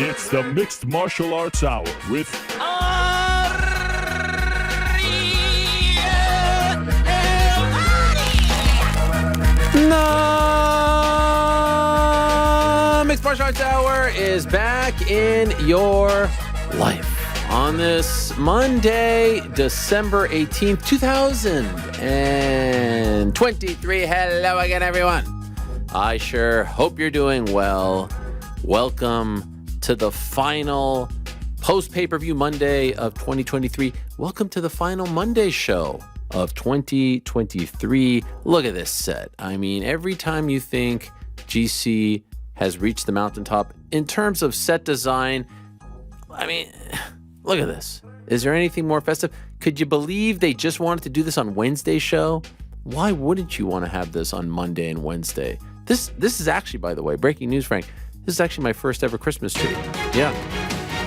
It's the Mixed Martial Arts Hour with The Mixed Martial Arts Hour is back in your life on this Monday, December 18th, 2023. Hello again, everyone. I sure hope you're doing well. Welcome to the final post-pay-per-view Monday of 2023. Welcome to the final Monday show of 2023. Look at this set. I mean, every time you think GC has reached the mountaintop in terms of set design, I mean, look at this. Is there anything more festive? Could you believe they just wanted to do this on Wednesday's show? Why wouldn't you want to have this on Monday and Wednesday? This is actually, by the way, breaking news, Frank. This is actually my first ever Christmas tree. Yeah.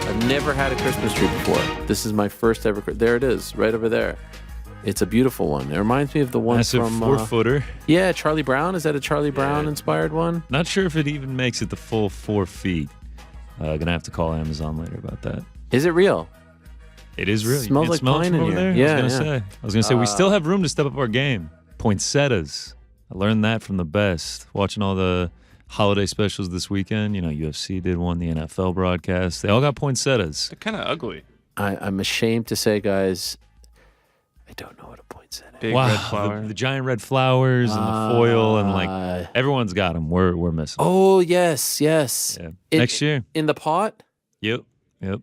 I've never had a Christmas tree before. This is my first ever. There it is, right over there. It's a beautiful one. It reminds me of the one massive from 4-footer. Yeah, Charlie Brown. Is that a Charlie Brown inspired one? Not sure if it even makes it the full 4 feet. Gonna have to call Amazon later about that. Is it real? It is real. It smells like pine in here. There? Yeah, I was gonna say we still have room to step up our game. Poinsettias. I learned that from the best. Watching all the holiday specials this weekend. You know, UFC did one, the NFL broadcast. They all got poinsettias. They're kind of ugly. I'm ashamed to say, guys, I don't know what a poinsettia is. Big red flower. The giant red flowers and the foil and like everyone's got them. We're missing. Oh, yes. Yeah. Next year. In the pot? Yep. They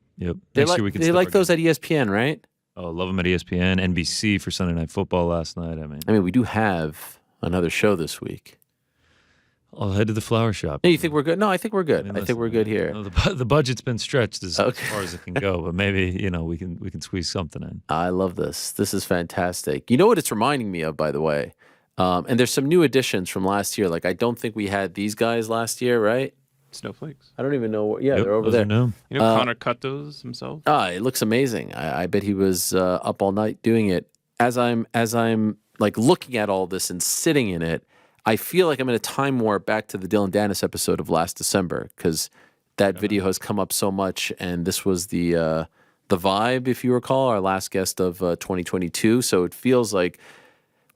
Next like, year we can they step like our those game. at ESPN, right? Oh, love them at ESPN, NBC for Sunday Night Football last night. I mean, we do have another show this week. I'll head to the flower shop. No, you think we're good? No, I think we're good. I think we're good here. No, the budget's been stretched as far as it can go, but maybe we can squeeze something in. I love this. This is fantastic. You know what it's reminding me of, by the way? And there's some new additions from last year. Like, I don't think we had these guys last year, right? Snowflakes. I don't even know. Yeah, Yep, they're over those there. are new. You know, Connor cut those himself. It looks amazing. I bet he was up all night doing it. As I'm like looking at all this and sitting in it, I feel like I'm in a time warp back to the Dylan Dennis episode of last December because that video has come up so much, and this was the vibe, if you recall, our last guest of 2022. So it feels like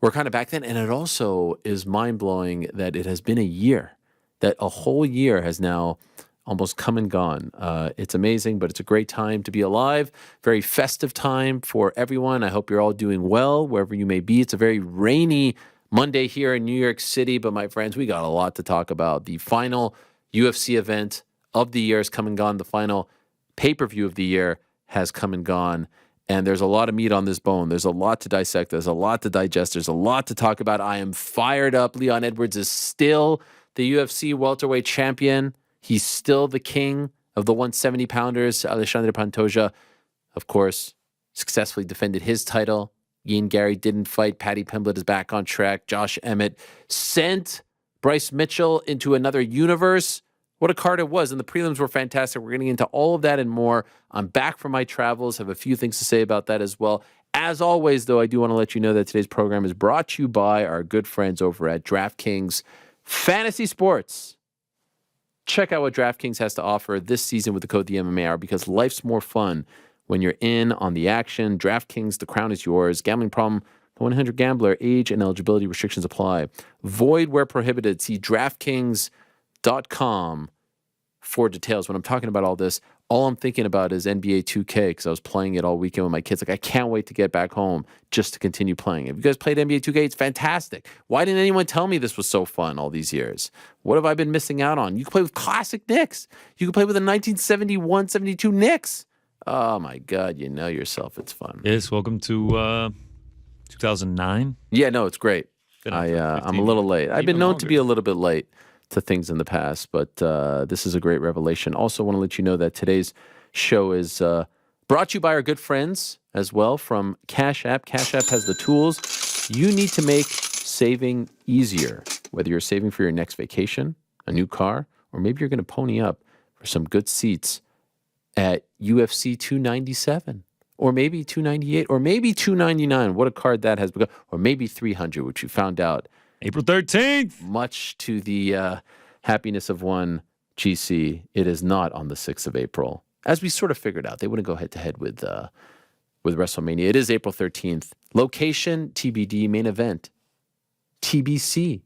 we're kind of back then, and it also is mind blowing that it has been a year. That a whole year has now almost come and gone. It's amazing, but it's a great time to be alive. Very festive time for everyone. I hope you're all doing well wherever you may be. It's a very rainy Monday here in New York City, but my friends, we got a lot to talk about. The final UFC event of the year has come and gone. The final pay-per-view of the year has come and gone. And there's a lot of meat on this bone. There's a lot to dissect. There's a lot to digest. There's a lot to talk about. I am fired up. Leon Edwards is still the UFC welterweight champion. He's still the king of the 170-pounders. Alexandre Pantoja, of course, successfully defended his title. Ian Garry didn't fight. Paddy Pimblett is back on track. Josh Emmett sent Bryce Mitchell into another universe. What a card it was. And the prelims were fantastic. We're getting into all of that and more. I'm back from my travels. Have a few things to say about that as well. As always, though, I do want to let you know that today's program is brought to you by our good friends over at DraftKings Fantasy Sports. Check out what DraftKings has to offer this season with the code TheMMAHour because life's more fun when you're in on the action. DraftKings, the crown is yours. Gambling problem, 1-800-GAMBLER. Age and eligibility restrictions apply. Void where prohibited. See DraftKings.com for details. When I'm talking about all this, all I'm thinking about is NBA 2K because I was playing it all weekend with my kids. Like, I can't wait to get back home just to continue playing. Have you guys played NBA 2K? It's fantastic. Why didn't anyone tell me this was so fun all these years? What have I been missing out on? You can play with classic Knicks. You can play with the 1971-72 Knicks. Oh, my God. You know yourself. It's fun. Yes, welcome to 2009. Yeah, no, it's great. I'm a little late. I've been known to be a little bit late to things in the past, but this is a great revelation. Also want to let you know that today's show is brought to you by our good friends as well from Cash App. Cash App has the tools you need to make saving easier, whether you're saving for your next vacation, a new car, or maybe you're going to pony up for some good seats at UFC 297, or maybe 298, or maybe 299. What a card that has become, or maybe 300, which you found out April 13th. much to the happiness of one GC, it is not on the 6th of April. As we sort of figured out, they wouldn't go head-to-head with WrestleMania. It is April 13th. Location, TBD, main event, TBC.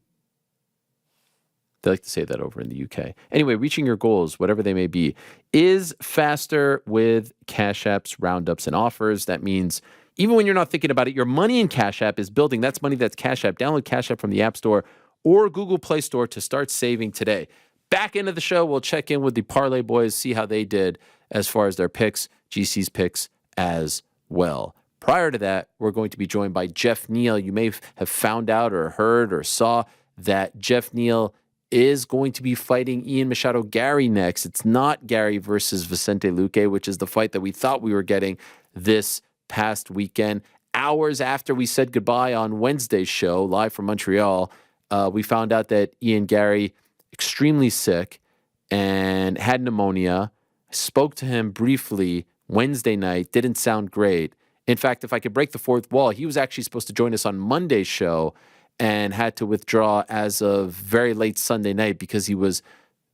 They like to say that over in the UK. Anyway, reaching your goals, whatever they may be, is faster with Cash App's roundups and offers. That means even when you're not thinking about it, your money in Cash App is building. That's money, that's Cash App. Download Cash App from the App Store or Google Play Store to start saving today. Back into the show, we'll check in with the Parlay Boys, see how they did as far as their picks, GC's picks as well. Prior to that, we're going to be joined by Geoff Neal. You may have found out or heard or saw that Geoff Neal is going to be fighting Ian Machado Garry next. It's not Garry versus Vicente Luque, which is the fight that we thought we were getting this past weekend. Hours after we said goodbye on Wednesday's show, live from Montreal, we found out that Ian Garry, extremely sick and had pneumonia. Spoke to him briefly Wednesday night, didn't sound great. In fact, if I could break the fourth wall, he was actually supposed to join us on Monday's show and had to withdraw as of very late Sunday night because he was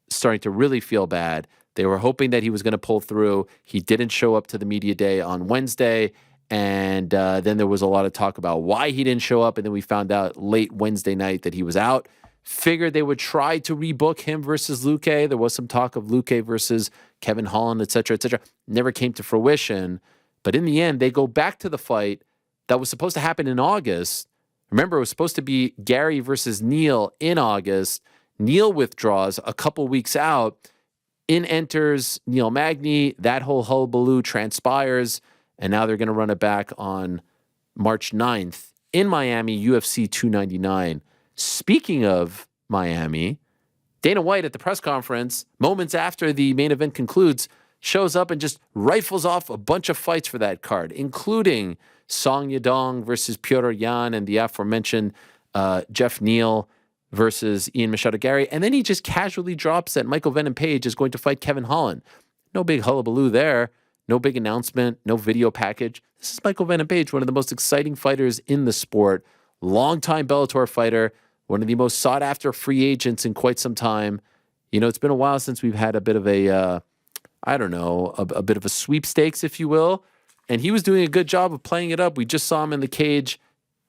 starting to really feel bad. They were hoping that he was going to pull through. He didn't show up to the media day on Wednesday, and then there was a lot of talk about why he didn't show up, and then we found out late Wednesday night that he was out. Figured they would try to rebook him versus Luque. There was some talk of Luque versus Kevin Holland, et cetera, et cetera. Never came to fruition. But in the end, they go back to the fight that was supposed to happen in August. Remember, it was supposed to be Garry versus Neal in August. Neal withdraws a couple weeks out. In enters Neil Magny. That whole hullabaloo transpires. And now they're going to run it back on March 9th in Miami, UFC 299. Speaking of Miami, Dana White at the press conference, moments after the main event concludes, shows up and just rifles off a bunch of fights for that card, including Song Yadong versus Petr Yan and the aforementioned Geoff Neal versus Ian Machado Garry. And then he just casually drops that Michael Venom Page is going to fight Kevin Holland. No big hullabaloo there. No big announcement. No video package. This is Michael Venom Page, one of the most exciting fighters in the sport. Longtime Bellator fighter. One of the most sought-after free agents in quite some time. You know, it's been a while since we've had a bit of a, a bit of a sweepstakes, if you will. And he was doing a good job of playing it up. We just saw him in the cage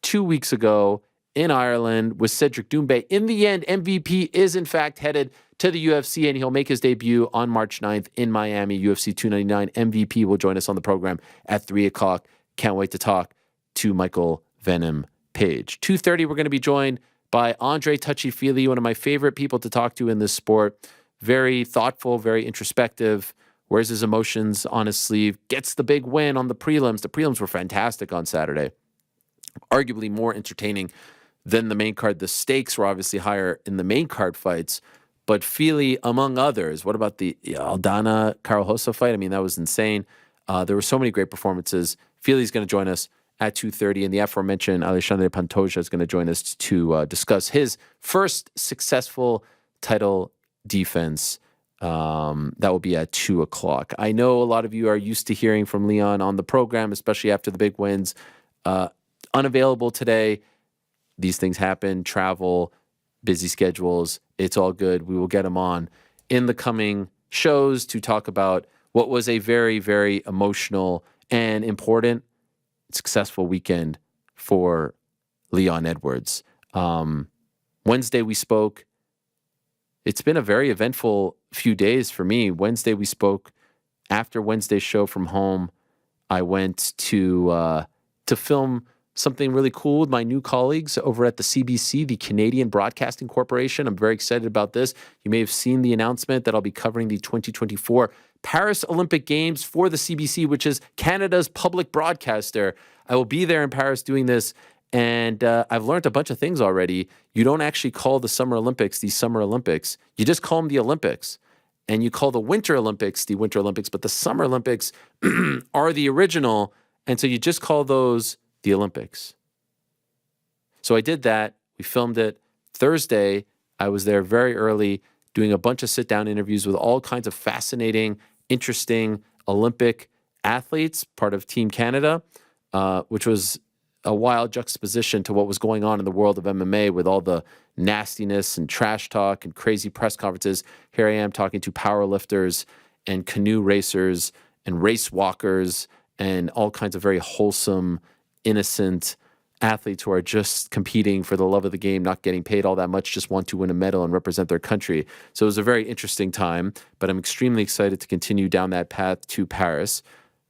2 weeks ago in Ireland with Cedric Doumbé. In the end, MVP is, in fact, headed to the UFC, and he'll make his debut on March 9th in Miami, UFC 299. MVP will join us on the program at 3 o'clock. Can't wait to talk to Michael Venom Page. 2:30, we're going to be joined by Andre Fili, one of my favorite people to talk to in this sport. Very thoughtful, very introspective, wears his emotions on his sleeve, gets the big win on the prelims. The prelims were fantastic on Saturday. Arguably more entertaining than the main card. The stakes were obviously higher in the main card fights, but Fili, among others. What about the Aldana Carl Hossa fight? I mean, that was insane. There were so many great performances. Fili's going to join us at 2:30, and the aforementioned Alexandre Pantoja is going to join us to discuss his first successful title defense. That will be at 2 o'clock. I know a lot of you are used to hearing from Leon on the program, especially after the big wins. Unavailable today. These things happen, travel, busy schedules. It's all good. We will get him on in the coming shows to talk about what was a very, very emotional and important, successful weekend for Leon Edwards. Wednesday we spoke. It's been a very eventful few days for me. Wednesday we spoke. After Wednesday's show from home, I went to film something really cool with my new colleagues over at the CBC, the Canadian Broadcasting Corporation. I'm very excited about this. You may have seen the announcement that I'll be covering the 2024 Paris Olympic Games for the CBC, which is Canada's public broadcaster. I will be there in Paris doing this, and I've learned a bunch of things already. You don't actually call the Summer Olympics the Summer Olympics. You just call them the Olympics. And you call the Winter Olympics the Winter Olympics, but the Summer Olympics are the original, and so you just call those the Olympics. So I did that. We filmed it. Thursday, I was there very early doing a bunch of sit-down interviews with all kinds of fascinating, interesting Olympic athletes, part of Team Canada, which was a wild juxtaposition to what was going on in the world of MMA with all the nastiness and trash talk and crazy press conferences. Here I am talking to powerlifters and canoe racers and race walkers and all kinds of very wholesome, innocent athletes who are just competing for the love of the game, not getting paid all that much, just want to win a medal and represent their country. So it was a very interesting time, but I'm extremely excited to continue down that path to Paris.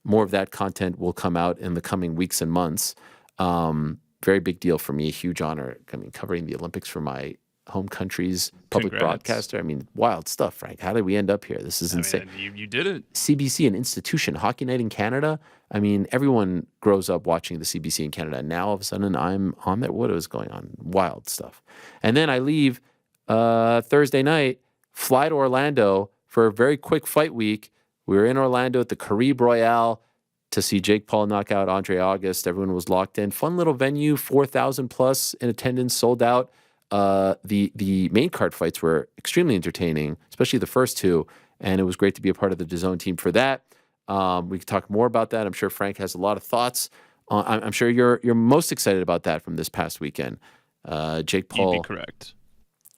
More of that content will come out in the coming weeks and months. Very big deal for me, a huge honor. I mean, covering the Olympics for my home country's public broadcaster. I mean, wild stuff, Frank. How did we end up here? This is insane. You did it. CBC, an institution, Hockey Night in Canada. I mean, everyone grows up watching the CBC in Canada. And now all of a sudden I'm on there. What is going on? Wild stuff. And then I leave Thursday night, fly to Orlando for a very quick fight week. We were in Orlando at the Caribe Royale to see Jake Paul knock out Andre August. Everyone was locked in. Fun little venue, 4,000 plus in attendance, sold out. The main card fights were extremely entertaining, especially the first two, and it was great to be a part of the DAZN team for that. We could talk more about that. I'm sure Frank has a lot of thoughts. I'm sure you're most excited about that from this past weekend. Jake Paul, You'd be correct,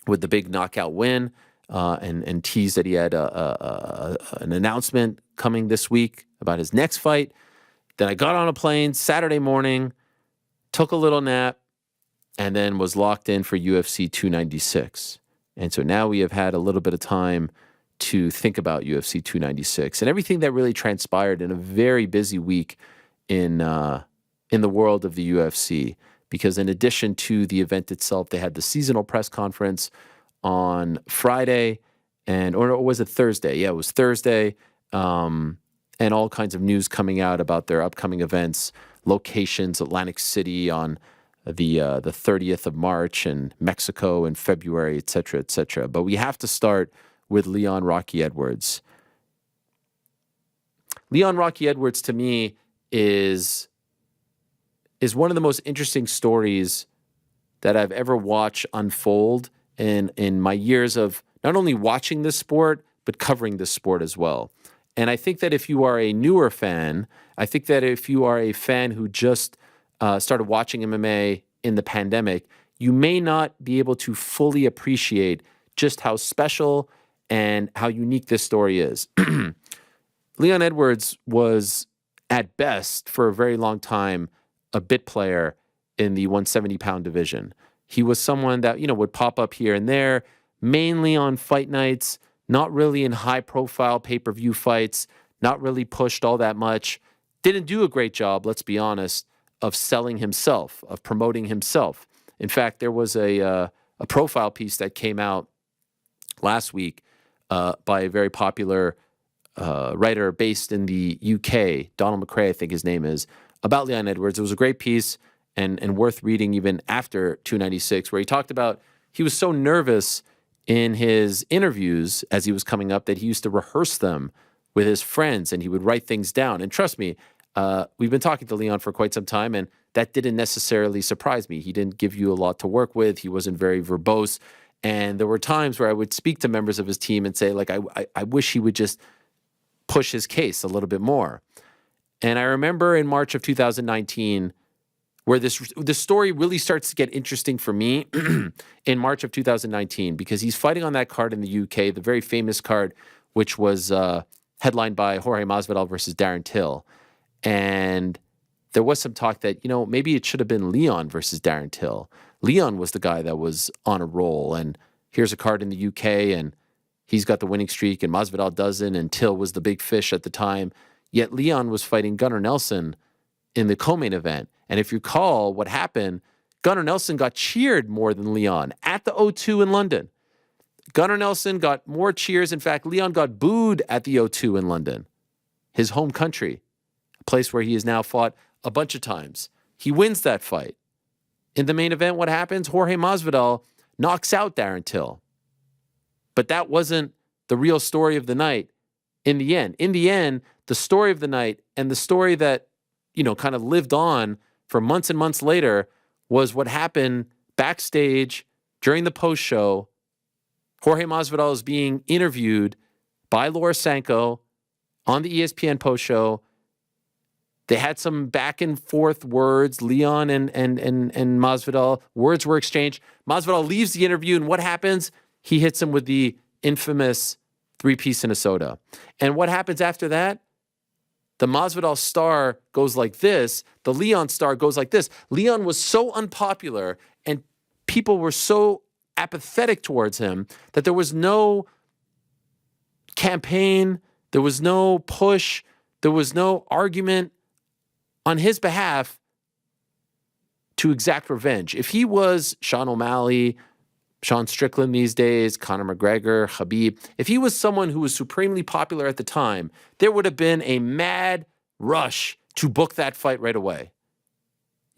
with the big knockout win, and teased that he had an announcement coming this week about his next fight. Then I got on a plane Saturday morning, took a little nap, and then was locked in for UFC 296. And so now we have had a little bit of time to think about UFC 296 and everything that really transpired in a very busy week in the world of the UFC. Because in addition to the event itself, they had the seasonal press conference on Friday, or was it Thursday? Yeah, it was Thursday. And all kinds of news coming out about their upcoming events, locations, Atlantic City on the 30th of March, and Mexico in February, et cetera, et cetera. But we have to start with Leon Rocky Edwards. Leon Rocky Edwards, to me, is one of the most interesting stories that I've ever watched unfold in my years of not only watching this sport, but covering this sport as well. And I think that if you are a newer fan, I think that if you are a fan who just started watching MMA in the pandemic, you may not be able to fully appreciate just how special and how unique this story is. Leon Edwards was, at best, for a very long time, a bit player in the 170-pound division. He was someone that, would pop up here and there, mainly on fight nights, not really in high-profile pay-per-view fights, not really pushed all that much. Didn't do a great job, let's be honest, of selling himself, of promoting himself. In fact, there was a profile piece that came out last week by a very popular writer based in the UK, Donald McRae, I think his name is, about Leon Edwards. It was a great piece and worth reading even after 296, where he talked about he was so nervous in his interviews as he was coming up that he used to rehearse them with his friends and he would write things down. And trust me, we've been talking to Leon for quite some time, and that didn't necessarily surprise me. He didn't give you a lot to work with. He wasn't very verbose. And there were times where I would speak to members of his team and say, like, I wish he would just push his case a little bit more. And I remember in March of 2019, where the story really starts to get interesting for me in March of 2019, because he's fighting on that card in the UK, the very famous card, which was headlined by Jorge Masvidal versus Darren Till. And there was some talk that, maybe it should have been Leon versus Darren Till. Leon was the guy that was on a roll, and here's a card in the UK, and he's got the winning streak, and Masvidal doesn't, and Till was the big fish at the time. Yet Leon was fighting Gunnar Nelson in the co-main event. And if you recall what happened, Gunnar Nelson got cheered more than Leon at the O2 in London. Gunnar Nelson got more cheers. In fact, Leon got booed at the O2 in London, his home country, a place where he has now fought a bunch of times. He wins that fight. In the main event, what happens? Jorge Masvidal knocks out Darren Till. But that wasn't the real story of the night in the end. In the end, the story of the night and the story that, kind of lived on for months and months later was what happened backstage during the post-show. Jorge Masvidal is being interviewed by Laura Sanko on the ESPN post-show, They had some back and forth words, Leon and Masvidal. Words were exchanged. Masvidal leaves the interview, and what happens? He hits him with the infamous 3-piece in a soda. And what happens after that? The Masvidal star goes like this. The Leon star goes like this. Leon was so unpopular, and people were so apathetic towards him that there was no campaign, there was no push, there was no argument on his behalf to exact revenge. If he was Sean O'Malley, Sean Strickland these days, Conor McGregor, Khabib, if he was someone who was supremely popular at the time, there would have been a mad rush to book that fight right away.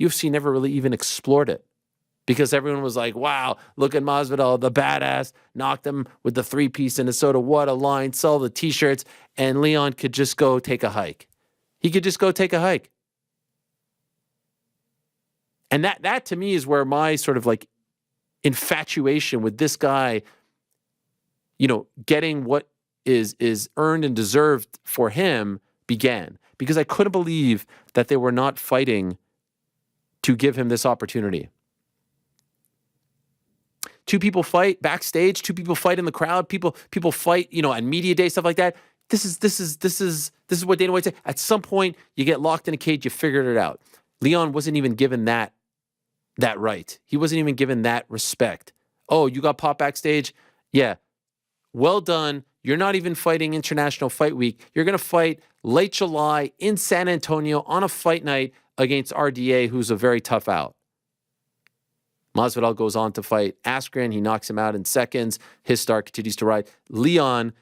UFC never really even explored it because everyone was like, wow, look at Masvidal, the badass, knocked him with the 3-piece in a soda. What a line, sell the t-shirts, and Leon could just go take a hike. He could just go take a hike. And that to me is where my sort of like infatuation with this guy, getting what is earned and deserved for him began. Because I couldn't believe that they were not fighting to give him this opportunity. 2 people fight backstage, 2 people fight in the crowd, people fight, on media day, stuff like that. This is what Dana White said. At some point, you get locked in a cage, you figured it out. Leon wasn't even given that right. He wasn't even given that respect. Oh, you got popped backstage? Yeah. Well done. You're not even fighting International Fight Week. You're going to fight late July in San Antonio on a fight night against RDA, who's a very tough out. Masvidal goes on to fight Askren. He knocks him out in seconds. His star continues to ride. Leon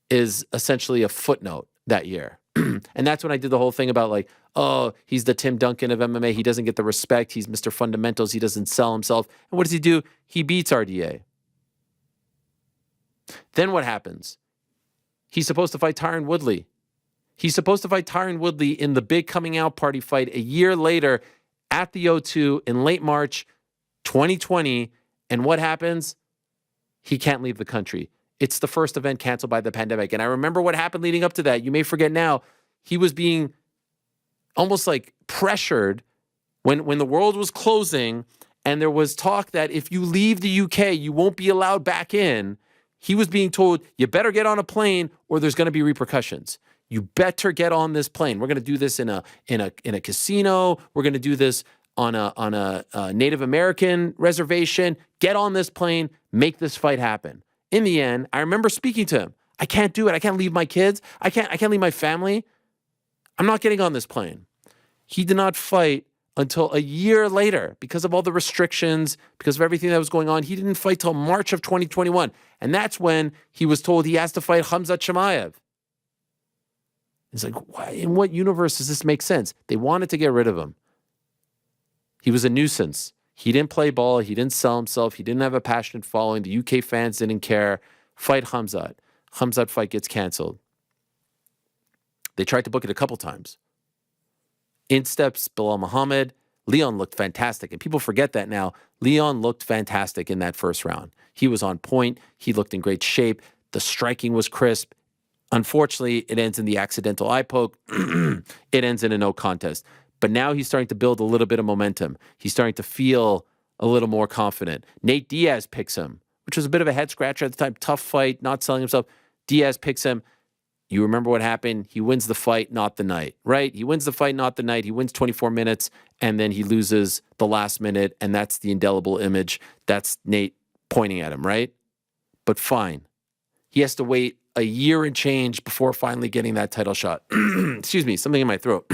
is essentially a footnote that year. And that's when I did the whole thing about like, oh, he's the Tim Duncan of MMA. He doesn't get the respect. He's Mr. Fundamentals. He doesn't sell himself. And what does he do? He beats RDA. Then what happens? He's supposed to fight Tyron Woodley. He's supposed to fight Tyron Woodley in the big coming out party fight a year later at the O2 in late March 2020. And what happens? He can't leave the country. It's the first event canceled by the pandemic. And I remember what happened leading up to that. You may forget now. He was being almost like pressured when the world was closing and there was talk that if you leave the UK, you won't be allowed back in. He was being told, you better get on a plane or there's going to be repercussions. You better get on this plane. We're going to do this in a casino. We're going to do this on a Native American reservation. Get on this plane. Make this fight happen. In the end, I remember speaking to him. I can't do it. I can't leave my kids. I can't leave my family. I'm not getting on this plane. He did not fight until a year later because of all the restrictions, because of everything that was going on. He didn't fight till March of 2021. And that's when he was told he has to fight Khamzat Chimaev. It's like, why, in what universe does this make sense? They wanted to get rid of him. He was a nuisance. He didn't play ball. He didn't sell himself. He didn't have a passionate following. The UK fans didn't care. Fight Khamzat. Khamzat fight gets canceled. They tried to book it a couple times. In steps Bilal Muhammad. Leon looked fantastic. And people forget that now. Leon looked fantastic in that first round. He was on point. He looked in great shape. The striking was crisp. Unfortunately, it ends in the accidental eye poke. It ends in a no contest. But now he's starting to build a little bit of momentum. He's starting to feel a little more confident. Nate Diaz picks him, which was a bit of a head scratcher at the time. Tough fight, not selling himself. Diaz picks him. You remember what happened? He wins the fight, not the night, right? He wins the fight, not the night. He wins 24 minutes, and then he loses the last minute, and that's the indelible image. That's Nate pointing at him, right? But fine. He has to wait a year and change before finally getting that title shot. Excuse me, something in my throat.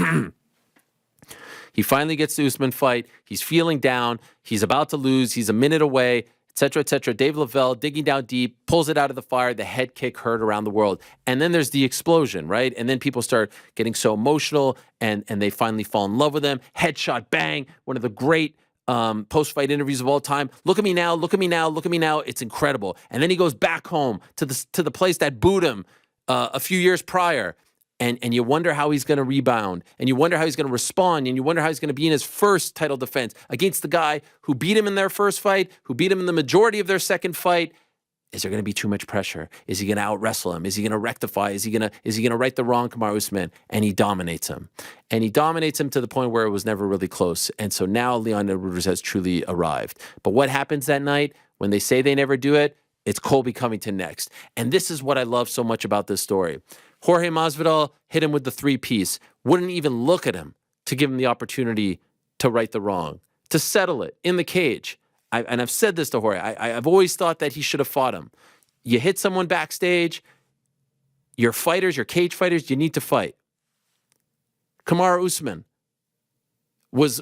He finally gets the Usman fight. He's feeling down. He's about to lose. He's a minute away, et cetera, et cetera. Dave Lavelle digging down deep, pulls it out of the fire. The head kick heard around the world. And then there's the explosion, right? And then people start getting so emotional and they finally fall in love with him. Headshot, bang. One of the great post-fight interviews of all time. Look at me now. Look at me now. Look at me now. It's incredible. And then he goes back home to the place that booed him a few years prior. And you wonder how he's going to rebound, and you wonder how he's going to respond, and you wonder how he's going to be in his first title defense against the guy who beat him in their first fight, who beat him in the majority of their second fight. Is there going to be too much pressure? Is he going to out-wrestle him? Is he going to rectify? Is he going to right the wrong Kamaru Usman? And he dominates him. And he dominates him to the point where it was never really close. And so now Leon Edwards has truly arrived. But what happens that night when they say they never do it? It's Colby Covington next. And this is what I love so much about this story. Jorge Masvidal hit him with the 3-piece, wouldn't even look at him to give him the opportunity to right the wrong, to settle it in the cage. And I've said this to Jorge. I've always thought that he should have fought him. You hit someone backstage, you're fighters, you're cage fighters, you need to fight. Kamaru Usman was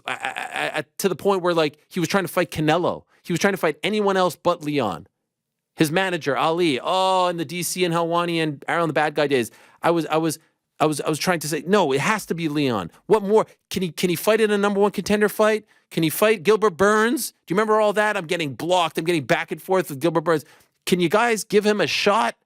to the point where, like, he was trying to fight Canelo. He was trying to fight anyone else but Leon. His manager, Ali, in the DC and Helwani and Aaron the Bad Guy days, I was trying to say, no, it has to be Leon. What more? Can he fight in a number one contender fight? Can he fight Gilbert Burns? Do you remember all that? I'm getting blocked. I'm getting back and forth with Gilbert Burns. Can you guys give him a shot?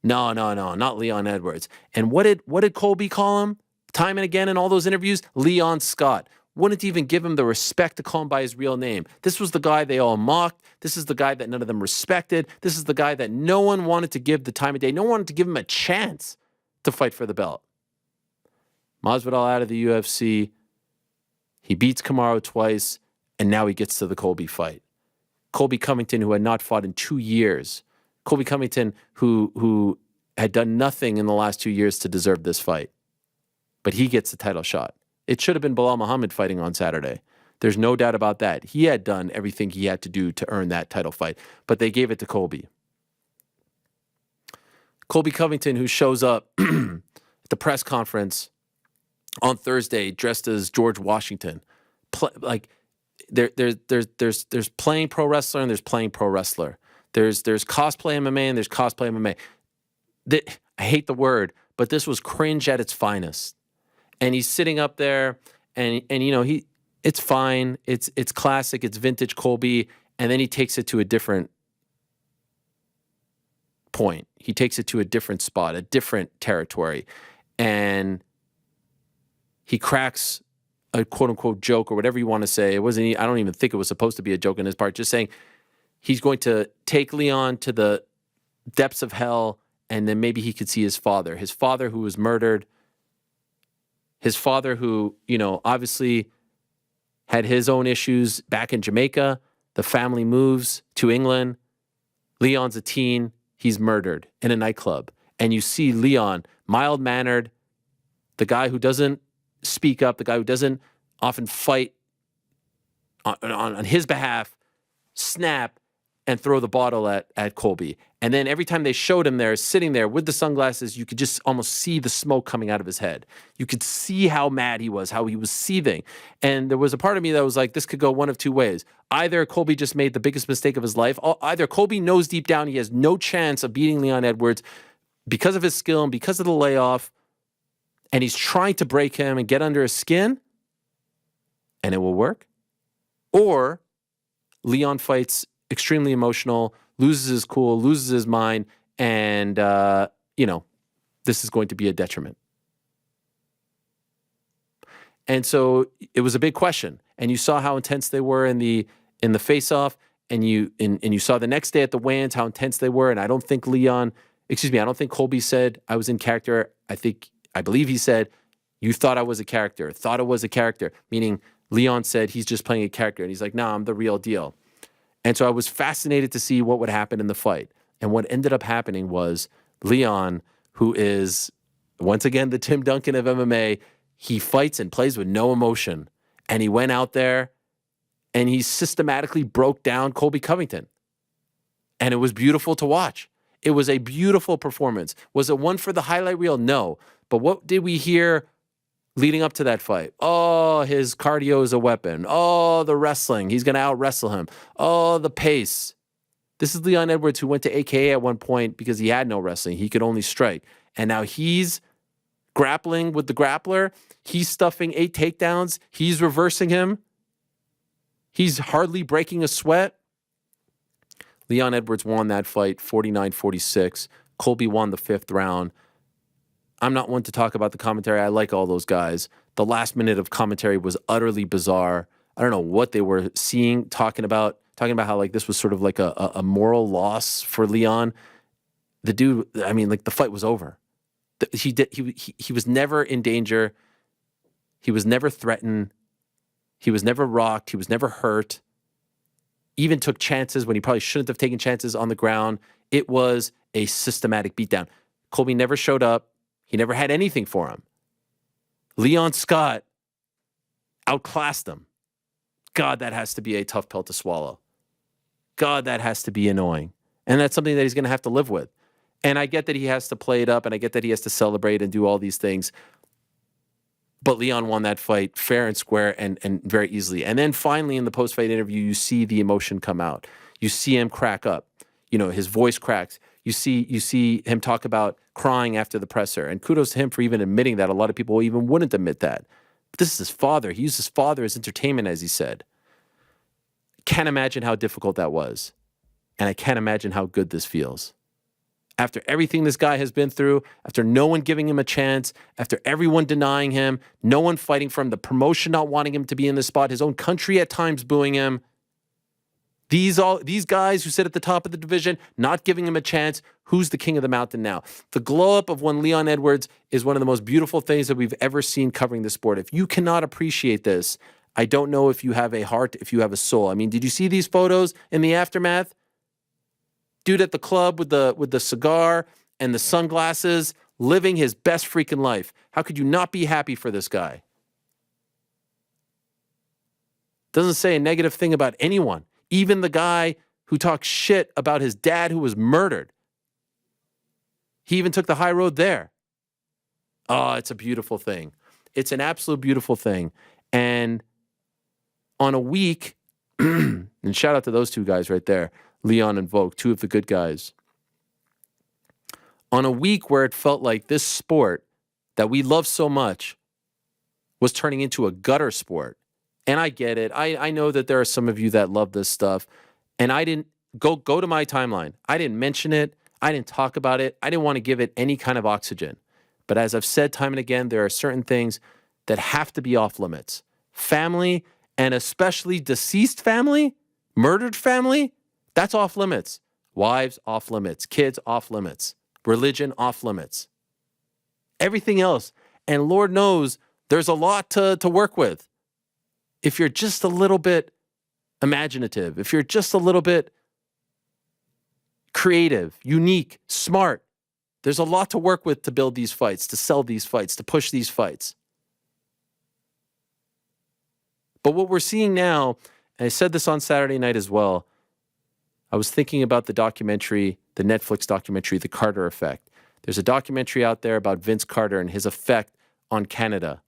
No, not Leon Edwards. And what did Colby call him? Time and again in all those interviews, Leon Scott. Wouldn't even give him the respect to call him by his real name. This was the guy they all mocked. This is the guy that none of them respected. This is the guy that no one wanted to give the time of day. No one wanted to give him a chance to fight for the belt. Masvidal out of the UFC. He beats Kamaru twice, and now he gets to the Colby fight. Colby Covington, who had not fought in 2 years. Colby Covington, who had done nothing in the last 2 years to deserve this fight. But he gets the title shot. It should have been Bilal Muhammad fighting on Saturday. There's no doubt about that. He had done everything he had to do to earn that title fight, but they gave it to Colby. Colby Covington, who shows up at the press conference on Thursday dressed as George Washington. There's playing pro wrestler and there's playing pro wrestler. There's cosplay MMA and there's cosplay MMA. I hate the word, but this was cringe at its finest. And he's sitting up there, and you know, it's fine, it's classic, it's vintage Colby, and then he takes it to a different point. He takes it to a different spot, a different territory, and he cracks a quote unquote joke or whatever you want to say. It wasn't. I don't even think it was supposed to be a joke on his part. Just saying he's going to take Leon to the depths of hell, and then maybe he could see his father who was murdered. His father who, you know, obviously had his own issues back in Jamaica. The family moves to England. Leon's a teen. He's murdered in a nightclub. And you see Leon, mild-mannered, the guy who doesn't speak up, the guy who doesn't often fight on his behalf, snap and throw the bottle at Colby. And then every time they showed him there, sitting there with the sunglasses, you could just almost see the smoke coming out of his head. You could see how mad he was, how he was seething. And there was a part of me that was like, this could go one of two ways. Either Colby just made the biggest mistake of his life, or either Colby knows deep down he has no chance of beating Leon Edwards because of his skill and because of the layoff, and he's trying to break him and get under his skin, and it will work. Or Leon fights extremely emotional, loses his cool, loses his mind, and, this is going to be a detriment. And so it was a big question. And you saw how intense they were in the face-off, and you saw the next day at the weigh-ins how intense they were, and I don't think Colby said I was in character. I believe he said, you thought I was a character, thought it was a character, meaning Leon said he's just playing a character, and he's like, nah, I'm the real deal. And so I was fascinated to see what would happen in the fight. And what ended up happening was Leon, who is, once again, the Tim Duncan of MMA, he fights and plays with no emotion. And he went out there and he systematically broke down Colby Covington. And it was beautiful to watch. It was a beautiful performance. Was it one for the highlight reel? No. But what did we hear leading up to that fight? Oh, his cardio is a weapon. Oh, the wrestling. He's going to out-wrestle him. Oh, the pace. This is Leon Edwards, who went to AKA at one point because he had no wrestling. He could only strike. And now he's grappling with the grappler. He's stuffing 8 takedowns. He's reversing him. He's hardly breaking a sweat. Leon Edwards won that fight 49-46. Colby won the 5th round. I'm not one to talk about the commentary. I like all those guys. The last minute of commentary was utterly bizarre. I don't know what they were seeing, talking about talking about how like this was sort of like a moral loss for Leon. The dude, I mean, like the fight was over. He was never in danger. He was never threatened. He was never rocked. He was never hurt. Even took chances when he probably shouldn't have taken chances on the ground. It was a systematic beatdown. Colby never showed up. He never had anything for him. Leon Scott outclassed him. God, that has to be a tough pill to swallow. God, that has to be annoying. And that's something that he's going to have to live with. And I get that he has to play it up, and I get that he has to celebrate and do all these things. But Leon won that fight fair and square and very easily. And then finally in the post-fight interview, you see the emotion come out. You see him crack up. You know, his voice cracks. You see him talk about crying after the presser. And kudos to him for even admitting that. A lot of people even wouldn't admit that. But this is his father. He used his father as entertainment, as he said. Can't imagine how difficult that was. And I can't imagine how good this feels. After everything this guy has been through, after no one giving him a chance, after everyone denying him, no one fighting for him, the promotion not wanting him to be in this spot, his own country at times booing him, these guys who sit at the top of the division, not giving him a chance, who's the king of the mountain now? The glow up of one Leon Edwards is one of the most beautiful things that we've ever seen covering the sport. If you cannot appreciate this, I don't know if you have a heart, if you have a soul. I mean, did you see these photos in the aftermath? Dude at the club with the cigar and the sunglasses, living his best freaking life. How could you not be happy for this guy? Doesn't say a negative thing about anyone. Even the guy who talks shit about his dad who was murdered. He even took the high road there. Oh, it's a beautiful thing. It's an absolute beautiful thing. And on a week, and shout out to those two guys right there, Leon and Volk, two of the good guys. On a week where it felt like this sport that we love so much was turning into a gutter sport. And I get it. I know that there are some of you that love this stuff. And I didn't go to my timeline. I didn't mention it. I didn't talk about it. I didn't want to give it any kind of oxygen. But as I've said time and again, there are certain things that have to be off limits. Family, and especially deceased family, murdered family, that's off limits. Wives, off limits. Kids, off limits. Religion, off limits. Everything else. And Lord knows there's a lot to work with. If you're just a little bit imaginative, if you're just a little bit creative, unique, smart, there's a lot to work with to build these fights, to sell these fights, to push these fights. But what we're seeing now, and I said this on Saturday night as well, I was thinking about the documentary, the Netflix documentary, The Carter Effect. There's a documentary out there about Vince Carter and his effect on Canada.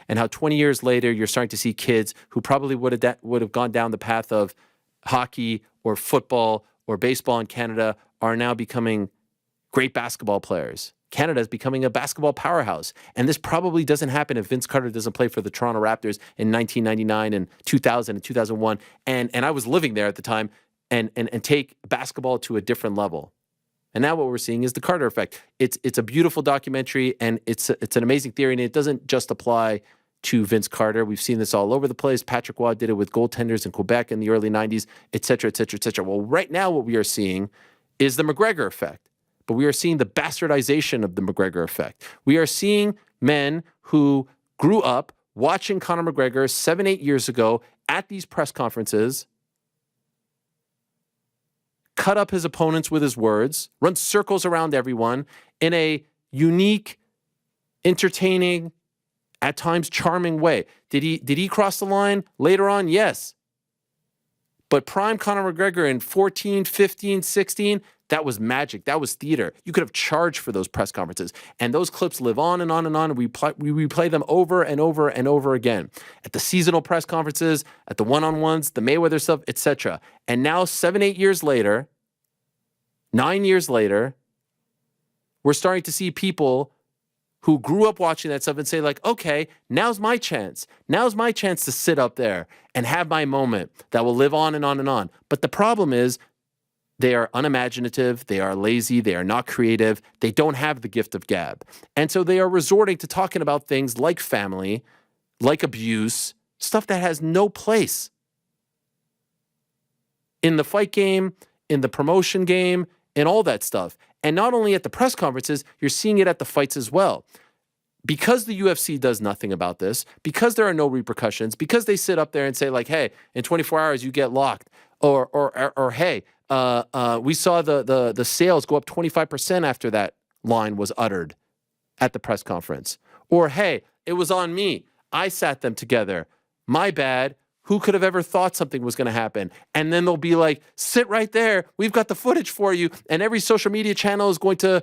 And how 20 years later, you're starting to see kids who probably would have gone down the path of hockey or football or baseball in Canada are now becoming great basketball players. Canada is becoming a basketball powerhouse. And this probably doesn't happen if Vince Carter doesn't play for the Toronto Raptors in 1999 and 2000 and 2001. And I was living there at the time. And take basketball to a different level. And now what we're seeing is the Carter Effect. It's a beautiful documentary, and it's an amazing theory, and it doesn't just apply to Vince Carter. We've seen this all over the place. Patrick Waugh did it with goaltenders in Quebec in the early 90s, et cetera, et cetera, et cetera. Well, right now what we are seeing is the McGregor Effect. But we are seeing the bastardization of the McGregor Effect. We are seeing men who grew up watching Conor McGregor 7-8 years ago at these press conferences, cut up his opponents with his words, run circles around everyone in a unique, entertaining, at times charming way. Did he cross the line later on? Yes. But prime Conor McGregor in 14, 15, 16, that was magic. That was theater. You could have charged for those press conferences. And those clips live on and on and on. And we replay them over and over and over again. At the seasonal press conferences, at the one-on-ones, the Mayweather stuff, etc. And now 7-8 years later, 9 years later, we're starting to see people who grew up watching that stuff and say like, okay, now's my chance. Now's my chance to sit up there and have my moment that will live on and on and on. But the problem is, they are unimaginative, they are lazy, they are not creative, they don't have the gift of gab. And so they are resorting to talking about things like family, like abuse, stuff that has no place. in the fight game, in the promotion game, and all that stuff. And not only at the press conferences, you're seeing it at the fights as well. Because the UFC does nothing about this, because there are no repercussions, because they sit up there and say like, hey, in 24 hours you get locked, or hey, we saw the sales go up 25% after that line was uttered at the press conference. Or hey, it was on me. I sat them together. My bad. Who could have ever thought something was going to happen? And then they'll be like, sit right there. We've got the footage for you. And every social media channel is going to,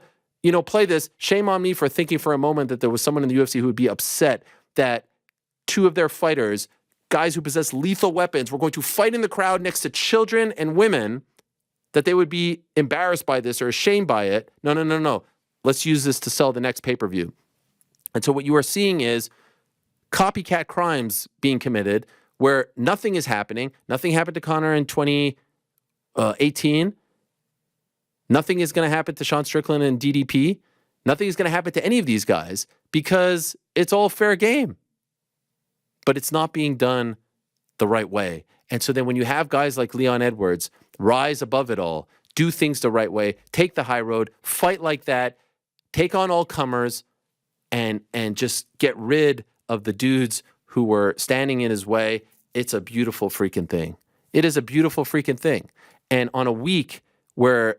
play this. Shame on me for thinking for a moment that there was someone in the UFC who would be upset that two of their fighters, guys who possess lethal weapons, were going to fight in the crowd next to children and women, that they would be embarrassed by this or ashamed by it. No. Let's use this to sell the next pay-per-view. And so what you are seeing is copycat crimes being committed where nothing is happening. Nothing happened to Conor in 2018. Nothing is going to happen to Sean Strickland and DDP. Nothing is going to happen to any of these guys because it's all fair game. But it's not being done the right way. And so then when you have guys like Leon Edwards rise above it all, do things the right way, take the high road, fight like that, take on all comers, and just get rid of the dudes who were standing in his way, it's a beautiful freaking thing. It is a beautiful freaking thing. And on a week where,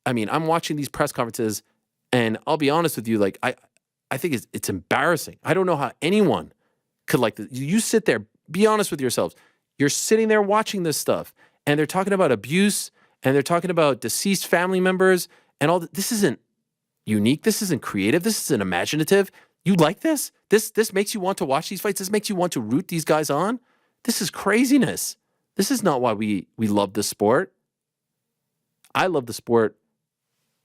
I'm watching these press conferences, and I'll be honest with you, like, I think it's embarrassing. I don't know how anyone could like this. You sit there, be honest with yourselves. You're sitting there watching this stuff, and they're talking about abuse, and they're talking about deceased family members, and all. This isn't unique. This isn't creative. This isn't imaginative. You like this? This makes you want to watch these fights. This makes you want to root these guys on. This is craziness. This is not why we love the sport. I love the sport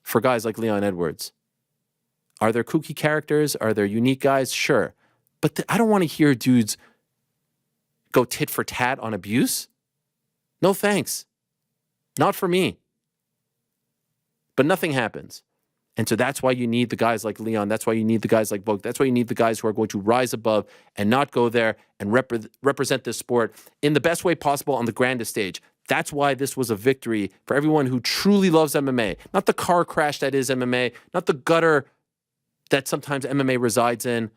for guys like Leon Edwards. Are there kooky characters? Are there unique guys? Sure. But I don't want to hear dudes go tit for tat on abuse. No thanks. Not for me. But nothing happens. And so that's why you need the guys like Leon. That's why you need the guys like Volk. That's why you need the guys who are going to rise above and not go there and represent this sport in the best way possible on the grandest stage. That's why this was a victory for everyone who truly loves MMA. Not the car crash that is MMA, not the gutter that sometimes MMA resides in,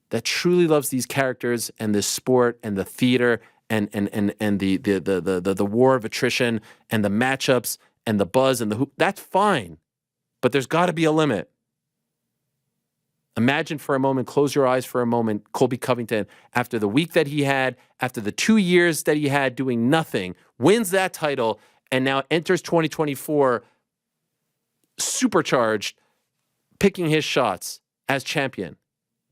that truly loves these characters and this sport and the theater and the war of attrition and the matchups and the buzz and the hoop. That's fine. But there's got to be a limit. Imagine for a moment, close your eyes for a moment, Colby Covington, after the week that he had, after the 2 years that he had doing nothing, wins that title, and now enters 2024 supercharged, picking his shots as champion,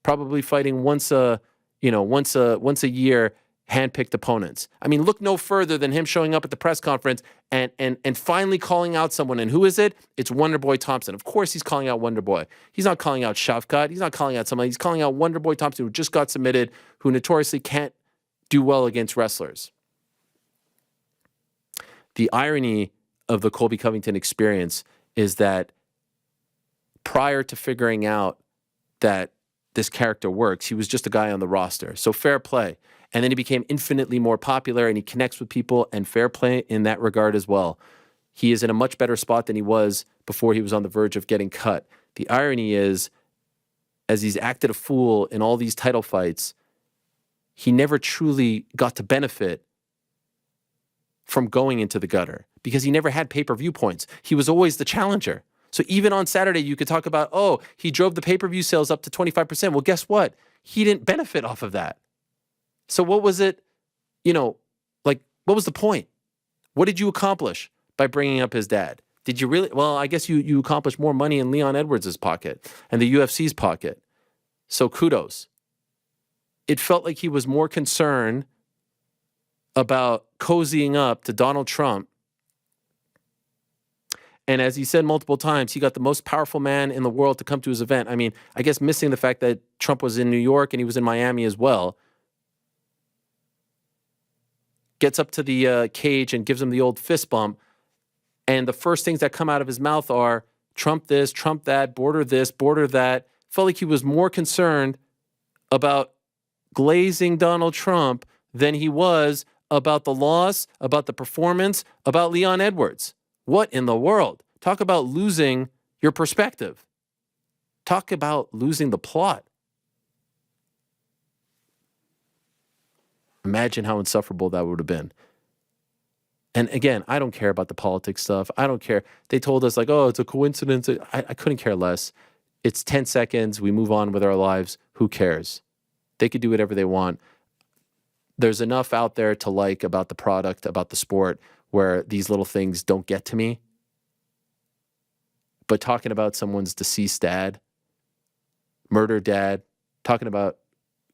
probably fighting once a year, handpicked opponents. Look no further than him showing up at the press conference and finally calling out someone. And who is it? It's Wonderboy Thompson. Of course he's calling out Wonderboy. He's not calling out Shavkat. He's not calling out somebody. He's calling out Wonderboy Thompson, who just got submitted, who notoriously can't do well against wrestlers. The irony of the Colby Covington experience is that prior to figuring out that this character works, he was just a guy on the roster. So fair play. And then he became infinitely more popular and he connects with people, and fair play in that regard as well. He is in a much better spot than he was before he was on the verge of getting cut. The irony is, as he's acted a fool in all these title fights, he never truly got to benefit from going into the gutter because he never had pay-per-view points. He was always the challenger. So even on Saturday, you could talk about, oh, he drove the pay-per-view sales up to 25%. Well, guess what? He didn't benefit off of that. So what was it, what was the point? What did you accomplish by bringing up his dad? Did you really? Well, I guess you accomplished more money in Leon Edwards' pocket and the UFC's pocket. So kudos. It felt like he was more concerned about cozying up to Donald Trump. And as he said multiple times, he got the most powerful man in the world to come to his event. I guess missing the fact that Trump was in New York and he was in Miami as well. Gets up to the cage and gives him the old fist bump. And the first things that come out of his mouth are Trump this, Trump that, border this, border that. Felt like he was more concerned about glazing Donald Trump than he was about the loss, about the performance, about Leon Edwards. What in the world? Talk about losing your perspective. Talk about losing the plot. Imagine how insufferable that would have been. And again, I don't care about the politics stuff. I don't care. They told us like, oh, it's a coincidence. I couldn't care less. It's 10 seconds. We move on with our lives. Who cares? They could do whatever they want. There's enough out there to like about the product, about the sport, where these little things don't get to me. But talking about someone's deceased dad, murdered dad, talking about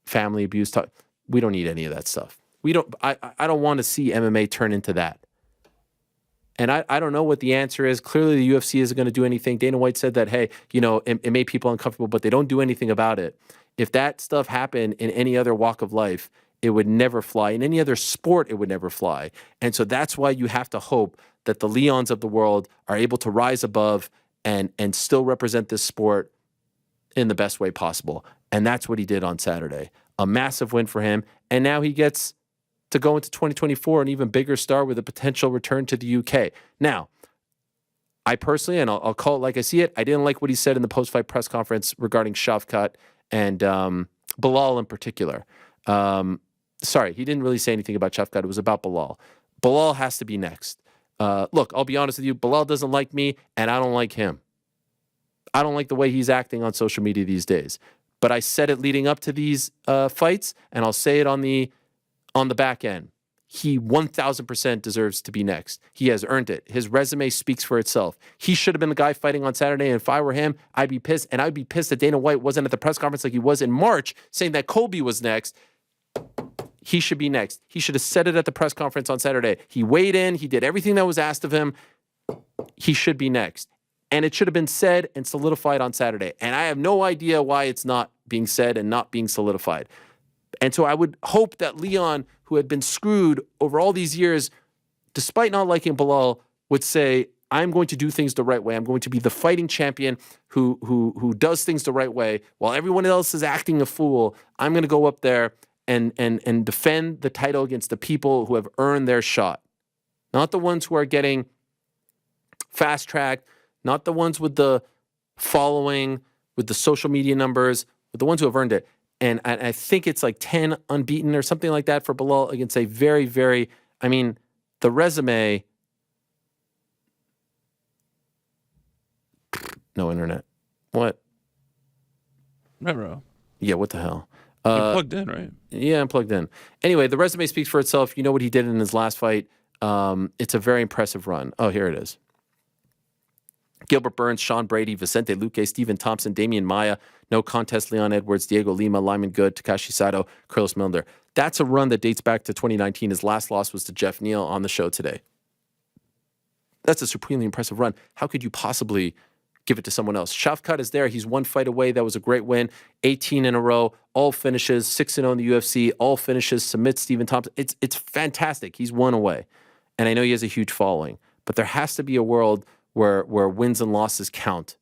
family abuse, we don't need any of that stuff. I don't want to see MMA turn into that. And I don't know what the answer is. Clearly, the UFC isn't going to do anything. Dana White said that, hey, it made people uncomfortable, but they don't do anything about it. If that stuff happened in any other walk of life, it would never fly. In any other sport, it would never fly. And so that's why you have to hope that the Leons of the world are able to rise above and still represent this sport in the best way possible. And that's what he did on Saturday. A massive win for him. And now he gets to go into 2024 an even bigger star with a potential return to the UK. Now, I personally, and I'll call it like I see it, I didn't like what he said in the post-fight press conference regarding Shavkat and Bilal in particular. Sorry, he didn't really say anything about Shavkat. It was about Bilal. Bilal has to be next. Look, I'll be honest with you. Bilal doesn't like me, and I don't like him. I don't like the way he's acting on social media these days. But I said it leading up to these fights, and I'll say it on the back end. He 1,000% deserves to be next. He has earned it. His resume speaks for itself. He should have been the guy fighting on Saturday, and if I were him, I'd be pissed. And I'd be pissed that Dana White wasn't at the press conference like he was in March, saying that Colby was next. He should be next. He should have said it at the press conference on Saturday. He weighed in. He did everything that was asked of him. He should be next. And it should have been said and solidified on Saturday. And I have no idea why it's not being said and not being solidified. And so I would hope that Leon, who had been screwed over all these years, despite not liking Bilal, would say, I'm going to do things the right way. I'm going to be the fighting champion who does things the right way. While everyone else is acting a fool, I'm going to go up there and defend the title against the people who have earned their shot. Not the ones who are getting fast-tracked, not the ones with the following, with the social media numbers, but the ones who have earned it. And I think it's like 10 unbeaten or something like that for Bilal against a very, very, I mean, the resume, no internet. What? Referral. Yeah, what the hell? You're plugged in, right? Yeah, I'm plugged in. Anyway, the resume speaks for itself. You know what he did in his last fight. It's a very impressive run. Oh, here it is. Gilbert Burns, Sean Brady, Vicente Luque, Stephen Thompson, Damian Maia, no contest, Leon Edwards, Diego Lima, Lyman Good, Takashi Sato, Carlos Milner. That's a run that dates back to 2019. His last loss was to Geoff Neal on the show today. That's a supremely impressive run. How could you possibly give it to someone else? Shavkat is there. He's one fight away. That was a great win. 18 in a row, all finishes, 6-0 in the UFC, all finishes, submits Stephen Thompson. It's fantastic. He's one away. And I know he has a huge following. But there has to be a world where wins and losses count.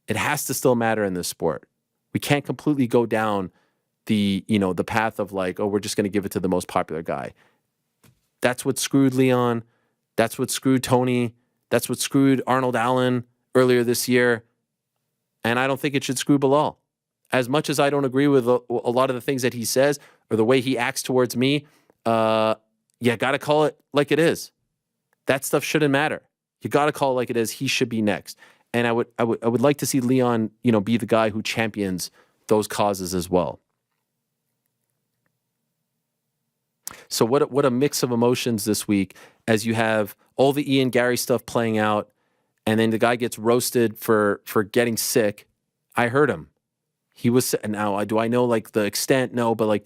It has to still matter in this sport. We can't completely go down the path of like, oh, we're just going to give it to the most popular guy. That's what screwed Leon. That's what screwed Tony. That's what screwed Arnold Allen earlier this year. And I don't think it should screw Bilal. As much as I don't agree with a lot of the things that he says or the way he acts towards me, got to call it like it is. That stuff shouldn't matter. You got to call it like it is. He should be next. And I would like to see Leon, be the guy who champions those causes as well. So what a mix of emotions this week as you have all the Ian Garry stuff playing out, and then the guy gets roasted for getting sick. I heard him. He was now. Do I know like the extent? No, but like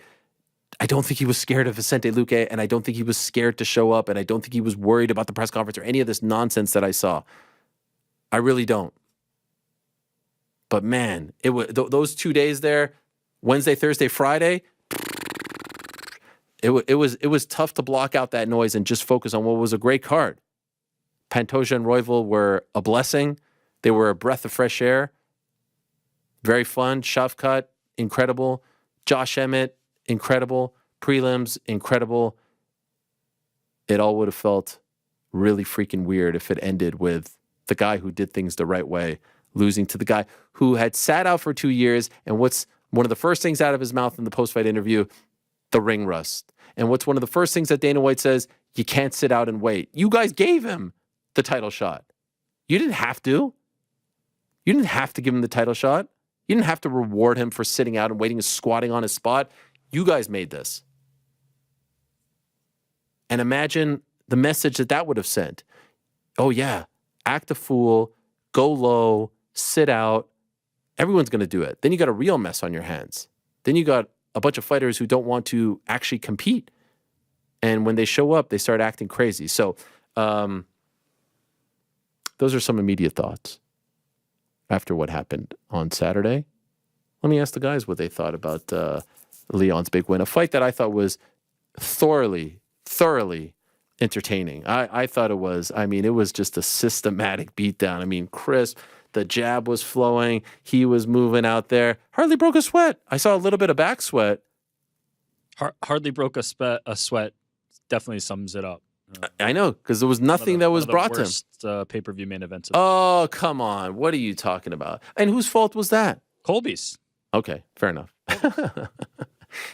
I don't think he was scared of Vicente Luque, and I don't think he was scared to show up, and I don't think he was worried about the press conference or any of this nonsense that I saw. I really don't. But man, it was those 2 days there, Wednesday, Thursday, Friday. It was tough to block out that noise and just focus on what was a great card. Pantoja and Royval were a blessing. They were a breath of fresh air. Very fun. Shavkat, incredible. Josh Emmett, incredible. Prelims, incredible. it all would have felt really freaking weird if it ended with the guy who did things the right way losing to the guy who had sat out for 2 years. And what's one of the first things out of his mouth in the post-fight interview? The ring rust. And what's one of the first things that Dana White says? You can't sit out and wait. You guys gave him the title shot. You didn't have to. You didn't have to give him the title shot. You didn't have to reward him for sitting out and waiting and squatting on his spot. You guys made this. And imagine the message that would have sent. Oh, yeah, act a fool, go low, sit out. Everyone's going to do it. Then you got a real mess on your hands. Then you got a bunch of fighters who don't want to actually compete. And when they show up, they start acting crazy. So those are some immediate thoughts after what happened on Saturday. Let me ask the guys what they thought about Leon's big win. A fight that I thought was thoroughly entertaining. I thought it was. I mean, it was just a systematic beatdown. I mean, crisp. The jab was flowing. He was moving out there. Hardly broke a sweat. I saw a little bit of back sweat. Hardly broke a sweat. Definitely sums it up. I know, because there was nothing that was brought to him. Pay-per-view main events. Oh, come on. What are you talking about? And whose fault was that? Colby's. Okay, fair enough.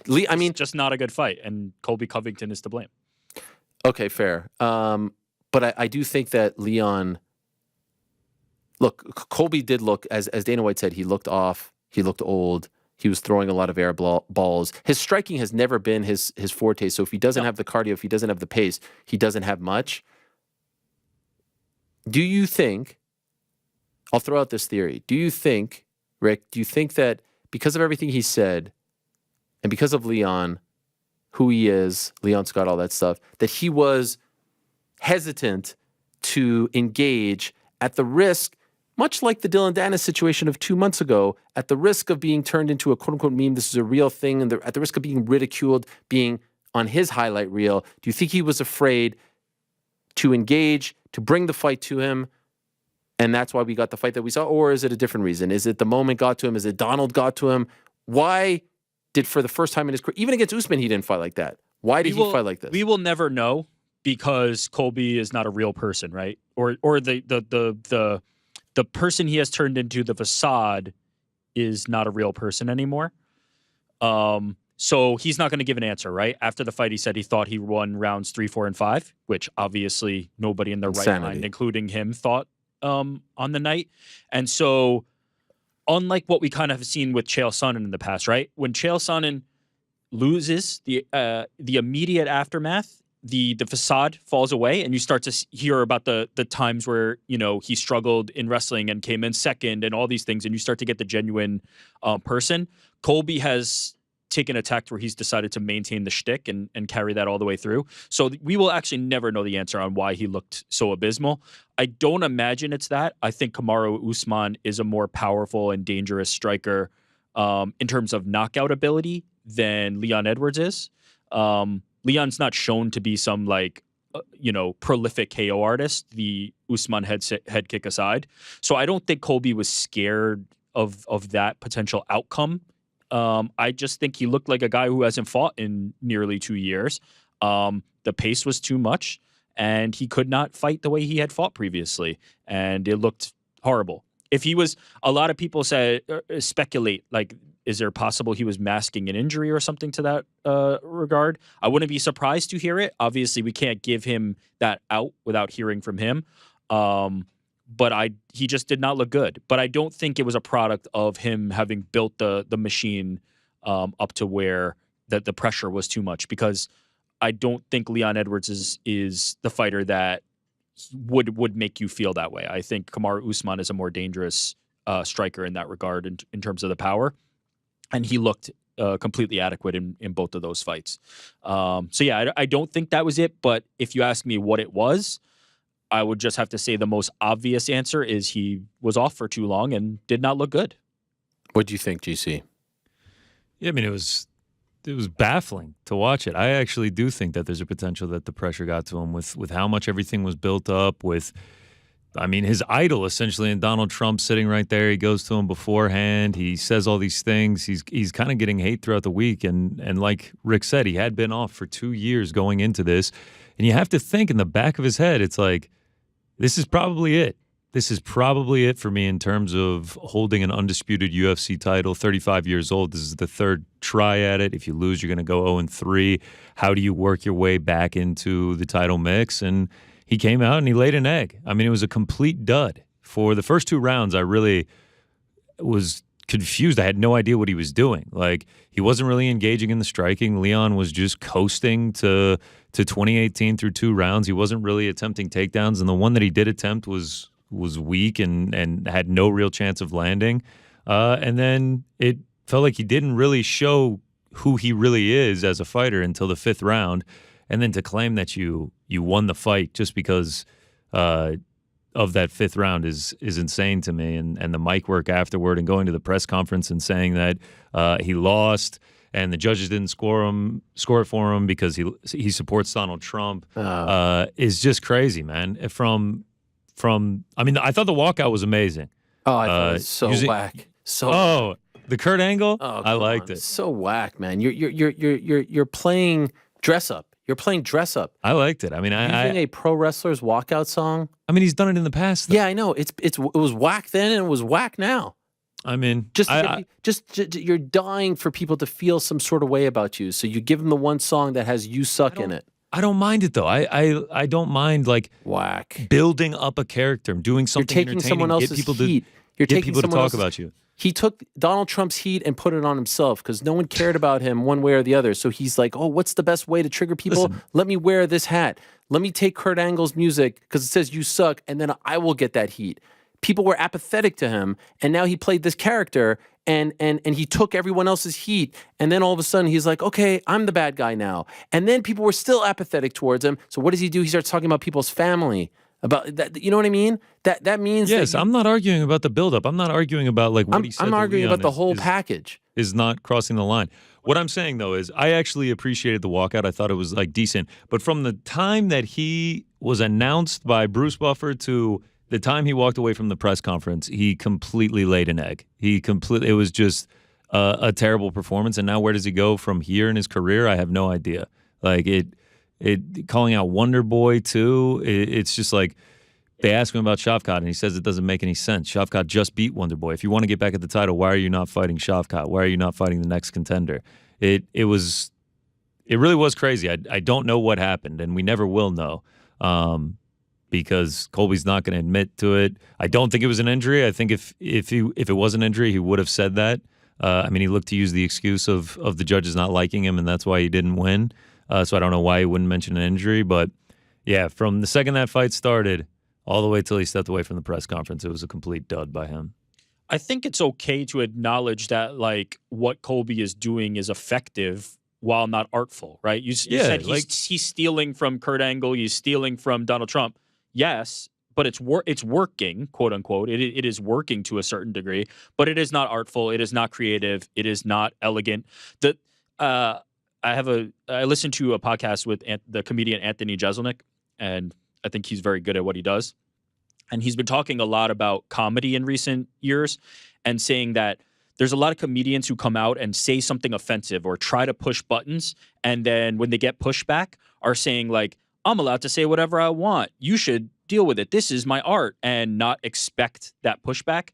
Just not a good fight, and Colby Covington is to blame. Okay, fair. But I do think that Leon... Look, Colby did look, as Dana White said, he looked off. He looked old. He was throwing a lot of air balls. His striking has never been his forte. So if he doesn't have the cardio, if he doesn't have the pace, he doesn't have much. Do you think, I'll throw out this theory. Do you think, Rick, that because of everything he said and because of Leon, who he is, Leon Scott, all that stuff, that he was hesitant to engage at the risk, much like the Dylan Dennis situation of 2 months ago, at the risk of being turned into a quote-unquote meme, this is a real thing, and at the risk of being ridiculed, being on his highlight reel, do you think he was afraid to engage, to bring the fight to him, and that's why we got the fight that we saw? Or is it a different reason? Is it the moment got to him? Is it Donald got to him? Why did, for the first time in his career, even against Usman, he didn't fight like that? Why did he fight like this? We will never know, because Colby is not a real person, right? Or the person he has turned into, the facade, is not a real person anymore. So he's not going to give an answer, right? After the fight, he said he thought he won rounds 3, 4, and 5, which obviously nobody in their right mind, including him, thought on the night. And so, unlike what we kind of have seen with Chael Sonnen in the past, right? When Chael Sonnen loses, the immediate aftermath, the facade falls away, and you start to hear about the times where, you know, he struggled in wrestling and came in second and all these things, and you start to get the genuine person. Colby has taken a tact where he's decided to maintain the shtick and carry that all the way through. So we will actually never know the answer on why he looked so abysmal. I don't imagine it's that. I think Kamaru Usman is a more powerful and dangerous striker in terms of knockout ability than Leon Edwards is. Leon's not shown to be some prolific KO artist, the Usman head kick aside. So I don't think Colby was scared of that potential outcome. I just think he looked like a guy who hasn't fought in nearly 2 years. The pace was too much, and he could not fight the way he had fought previously, and it looked horrible. If he was, a lot of people speculate, like, is there possible he was masking an injury or something to that regard? I wouldn't be surprised to hear it. Obviously, we can't give him that out without hearing from him. But he just did not look good. But I don't think it was a product of him having built the machine up to where that the pressure was too much, because I don't think Leon Edwards is the fighter that would make you feel that way. I think Kamaru Usman is a more dangerous striker in that regard in terms of the power. And he looked completely adequate in both of those fights. So yeah, I don't think that was it. But if you ask me what it was, I would just have to say the most obvious answer is he was off for too long and did not look good. What do you think, GC? Yeah, I mean, it was baffling to watch it. I actually do think that there's a potential that the pressure got to him with how much everything was built up with, I mean, his idol essentially, and Donald Trump sitting right there. He goes to him beforehand. He says all these things. He's kind of getting hate throughout the week. And like Rick said, he had been off for 2 years going into this. And you have to think in the back of his head, it's like, this is probably it. This is probably it for me in terms of holding an undisputed UFC title. 35 years old. This is the third try at it. If you lose, you're going to go 0-3. How do you work your way back into the title mix? And he came out and he laid an egg. I mean, it was a complete dud. For the first 2 rounds, I really was confused. I had no idea what he was doing. Like, he wasn't really engaging in the striking. Leon was just coasting to 2018 through 2 rounds. He wasn't really attempting takedowns, and the one that he did attempt was weak and had no real chance of landing. And then it felt like he didn't really show who he really is as a fighter until the 5th round. And then to claim that you won the fight just because of that 5th round is insane to me. And the mic work afterward and going to the press conference and saying that he lost and the judges didn't score it for him because he supports Donald Trump is just crazy, man. I mean, I thought the walkout was amazing. Oh, I thought it was so whack. The Kurt Angle? Oh, I liked it. So whack, man. You're playing dress up. You're playing dress up. I liked it. I mean, using a pro wrestler's walkout song. I mean, he's done it in the past, though. Yeah, I know. It was whack then and it was whack now. I mean, you're dying for people to feel some sort of way about you. So you give them the one song that has "You Suck" in it. I don't mind it though. I don't mind like whack building up a character, doing something. You're taking someone else's heat. You're get taking people to talk else's, about you. He took Donald Trump's heat and put it on himself because no one cared about him one way or the other. So he's like, oh, what's the best way to trigger people? Listen. Let me wear this hat. Let me take Kurt Angle's music because it says "You suck," and then I will get that heat. People were apathetic to him, and now he played this character, and he took everyone else's heat, and then all of a sudden he's like, okay, I'm the bad guy now. And then people were still apathetic towards him. So what does he do? He starts talking about people's family. About that, you know what I mean? That means yes. I'm not arguing about the buildup. I'm not arguing about like what he said. I'm arguing Leon about the whole package. Is not crossing the line. What I'm saying though is I actually appreciated the walkout. I thought it was like decent. But from the time that he was announced by Bruce Buffer to the time he walked away from the press conference, he completely laid an egg. It was just a terrible performance. And now where does he go from here in his career? I have no idea. Like calling out Wonder Boy too. It's just like they ask him about Shavkat and he says it doesn't make any sense. Shavkat just beat Wonder Boy. If you want to get back at the title, why are you not fighting Shavkat? Why are you not fighting the next contender? It really was crazy. I don't know what happened, and we never will know. Because Colby's not going to admit to it. I don't think it was an injury. I think if it was an injury, he would have said that. I mean, he looked to use the excuse of the judges not liking him, and that's why he didn't win. So I don't know why he wouldn't mention an injury. But, yeah, from the second that fight started all the way till he stepped away from the press conference, it was a complete dud by him. I think it's okay to acknowledge that, like, what Colby is doing is effective while not artful, right? You said he's stealing from Kurt Angle. He's stealing from Donald Trump. Yes, but it's working, quote unquote. It is working to a certain degree, but it is not artful. It is not creative. It is not elegant. I listened to a podcast with the comedian Anthony Jeselnik, and I think he's very good at what he does. And he's been talking a lot about comedy in recent years and saying that there's a lot of comedians who come out and say something offensive or try to push buttons, and then when they get pushback are saying like, I'm allowed to say whatever I want. You should deal with it. This is my art, and not expect that pushback.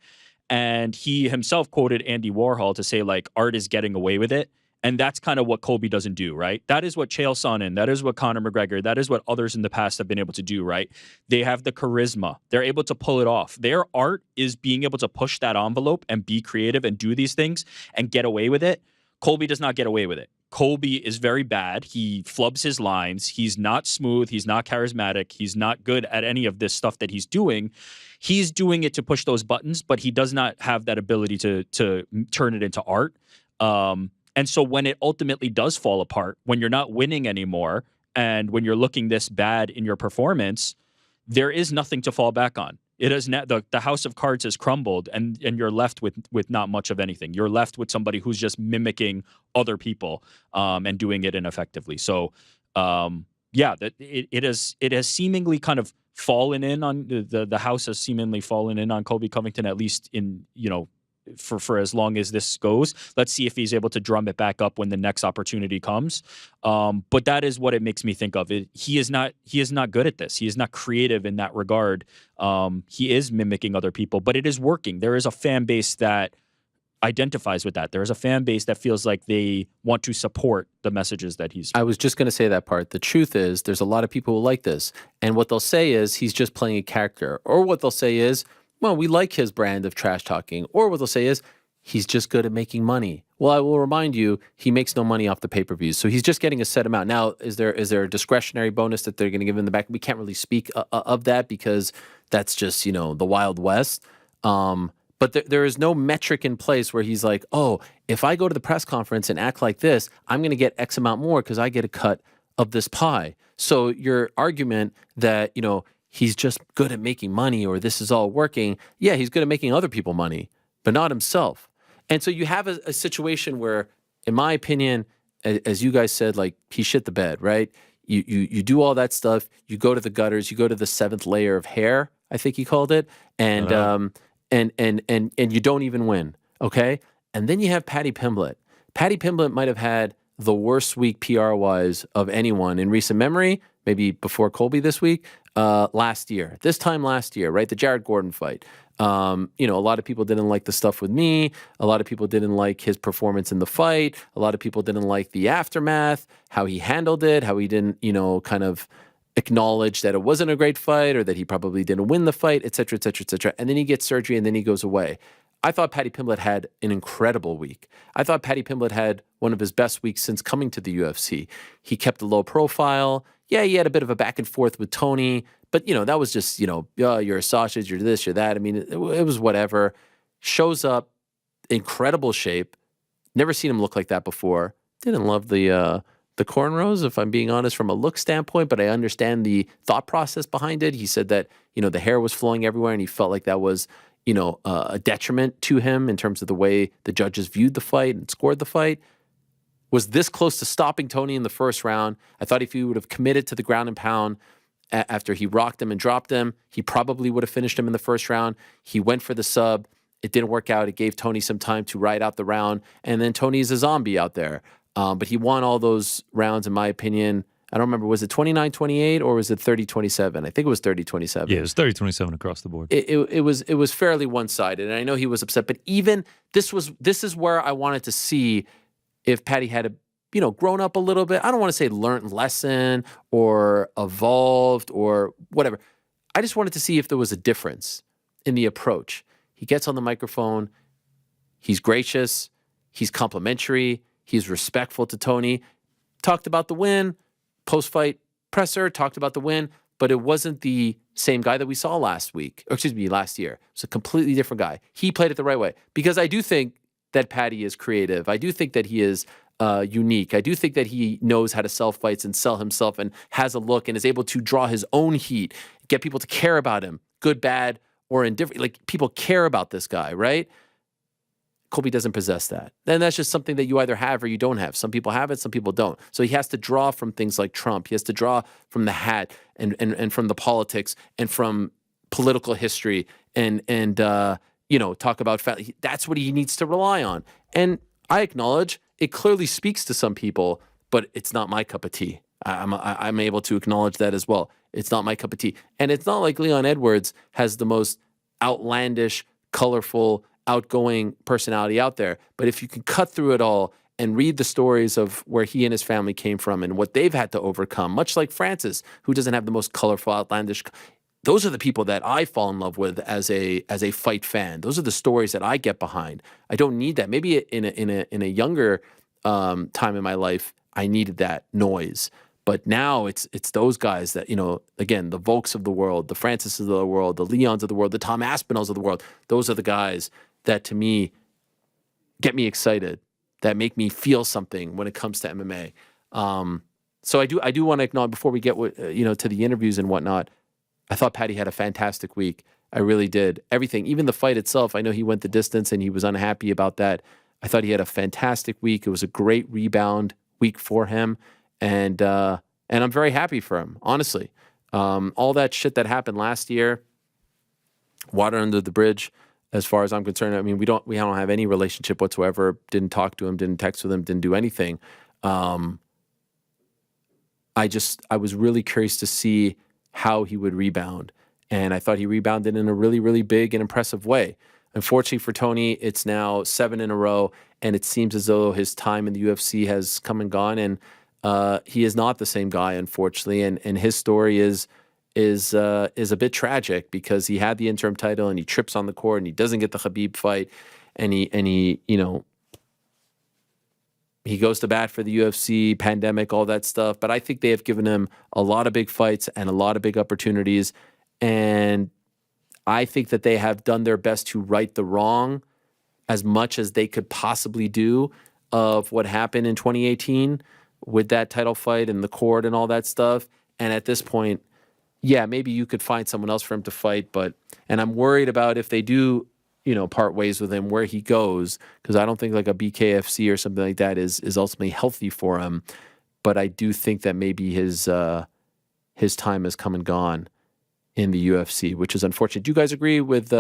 And he himself quoted Andy Warhol to say, like, art is getting away with it. And that's kind of what Colby doesn't do, right? That is what Chael Sonnen, that is what Conor McGregor, that is what others in the past have been able to do, right? They have the charisma. They're able to pull it off. Their art is being able to push that envelope and be creative and do these things and get away with it. Colby does not get away with it. Colby is very bad. He flubs his lines. He's not smooth. He's not charismatic. He's not good at any of this stuff that he's doing. He's doing it to push those buttons, but he does not have that ability to turn it into art. And so when it ultimately does fall apart, when you're not winning anymore, and when you're looking this bad in your performance, there is nothing to fall back on. It is the house of cards has crumbled, and you're left with not much of anything. You're left with somebody who's just mimicking other people and doing it ineffectively. So, it has seemingly kind of fallen in on the house has seemingly fallen in on Colby Covington, at least in for as long as this goes. Let's see if he's able to drum it back up when the next opportunity comes. But that is what it makes me think of. He is not good at this. He is not creative in that regard. He is mimicking other people, but it is working. There is a fan base that identifies with that. There is a fan base that feels like they want to support the messages that he's. I was just going to say that part. The truth is, there's a lot of people who like this. And what they'll say is he's just playing a character. Or what they'll say is, well, we like his brand of trash talking. Or what they'll say is, he's just good at making money. Well, I will remind you, he makes no money off the pay-per-views. So he's just getting a set amount. Now, is there a discretionary bonus that they're going to give him in the back? We can't really speak of that because that's just, the Wild West. But there is no metric in place where he's like, oh, if I go to the press conference and act like this, I'm going to get X amount more because I get a cut of this pie. So your argument that, he's just good at making money or this is all working, yeah, he's good at making other people money, but not himself. And so you have a situation where, in my opinion, as you guys said, like he shit the bed, right? You do all that stuff. You go to the gutters. You go to the seventh layer of hair, I think he called it. And you don't even win, okay? And then you have Paddy Pimblett. Paddy Pimblett might have had the worst week PR-wise of anyone in recent memory, maybe before Colby this week, this time last year, right? The Jared Gordon fight. A lot of people didn't like the stuff with me. A lot of people didn't like his performance in the fight. A lot of people didn't like the aftermath, how he handled it, how he didn't, kind of acknowledge that it wasn't a great fight or that he probably didn't win the fight, et cetera, et cetera, et cetera. And then he gets surgery and then he goes away. I thought Paddy Pimblett had an incredible week. I thought Paddy Pimblett had one of his best weeks since coming to the UFC. He kept a low profile. Yeah, he had a bit of a back and forth with Tony, but, that was just, you're a sausage, you're this, you're that. I mean, it was whatever. Shows up, incredible shape. Never seen him look like that before. Didn't love the cornrows, if I'm being honest, from a look standpoint, but I understand the thought process behind it. He said that, the hair was flowing everywhere and he felt like that was, a detriment to him in terms of the way the judges viewed the fight and scored the fight. Was this close to stopping Tony in the first round. I thought if he would have committed to the ground and pound after he rocked him and dropped him, he probably would have finished him in the first round. He went for the sub. It didn't work out. It gave Tony some time to ride out the round. And then Tony's a zombie out there. But he won all those rounds, in my opinion. I don't remember, was it 29-28 or was it 30-27? I think it was 30-27. Yeah, it was 30-27 across the board. It was fairly one-sided, and I know he was upset. But even this is where I wanted to see if Paddy had grown up a little bit. I don't want to say learned lesson or evolved or whatever. I just wanted to see if there was a difference in the approach. He gets on the microphone. He's gracious. He's complimentary. He's respectful to Tony. Talked about the win. Post-fight presser, talked about the win, but it wasn't the same guy that we saw last year. It's a completely different guy. He played it the right way because I do think that Paddy is creative. I do think that he is unique. I do think that he knows how to sell fights and sell himself and has a look and is able to draw his own heat, get people to care about him, good, bad, or indifferent. Like, people care about this guy, right? Colby doesn't possess that. And that's just something that you either have or you don't have. Some people have it, some people don't. So he has to draw from things like Trump. He has to draw from the hat and from the politics and from political history and talk about that's what he needs to rely on. And I acknowledge it clearly speaks to some people, but it's not my cup of tea. I'm able to acknowledge that as well. It's not my cup of tea. And it's not like Leon Edwards has the most outlandish, colorful, outgoing personality out there. But if you can cut through it all and read the stories of where he and his family came from and what they've had to overcome, much like Francis, who doesn't have the most colorful, outlandish, those are the people that I fall in love with as a fight fan. Those are the stories that I get behind. I don't need that. Maybe in a younger time in my life, I needed that noise. But now it's those guys that, again, the Volks of the world, the Francises of the world, the Leons of the world, the Tom Aspinalls of the world. Those are the guys that, to me, get me excited, that make me feel something when it comes to MMA. So I do want to acknowledge, before we get to the interviews and whatnot, I thought Paddy had a fantastic week. I really did. Everything, even the fight itself, I know he went the distance and he was unhappy about that. I thought he had a fantastic week. It was a great rebound week for him. And I'm very happy for him, honestly. All that shit that happened last year, water under the bridge. as far as I'm concerned. I mean, we don't have any relationship whatsoever. Didn't talk to him, didn't text with him, didn't do anything. I was really curious to see how he would rebound. And I thought he rebounded in a really, really big and impressive way. Unfortunately for Tony, it's now 7 in a row, and it seems as though his time in the UFC has come and gone, and he is not the same guy, unfortunately. And his story is a bit tragic because he had the interim title and he trips on the court and he doesn't get the Khabib fight, and he he goes to bat for the UFC, pandemic, all that stuff. But I think they have given him a lot of big fights and a lot of big opportunities. And I think that they have done their best to right the wrong as much as they could possibly do of what happened in 2018 with that title fight and the court and all that stuff. And at this point, yeah, maybe you could find someone else for him to fight. And I'm worried about if they do, part ways with him, where he goes, because I don't think like a BKFC or something like that is ultimately healthy for him. But I do think that maybe his time has come and gone in the UFC, which is unfortunate. Do you guys agree with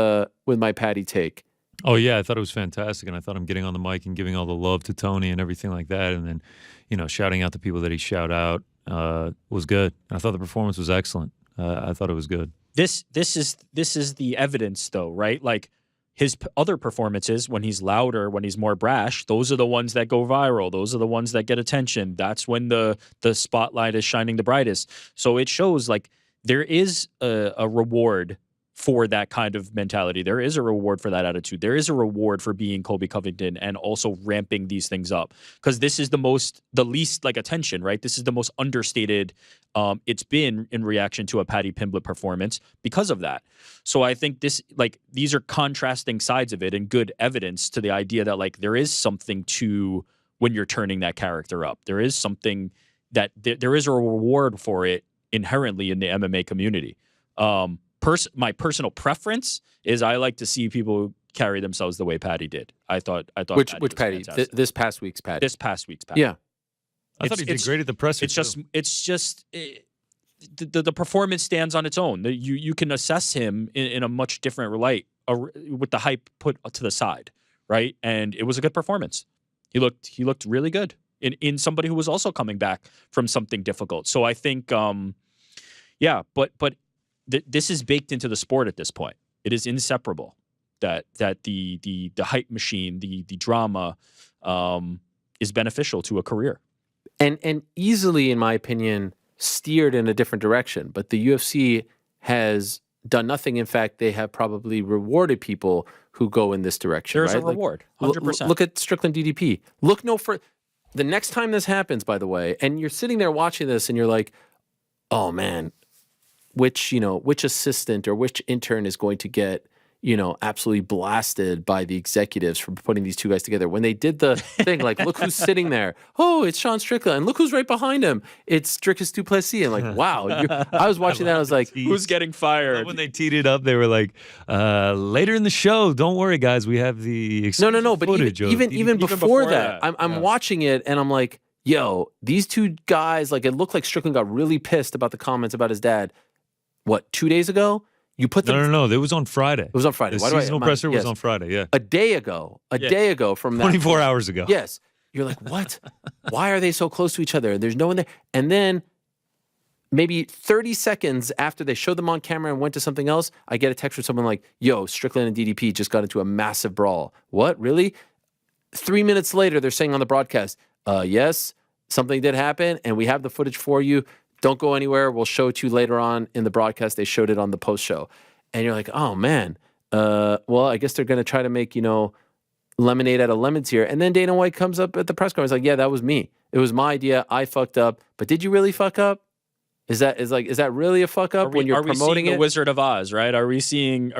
my Patty take? Oh yeah, I thought it was fantastic, and I thought him getting on the mic and giving all the love to Tony and everything like that, and then shouting out the people that he shout out was good. I thought the performance was excellent. I thought it was good. This is the evidence, though, right? Like his other performances, when he's louder, when he's more brash, those are the ones that go viral. Those are the ones that get attention. That's when the spotlight is shining the brightest. So it shows like there is a reward for that kind of mentality. There is a reward for that attitude. There is a reward for being Colby Covington and also ramping these things up, because this is the least like attention, right? This is the most understated it's been in reaction to a Paddy Pimblett performance because of that. So I think these are contrasting sides of it and good evidence to the idea that like there is something to when you're turning that character up. There is something that there is a reward for it inherently in the MMA community. My personal preference is I like to see people carry themselves the way Patty did. I thought which Patty? This past week's Patty. This past week's Patty. Yeah, I thought he did great at the presser. The performance stands on its own. You can assess him in a much different light with the hype put to the side, right? And it was a good performance. He looked really good in somebody who was also coming back from something difficult. So I think, but this is baked into the sport at this point. It is inseparable that the hype machine, the drama, is beneficial to a career, and easily, in my opinion, steered in a different direction. But the UFC has done nothing. In fact, they have probably rewarded people who go in this direction. There's right? a reward, 100%. Look at Strickland DDP. Look no further. The next time this happens, by the way, and you're sitting there watching this, and you're like, oh man. Which assistant or which intern is going to get, absolutely blasted by the executives for putting these two guys together. When they did the thing, like, look who's sitting there. Oh, it's Sean Strickland. And look who's right behind him. It's Dricus du Plessis. And like, wow. I was watching that. I was like, who's getting fired? When they teed it up, they were like, later in the show, don't worry, guys. We have the no. But even before that, that. I'm watching it and I'm like, yo, these two guys, like, it looked like Strickland got really pissed about the comments about his dad. What, 2 days ago? You put them. No. It was on Friday. It was on Friday. The seasonal presser was on Friday. Yeah, a day ago from that. 24 hours ago. Yes, you're like, what? Why are they so close to each other? There's no one there. And then maybe 30 seconds after they showed them on camera and went to something else, I get a text from someone like, "Yo, Strickland and DDP just got into a massive brawl." What? Really? 3 minutes later, they're saying on the broadcast, "Yes, something did happen, and we have the footage for you. Don't go anywhere. We'll show it to you later on in the broadcast." They showed it on the post show. And you're like, oh, man. Well, I guess they're going to try to make, lemonade out of lemons here. And then Dana White comes up at the press conference like, yeah, that was me. It was my idea. I fucked up. But did you really fuck up? Is that really a fuck up when you're promoting the Wizard of Oz, right? Are we seeing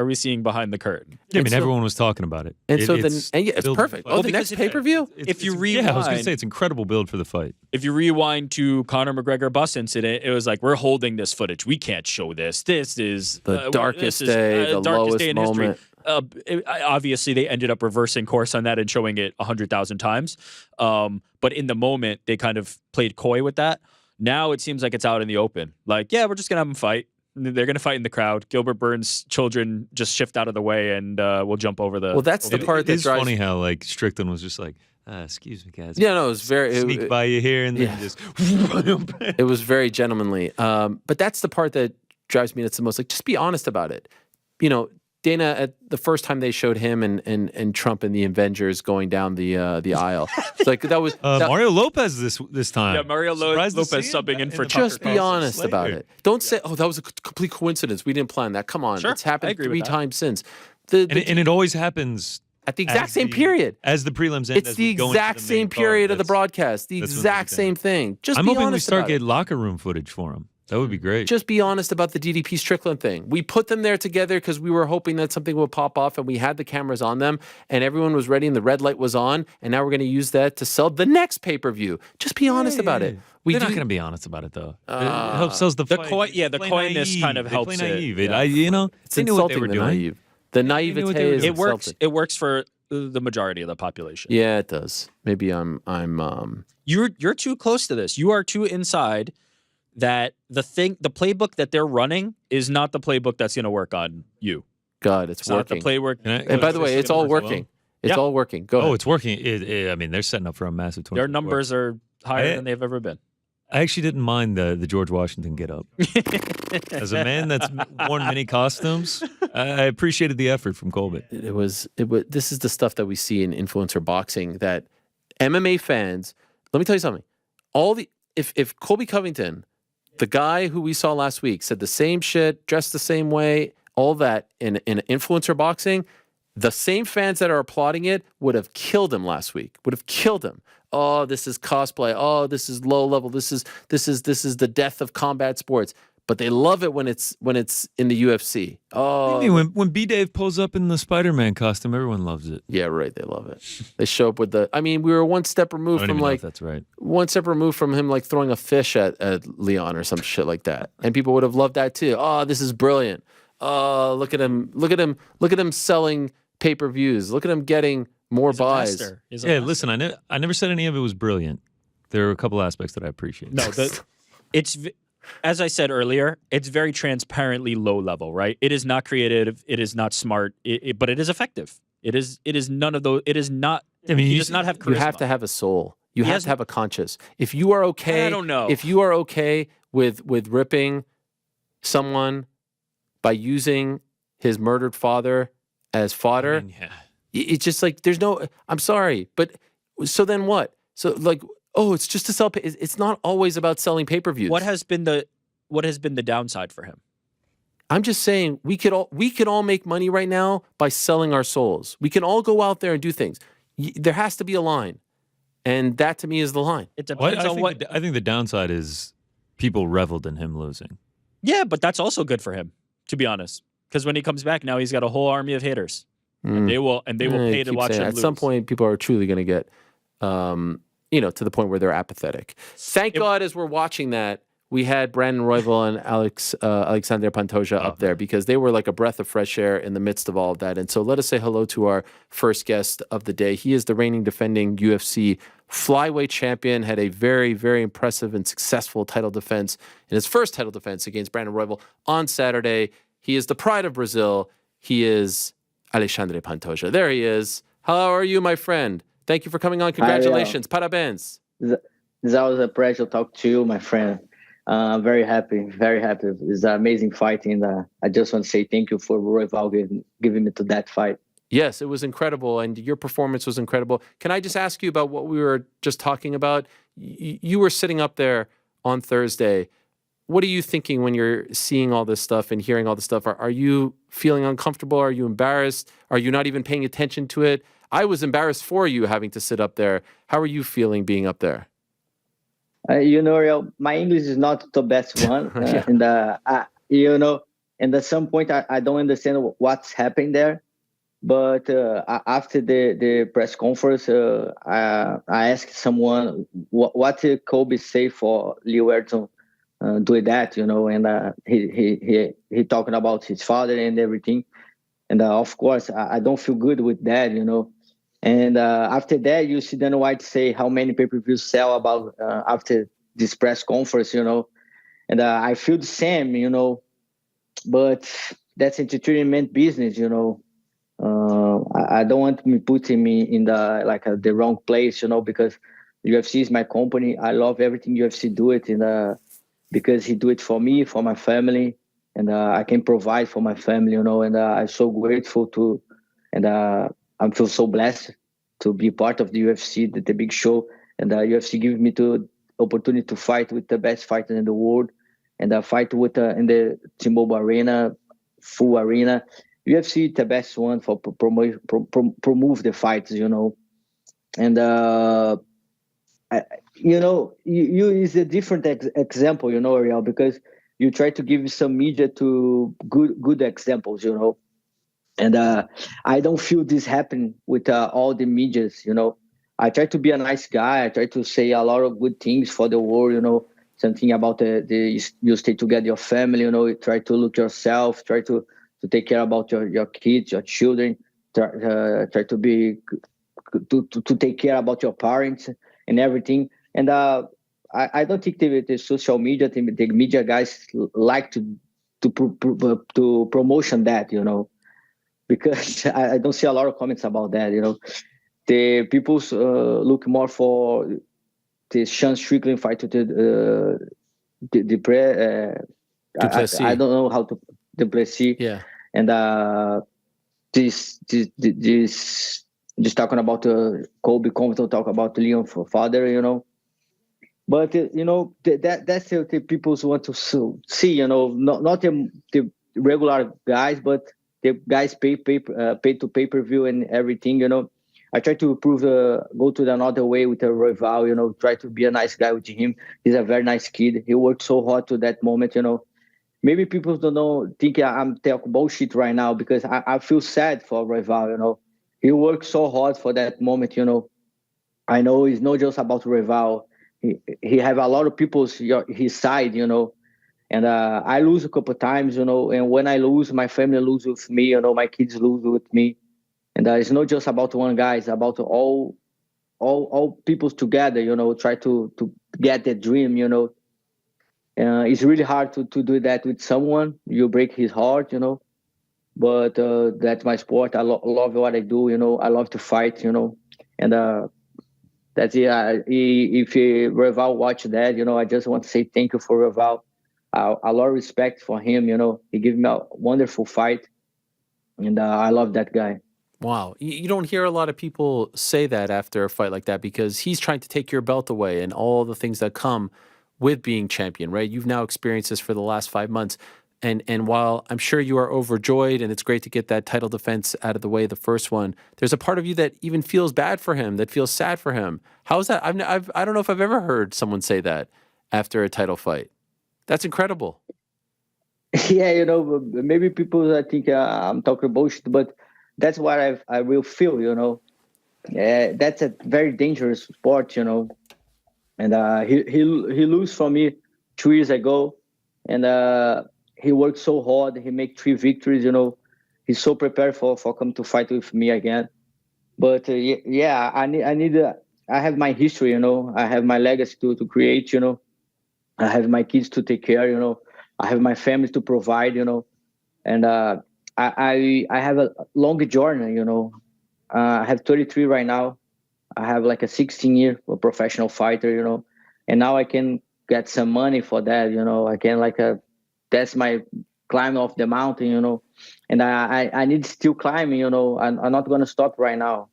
behind the curtain? Yeah, I mean, everyone was talking about it. And it's perfect. The next pay-per-view? If you rewind, I was going to say it's incredible build for the fight. If you rewind to Conor McGregor bus incident, it was like, we're holding this footage. We can't show this. This is the darkest day, the lowest day in moment. History. Obviously, they ended up reversing course on that and showing it 100,000 times. But in the moment, they kind of played coy with that. Now it seems like it's out in the open. Like, yeah, we're just going to have them fight. They're going to fight in the crowd. Gilbert Burns' children just shift out of the way, and we'll jump over the. Well, that's the part It that is drives. funny how like Strickland was just like, excuse me, guys. Yeah, no, it was very. Sneak by you here and then yeah. just. It was very gentlemanly. But that's the part that drives me nuts the most. Like, just be honest about it. You know, Dana, at the first time they showed him and Trump and the Avengers going down the aisle, it's like that was Mario Lopez this time. Yeah, Mario Surprised to Lopez see him subbing in for the Tucker just be Carlson honest Slater. about it. Don't say, "Oh, that was a complete coincidence. We didn't plan that." Come on, Sure, it's I happened agree with 3 that. times since. And it always happens At the exact as same the- period. as the prelims end. It's as the we go into exact the same main card. period of the That's- broadcast. The that's what exact I'm same thing. Just I'm be hoping we honest start about it. getting locker room footage for him. That would be great. Just be honest about the DDP Strickland thing. We put them there together because we were hoping that something would pop off, and we had the cameras on them, and everyone was ready, and the red light was on, and now we're going to use that to sell the next pay-per-view. Just be honest about it. They're not going to be honest about it though. It helps sells the fight. The Play coyness naive. kind of They helps play it. naive. Yeah. It's They knew what they insulting were the doing. naive. The knew what they were naivete doing. is It works. insulting. It works for the majority of the population. Yeah, it does. Maybe I'm You're too close to this. You are too inside. That the playbook that they're running is not the playbook that's going to work on you. God, it's It's not the working. playbook. And by the way, it's all working. It's Yeah. all working. Go ahead. Oh, it's working. I mean, they're setting up for a massive 20. Their numbers are higher I- than they've ever been. I actually didn't mind the George Washington get up. As a man that's worn many costumes, I appreciated the effort from Colby. It was. This is the stuff that we see in influencer boxing. That MMA fans. Let me tell you something. If Colby Covington, the guy who we saw last week, said the same shit, dressed the same way, all that in influencer boxing, the same fans that are applauding it would have killed him last week. Would have killed him. Oh, this is cosplay. Oh, this is low level. This is the death of combat sports. But they love it when it's in the UFC. Oh, I mean, when B Dave pulls up in the Spider-Man costume, everyone loves it. yeah, right. They love it. They show up with the. I mean, we were one step I removed don't from even know like if that's right. one step removed from him like throwing a fish at Leon or some shit like that, and people would have loved that too. Oh, this is brilliant. Oh, look at him! Look at him selling pay-per-views. Look at him getting more He's a buys. master. He's a Yeah, master. listen, I never said any of it was brilliant. There are a couple aspects that I appreciate. No, as I said earlier, it's very transparently low level, right? It is not creative. It is not smart. But it is effective. It is none of those. It is not. I mean, he you- does not have charisma. You have to have a soul. You He have has- to have a conscience. If you are okay, I don't know. If you are okay with ripping someone by using his murdered father as fodder, I mean, yeah. it's just like there's no. I'm sorry, but so then what? So like, oh, it's just to sell. It's not always about selling pay-per-views. What has been the downside for him? I'm just saying we could all make money right now by selling our souls. We can all go out there and do things. There has to be a line, and that to me is the line. It Well, depends on what. I think the downside is people reveled in him losing. Yeah, but that's also good for him, to be honest. Because when he comes back now, he's got a whole army of haters, and they will Yeah, pay you to keep watch saying him At lose. some point, people are truly going to get, to the point where they're apathetic. Thank God, as we're watching that, we had Brandon Royval and Alexandre Pantoja up there because they were like a breath of fresh air in the midst of all of that. And so let us say hello to our first guest of the day. He is the reigning defending UFC flyweight champion, had a very, very impressive and successful title defense in his first title defense against Brandon Royval on Saturday. He is the pride of Brazil. He is Alexandre Pantoja. There he is. How are you, my friend? Thank you for coming on. Congratulations. Parabéns. It's always a pleasure to talk to you, my friend. Very happy, very happy. It's an amazing fight, and I just want to say thank you for Royval giving me to that fight. Yes, it was incredible, and your performance was incredible. Can I just ask you about what we were just talking about? You were sitting up there on Thursday. What are you thinking when you're seeing all this stuff and hearing all this stuff? Are you feeling uncomfortable? Are you embarrassed? Are you not even paying attention to it? I was embarrassed for you having to sit up there. How are you feeling being up there? My English is not the best one, Yeah. and at some point I don't understand what's happening there. But after the press conference, I asked someone what did Kobe say for Leo Ayrton doing that, and he talking about his father and everything. And of course, I don't feel good with that, And after that, you see Dana White say how many pay-per-views sell after this press conference, And I feel the same, but that's entertainment business, I don't want me putting me in the wrong place, because UFC is my company. I love everything UFC do it, because he do it for me, for my family, and I can provide for my family, and I'm so grateful to, and I feel so blessed to be part of the UFC, the big show, and UFC give me the opportunity to fight with the best fighter in the world, and fight with in the T-Mobile Arena, full arena. UFC is the best one for promote the fights, and you is a different example, Ariel, because you try to give some media to good examples, and I don't feel this happen with all the medias, I try to be a nice guy. I try to say a lot of good things for the world, something about you stay together, your family, you try to look yourself, try to take care about your kids, your children, try to be to take care about your parents and everything. And I don't think the social media, the media guys like to promotion that, because I don't see a lot of comments about that, The people look more for the Sean Strickland fight to Duplessis. I don't know how to Duplessis. Yeah. And this just talking about Colby Covington, talk about Leon father, But that's the people want to see, not the regular guys, but the guys pay to pay-per-view and everything, I try to prove go to another way with Royval, try to be a nice guy with him. He's a very nice kid. He worked so hard to that moment, Maybe people don't think I'm talking bullshit right now, because I feel sad for Royval, He worked so hard for that moment, I know it's not just about Royval. He have a lot of people his side, And I lose a couple of times, And when I lose, my family lose with me, My kids lose with me. And it's not just about one guy; it's about all people together. Try to get that dream. It's really hard to do that with someone. You break his heart. But that's my sport. I love what I do. I love to fight. And that's it. If Royval watch that, I just want to say thank you for Royval. A lot of respect for him. He gave me a wonderful fight, and I love that guy. Wow. You don't hear a lot of people say that after a fight like that, because he's trying to take your belt away and all the things that come with being champion, right? You've now experienced this for the last 5 months. And while I'm sure you are overjoyed and it's great to get that title defense out of the way, the first one, there's a part of you that even feels bad for him, that feels sad for him. How is that? I don't know if I've ever heard someone say that after a title fight. That's incredible. Yeah, maybe people think I'm talking bullshit, but that's what I will feel, That's a very dangerous sport, And he lose from me 2 years ago, and he worked so hard. He made 3 victories, He's so prepared for come to fight with me again. But yeah, I have my history, I have my legacy to create, I have my kids to take care, I have my family to provide, and I have a long journey, I have 33 right now. I have like a 16-year professional fighter, and now I can get some money for that, I can that's my climb off the mountain, and I need still climbing, I'm not going to stop right now.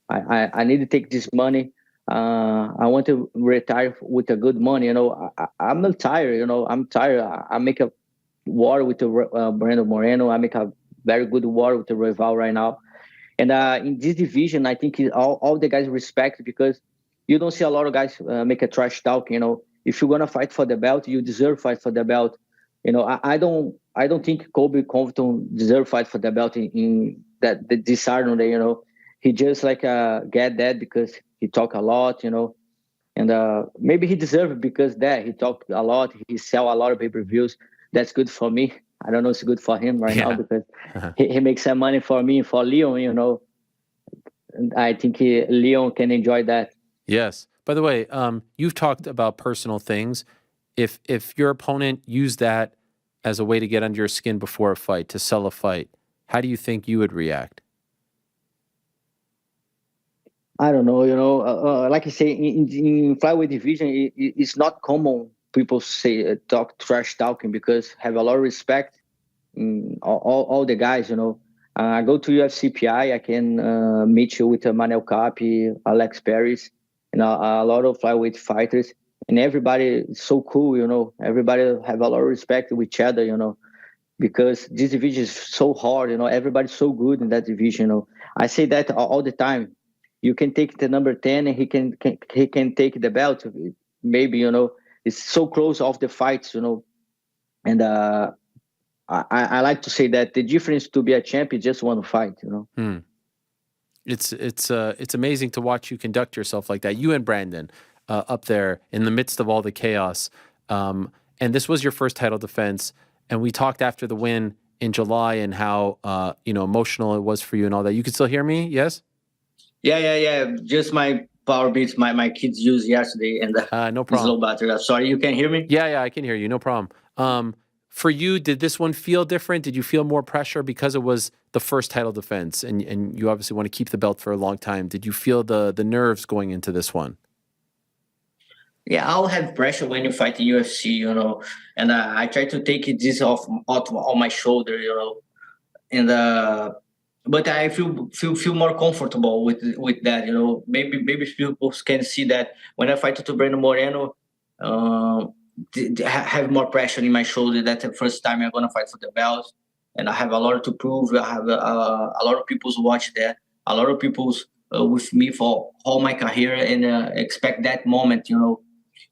I need to take this money. I want to retire with a good money, I'm not tired, I'm tired. I make a war with Brandon Moreno. I make a very good war with the Royval right now. And in this division, I think all the guys respect, because you don't see a lot of guys make a trash talk. If you're gonna fight for the belt, you deserve fight for the belt. I don't think Colby Covington deserve fight for the belt in this Saturday. He just get that because he talk a lot. And maybe he deserve it because he talked a lot. He sell a lot of pay-per-views. That's good for me. I don't know if it's good for him right now, because he makes some money for me and for Leon, And I think Leon can enjoy that. Yes. By the way, you've talked about personal things. If your opponent used that as a way to get under your skin before a fight, to sell a fight, how do you think you would react? I don't know. Like I say, in flyweight division, it's not common people say talk trash talking because have a lot of respect in all the guys. I go to UFCPI, I can meet you with Manel Kape, Alex Paris, and a lot of flyweight fighters, and everybody is so cool. Everybody have a lot of respect with each other. Because this division is so hard. Everybody's so good in that division. I say that all the time. You can take the number 10 and he can take the belt. Maybe, it's so close off the fights, And I like to say that the difference to be a champ is just one fight, It's amazing to watch you conduct yourself like that. You and Brandon up there in the midst of all the chaos. And this was your first title defense. And we talked after the win in July and how emotional it was for you and all that. You can still hear me? Yes? Yeah. Just my power beats my kids used yesterday, and no problem. Low battery. Sorry, you can hear me? Yeah, I can hear you. No problem. For you, did this one feel different? Did you feel more pressure because it was the first title defense, and you obviously want to keep the belt for a long time? Did you feel the nerves going into this one? Yeah, I'll have pressure when you fight in UFC, and I try to take this off on my shoulder, and but I feel more comfortable with that, Maybe people can see that when I fight to Brandon Moreno, have more pressure in my shoulder. That's the first time I'm gonna fight for the belt, and I have a lot to prove. I have a lot of people's watch there, a lot of people's with me for all my career, and expect that moment,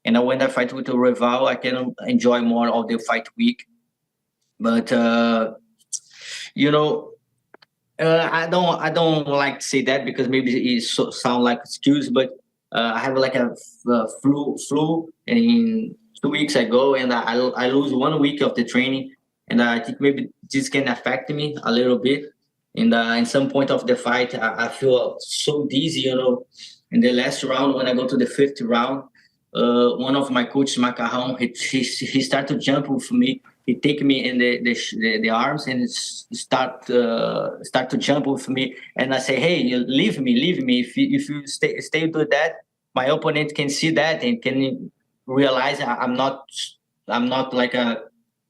And when I fight with the Royval, I can enjoy more of the fight week. But I don't like to say that because maybe it sound like excuse, but I have like a flu in 2 weeks ago, and I lose 1 week of the training, and I think maybe this can affect me a little bit. And in some point of the fight, I feel so dizzy, In the last round, when I go to the 5th round, one of my coaches, Macarrão, he started to jump with me. He take me in the arms and start to jump with me. And I say, hey, leave me. If you stay do that, my opponent can see that and can realize I'm not like a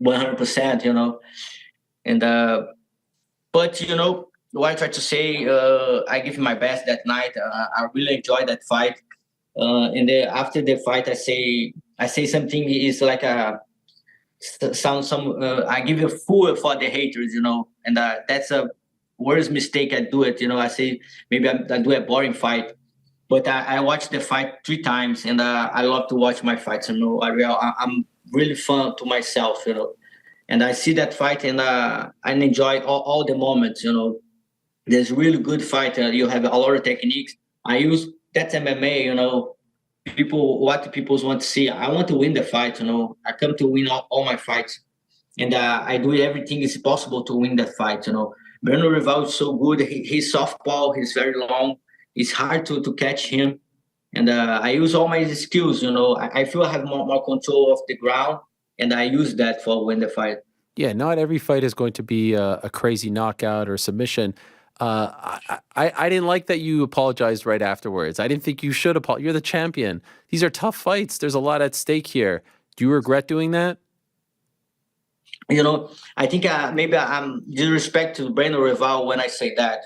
100%, And but what I try to say, I give my best that night. I really enjoyed that fight. And then after the fight, I say something is like a I give a fool for the haters, and that's a worst mistake I do it. I say maybe I do a boring fight, but I watch the fight 3 times, and I love to watch my fights. I'm really fun to myself, and I see that fight and I enjoy all the moments. There's really good fight. You have a lot of techniques. I use that's MMA. What people want to see. I want to win the fight. I come to win all my fights, and I do everything is possible to win that fight. Brandon Royval is so good. He's softball. He's very long. It's hard to catch him, and I use all my skills. I feel I have more control of the ground, and I use that for win the fight. Yeah, not every fight is going to be a crazy knockout or submission. I didn't like that you apologized right afterwards. I didn't think you should apologize. You're the champion. These are tough fights. There's a lot at stake here. Do you regret doing that? I think maybe I'm disrespect to Brandon Royval when I say that,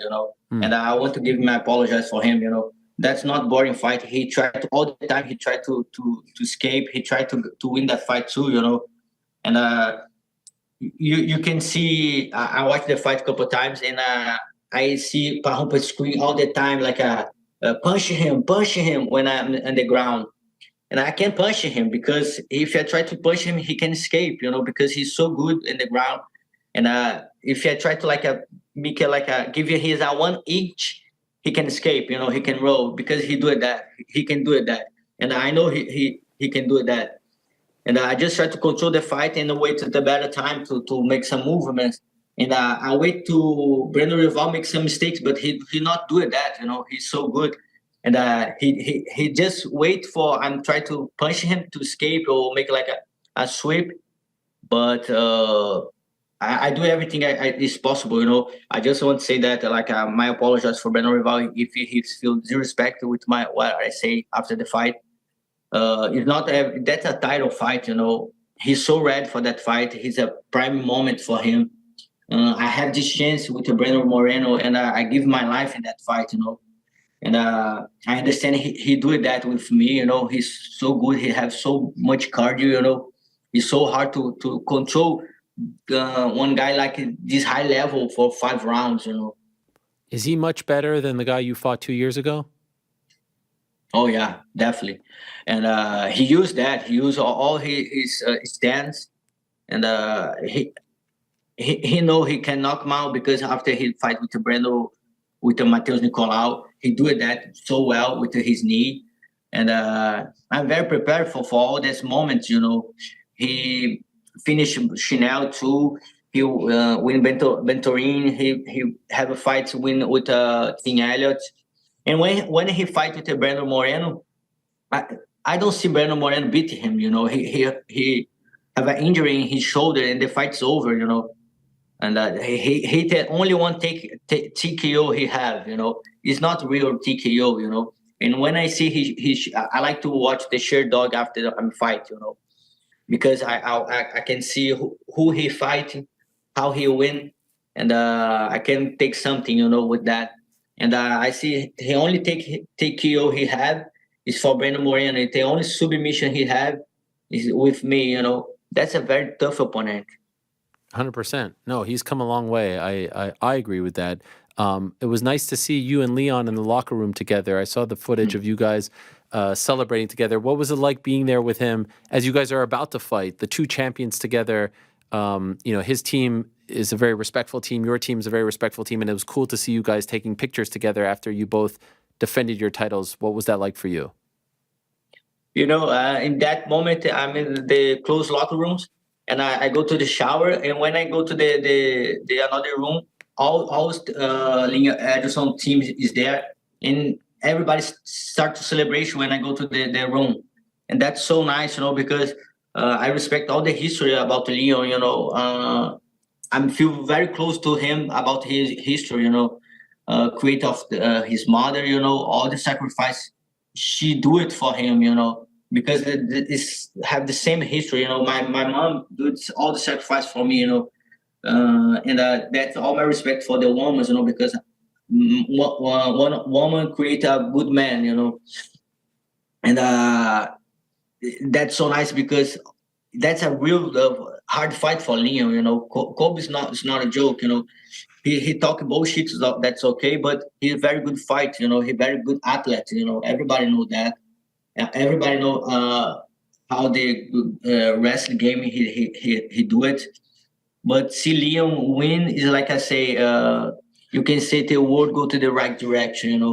and I want to give him my apologize for him, That's not boring fight. He tried to, all the time. He tried to escape. He tried to win that fight too, And you can see. I watched the fight a couple of times, and I see Parrumpa scream all the time, like punch him when I'm on the ground. And I can't punch him because if I try to punch him, he can escape, because he's so good in the ground. And if I try to give you his 1 inch, he can escape, he can roll because he can do it. And I know he can do that. And I just try to control the fight and wait to the better time to make some movements. And I wait to Brandon Royval make some mistakes, but he not doing that. He's so good, and he just wait for I'm trying to punch him to escape or make like a sweep, but I do everything is possible. I just want to say that my apologies for Brandon Royval if he feels disrespect with what I say after the fight. It's not that's a title fight. He's so ready for that fight. It's a prime moment for him. I have this chance with Brandon Moreno, and I give my life in that fight. And I understand he do that with me. He's so good. He has so much cardio. It's so hard to control one guy like this high level for 5 rounds. Is he much better than the guy you fought 2 years ago? Oh yeah, definitely. And he used that. He used all his stands, and he know he can knock him out because after he fight with the Brando, with the Mateus Nicolau, he do that so well with his knee. And I'm very prepared for all these moments. He finished Chanel too. He win Venturini. He have a fight to win with King Elliott. And when he fight with Brandon Moreno, I don't see Brandon Moreno beat him. He have an injury in his shoulder and the fight's over. And he the only one TKO he have. It's not real TKO. And when I see I like to watch the shared dog after the fight. Because I can see who he fighting, how he win, and I can take something, with that. And I see the only take KO he have is for Brandon Moreno. The only submission he have is with me. That's a very tough opponent. 100%. No, he's come a long way. I agree with that. It was nice to see you and Leon in the locker room together. I saw the footage of you guys celebrating together. What was it like being there with him as you guys are about to fight, the two champions together? His team is a very respectful team. Your team is a very respectful team. And it was cool to see you guys taking pictures together after you both defended your titles. What was that like for you? In that moment, I'm in the closed locker rooms and I go to the shower. And when I go to the another room, all Linha Ederson team is there. And everybody starts to celebration when I go to the room. And that's so nice, because I respect all the history about Leon, I feel very close to him about his history, create of his mother, all the sacrifice she do it for him, because it's have the same history, my mom does all the sacrifice for me, and that's all my respect for the woman, because one woman create a good man, and that's so nice because that's a real hard fight for Leon. Kobe is not a joke. He talk bullshit. That's okay, but he's a very good fight. He's very good athlete. Everybody know that. Everybody know how the wrestling game he do it. But see Leon win is like I say. You can say the world go to the right direction.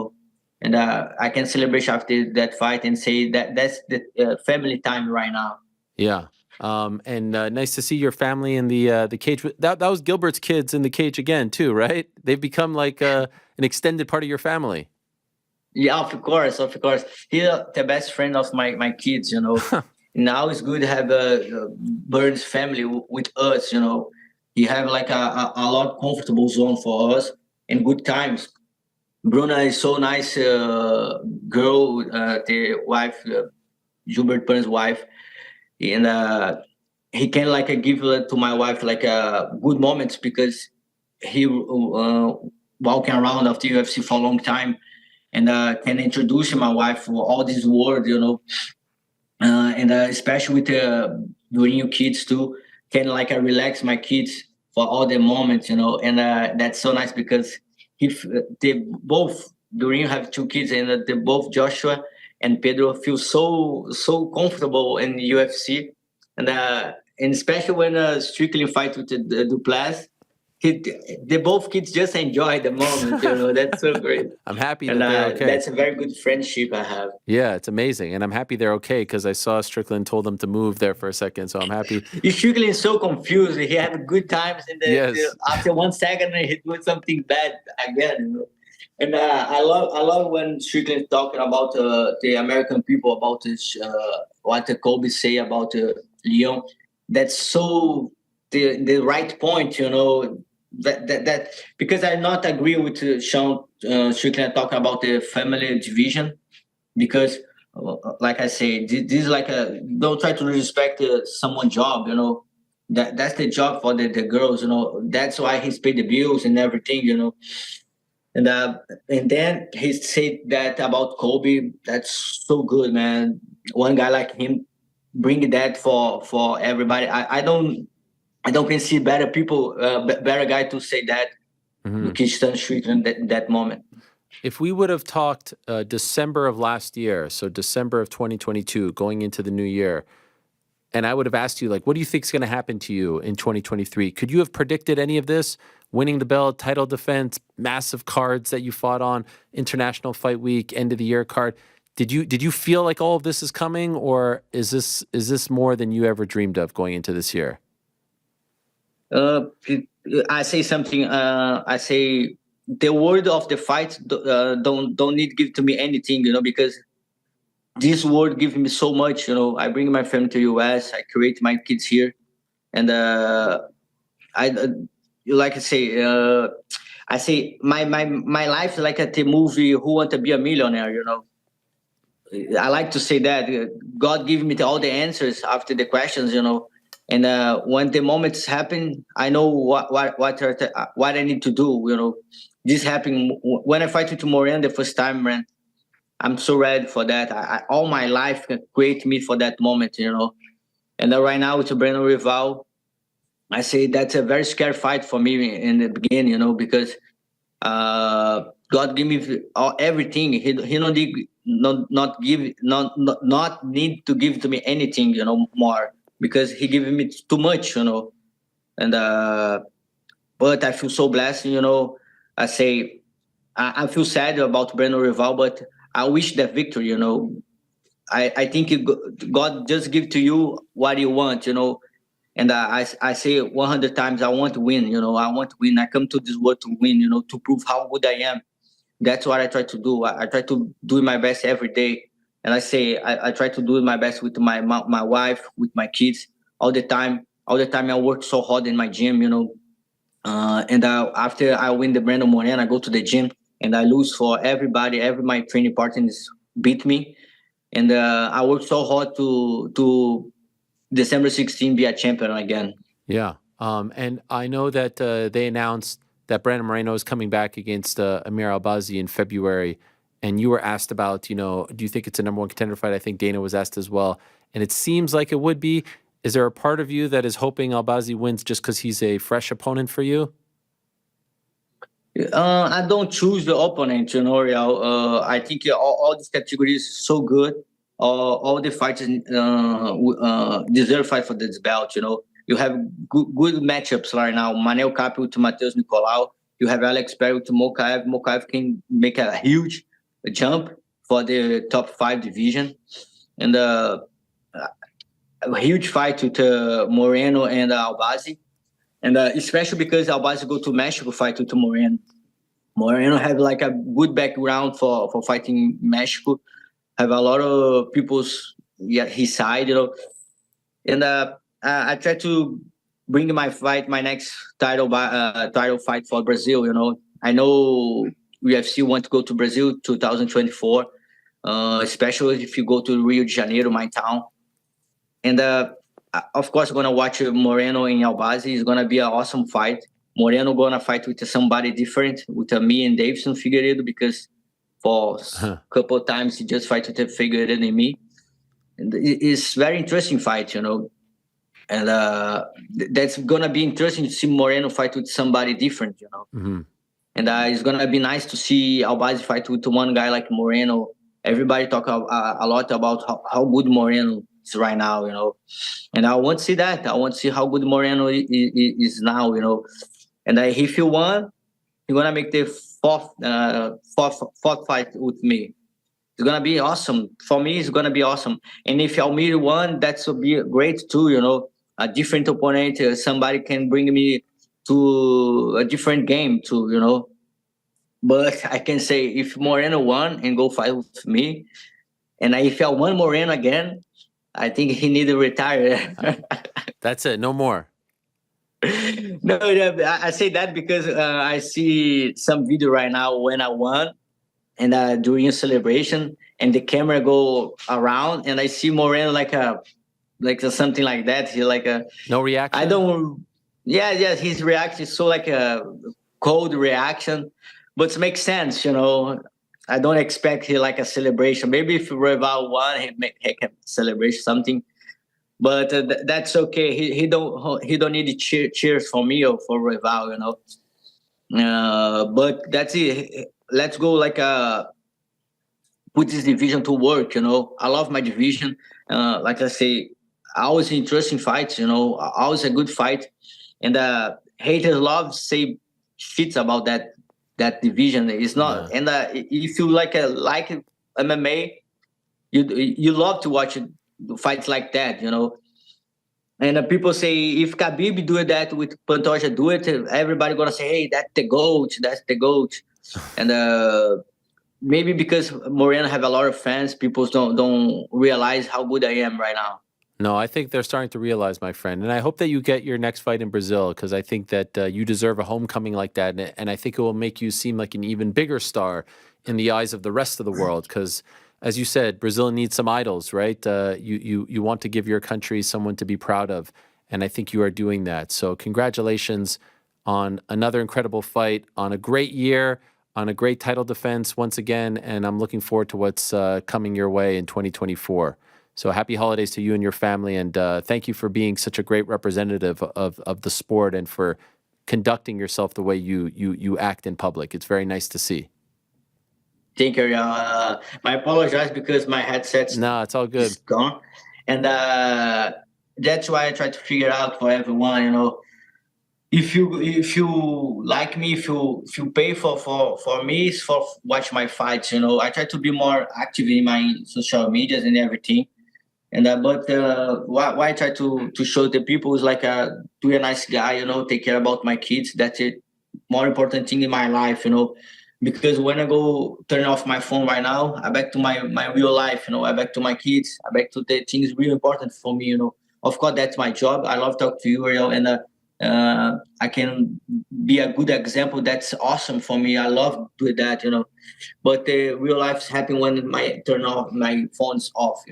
And I can celebrate after that fight and say that's the family time right now. Yeah. And nice to see your family in the cage. That was Gilbert's kids in the cage again too, right? They've become like an extended part of your family. Yeah, of course. He's the best friend of my kids, Now it's good to have Burns family with us, He have like a lot comfortable zone for us and good times. Bruna is so nice girl, the wife, Gilbert Burns' wife. And he can give to my wife good moments because he walking around after UFC for a long time and can introduce my wife for all this world, and especially with during your kids too, can relax my kids for all the moments, and that's so nice because they both Durinho have 2 kids and they both Joshua and Pedro feel so comfortable in the UFC, and especially when Strickland fight with the Duplass, they both kids just enjoy the moment. That's so great. I'm happy that they're okay. That's a very good friendship I have. Yeah, it's amazing, and I'm happy they're okay because I saw Strickland told them to move there for a second, so I'm happy. Strickland is so confused. He had good times, and after 1 second he do something bad again. And I love when Strickland talking about the American people about this, what the Kobe say about Leon. that's so the right point, that because I not agree with Sean Strickland talking about the family division, because like I say, this is like a, don't try to respect someone's job, that's the job for the girls, that's why he's paid the bills and everything, and then he said that about Kobe. That's so good, man. One guy like him bring that for everybody. I don't can see better people, better guy to say that. Keystone Street in that moment. If we would have talked December of last year, so December of 2022, going into the new year, and I would have asked you, like, what do you think is going to happen to you in 2023? Could you have predicted any of this? Winning the belt, title defense, massive cards that you fought on, International Fight Week, end of the year card. Did you feel like all of this is coming, or is this more than you ever dreamed of going into this year? I say something. I say the word of the fight don't need to give to me anything, because this word gives me so much. I bring my family to US. I create my kids here, and like I say my life is like the movie Who Want to Be a Millionaire. I like to say that God gave me all the answers after the questions. And when the moments happen, I know what I need to do. This happened when I fight with Moreno the first time, man. I'm so ready for that. All my life create me for that moment, And right now with Brandon Royval, I say that's a very scary fight for me in the beginning, because God give me everything. He don't need not need to give to me anything, more, because he gave me too much, And but I feel so blessed, I say I feel sad about Brandon Royval, but I wish that victory, I think God just give to you what you want, And I say 100 times, I want to win, I want to win. I come to this world to win, to prove how good I am. That's what I try to do. I try to do my best every day. And I say, I try to do my best with my wife, with my kids all the time. All the time I work so hard in my gym, and after I win the Brandon Moreno, I go to the gym and I lose for everybody. My training partners beat me. And I work so hard to December 16 be a champion again. Yeah. And I know that they announced that Brandon Moreno is coming back against Amir Albazi in February. And you were asked about, do you think it's a number one contender fight? I think Dana was asked as well. And it seems like it would be. Is there a part of you that is hoping Albazi wins just because he's a fresh opponent for you? I don't choose the opponent, Real. I think all these categories so good. All the fighters deserve fight for this belt, You have good matchups right now. Manel Kape with Matheus Nicolau. You have Alex Perry with Mokaev. Mokaev can make a huge jump for the top 5 division. And a huge fight with Moreno and Albazi. And especially because Albazi go to Mexico fight with Moreno. Moreno have like a good background for fighting Mexico. Have a lot of people's his side, And I try to bring my next title fight for Brazil, I know UFC want to go to Brazil 2024, especially if you go to Rio de Janeiro, my town. And of course, I'm going to watch Moreno and Albazi. It's going to be an awesome fight. Moreno going to fight with somebody different, with me and Davidson Figueiredo, because for a couple of times he just fight with Figueiredo and me. And it's very interesting fight, And that's going to be interesting to see Moreno fight with somebody different, Mm-hmm. And it's going to be nice to see Albazi fight with one guy like Moreno. Everybody talk a lot about how good Moreno is right now, And I want to see that. I want to see how good Moreno is now, And if you want, you're going to make the fourth fight with me. It's going to be awesome. For me, it's going to be awesome. And if Almir won, that would be great too, A different opponent, somebody can bring me to a different game too, But I can say if Moreno won and go fight with me, and if I won Moreno again, I think he need to retire. That's it. No more. No, I say that because I see some video right now when I won and during a celebration, and the camera go around, and I see Moreno something like that. He like a No reaction. I don't. Yeah. His reaction is so like a cold reaction, but it makes sense, I don't expect he like a celebration. Maybe if Royval won, he can celebrate something. But that's okay. He don't need cheers for me or for Royval, But that's it. Let's go put this division to work. I love my division. Like I say, always interesting fights. Always a good fight. And haters love say shit about that division. It's not. Yeah. And if you like MMA, you love to watch fights like that. And people say if Khabib do that with Pantoja do it, everybody gonna say, hey, that's the GOAT. And maybe because Moreno have a lot of fans, people don't realize how good I am right now. No, I think they're starting to realize, my friend. And I hope that you get your next fight in Brazil, because I think that you deserve a homecoming like that. And I think it will make you seem like an even bigger star in the eyes of the rest of the world. Because, as you said, Brazil needs some idols, right? You want to give your country someone to be proud of. And I think you are doing that. So congratulations on another incredible fight, on a great year, on a great title defense once again. And I'm looking forward to what's coming your way in 2024. So happy holidays to you and your family, and thank you for being such a great representative of the sport and for conducting yourself the way you act in public. It's very nice to see. Thank you. I apologize because my headset's it's all good. gone, and that's why I try to figure out for everyone. If you like me, if you pay for me, it's for watch my fights. I try to be more active in my social medias and everything. And but why I try to show the people is be a nice guy, take care about my kids. That's it. More important thing in my life, because when I go turn off my phone right now, I back to my real life, I back to my kids, I back to the things really important for me, Of course, that's my job. I love talk to you, Ariel, and I can be a good example. That's awesome for me. I love doing that, But the real life happen when turn off my phone's off,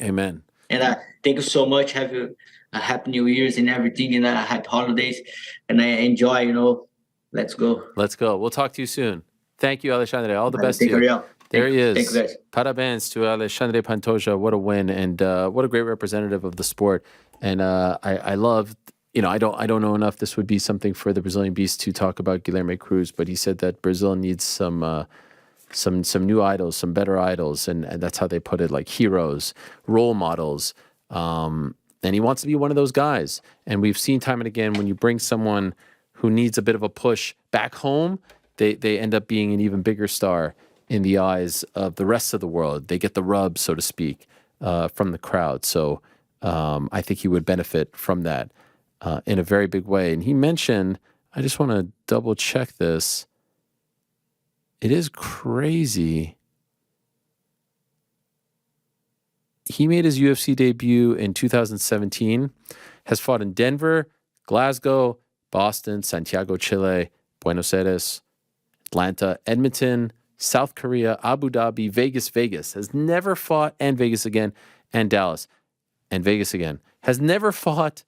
Amen. And thank you so much. Have a happy New Year's and everything, and happy holidays. And I enjoy, Let's go. Let's go. We'll talk to you soon. Thank you, Alexandre. All the best to you. There he is. Thank you, guys. Parabéns to Alexandre Pantoja. What a win, and what a great representative of the sport. And I love, I don't know enough. This would be something for the Brazilian Beast to talk about Guilherme Cruz, but he said that Brazil needs some new idols, some better idols, and that's how they put it, like heroes, role models. And he wants to be one of those guys. And we've seen time and again, when you bring someone who needs a bit of a push back home, they end up being an even bigger star in the eyes of the rest of the world. They get the rub, so to speak, from the crowd. So I think he would benefit from that in a very big way. And he mentioned, I just want to double check this. It is crazy. He made his UFC debut in 2017, has fought in Denver, Glasgow, Boston, Santiago, Chile, Buenos Aires, Atlanta, Edmonton, South Korea, Abu Dhabi, Vegas, has never fought, and Vegas again, and Dallas, and Vegas again. Has never fought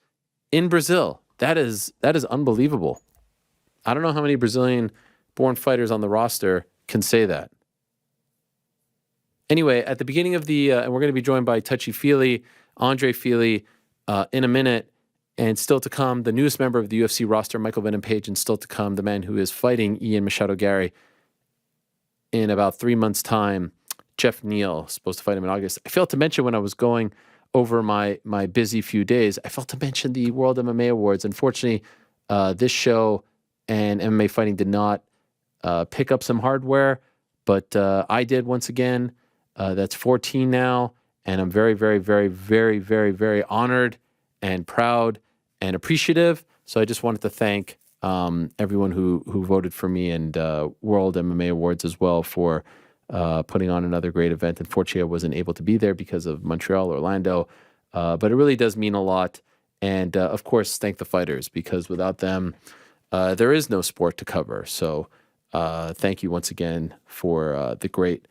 in Brazil. That is unbelievable. I don't know how many Brazilian-born fighters on the roster can say that. Anyway, at the beginning of the, and we're going to be joined by Touchy Fili, Andre Fili, in a minute, and still to come, the newest member of the UFC roster, Michael Venom Page, and still to come, the man who is fighting Ian Machado Garry in about 3 months' time, Geoff Neal, supposed to fight him in August. I failed to mention when I was going over my busy few days, I failed to mention the World MMA Awards. Unfortunately, this show and MMA fighting did not pick up some hardware, but I did once again. That's 14 now, and I'm very, very, very, very, very, very honored and proud and appreciative. So I just wanted to thank everyone who voted for me, and World MMA Awards as well for putting on another great event. Unfortunately, I wasn't able to be there because of Montreal, Orlando, but it really does mean a lot. And, of course, thank the fighters, because without them, there is no sport to cover. So thank you once again for the great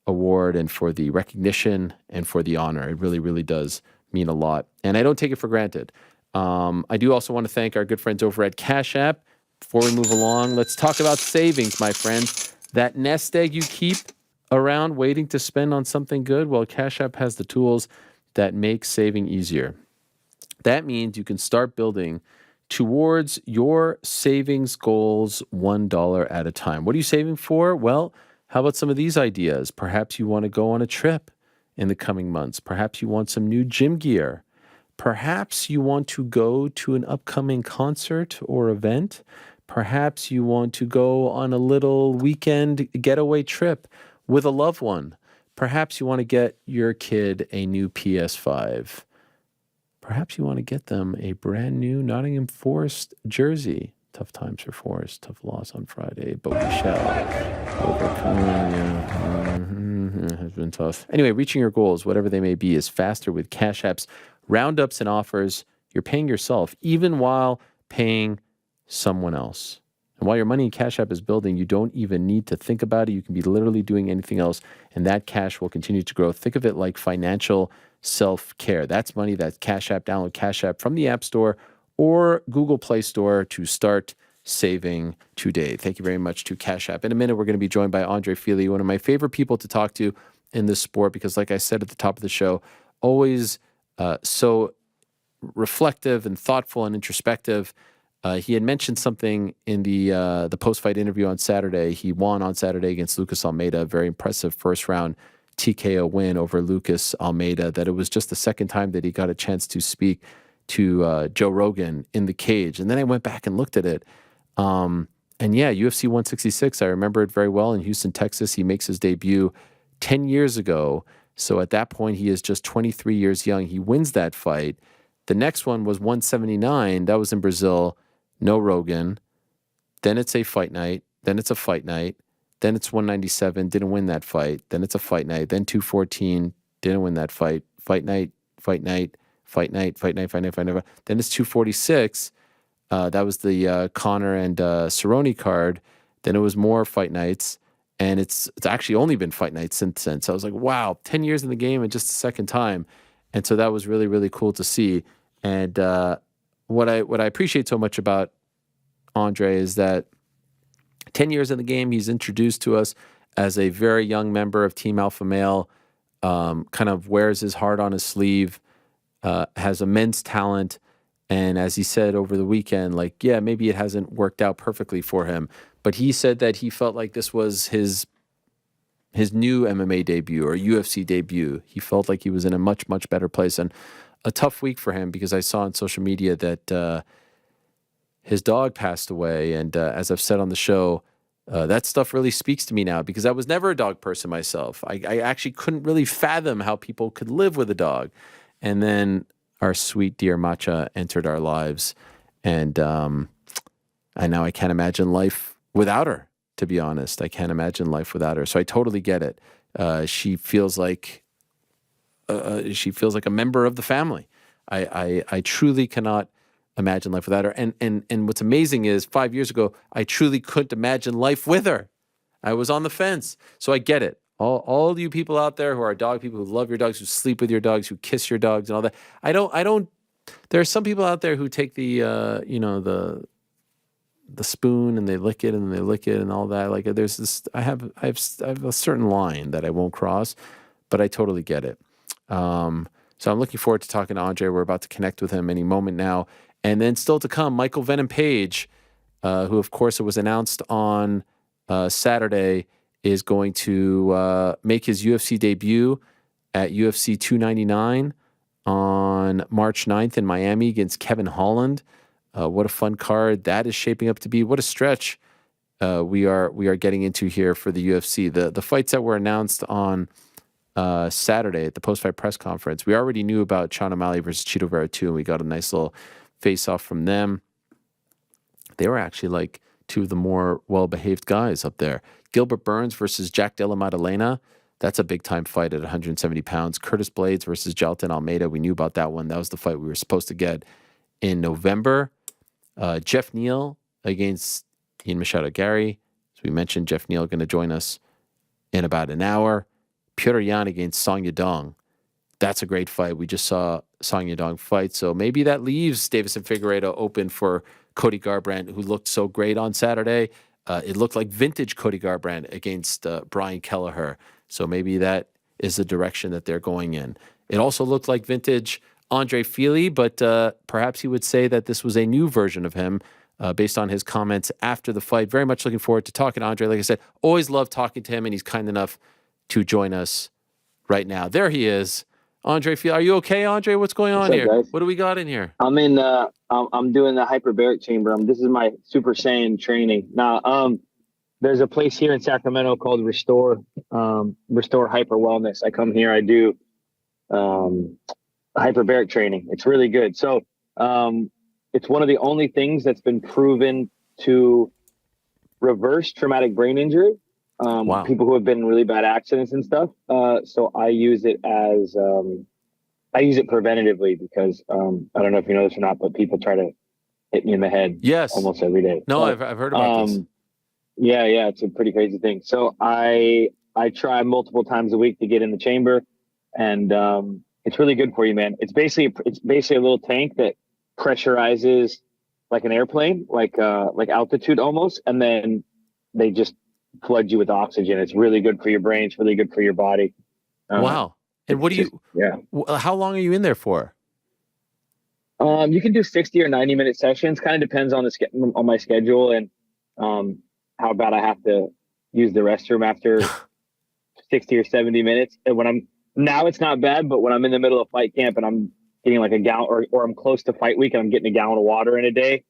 award and for the recognition and for the honor. It really, really does mean a lot. And I don't take it for granted. I do also want to thank our good friends over at Cash App. Before we move along, let's talk about savings, my friends. That nest egg you keep around waiting to spend on something good, well, Cash App has the tools that make saving easier. That means you can start building towards your savings goals $1 at a time. What are you saving for? Well, how about some of these ideas? Perhaps you want to go on a trip in the coming months. Perhaps you want some new gym gear. Perhaps you want to go to an upcoming concert or event. Perhaps you want to go on a little weekend getaway trip with a loved one. Perhaps you want to get your kid a new PS5. Perhaps you want to get them a brand new Nottingham Forest jersey. Tough times for Forest, tough loss on Friday, but we shall overcome. It has been tough. Anyway, reaching your goals, whatever they may be, is faster with Cash App's roundups and offers. You're paying yourself, even while paying someone else. And while your money in Cash App is building, you don't even need to think about it. You can be literally doing anything else, and that cash will continue to grow. Think of it like financial self-care. That's money. That's Cash App. Download Cash App from the App Store or Google Play Store to start saving today. Thank you very much to Cash App. In a minute, we're going to be joined by Andre Fili, one of my favorite people to talk to in this sport, because like I said at the top of the show, always so reflective and thoughtful and introspective. He had mentioned something in the post-fight interview on Saturday. He won on Saturday against Lucas Almeida, a very impressive first-round TKO win over Lucas Almeida, that it was just the second time that he got a chance to speak to Joe Rogan in the cage. And then I went back and looked at it. And yeah, UFC 166, I remember it very well, in Houston, Texas. He makes his debut 10 years ago. So at that point, he is just 23 years young. He wins that fight. The next one was 179. That was in Brazil. No Rogan. Then it's a fight night. Then it's a fight night. Then it's 197. Didn't win that fight. Then it's a fight night. Then 214. Didn't win that fight. Fight night. Fight night. Fight night. Fight night. Fight night. Fight night. Then it's 246. That was the Conor and Cerrone card. Then it was more fight nights. And it's actually only been fight nights since then. So I was like, wow, 10 years in the game and just a second time. And so that was really, really cool to see. And what I appreciate so much about Andre is that 10 years in the game, he's introduced to us as a very young member of Team Alpha Male, kind of wears his heart on his sleeve, has immense talent. And as he said over the weekend, like, yeah, maybe it hasn't worked out perfectly for him, but he said that he felt like this was his new MMA debut or UFC debut. He felt like he was in a much, much better place. And a tough week for him, because I saw on social media that his dog passed away. And as I've said on the show, that stuff really speaks to me now, because I was never a dog person myself. I actually couldn't really fathom how people could live with a dog. And then our sweet dear Matcha entered our lives. And now I can't imagine life without her, to be honest. I can't imagine life without her. So I totally get it. She feels like a member of the family. I truly cannot imagine life without her. And what's amazing is 5 years ago, I truly couldn't imagine life with her. I was on the fence. So I get it. All you people out there who are dog people, who love your dogs, who sleep with your dogs, who kiss your dogs and all that. I don't, there are some people out there who take the spoon and they lick it and they lick it and all that. Like there's this, I have a certain line that I won't cross, but I totally get it. So I'm looking forward to talking to Andre. We're about to connect with him any moment now. And then still to come, Michael Venom Page, who of course it was announced on Saturday, is going to make his UFC debut at UFC 299 on March 9th in Miami against Kevin Holland. What a fun card that is shaping up to be. What a stretch we are getting into here for the UFC. The fights that were announced on Saturday at the post-fight press conference, we already knew about Sean O'Malley versus Chito Vera 2, and we got a nice little face-off from them. They were actually like two of the more well-behaved guys up there. Gilbert Burns versus Jack Della Maddalena. That's a big-time fight at 170 pounds. Curtis Blades versus Jalton Almeida. We knew about that one. That was the fight we were supposed to get in November. Geoff Neal against Ian Machado Garry. As we mentioned, Geoff Neal going to join us in about an hour. Petr Yan against Song Yadong. That's a great fight. We just saw Song Yadong fight. So maybe that leaves Davison Figueiredo open for Cody Garbrandt, who looked so great on Saturday. It looked like vintage Cody Garbrandt against Brian Kelleher. So maybe that is the direction that they're going in. It also looked like vintage Andre Fili, but perhaps he would say that this was a new version of him based on his comments after the fight. Very much looking forward to talking to Andre. Like I said, always love talking to him, and he's kind enough to join us right now. There he is. Andre Fili. Are you okay, Andre? What's going on here? Guys? What do we got in here? I'm in. I'm doing the hyperbaric chamber. This is my Super Saiyan training. Now, there's a place here in Sacramento called Restore Hyper Wellness. I come here. I do hyperbaric training. It's really good. So, it's one of the only things that's been proven to reverse traumatic brain injury. Wow. People who have been in really bad accidents and stuff. So I use it as I use it preventatively because I don't know if you know this or not, but people try to hit me in the head. Yes. Almost every day. No, I've heard about this. Yeah, it's a pretty crazy thing. So I try multiple times a week to get in the chamber, and it's really good for you, man. It's basically a little tank that pressurizes like an airplane, like altitude almost, and then they just flood you with oxygen. It's really good for your brain. It's really good for your body. Wow. And what do you? Yeah. How long are you in there for? You can do 60 or 90-minute sessions. Kind of depends on on my schedule and how bad I have to use the restroom after 60 or 70 minutes. And now it's not bad, but when I'm in the middle of fight camp and I'm getting like a gallon, or I'm close to fight week and I'm getting a gallon of water in a day,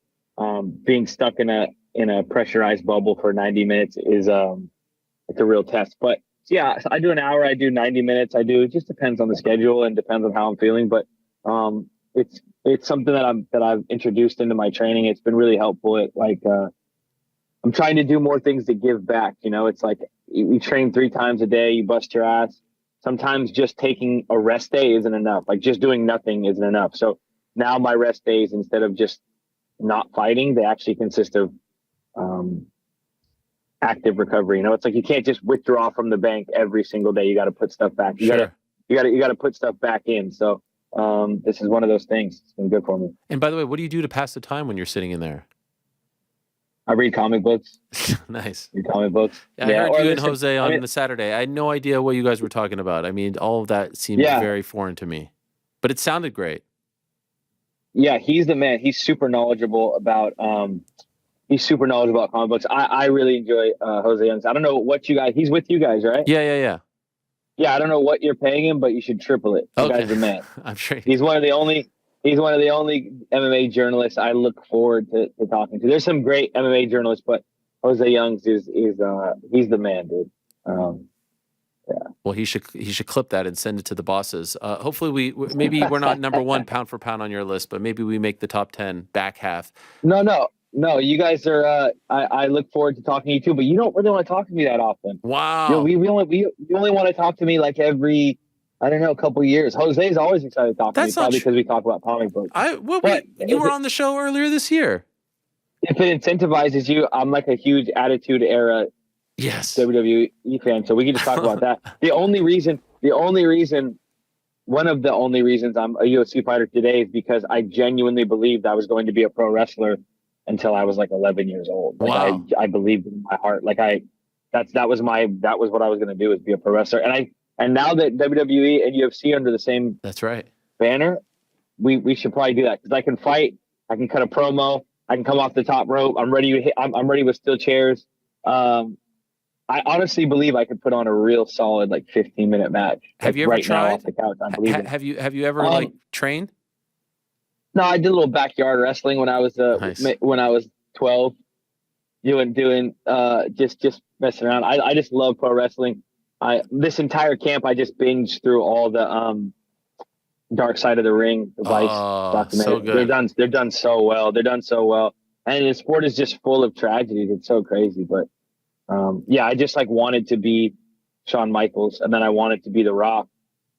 being stuck in a pressurized bubble for 90 minutes is it's a real test. But yeah, so I do an hour, I do 90 minutes. It just depends on the schedule and depends on how I'm feeling. But it's something that I've introduced into my training. It's been really helpful. I'm trying to do more things to give back. It's like you train 3 times a day, you bust your ass. Sometimes just taking a rest day isn't enough. Like just doing nothing isn't enough. So now my rest days, instead of just not fighting, they actually consist of active recovery. It's like you can't just withdraw from the bank every single day. You got to put stuff back. You got to put stuff back in. So this is one of those things. It's been good for me. And by the way, what do you do to pass the time when you're sitting in there? I read comic books. Nice. Read comic books. I heard you and Jose on the Saturday. I had no idea what you guys were talking about. I mean, all of that seemed very foreign to me, but it sounded great. Yeah, he's the man. He's super knowledgeable about comic books. I really enjoy Jose Youngs. I don't know what you guys. He's with you guys, right? Yeah. Yeah, I don't know what you're paying him, but you should triple it. You guys are the man. I'm sure. He's one of the only MMA journalists I look forward to talking to. There's some great MMA journalists, but Jose Youngs is he's the man, dude. Yeah. Well, he should clip that and send it to the bosses. Hopefully maybe we're not number 1 pound for pound on your list, but maybe we make the top 10 back half. No, you guys are. I look forward to talking to you too, but you don't really want to talk to me that often. Wow. You only want to talk to me like every, I don't know, a couple of years. Jose's always excited to talk to me, probably because we talk about comic books. You were on the show earlier this year. If it incentivizes you, I'm like a huge Attitude Era WWE fan, so we can just talk about that. One of the only reasons I'm a UFC fighter today is because I genuinely believed I was going to be a pro wrestler until I was like 11 years old. Wow. I believed in my heart. That was what I was going to do, is be a pro wrestler. And now that WWE and UFC are under the same banner, we should probably do that, because I can fight, I can cut a promo, I can come off the top rope. I'm ready. I'm ready with steel chairs. I honestly believe I could put on a real solid 15-minute match. Have you ever tried? Off the couch, I believe have you ever trained? No, I did a little backyard wrestling when I was 12. Doing just messing around. I just love pro wrestling. This entire camp I just binged through all the Dark Side of the Ring, the Vice documentary. So good. They're done so well. And the sport is just full of tragedies. It's so crazy. But I just wanted to be Shawn Michaels, and then I wanted to be The Rock,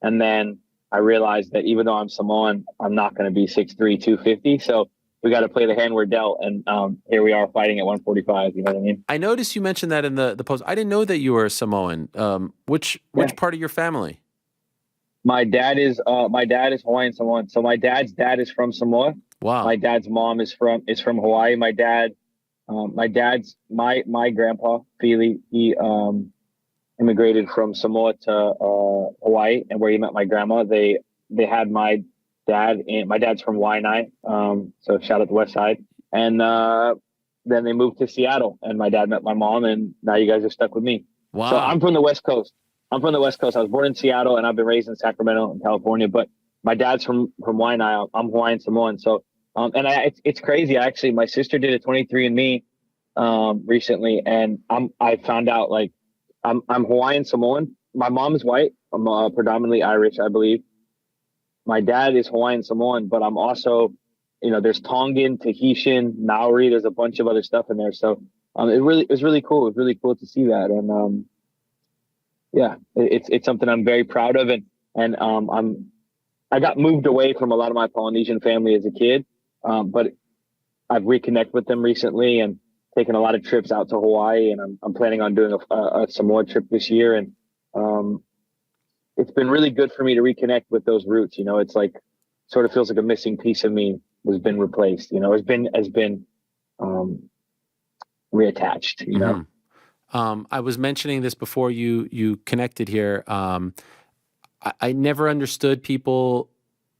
and then I realized that even though I'm Samoan, I'm not going to be 6'3", 250. So we got to play the hand we're dealt. And here we are fighting at 145. You know what I mean? I noticed you mentioned that in the post. I didn't know that you were a Samoan. Which part of your family? My dad is Hawaiian Samoan. So my dad's dad is from Samoa. Wow. My dad's mom is from Hawaii. My grandpa, Fili, he immigrated from Samoa to Hawaii, and where he met my grandma. They had my dad, and my dad's from Waianae, so shout out the West Side. And then they moved to Seattle, and my dad met my mom, and now you guys are stuck with me. Wow. So I'm from the West Coast. I was born in Seattle, and I've been raised in Sacramento in California, but my dad's from Waianae. I'm Hawaiian Samoan. So, it's crazy. Actually, my sister did a 23andMe recently, and I found out like I'm Hawaiian Samoan. My mom is white. I'm predominantly Irish, I believe. My dad is Hawaiian Samoan, but I'm also, there's Tongan, Tahitian, Maori. There's a bunch of other stuff in there. So it was really cool. It was really cool to see that. And it's something I'm very proud of. And I got moved away from a lot of my Polynesian family as a kid, but I've reconnected with them recently and taken a lot of trips out to Hawaii, and I'm planning on doing a Samoa trip this year. And it's been really good for me to reconnect with those roots. It's like, sort of feels like a missing piece of me has been replaced, has been reattached, Mm-hmm. I was mentioning this before you connected here. I never understood people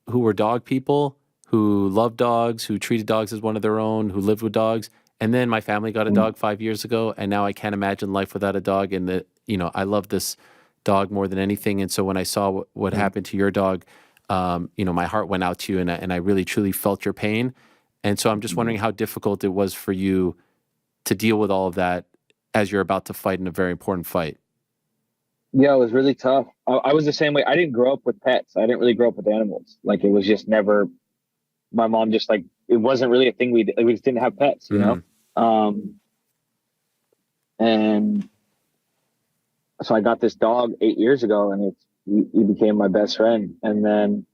who were dog people, who loved dogs, who treated dogs as one of their own, who lived with dogs. And then my family got a dog 5 years ago, and now I can't imagine life without a dog. And I love this dog more than anything. And so when I saw what happened to your dog, my heart went out to you, and I really truly felt your pain. And so I'm just wondering how difficult it was for you to deal with all of that as you're about to fight in a very important fight. Yeah, it was really tough. I was the same way. I didn't grow up with pets. I didn't really grow up with animals. Like, it was just never, my mom just like, it wasn't really a thing. We just didn't have pets, you know? And so I got this dog 8 years ago, and he became my best friend. And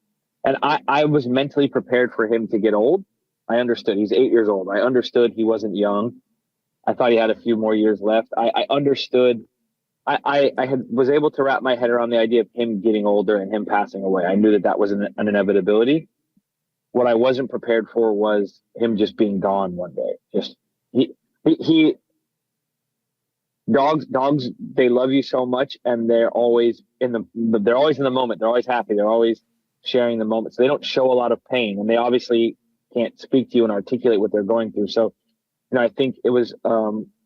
I was mentally prepared for him to get old. I understood he's 8 years old. I understood he wasn't young. I thought he had a few more years left. I understood. I was able to wrap my head around the idea of him getting older and him passing away. I knew that was an inevitability. What I wasn't prepared for was him just being gone one day. Just dogs, they love you so much, and they're always in the moment. They're always happy. They're always sharing the moment. So they don't show a lot of pain, and they obviously can't speak to you and articulate what they're going through. So, I think it was,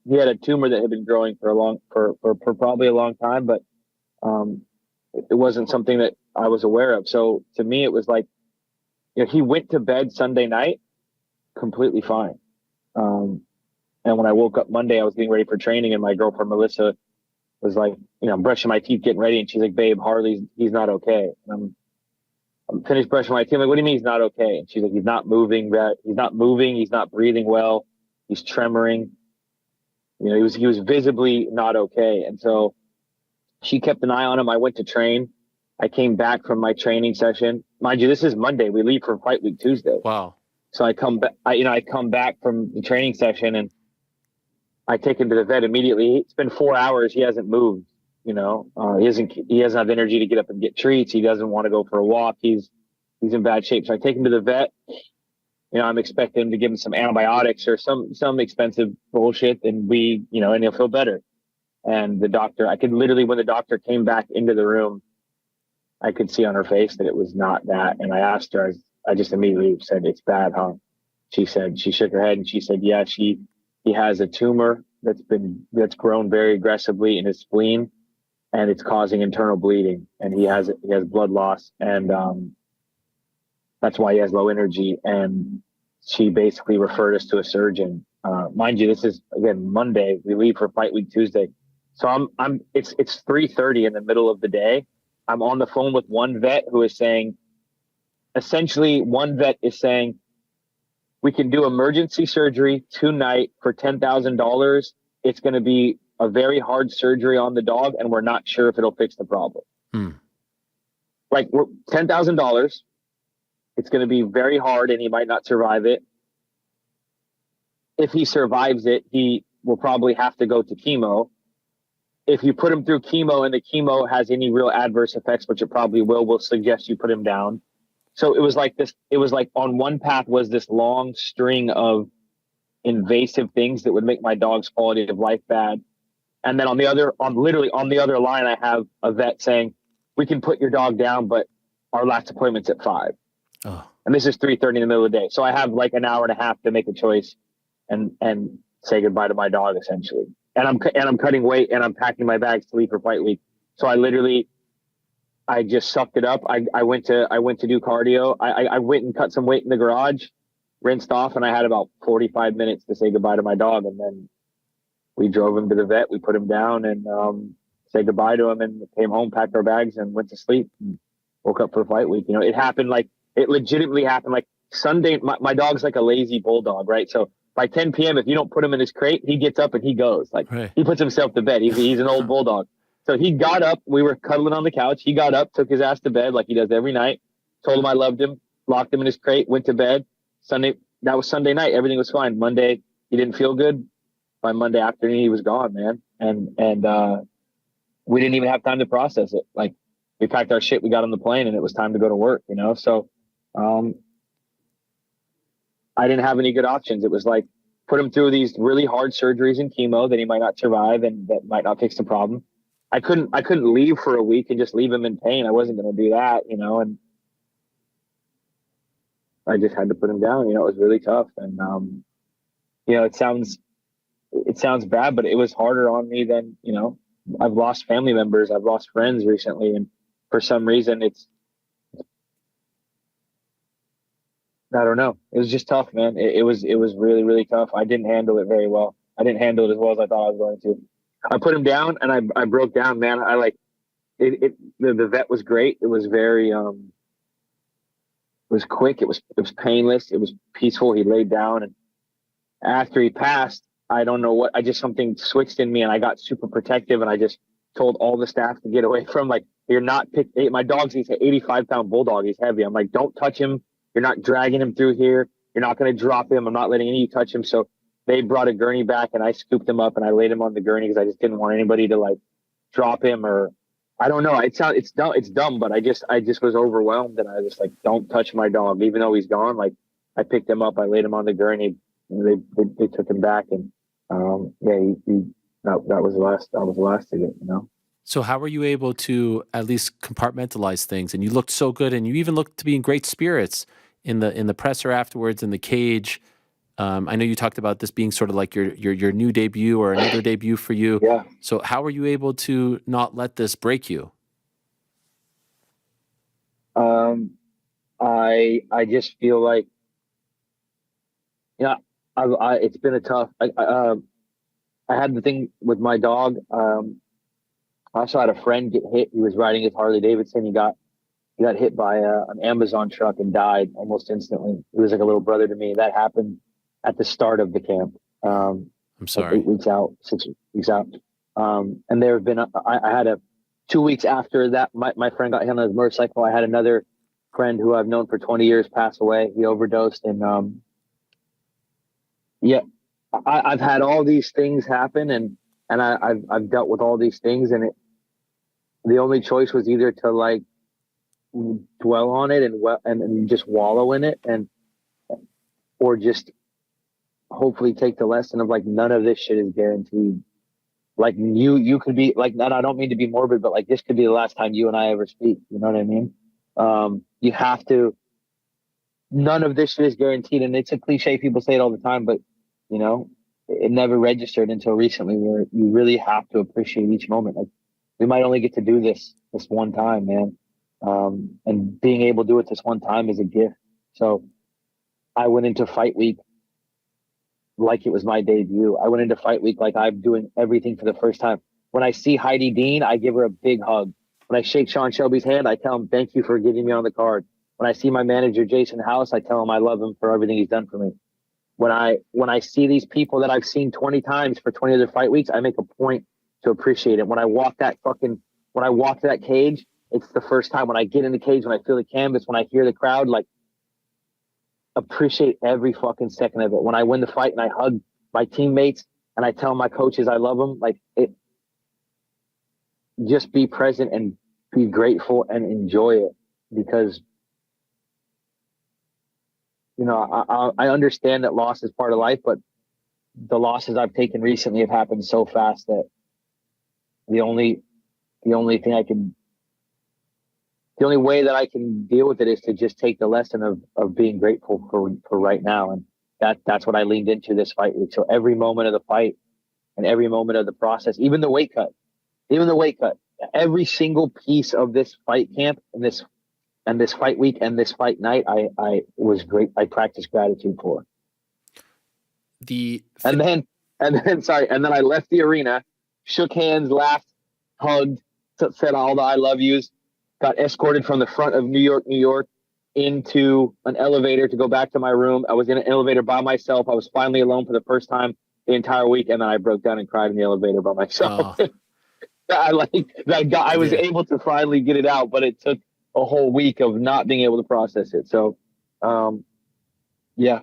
he had a tumor that had been growing for probably a long time, but it wasn't something that I was aware of. So to me, it was like, he went to bed Sunday night completely fine. And when I woke up Monday, I was getting ready for training, and my girlfriend Melissa was like, I'm brushing my teeth, getting ready, and she's like, "Babe, he's not okay." And I'm finished brushing my teeth. I'm like, "What do you mean he's not okay?" And she's like, "He's not moving. He's not breathing well. He's tremoring." He was visibly not okay. And so she kept an eye on him. I went to train. I came back from my training session. Mind you, this is Monday. We leave for fight week Tuesday. Wow. So I come back. I come back from the training session, and I take him to the vet immediately. It's been 4 hours. He hasn't moved. He doesn't have energy to get up and get treats. He doesn't want to go for a walk. He's in bad shape. So I take him to the vet. I'm expecting him to give him some antibiotics or some expensive bullshit, and and he'll feel better. And the doctor, I could literally, when the doctor came back into the room, I could see on her face that it was not that. And I asked her, I just immediately said, "It's bad, huh?" She shook her head, and she said, "Yeah, he has a tumor that's grown very aggressively in his spleen, and it's causing internal bleeding, and he has blood loss, and that's why he has low energy." And she basically referred us to a surgeon. Mind you, this is again Monday. We leave for fight week Tuesday, so it's 3:30 in the middle of the day. I'm on the phone with one vet who is saying, essentially, one vet is saying, "We can do emergency surgery tonight for $10,000. It's going to be a very hard surgery on the dog, and we're not sure if it'll fix the problem." like we're $10,000. It's going to be very hard and he might not survive it. If he survives it, he will probably have to go to chemo. If you put him through chemo and the chemo has any real adverse effects, which it probably will, we'll suggest you put him down. So it was like this, it was like on one path was this long string of invasive things that would make my dog's quality of life bad. And then on the other line, I have a vet saying, we can put your dog down, but our last appointment's at 5. Oh. And this is 3:30 in the middle of the day. So I have like an hour and a half to make a choice and say goodbye to my dog essentially. And I'm cutting weight and I'm packing my bags to leave for fight week. So I just sucked it up. I went to do cardio. I went and cut some weight in the garage, rinsed off, and I had about 45 minutes to say goodbye to my dog. And then we drove him to the vet. We put him down and said goodbye to him and came home, packed our bags and went to sleep and woke up for fight week. You know, it legitimately happened like Sunday. My dog's like a lazy bulldog, right? So by 10 p.m., if you don't put him in his crate, he gets up and he goes. Like Right. He puts himself to bed. He's an old bulldog. So he got up. We were cuddling on the couch. He got up, took his ass to bed like he does every night. Told him I loved him. Locked him in his crate. Went to bed. That was Sunday night. Everything was fine. Monday, he didn't feel good. By Monday afternoon, he was gone, man. And we didn't even have time to process it. Like we packed our shit. We got on the plane, and it was time to go to work. You know, so. I didn't have any good options. It was like put him through these really hard surgeries and chemo that he might not survive and that might not fix the problem. I couldn't leave for a week and just leave him in pain. I wasn't going to do that, you know, and I just had to put him down. You know, it was really tough. And, you know, it sounds bad, but it was harder on me than, you know, I've lost family members. I've lost friends recently. And for some reason I don't know. It was just tough, man. It was really, really tough. I didn't handle it very well. I didn't handle it as well as I thought I was going to. I put him down and I broke down, man. The vet was great. It was very, it was quick. It was painless. It was peaceful. He laid down, and after he passed, I don't know what, something switched in me and I got super protective and I just told all the staff to get away from, like, my dog's, he's an 85-pound bulldog. He's heavy. I'm like, don't touch him. You're not dragging him through here. You're not going to drop him. I'm not letting any of you touch him. So they brought a gurney back and I scooped him up and I laid him on the gurney because I just didn't want anybody to like drop him, or I don't know. It's dumb, but I just was overwhelmed and I was like, don't touch my dog. Even though he's gone, like I picked him up, I laid him on the gurney and they took him back. And that was the last of it, you know? So how were you able to at least compartmentalize things? And you looked so good, and you even looked to be in great spirits in the presser afterwards in the cage. I know you talked about this being sort of like your new debut or another debut for you. Yeah. So how were you able to not let this break you? I just feel like, yeah, it's been a tough. I had the thing with my dog. I also had a friend get hit. He was riding his Harley Davidson. He got hit by an Amazon truck and died almost instantly. He was like a little brother to me. That happened at the start of the camp. I'm sorry. Like 6 weeks out. And there have been, I had 2 weeks after that, my friend got hit on his motorcycle. I had another friend who I've known for 20 years pass away. He overdosed. And I've had all these things happen and I've dealt with all these things, and the only choice was either to like dwell on it and just wallow in it, or just hopefully take the lesson of like, none of this shit is guaranteed. Like you could be like, I don't mean to be morbid, but like this could be the last time you and I ever speak. You know what I mean? You have to, none of this shit is guaranteed. And it's a cliche. People say it all the time, but you know, it never registered until recently, where you really have to appreciate each moment. Like we might only get to do this one time, man. And being able to do it this one time is a gift. So I went into fight week like it was my debut. I went into fight week like I'm doing everything for the first time. When I see Heidi Dean, I give her a big hug. When I shake Sean Shelby's hand, I tell him, thank you for getting me on the card. When I see my manager, Jason House, I tell him I love him for everything he's done for me. When I see these people that I've seen 20 times for 20 other fight weeks, I make a point to appreciate it. When I walk that cage, it's the first time when I get in the cage, when I feel the canvas, when I hear the crowd, like, appreciate every fucking second of it. When I win the fight and I hug my teammates and I tell my coaches I love them, like, it, just be present and be grateful and enjoy it, because, you know, I understand that loss is part of life, but the losses I've taken recently have happened so fast that the only way that I can deal with it is to just take the lesson of being grateful for right now. And that's what I leaned into this fight week. So every moment of the fight and every moment of the process, even the weight cut, every single piece of this fight camp and this fight week and this fight night, I was great. I practiced gratitude for. And then I left the arena, shook hands, laughed, hugged, said all the I love yous, got escorted from the front of New York into an elevator to go back to my room. I was in an elevator by myself. I was finally alone for the first time the entire week. And then I broke down and cried in the elevator by myself. I was able to finally get it out, but it took a whole week of not being able to process it. So, yeah.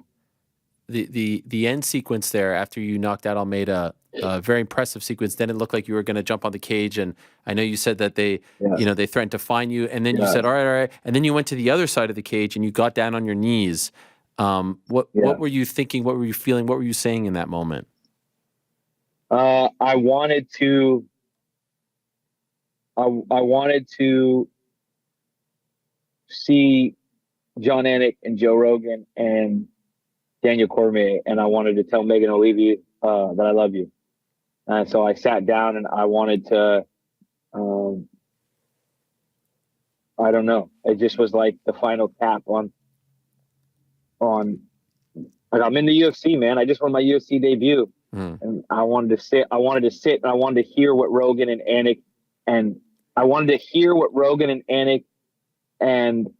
The end sequence there after you knocked out Almeida, very impressive sequence. Then it looked like you were going to jump on the cage, and I know you said that they threatened to fine you, and then you said, all right, and then you went to the other side of the cage and you got down on your knees. What were you thinking? What were you feeling? What were you saying in that moment? I wanted to see John Anik and Joe Rogan and Daniel Cormier, and I wanted to tell Megan O'Leary that I love you. So I sat down and I wanted to, I don't know. It just was like the final cap on, like, I'm in the UFC, man. I just won my UFC debut. And I wanted to sit and I wanted to hear what Rogan and Anik and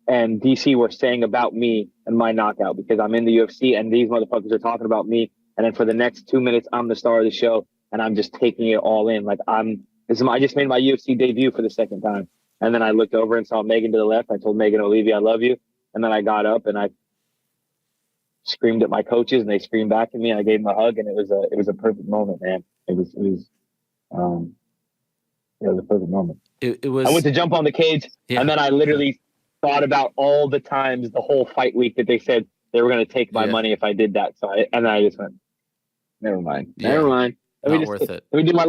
DC were saying about me and my knockout, because I'm in the UFC and these motherfuckers are talking about me. And then for the next 2 minutes, I'm the star of the show and I'm just taking it all in. Like, I just made my UFC debut for the second time. And then I looked over and saw Megan to the left. I told Megan O'Leary, I love you. And then I got up and I screamed at my coaches and they screamed back at me. And I gave them a hug and it was a perfect moment, man. It was a perfect moment. It was. I went to jump on the cage and then I literally thought about all the times the whole fight week that they said they were going to take my money if I did that. So I just went, never mind. Let me do my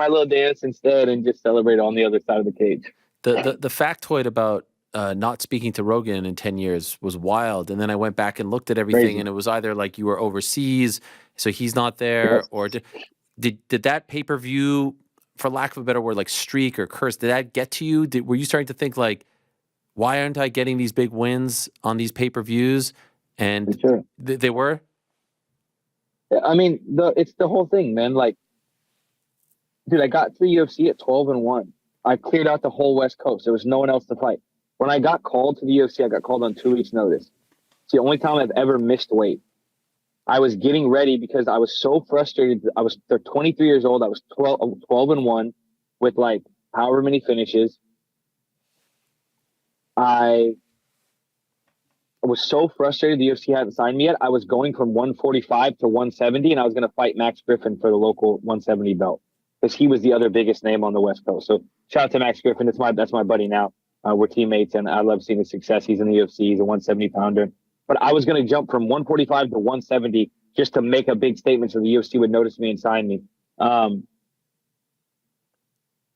little dance instead and just celebrate on the other side of the cage. The factoid about not speaking to Rogan in 10 years was wild. And then I went back and looked at everything and it was either like you were overseas, so he's not there, or did that pay-per-view, for lack of a better word, like streak or curse, did that get to you? Were you starting to think like, why aren't I getting these big wins on these pay-per-views? And they were? I mean, it's the whole thing, man. Like, dude, I got to the UFC at 12-1. I cleared out the whole West Coast. There was no one else to fight. When I got called to the UFC, I got called on 2 weeks' notice. It's the only time I've ever missed weight. I was getting ready because I was so frustrated. They're 23 years old. I was 12-1 with like however many finishes. I was so frustrated the UFC hadn't signed me yet. I was going from 145 to 170, and I was going to fight Max Griffin for the local 170 belt because he was the other biggest name on the West Coast. So shout out to Max Griffin. That's my buddy now. We're teammates, and I love seeing his success. He's in the UFC. He's a 170 pounder. But I was going to jump from 145 to 170 just to make a big statement so the UFC would notice me and sign me.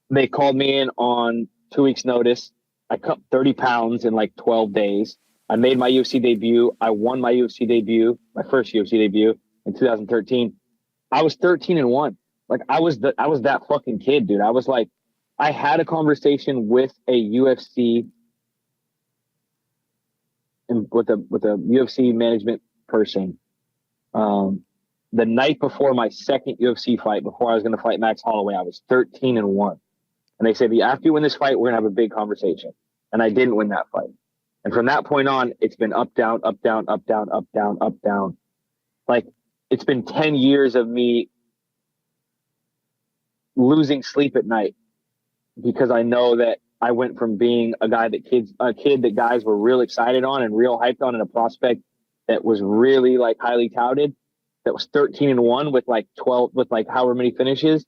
They called me in on 2 weeks' notice. I cut 30 pounds in like 12 days. I made my UFC debut. I won my UFC debut, my first UFC debut in 2013. I was 13-1. Like I was that fucking kid, dude. I was like, I had a conversation with a UFC and with a UFC management person the night before my second UFC fight, before I was going to fight Max Holloway. I was 13-1. And they said, after you win this fight, we're going to have a big conversation. And I didn't win that fight. And from that point on, it's been up, down, up, down, up, down, up, down, up, down. Like, it's been 10 years of me losing sleep at night because I know that I went from being a kid that guys were real excited on and real hyped on, and a prospect that was really like highly touted, that was 13-1 with like 12, with like however many finishes,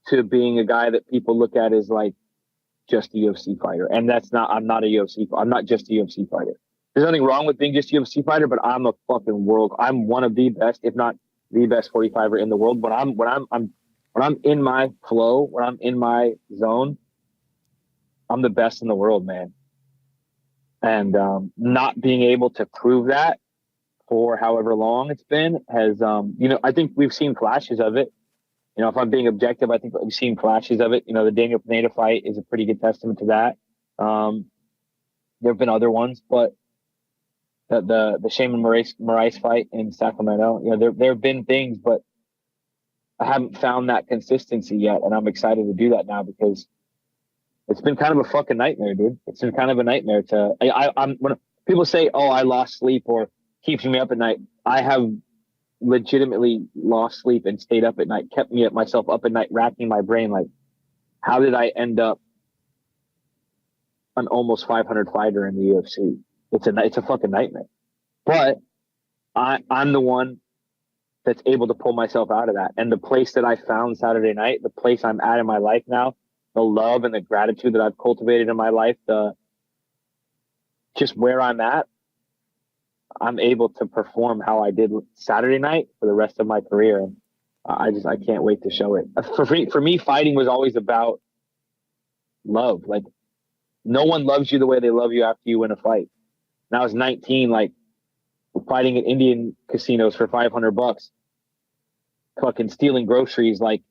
to being a guy that people look at as like just a UFC fighter. And I'm not just a UFC fighter. There's nothing wrong with being just a UFC fighter, but I'm a fucking I'm one of the best, if not the best 45er in the world. When I'm in my flow, when I'm in my zone, I'm the best in the world, man. And not being able to prove that for however long it's been has, I think we've seen flashes of it. If I'm being objective, I think we've seen flashes of it. The Daniel Pineda fight is a pretty good testament to that. There have been other ones, but the Shaman Moraes fight in Sacramento, there have been things, but I haven't found that consistency yet, and I'm excited to do that now because it's been kind of a fucking nightmare, dude. It's been kind of a nightmare when people say, "Oh, I lost sleep" or keeps me up at night, I have legitimately lost sleep and stayed up at night, kept myself up at night, racking my brain like, how did I end up an almost 500 fighter in the UFC? It's a fucking nightmare. But I'm the one that's able to pull myself out of that. And the place that I found Saturday night, the place I'm at in my life now, the love and the gratitude that I've cultivated in my life, just where I'm at, I'm able to perform how I did Saturday night for the rest of my career. And I can't wait to show it. For me, fighting was always about love. Like, no one loves you the way they love you after you win a fight. And I was 19, like, fighting at Indian casinos for $500, fucking stealing groceries, like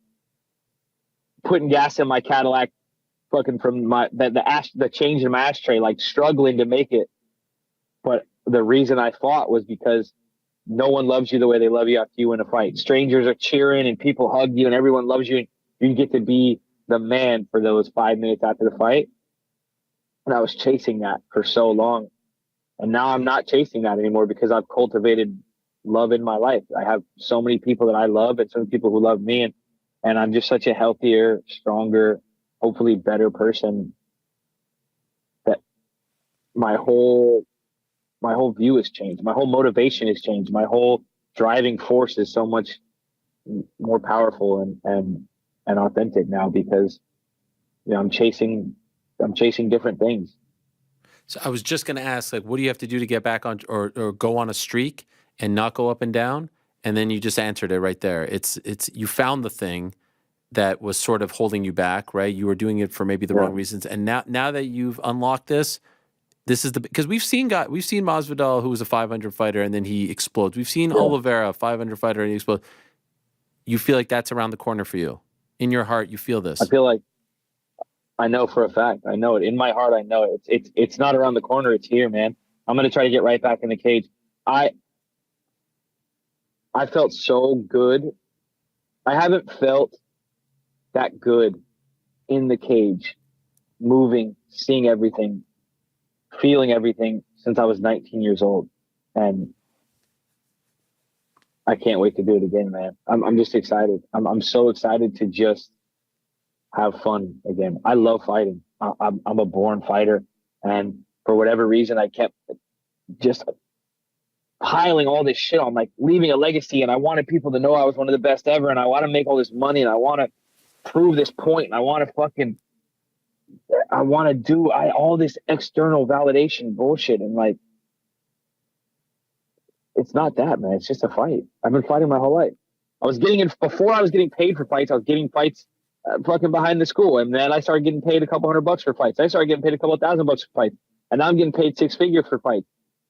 putting gas in my Cadillac, fucking from the change in my ashtray, like struggling to make it. But the reason I fought was because no one loves you the way they love you after you win a fight. Strangers are cheering and people hug you and everyone loves you. And you get to be the man for those 5 minutes after the fight. And I was chasing that for so long. And now I'm not chasing that anymore because I've cultivated love in my life. I have so many people that I love and so many people who love me. And I'm just such a healthier, stronger, hopefully better person that my whole view has changed. My whole motivation has changed. My whole driving force is so much more powerful and authentic now because, I'm chasing different things. So I was just going to ask, like, what do you have to do to get back on or go on a streak and not go up and down? And then you just answered it right there. It's you found the thing that was sort of holding you back, right? You were doing it for maybe the wrong reasons. And now that you've unlocked this is because we've seen Masvidal, who was a 500 fighter, and then he explodes. We've seen Oliveira, 500 fighter, and he explodes. You feel like that's around the corner for you. In your heart, you feel this. I feel like I know for a fact. I know it. In my heart, I know it. It's not around the corner. It's here, man. I'm going to try to get right back in the cage. I felt so good. I haven't felt that good in the cage, moving, seeing everything, feeling everything since I was 19 years old. And I can't wait to do it again, man. I'm just excited. I'm so excited to just have fun again. I love fighting. I'm a born fighter. And for whatever reason, I kept just piling all this shit on, like leaving a legacy. And I wanted people to know I was one of the best ever. And I want to make all this money. And I want to prove this point. And I want to do all this external validation bullshit. And like, it's not that, man. It's just a fight. I've been fighting my whole life. Before I was getting paid for fights, I was getting fights fucking behind the school. And then I started getting paid a couple $100 for fights. I started getting paid a couple $1,000 for fights. And now I'm getting paid 6 figures for fights.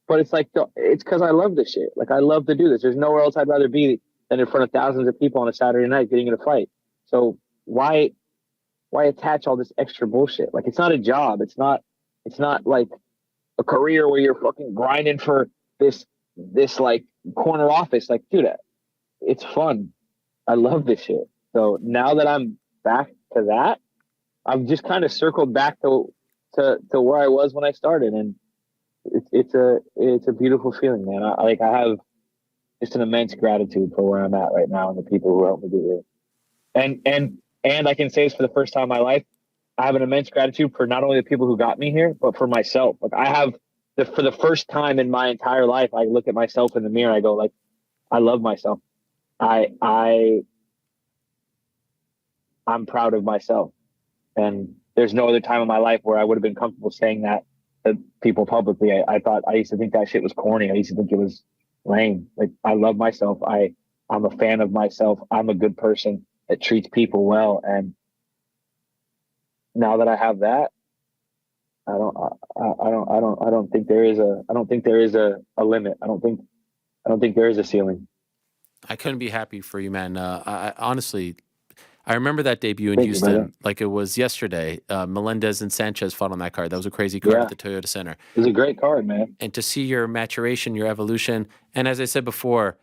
But it's like, it's because I love this shit. Like, I love to do this. There's nowhere else I'd rather be than in front of thousands of people on a Saturday night getting in a fight. So why attach all this extra bullshit? Like, it's not a job. It's not like a career where you're fucking grinding for this like corner office. Like, dude, it's fun. I love this shit. So now that I'm back to that, I've just kind of circled back to where I was when I started, and it's a beautiful feeling, man. I have just an immense gratitude for where I'm at right now and the people who helped me get here. And I can say this for the first time in my life, have an immense gratitude for not only the people who got me here, but for myself. Like I have for the first time in my entire life, I look at myself in the mirror. I go like, I love myself. I'm proud of myself. And there's no other time in my life where I would have been comfortable saying that to people publicly. I used to think that shit was corny. I used to think it was lame. Like I love myself. I'm a fan of myself. I'm a good person that treats people well. And now that I have that, I don't think there is a limit. I don't think there is a ceiling. I couldn't be happy for you, man. I honestly, I remember that debut in Thank you, Houston brother. like it was yesterday. Melendez and Sanchez fought on that card. That was a crazy card at the Toyota Center. It was a great card, man. And to see your maturation, your evolution, and as I said before,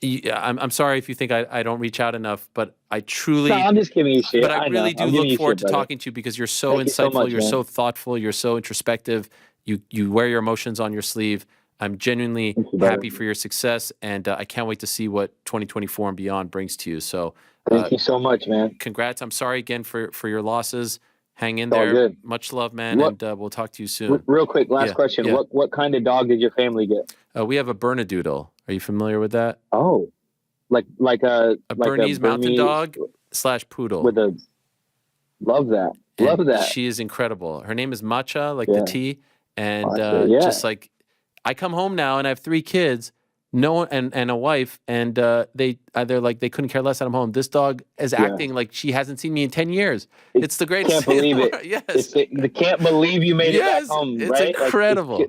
I'm sorry if you think I don't reach out enough, but I truly. No, I'm just giving you shit. But I really do look forward to brother. talking to you because you're so Thank you so insightful, much, you're man. so thoughtful, you're so introspective. You wear your emotions on your sleeve. I'm genuinely Thank you, brother. happy for your success, and I can't wait to see what 2024 and beyond brings to you. So, Thank you so much, man. congrats. I'm sorry again for your losses. Hang in All there. good. Much love, man, and we'll talk to you soon. Real quick, last Yeah, question. yeah. What kind of dog did your family get? We have a Bernedoodle. Are you familiar with that? Oh, like A Bernese mountain dog / poodle. with a. Love that. Love And that. She is incredible. Her name is Matcha, like Yeah. the tea. And Matcha, yeah. just like, I come home now and I have 3 kids, no one, and a wife, and they're like they couldn't care less that I'm home. This dog is acting like she hasn't seen me in 10 years. It's the greatest. Can't believe it. Yes. They can't believe you made it Yes, back home. it's right? incredible.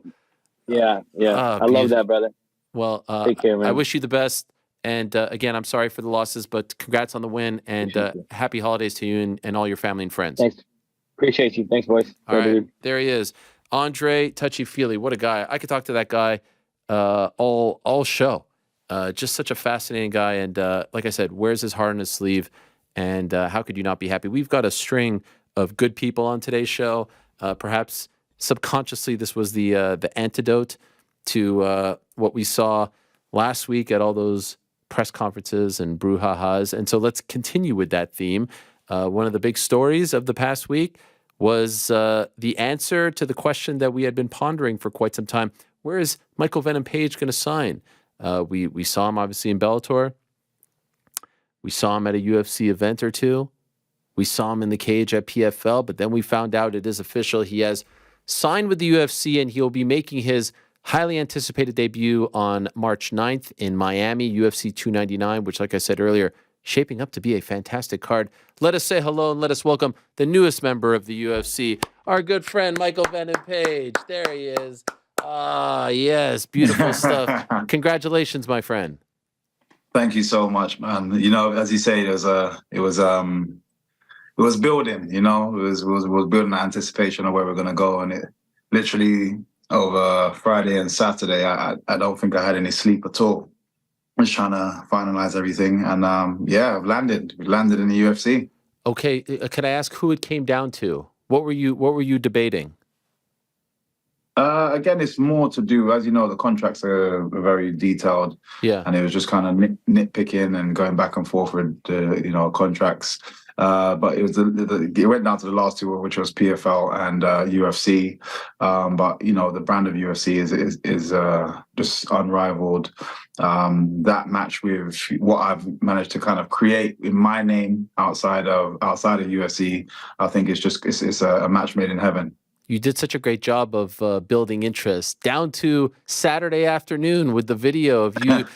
Yeah. I love beautiful. that, brother. Well, Take care, man. I wish you the best. And again, I'm sorry for the losses, but congrats on the win, and Appreciate you. happy holidays to you and all your family and friends. Thanks. Appreciate you. Thanks, boys. All right, Dude. there he is, Andre Touchy-Feely. What a guy! I could talk to that guy all show. Just such a fascinating guy, and like I said, wears his heart on his sleeve. And how could you not be happy? We've got a string of good people on today's show. Perhaps subconsciously, this was the antidote to what we saw last week at all those press conferences and brouhahas. And so let's continue with that theme. One of the big stories of the past week was the answer to the question that we had been pondering for quite some time. Where is Michael Venom Page going to sign? We saw him obviously in Bellator. We saw him at a UFC event or two. We saw him in the cage at PFL, but then we found out it is official. He has signed with the UFC, and he'll be making his highly anticipated debut on March 9th in Miami, UFC 299, which, like I said earlier, shaping up to be a fantastic card. Let us say hello and let us welcome the newest member of the UFC, our good friend, Michael Venom Page. There he is. Ah, yes, beautiful stuff. Congratulations, my friend. Thank you so much, man. You know, as you say, it was building. You know, it was building the anticipation of where we're gonna go, and it literally over Friday and Saturday, I don't think I had any sleep at all. I was trying to finalize everything, and I've landed. We landed in the UFC. Okay, could I ask who it came down to? What were you debating? Again, it's more to do, as you know, the contracts are very detailed. Yeah. And it was just kind of nitpicking and going back and forth with the contracts. But it was it went down to the last two, which was PFL and UFC. But the brand of UFC is just unrivaled. That match with what I've managed to kind of create in my name outside of UFC, I think it's a match made in heaven. You did such a great job of building interest down to Saturday afternoon with the video of you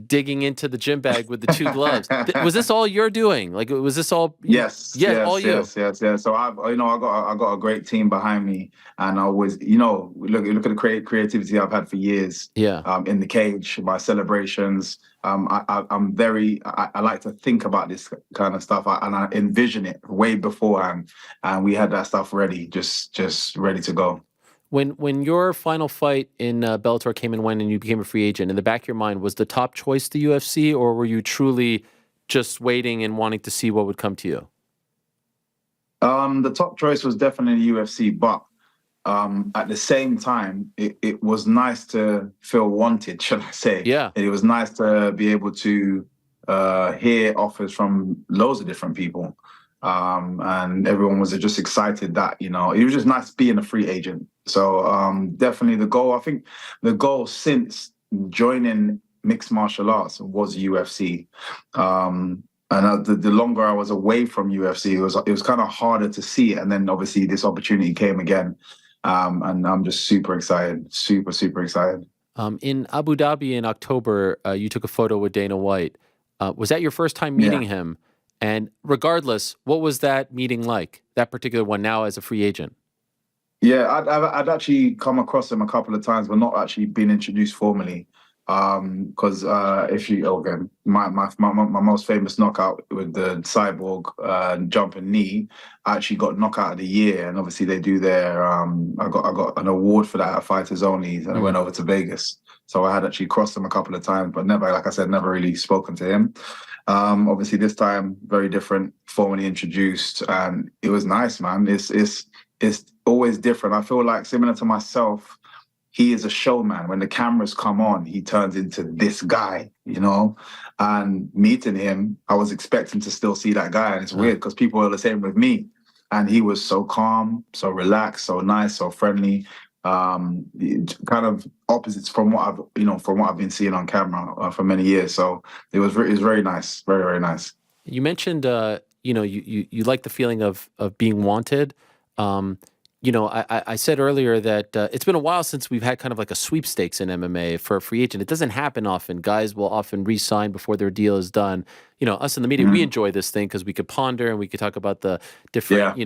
digging into the gym bag with the 2 gloves. Was this all you're doing? Like, was this all? Yes. All you. Yes. So I got a great team behind me, and I always, look at the creativity I've had for years. Yeah. In the cage, my celebrations. I like to think about this kind of stuff, and I envision it way beforehand, and we had that stuff ready, just ready to go. When your final fight in Bellator came and went, and you became a free agent, in the back of your mind, was the top choice the UFC, or were you truly just waiting and wanting to see what would come to you? The top choice was definitely UFC, but at the same time, it was nice to feel wanted, should I say. Yeah. It was nice to be able to hear offers from loads of different people. And everyone was just excited that, you know, it was just nice being a free agent. So definitely the goal, I think the goal since joining mixed martial arts was UFC. And the longer I was away from UFC, it was kind of harder to see it. And then obviously this opportunity came again. And I'm just super excited, super excited. In Abu Dhabi in October, you took a photo with Dana White. Was that your first time meeting him? And regardless, what was that meeting like, that particular one now as a free agent? Yeah, I'd actually come across him a couple of times, but not actually been introduced formally. Because if you again, my most famous knockout with the cyborg jumping knee, I actually got knockout of the year, and obviously they do their I got an award for that at Fighters Only, and I went over to Vegas. So I had actually crossed him a couple of times, but never, like I said, never really spoken to him. Obviously this time very different, formally introduced, and it was nice, man. It's always different. I feel like similar to myself. He is a showman. When the cameras come on, he turns into this guy, you know? And meeting him, I was expecting to still see that guy. And it's weird because people are the same with me. And he was so calm, so relaxed, so nice, so friendly. Kind of opposites from what I've been seeing on camera for many years. So it was very nice, very nice. You mentioned, you like the feeling of being wanted. I said earlier that it's been a while since we've had kind of like a sweepstakes in MMA for a free agent. It doesn't happen often. Guys will often re-sign before their deal is done. You know, us in the media, we enjoy this thing because we could ponder and we could talk about the different,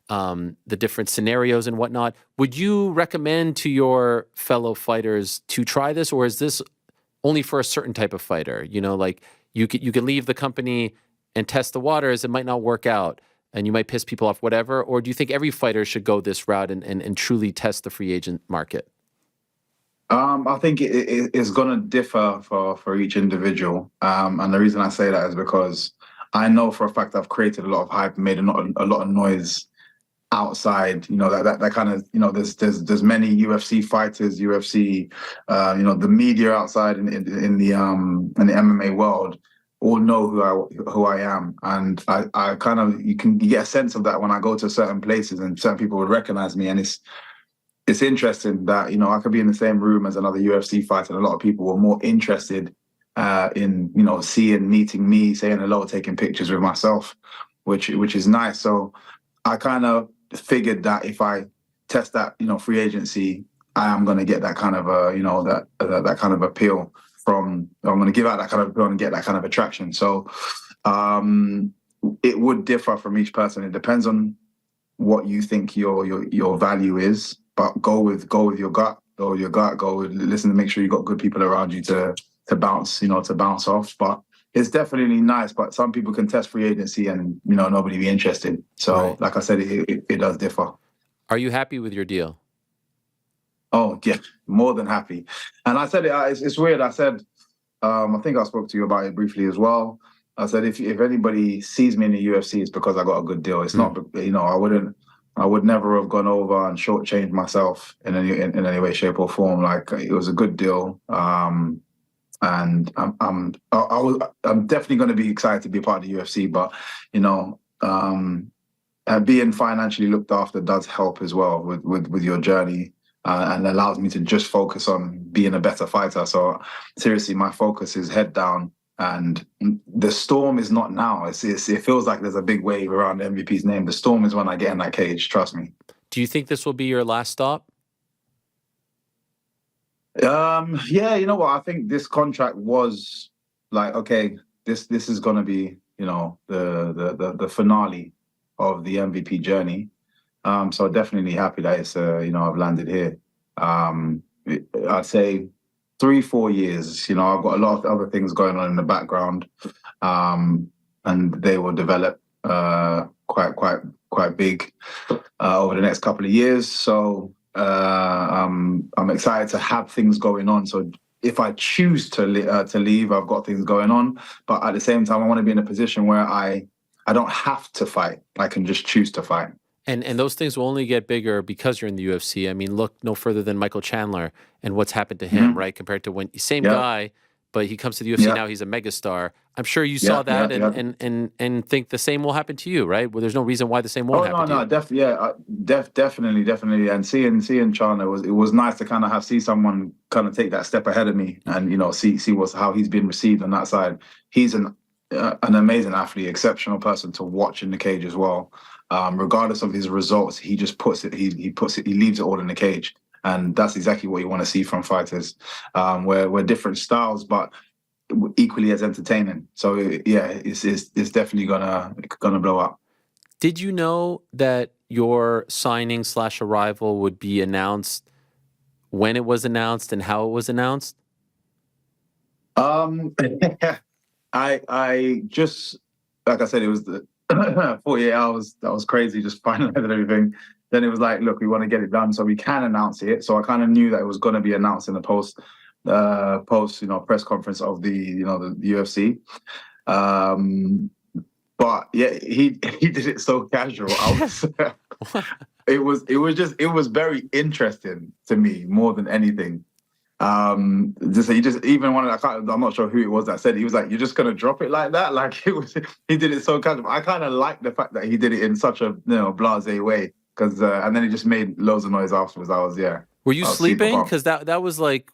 the different scenarios and whatnot. Would you recommend to your fellow fighters to try this, or is this only for a certain type of fighter? You know, like you could leave the company and test the waters. It might not work out, and you might piss people off, whatever? Or do you think every fighter should go this route and truly test the free agent market? I think it's going to differ for each individual. And the reason I say that is because I know for a fact I've created a lot of hype, made a lot of noise outside, you know, that kind of, you know, there's many UFC fighters, UFC, the media outside in the MMA world all know who I am, and I kind of you get a sense of that when I go to certain places and certain people would recognize me, and it's interesting that, you know, I could be in the same room as another UFC fighter, and a lot of people were more interested in, you know, meeting me, saying hello, taking pictures with myself, which is nice. So I kind of figured that if I test that, you know, free agency, I am going to get that kind of that kind of appeal. I'm going to give out that kind of appeal and get that kind of attraction. So it would differ from each person. It depends on what you think your value is, but go with your gut. Go with your gut. Listen to make sure you got good people around you to bounce off. But it's definitely nice. But some people can test free agency and, you know, nobody be interested. So Like I said, it does differ. Are you happy with your deal? Oh, yeah, more than happy. And I said it's weird. I said, I think I spoke to you about it briefly as well. I said, if anybody sees me in the UFC, it's because I got a good deal. It's not, you know, I would never have gone over and shortchanged myself in any way, shape or form. Like, it was a good deal. And I'm definitely going to be excited to be a part of the UFC, but, you know, being financially looked after does help as well with your journey. And allows me to just focus on being a better fighter. So seriously, my focus is head down, and the storm is not now. It feels like there's a big wave around MVP's name. The storm is when I get in that cage, trust me. Do you think this will be your last stop? Yeah, you know what? I think this contract was like, okay, this is going to be, you know, the finale of the MVP journey. So definitely happy that it's, I've landed here. I'd say 3-4 years, you know, I've got a lot of other things going on in the background, and they will develop quite big over the next couple of years. So I'm excited to have things going on. So if I choose to leave, I've got things going on. But at the same time, I want to be in a position where I don't have to fight. I can just choose to fight. And those things will only get bigger because you're in the UFC. I mean, look no further than Michael Chandler and what's happened to him, right? Compared to when same guy, but he comes to the UFC Yeah. now. He's a megastar. I'm sure you saw that and think the same will happen to you, right? Well, there's no reason why the same won't happen to you. Definitely. And seeing Chana it was nice to kind of see someone kind of take that step ahead of me, and see how he's been received on that side. He's an amazing athlete, exceptional person to watch in the cage as well. Regardless of his results, he just puts it. He leaves it all in the cage, and that's exactly what you want to see from fighters. We're different styles, but equally as entertaining. So it's definitely gonna blow up. Did you know that your signing / arrival would be announced when it was announced and how it was announced? I just, like I said, it was the 48 hours. That was crazy, just finalizing everything. Then it was like, look, we want to get it done so we can announce it. So I kind of knew that it was going to be announced in the post press conference of the UFC. But yeah, he did it so casual. It was very interesting to me more than anything. I'm not sure who it was that said it. He was like, "You're just gonna drop it like that?" Like he did it so casual. I kind of like the fact that he did it in such a blasé way, because and then he just made loads of noise afterwards. Were you sleeping? Because that was like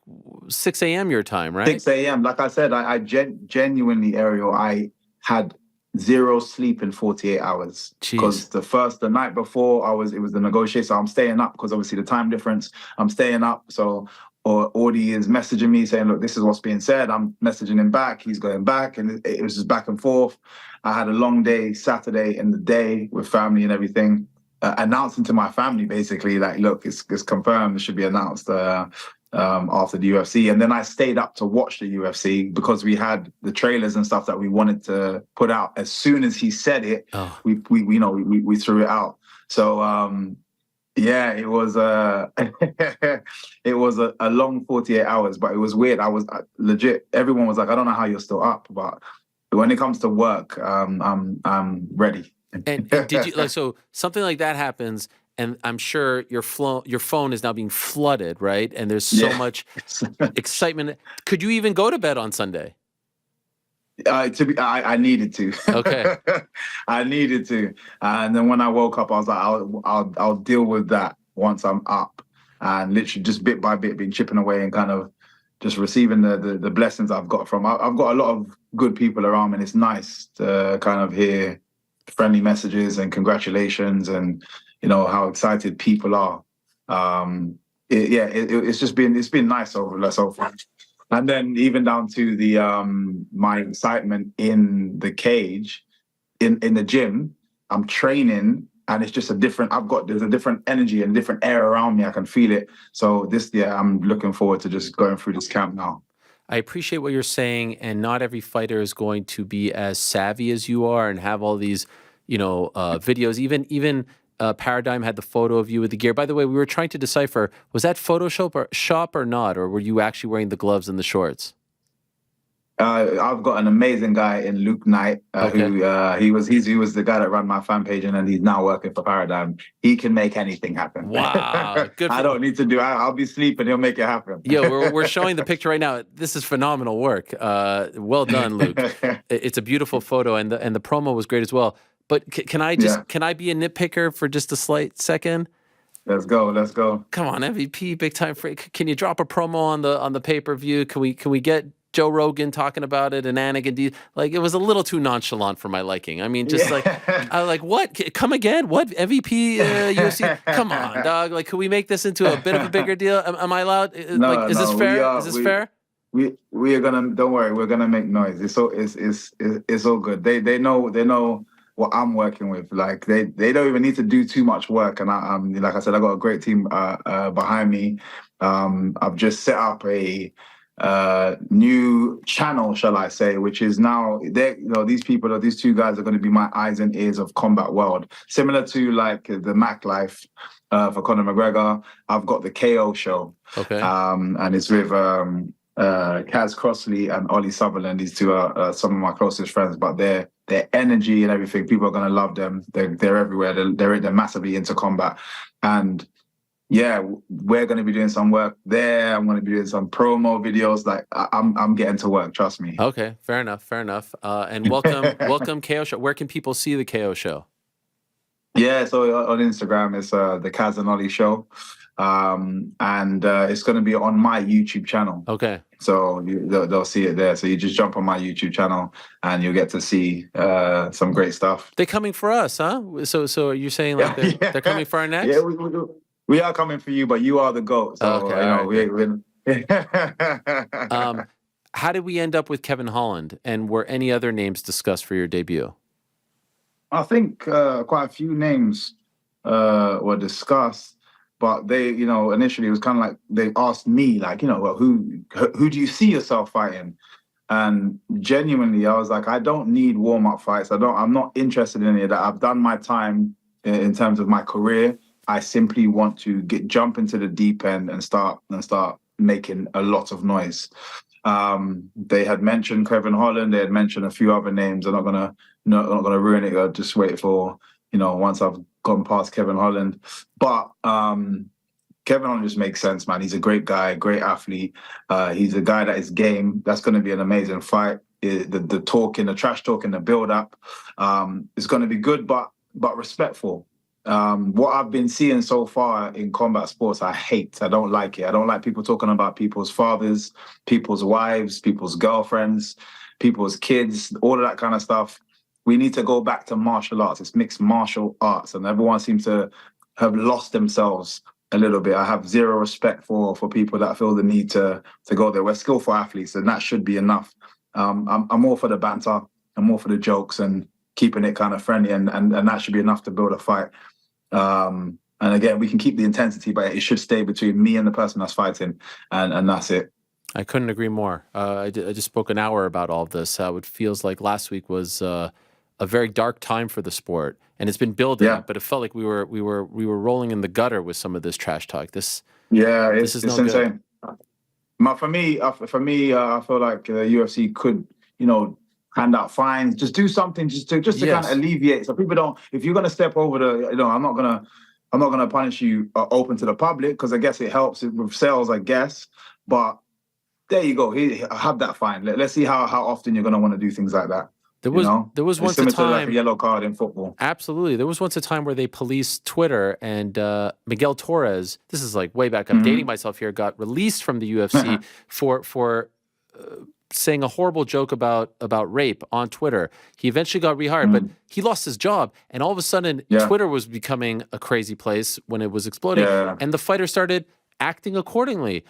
6 a.m. your time, right? 6 a.m. Like I said, I genuinely, Ariel, I had zero sleep in 48 hours. Because the night before it was the negotiation. So I'm staying up because obviously the time difference. I'm staying up. So Audie is messaging me saying, look, this is what's being said. I'm messaging him back. He's going back. And it was just back and forth. I had a long day Saturday in the day with family and everything. Announcing to my family, basically, like, look, it's confirmed. It should be announced after the UFC. And then I stayed up to watch the UFC because we had the trailers and stuff that we wanted to put out. As soon as he said it, we threw it out. So it was it was a long 48 hours, but it was weird. I was legit. Everyone was like, I don't know how you're still up, but when it comes to work, I'm ready. And did you so something like that happens, and I'm sure your phone is now being flooded, right? And there's so much excitement. Could you even go to bed on Sunday? I needed to. Okay. I needed to, and then when I woke up, I was like, I'll deal with that once I'm up, and literally just bit by bit, been chipping away and kind of just receiving the blessings I've got from. I've got a lot of good people around me, and it's nice to kind of hear friendly messages and congratulations, and how excited people are. It's been nice so far. And then even down to the my excitement in the cage, in the gym, I'm training, and it's just there's a different energy and different air around me. I can feel it. So I'm looking forward to just going through this camp now. I appreciate what you're saying, and not every fighter is going to be as savvy as you are and have all these, videos. Even Paradigm had the photo of you with the gear. By the way, we were trying to decipher, was that Photoshop or not, or were you actually wearing the gloves and the shorts? I've got an amazing guy in Luke Knight, who he was the guy that ran my fan page, and then he's now working for Paradigm. He can make anything happen. Wow, good. I don't need to do. I'll be sleeping. He'll make it happen. Yeah, we're showing the picture right now. This is phenomenal work. Well done, Luke. It's a beautiful photo, and the promo was great as well. But can I be a nitpicker for just a slight second? Let's go. Come on, MVP, big time freak. Can you drop a promo on the pay-per-view? Can we get Joe Rogan talking about it and Anakin? Like, it was a little too nonchalant for my liking. I mean, just I was like, what? Come again? What? MVP UFC? Come on, dog. Like, could we make this into a bit of a bigger deal? Am I allowed? Is this fair? Is this fair? We are gonna. Don't worry. We're gonna make noise. It's all good. They know what I'm working with. Like, they don't even need to do too much work. And like I said, I got a great team behind me. I've just set up a new channel, shall I say, which is now these two guys are going to be my eyes and ears of combat world, similar to like the Mac Life for Conor McGregor. I've got the KO show, and it's with Kaz Crossley and Ollie Sutherland. These two are some of my closest friends, but their energy and everything, people are going to love them. They're everywhere. They're massively into combat, and yeah, we're going to be doing some work there. I'm going to be doing some promo videos. Like I'm getting to work. Trust me. Okay, fair enough, fair enough. And welcome KO Show. Where can people see the KO Show? Yeah, so on Instagram, it's the Kaz and Ollie Show, and it's going to be on my YouTube channel. Okay. So they'll see it there. So you just jump on my YouTube channel, and you'll get to see some great stuff. They're coming for us, huh? So you're saying like they're coming for our necks? Yeah, we are coming for you, but you are the GOAT. So okay, we're how did we end up with Kevin Holland? And were any other names discussed for your debut? I think quite a few names were discussed, but they, initially it was kind of like they asked me, like, well, who do you see yourself fighting? And genuinely, I was like, I don't need warm-up fights. I'm not interested in any of that. I've done my time in terms of my career. I simply want to jump into the deep end and start making a lot of noise. They had mentioned Kevin Holland. They had mentioned a few other names. I'm not gonna ruin it. I'll just wait for once I've gone past Kevin Holland. But Kevin Holland just makes sense, man. He's a great guy, great athlete. He's a guy that is game. That's going to be an amazing fight. The talking, the trash talking, the build up is going to be good, but respectful. What I've been seeing so far in combat sports, I hate. I don't like it. I don't like people talking about people's fathers, people's wives, people's girlfriends, people's kids, all of that kind of stuff. We need to go back to martial arts. It's mixed martial arts, and everyone seems to have lost themselves a little bit. I have zero respect for people that feel the need to go there. We're skillful athletes, and that should be enough. I'm more for the banter. I'm more for the jokes and keeping it kind of friendly, and that should be enough to build a fight. And again, we can keep the intensity, but it should stay between me and the person that's fighting, and that's it. I couldn't agree more. I just spoke an hour about all of this. How it feels like last week was a very dark time for the sport, and it's been building up. But it felt like we were rolling in the gutter with some of this trash talk. This is insane. For me, I feel like the UFC could, hand out fines, just do something, just to kind of alleviate. So people don't. If you're gonna step over I'm not gonna punish you open to the public, because I guess it helps with sales, I guess. But there you go. Have that fine. Let's see how often you're gonna want to do things like that. There was once a time, like a yellow card in football. Absolutely, there was once a time where they policed Twitter, and Miguel Torres. This is like way back. I'm dating myself here. Got released from the UFC for saying a horrible joke about rape on Twitter. He eventually got rehired, but he lost his job, and all of a sudden, Twitter was becoming a crazy place when it was exploding, and the fighter started acting accordingly.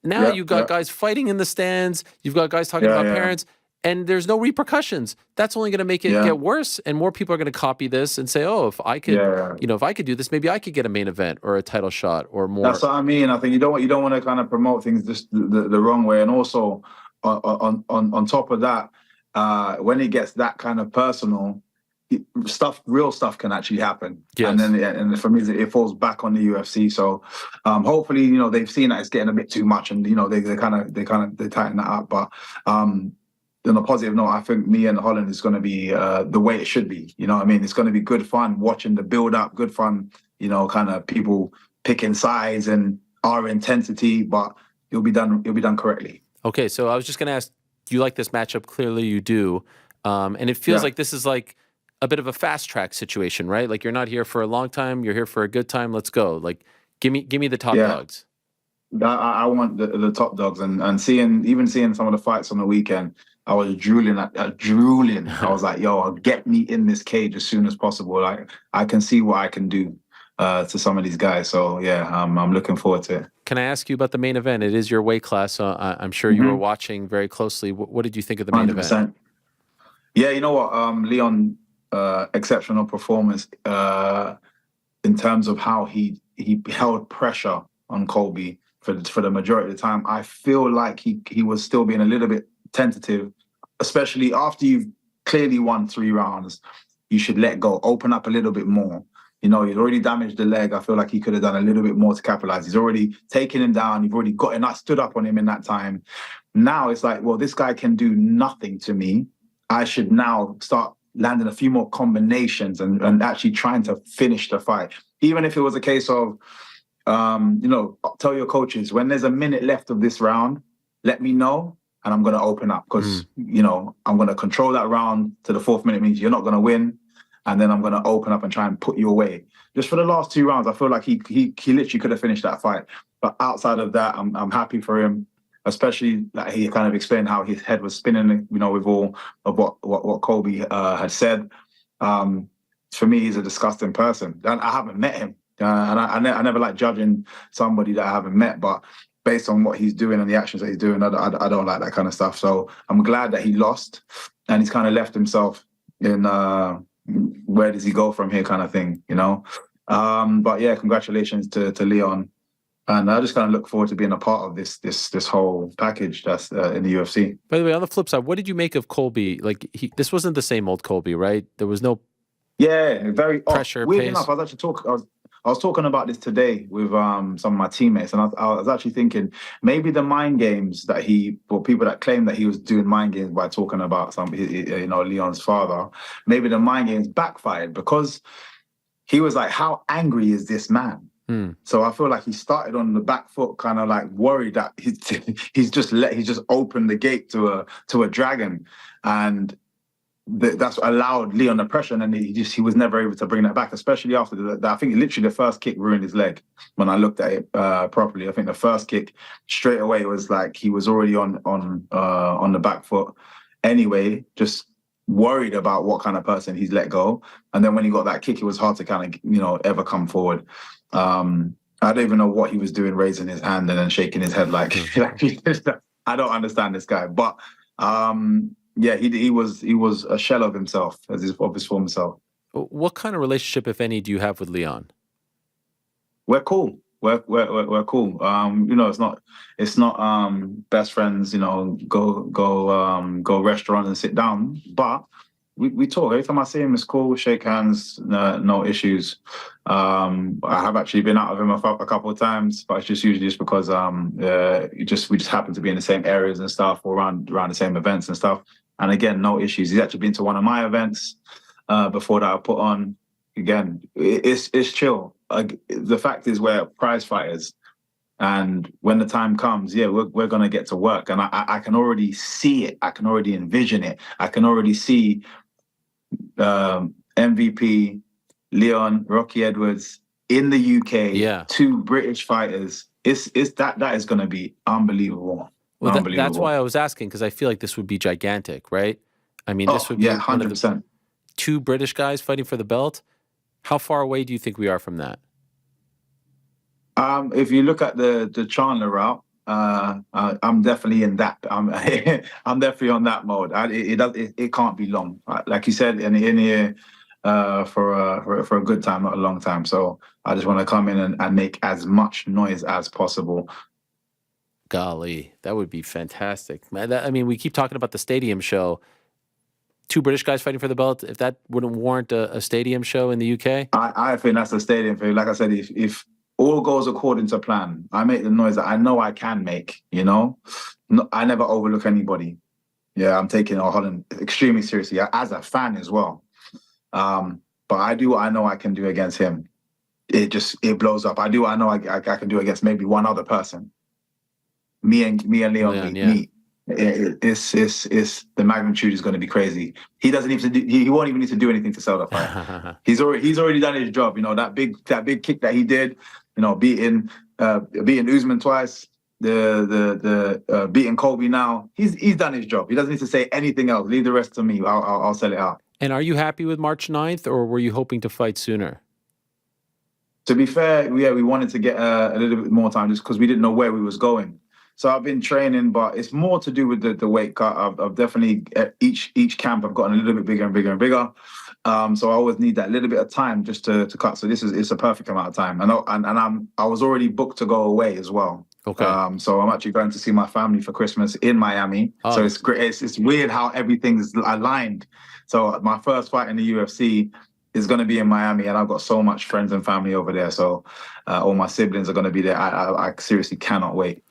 Now you've got guys fighting in the stands. You've got guys talking about parents. And there's no repercussions. That's only going to make it get worse, and more people are going to copy this and say, "Oh, if I could, if I could do this, maybe I could get a main event or a title shot or more." That's what I mean. I think you don't want to kind of promote things just the wrong way, and also on top of that, when it gets that kind of personal, real stuff can actually hapen. Yes. And for me, it falls back on the UFC. So hopefully, they've seen that it's getting a bit too much, and they tighten that up, but. On a positive note, I think me and Holland is going to be the way it should be. You know what I mean? It's going to be good fun watching the build up, good fun, kind of people picking sides and our intensity, but it'll be done correctly. Okay, so I was just going to ask, do you like this matchup? Clearly you do. And it feels like this is like a bit of a fast track situation, right? Like you're not here for a long time, you're here for a good time. Let's go. Like give me the top dogs. I want the top dogs, and seeing some of the fights on the weekend, I was drooling. I was like, yo, get me in this cage as soon as possible. Like I can see what I can do to some of these guys. So yeah, I'm looking forward to it. Can I ask you about the main event? It is your weight class, so I'm sure you were watching very closely. What did you think of the main 100%. event? Yeah, you know what, Leon, exceptional performance in terms of how he held pressure on Colby for the majority of the time. I feel like he was still being a little bit tentative, especially after you've clearly won 3 rounds. You should let go, open up a little bit more. He's already damaged the leg. I feel like he could have done a little bit more to capitalize. He's already taken him down. You've already stood up on him in that time. Now it's like, well, this guy can do nothing to me. I should now start landing a few more combinations and actually trying to finish the fight. Even if it was a case of tell your coaches when there's a minute left of this round, let me know, and I'm going to open up because I'm going to control that round to the 4th minute means you're not going to win, and then I'm going to open up and try and put you away. Just for the last 2 rounds, I feel like he literally could have finished that fight. But outside of that, I'm happy for him, especially that he kind of explained how his head was spinning, with all of what Colby had said. For me, he's a disgusting person. I haven't met him, and I never like judging somebody that I haven't met, but based on what he's doing and the actions that he's doing, I don't like that kind of stuff. So I'm glad that he lost, and he's kind of left himself in where does he go from here kind of thing, But yeah, congratulations to Leon. And I just kind of look forward to being a part of this whole package that's in the UFC. By the way, on the flip side, what did you make of Colby? Like, this wasn't the same old Colby, right? There was no very pressure. Weird pace. enough, I was talking about this today with some of my teammates, and I was actually thinking maybe the mind games that people that claim that he was doing mind games by talking about Leon's father, maybe the mind games backfired because he was like, how angry is this man? So I feel like he started on the back foot, kind of like worried that he's just opened the gate to a dragon, and that's allowed Leon the pressure, and he was never able to bring that back, especially after I think literally the first kick ruined his leg. When I looked at it properly, I think the first kick straight away was like he was already on the back foot anyway, just worried about what kind of person he's let go. And then when he got that kick, it was hard to kind of ever come forward. I don't even know what he was doing, raising his hand and then shaking his head like I don't understand this guy. But yeah, he was a shell of himself, of his former self. What kind of relationship, if any, do you have with Leon? We're cool. We're cool. It's not best friends. Go restaurant and sit down, but we talk. Every time I see him, it's cool. Shake hands, no issues. I have actually been out of him a couple of times, but it's just usually just because we just happen to be in the same areas and stuff, or around the same events and stuff. And again, no issues. He's actually been to one of my events before that I put on. Again, it's chill. The fact is, we're prize fighters, and when the time comes, we're gonna get to work. And I can already see it. I can already envision it. I can already see MVP, Leon, Rocky Edwards in the UK, 2 British fighters. That is going to be unbelievable. Well, that's why I was asking, because I feel like this would be gigantic, right? I mean, this would be 100%. 2 British guys fighting for the belt. How far away do you think we are from that? If you look at the Chandler route, I'm definitely in that. I'm definitely on that mode. It can't be long. Like you said, in here for a good time, not a long time. So I just want to come in and make as much noise as possible. Golly, that would be fantastic. I mean, we keep talking about the stadium show. 2 British guys fighting for the belt. If that wouldn't warrant a stadium show in the UK, I think that's a stadium thing. Like I said, if all goes according to plan, I make the noise that I know I can make. I never overlook anybody. Yeah, I'm taking Holland extremely seriously as a fan as well. But I do what I know I can do against him. It blows up. I do what I know I can do against maybe one other person. Me and Leon meet. It's the magnitude is going to be crazy. He doesn't need to do. He won't even need to do anything to sell the fight. He's already done his job. That big kick that he did. Beating Usman twice. The beating Colby now. He's done his job. He doesn't need to say anything else. Leave the rest to me. I'll sell it out. And are you happy with March 9th, or were you hoping to fight sooner? To be fair, we wanted to get a little bit more time just because we didn't know where we was going. So I've been training, but it's more to do with the weight cut. I've definitely each camp I've gotten a little bit bigger and bigger and bigger. So I always need that little bit of time just to cut. So it's a perfect amount of time, and I was already booked to go away as well. Okay. So I'm actually going to see my family for Christmas in Miami. Oh. So it's great. It's weird how everything's aligned. So my first fight in the UFC is going to be in Miami, and I've got so much friends and family over there. So all my siblings are going to be there. I seriously cannot wait.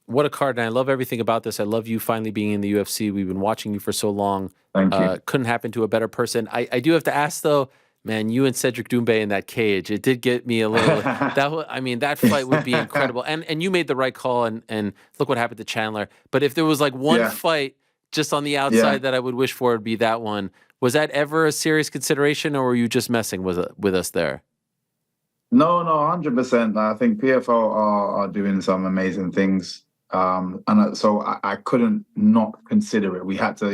What a card, and I love everything about this. I love you finally being in the UFC. We've been watching you for so long. Thank you. Couldn't happen to a better person. I do have to ask, though, Man, you and Cedric Doumbé in that cage, it did get me a little. That fight would be incredible. And you made the right call. And look what happened to Chandler. But if there was like one fight just on the outside that I would wish for, it'd be that one. Was that ever a serious consideration, or were you just messing with us there? No, 100%. I think PFL are doing some amazing things. So I couldn't not consider it. We had to,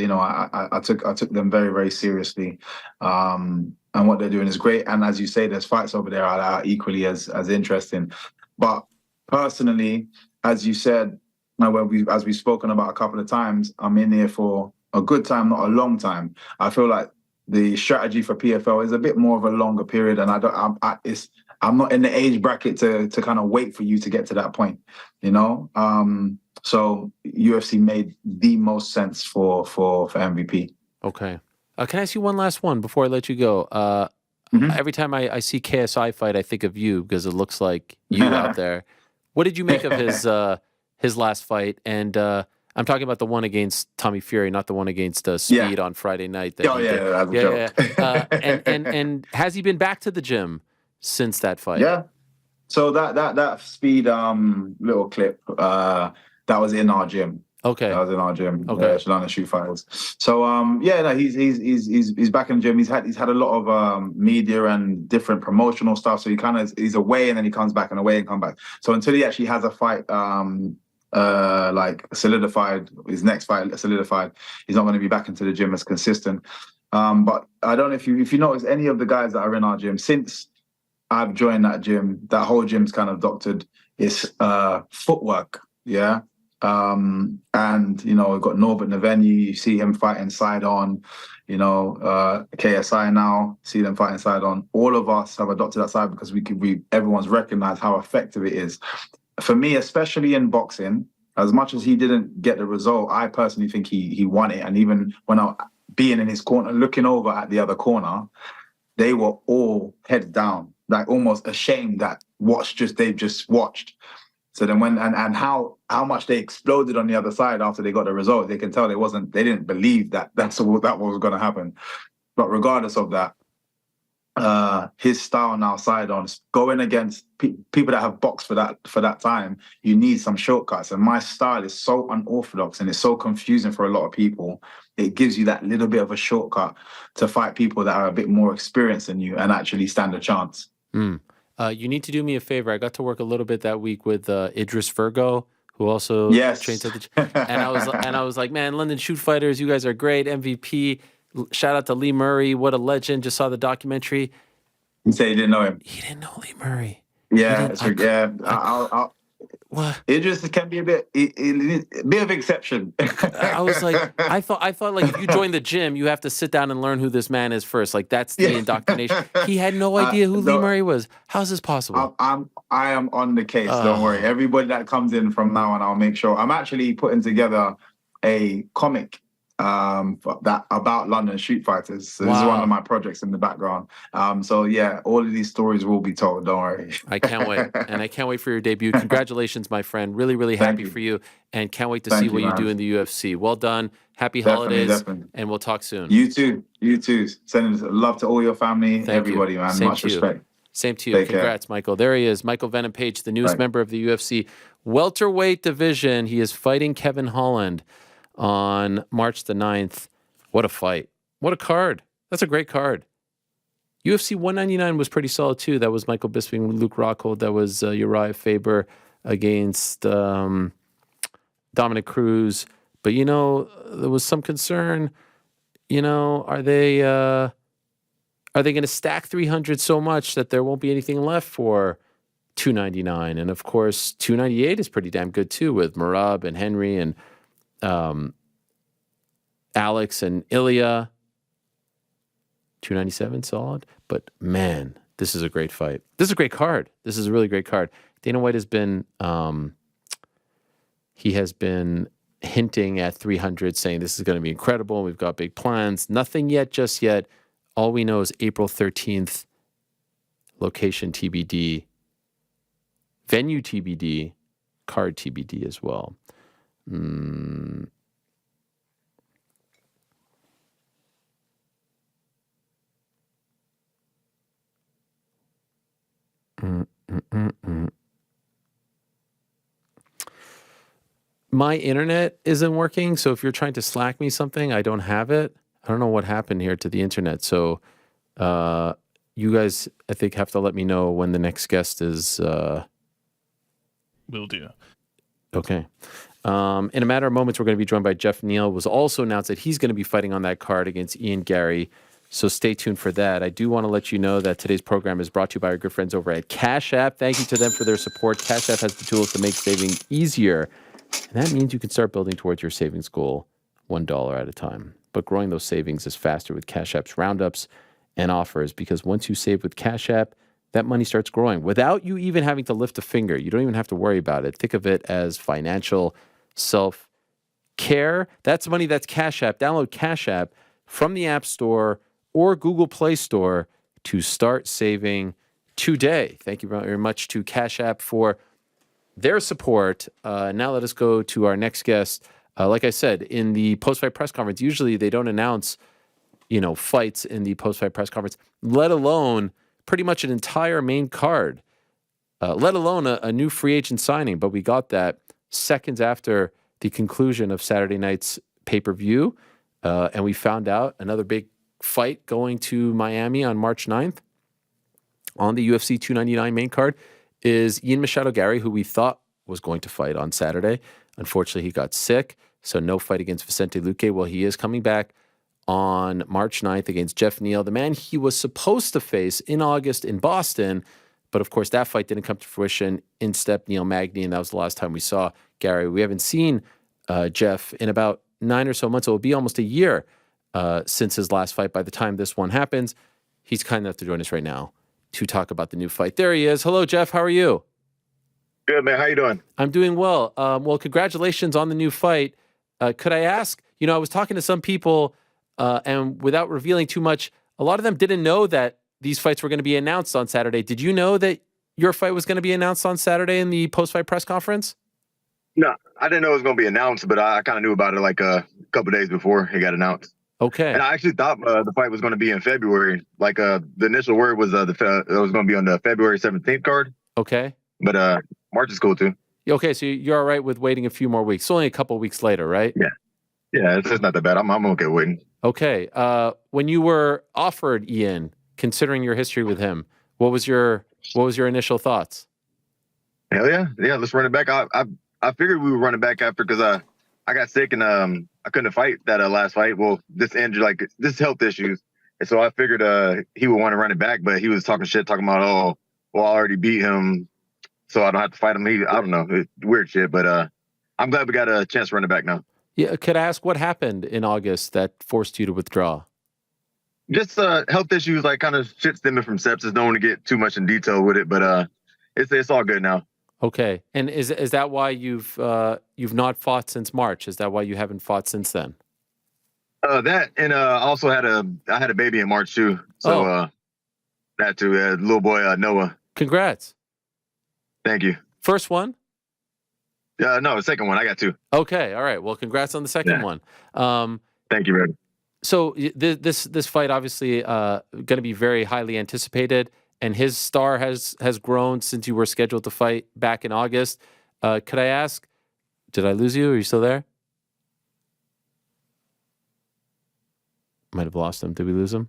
I took them very, very seriously. And what they're doing is great. And as you say, there's fights over there that are equally as interesting. But personally, as you said, as we've spoken about a couple of times, I'm in here for a good time, not a long time. I feel like the strategy for PFL is a bit more of a longer period, and I'm not in the age bracket to kind of wait for you to get to that point, So UFC made the most sense for MVP. Okay. Can I ask you one last one before I let you go? Every time I see KSI fight, I think of you because it looks like you out there. What did you make of his last fight? And I'm talking about the one against Tommy Fury, not the one against Speed on Friday night. And has he been back to the gym since that fight? Yeah. So that Speed little clip that was in our gym. Okay. That was in our gym. Okay. London Shoot Fighters. So he's back in the gym. He's had a lot of media and different promotional stuff. So he's away and then he comes back and away and come back. So until he actually has a fight solidified, his next fight solidified, he's not going to be back into the gym as consistent. But I don't know if you notice any of the guys that are in our gym since I've joined that gym. That whole gym's kind of doctored its footwork. Yeah. And we've got Norbert Naveni, you see him fighting side on, KSI now, see them fighting side on. All of us have adopted that side because everyone's recognized how effective it is. For me, especially in boxing, as much as he didn't get the result, I personally think he won it. And even when being in his corner, looking over at the other corner, they were all heads down, like almost ashamed that they've just watched. So then and how much they exploded on the other side after they got the result, they can tell they didn't believe that was going to happen. But regardless of that, his style now side on going against people that have boxed for that time, you need some shortcuts. And my style is so unorthodox and it's so confusing for a lot of people. It gives you that little bit of a shortcut to fight people that are a bit more experienced than you and actually stand a chance. You need to do me a favor. I got to work a little bit that week with Idris Virgo, who also trains at the gym. And I was like, man, London Shoot Fighters, you guys are great. MVP. Shout out to Lee Murray. What a legend. Just saw the documentary. You say you didn't know him? He didn't know Lee Murray. Yeah, What? Idris can be a bit of exception. I was like, I thought like if you join the gym, you have to sit down and learn who this man is first. Like that's the indoctrination. He had no idea who Lee Murray was. How's this possible? I am on the case. Don't worry. Everybody that comes in from now on, I'll make sure. I'm actually putting together a comic about London Shoot Fighters. So this is one of my projects in the background. So yeah, all of these stories will be told. Don't worry. I can't wait, and I can't wait for your debut. Congratulations, my friend. Really, really happy for you, and can't wait to see what you do in the UFC. Well done. Happy holidays, and we'll talk soon. You too. Sending love to all your family, everybody, man. Much respect. Same to you. Congrats, Michael. There he is, Michael Venom Page, the newest member of the UFC welterweight division. He is fighting Kevin Holland on March the 9th. What a fight. What a card. That's a great card. UFC 199 was pretty solid too. That was Michael Bisping, Luke Rockhold. That was Uriah Faber against Dominic Cruz. But, there was some concern, are they going to stack 300 so much that there won't be anything left for 299? And of course, 298 is pretty damn good too with Merab and Henry and Alex and Ilya. 297 solid, but man, this is a great fight. This is a great card. This is a really great card. Dana White has been hinting at 300, saying this is going to be incredible. We've got big plans. Nothing yet, just yet. All we know is April 13th, location TBD, venue TBD, card TBD as well. My internet isn't working, so if you're trying to Slack me something, I don't have it. I don't know what happened here to the internet. So you guys, I think, have to let me know when the next guest is. Will do. Okay. In a matter of moments, we're going to be joined by Geoff Neal. It was also announced that he's going to be fighting on that card against Ian Garry. So stay tuned for that. I do want to let you know that today's program is brought to you by our good friends over at Cash App. Thank you to them for their support. Cash App has the tools to make saving easier. And that means you can start building towards your savings goal $1 at a time. But growing those savings is faster with Cash App's roundups and offers, because once you save with Cash App, that money starts growing without you even having to lift a finger. You don't even have to worry about it. Think of it as financial self-care. That's money, that's Cash App. Download Cash App from the App Store or Google Play Store to start saving today. Thank you very much to Cash App for their support. Now let us go to our next guest. Like I said, in the post-fight press conference, usually they don't announce, fights in the post-fight press conference, let alone pretty much an entire main card, let alone a new free agent signing. But we got that seconds after the conclusion of Saturday night's pay-per-view, and we found out another big fight going to Miami on March 9th on the UFC 299 main card is Ian Machado Garry, who we thought was going to fight on Saturday. Unfortunately, he got sick, so no fight against Vicente Luque. Well, he is coming back on March 9th against Geoff Neal, the man he was supposed to face in August in Boston. But of course, that fight didn't come to fruition. In stepped Neil Magny, and that was the last time we saw Garry. We haven't seen Geoff in about 9 or so months. It will be almost a year since his last fight by the time this one happens. He's kind enough to join us right now to talk about the new fight. There he is. Hello, Geoff. How are you? Good, man. How you doing? I'm doing well. Well, congratulations on the new fight. Could I ask, I was talking to some people, and without revealing too much, a lot of them didn't know that these fights were going to be announced on Saturday. Did you know that your fight was going to be announced on Saturday in the post-fight press conference? No, I didn't know it was going to be announced, but I kind of knew about it like a couple days before it got announced. Okay. And I actually thought the fight was going to be in February. Like the initial word was it was going to be on the February 17th card. Okay. But March is cool too. Okay, so you're all right with waiting a few more weeks. It's only a couple weeks later, right? Yeah. Yeah, it's not that bad. I'm okay waiting. Okay. When you were offered Ian, considering your history with him, what was your initial thoughts? Hell yeah. Yeah, let's run it back. I figured we would run it back after because I got sick and I couldn't fight that last fight. Well, this injury, this health issues. And so I figured he would want to run it back, but he was talking about, oh, well, I already beat him, so I don't have to fight him. I don't know, weird shit. But I'm glad we got a chance to run it back now. Yeah, could I ask what happened in August that forced you to withdraw? Just health issues, like kind of shit stemming from sepsis. Don't want to get too much in detail with it, but it's all good now. Okay, and is that why you've not fought since March? Is that why you haven't fought since then? That and also I had a baby in March too. So that too, little boy Noah. Congrats. Thank you. First one? No, the second one. I got two. Okay, all right. Well, congrats on the second one. Thank you, man. So this fight obviously going to be very highly anticipated, and his star has grown since you were scheduled to fight back in August. Could I ask, did I lose you? Are you still there? Might have lost him. Did we lose him?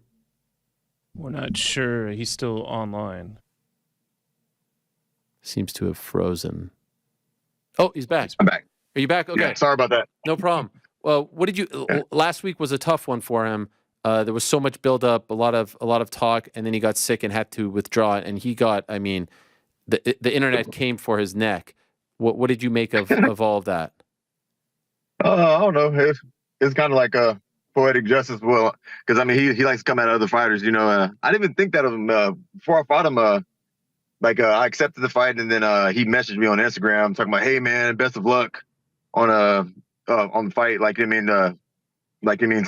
We're not sure. He's still online. Seems to have frozen. Oh, he's back. I'm back. Are you back? Okay. Yeah, sorry about that. No problem. Well, what did you? Last week was a tough one for him. There was so much buildup, a lot of talk, and then he got sick and had to withdraw. And he got, I mean, the internet came for his neck. What did you make of all of that? I don't know. It's kind of like a poetic justice. Well, because I mean, he likes to come at other fighters. I didn't even think that of him before I fought him. I accepted the fight, and then he messaged me on Instagram talking about, "Hey man, best of luck on the fight."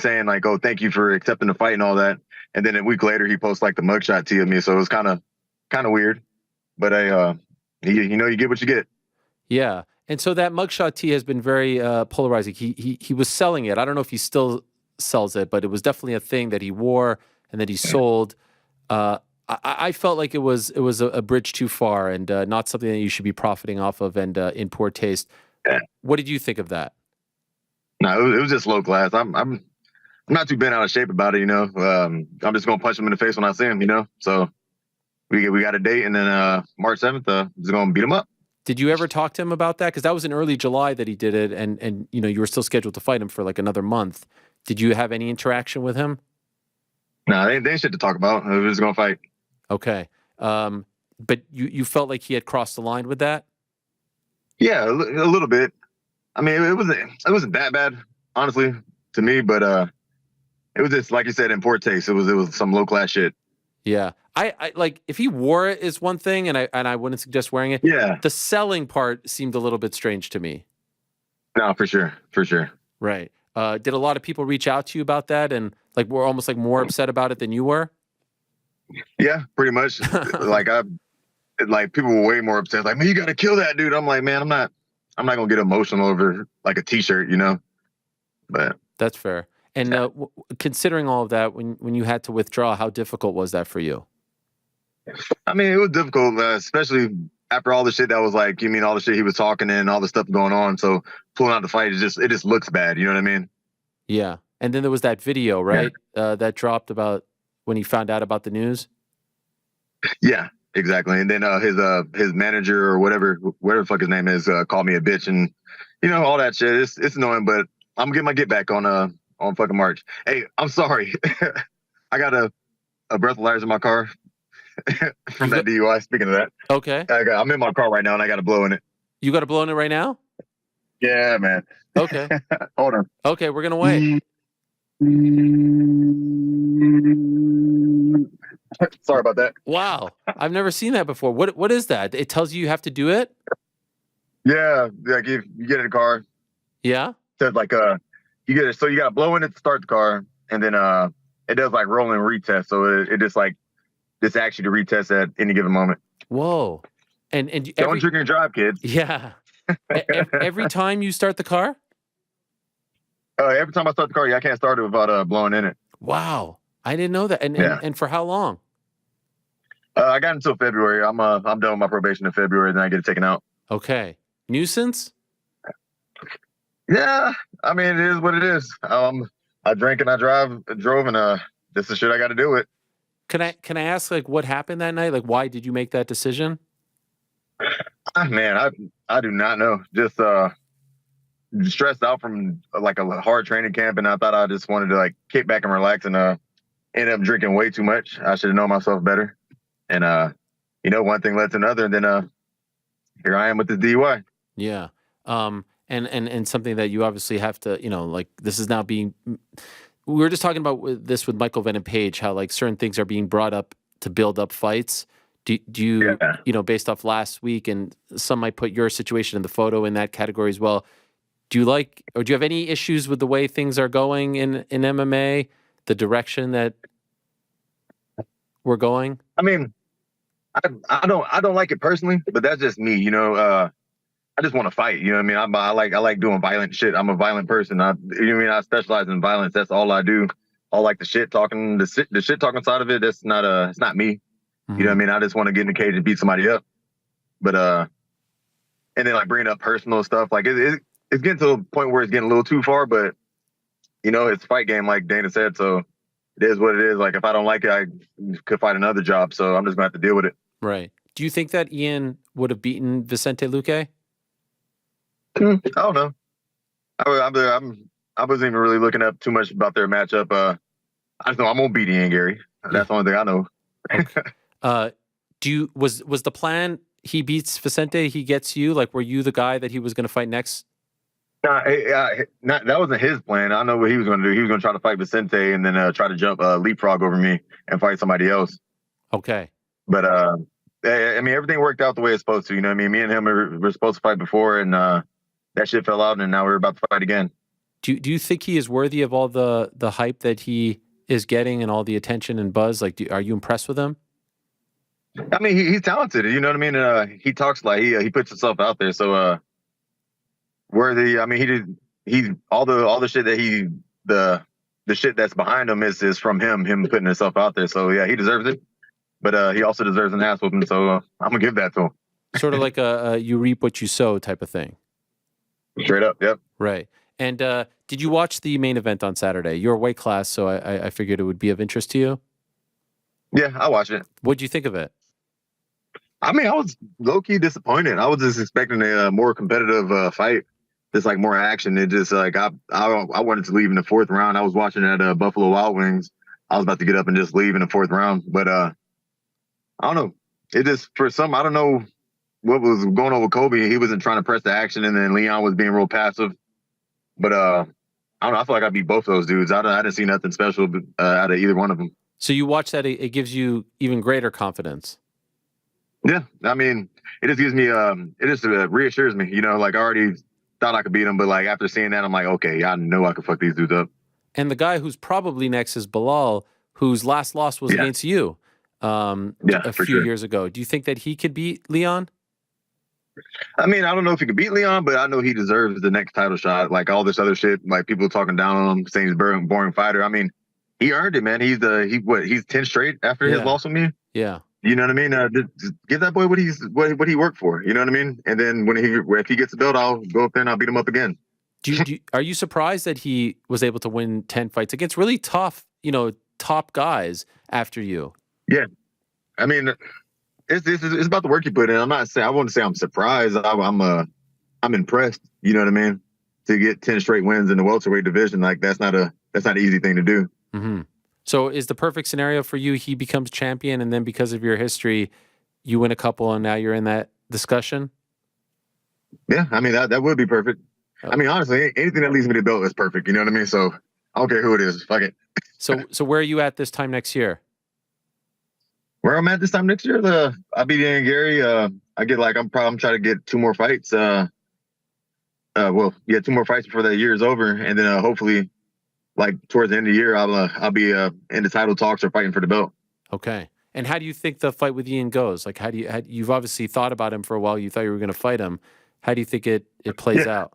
Saying like, "Oh, thank you for accepting the fight and all that." And then a week later, he posts like the mugshot tee of me, so it was kind of weird. But you get what you get. Yeah, and so that mugshot tee has been very polarizing. He was selling it. I don't know if he still sells it, but it was definitely a thing that he wore and that he sold. I felt like it was a bridge too far and not something that you should be profiting off of and in poor taste. Yeah. What did you think of that? No, it was just low class. I'm not too bent out of shape about it, you know. I'm just gonna punch him in the face when I see him, you know. So we got a date, and then March 7th, just gonna beat him up. Did you ever talk to him about that? Because that was in early July that he did it, and you know you were still scheduled to fight him for like another month. Did you have any interaction with him? Nah, they ain't shit to talk about. We're just gonna fight. Okay, but you felt like he had crossed the line with that? Yeah, a little bit. I mean, it wasn't that bad, honestly, to me. But it was just like you said, in poor taste. It was some low class shit. Yeah, I like if he wore it is one thing, and I wouldn't suggest wearing it. Yeah, the selling part seemed a little bit strange to me. No, for sure. Right. Did a lot of people reach out to you about that, and like were almost like more upset about it than you were? Yeah, pretty much. Like people were way more upset. Like, man, you got to kill that dude. I'm like, man, I'm not gonna get emotional over like a T-shirt, you know. But that's fair. And considering all of that, when you had to withdraw, how difficult was that for you? I mean, it was difficult, especially after all the shit that was like, you mean all the shit he was talking and all the stuff going on. So pulling out the fight, it just looks bad. You know what I mean? Yeah. And then there was that video, right? Yeah. That dropped about when he found out about the news. Yeah, exactly. And then his manager or whatever the fuck his name is, called me a bitch and you know all that shit. It's annoying, but I'm gonna get my get back on fucking March. Hey, I'm sorry. I got a breathalyzer in my car from that DUI. Speaking of that, okay. I'm in my car right now and I got a blow in it. You got a blow in it right now? Yeah, man. Okay. Hold on. Okay, we're gonna wait. Sorry about that. Wow, I've never seen that before. What is that? It tells you have to do it? Yeah, like if you get in the car. Yeah. Says like you get it, so you got to blow in it to start the car, and then it does like roll and retest, so it just like this actually to retest at any given moment. Whoa, and don't drink and drive, kids. Yeah. Every time you start the car. Every time I start the car, yeah, I can't start it without blowing in it. Wow, I didn't know that. And for how long? I got until February. I'm done with my probation in February, then I get it taken out. Okay. Nuisance? Yeah, I mean it is what it is. I drink and I drove, and this is shit I got to do with. Can I ask like what happened that night? Like why did you make that decision? Man, I do not know. Just stressed out from like a hard training camp, and I thought I just wanted to like kick back and relax, and ended up drinking way too much. I should have known myself better, and you know, one thing led to another, and then here I am with the DUI. Yeah. And something that you obviously have to, you know, like this is now being. We were just talking about this with Michael Venom Page, how like certain things are being brought up to build up fights. Do you, you know, based off last week, and some might put your situation in the photo in that category as well. Do you like, or do you have any issues with the way things are going in MMA, the direction that we're going? I mean, I don't like it personally, but that's just me, you know. I just want to fight, you know what I mean? I like doing violent shit. I'm a violent person. You know what I mean? I specialize in violence. That's all I do. I like the shit talking side of it. That's not it's not me. Mm-hmm. You know what I mean? I just want to get in the cage and beat somebody up. But and then like bringing up personal stuff, like it's getting to a point where it's getting a little too far. But you know, it's a fight game, like Dana said. So it is what it is. Like if I don't like it, I could find another job. So I'm just gonna have to deal with it. Right. Do you think that Ian would have beaten Vicente Luque? I don't know. I wasn't even really looking up too much about their matchup. I just know I'm gonna beat Ian Garry. That's the only thing I know. Okay. Was the plan he beats Vicente, he gets you? Like, were you the guy that he was going to fight next? That wasn't his plan. I know what he was going to do. He was going to try to fight Vicente and then try to jump leapfrog over me and fight somebody else. Okay. But I mean, everything worked out the way it's supposed to. You know what I mean? Me and him were supposed to fight before, and that shit fell out, and now we're about to fight again. Do you think he is worthy of all the hype that he is getting and all the attention and buzz? Like, are you impressed with him? I mean, he's talented. You know what I mean? He talks like he puts himself out there. So worthy. I mean, he's all the shit that the shit that's behind him is from him putting himself out there. So yeah, he deserves it. But he also deserves an ass whooping. So I'm gonna give that to him. Sort of like a you reap what you sow type of thing. Straight up. Yep. Right. And did you watch the main event on Saturday? You're a weight class, so I figured it would be of interest to you. Yeah, I watched it. What'd you think of it? I mean, I was low-key disappointed. I was just expecting a more competitive fight, just like more action. It just like I wanted to leave in the fourth round. I was watching at Buffalo Wild Wings. I was about to get up and just leave in the fourth round, but I don't know. It just I don't know what was going on with Kobe. He wasn't trying to press the action, and then Leon was being real passive. But I don't know. I feel like I beat both those dudes. I didn't see nothing special out of either one of them. So you watch that; it gives you even greater confidence. Yeah, I mean, it just gives me, it just reassures me, like I already thought I could beat him, but like after seeing that, I'm like, okay, I know I could fuck these dudes up. And the guy who's probably next is Bilal, whose last loss was against you a few years ago. Do you think that he could beat Leon? I mean, I don't know if he could beat Leon, but I know he deserves the next title shot. Like all this other shit, like people talking down on him, saying he's a boring fighter. I mean, he earned it, man. He's 10 straight after his loss with me. Yeah. You know what I mean? Just give that boy what he worked for. You know what I mean? And then if he gets the belt, I'll go up there and I'll beat him up again. Are you surprised that he was able to win 10 fights against really tough, top guys after you? Yeah, I mean, it's about the work you put in. I wouldn't say I'm surprised. I'm impressed. You know what I mean? To get 10 straight wins in the welterweight division, like that's not an easy thing to do. Mm-hmm. So is the perfect scenario for you, he becomes champion, and then because of your history, you win a couple, and now you're in that discussion? Yeah, I mean, that would be perfect. I mean, honestly, anything that leads me to the belt is perfect. You know what I mean? So I don't care who it is. Fuck it. So where are you at this time next year? Where I'm at this time next year, I beat Ian Gary. I'm trying to get 2 more fights. 2 more fights before that year is over, and then hopefully, like towards the end of the year, I'll be in the title talks or fighting for the belt. Okay. And how do you think the fight with Ian goes? Like, you've obviously thought about him for a while. You thought you were going to fight him. How do you think it plays out?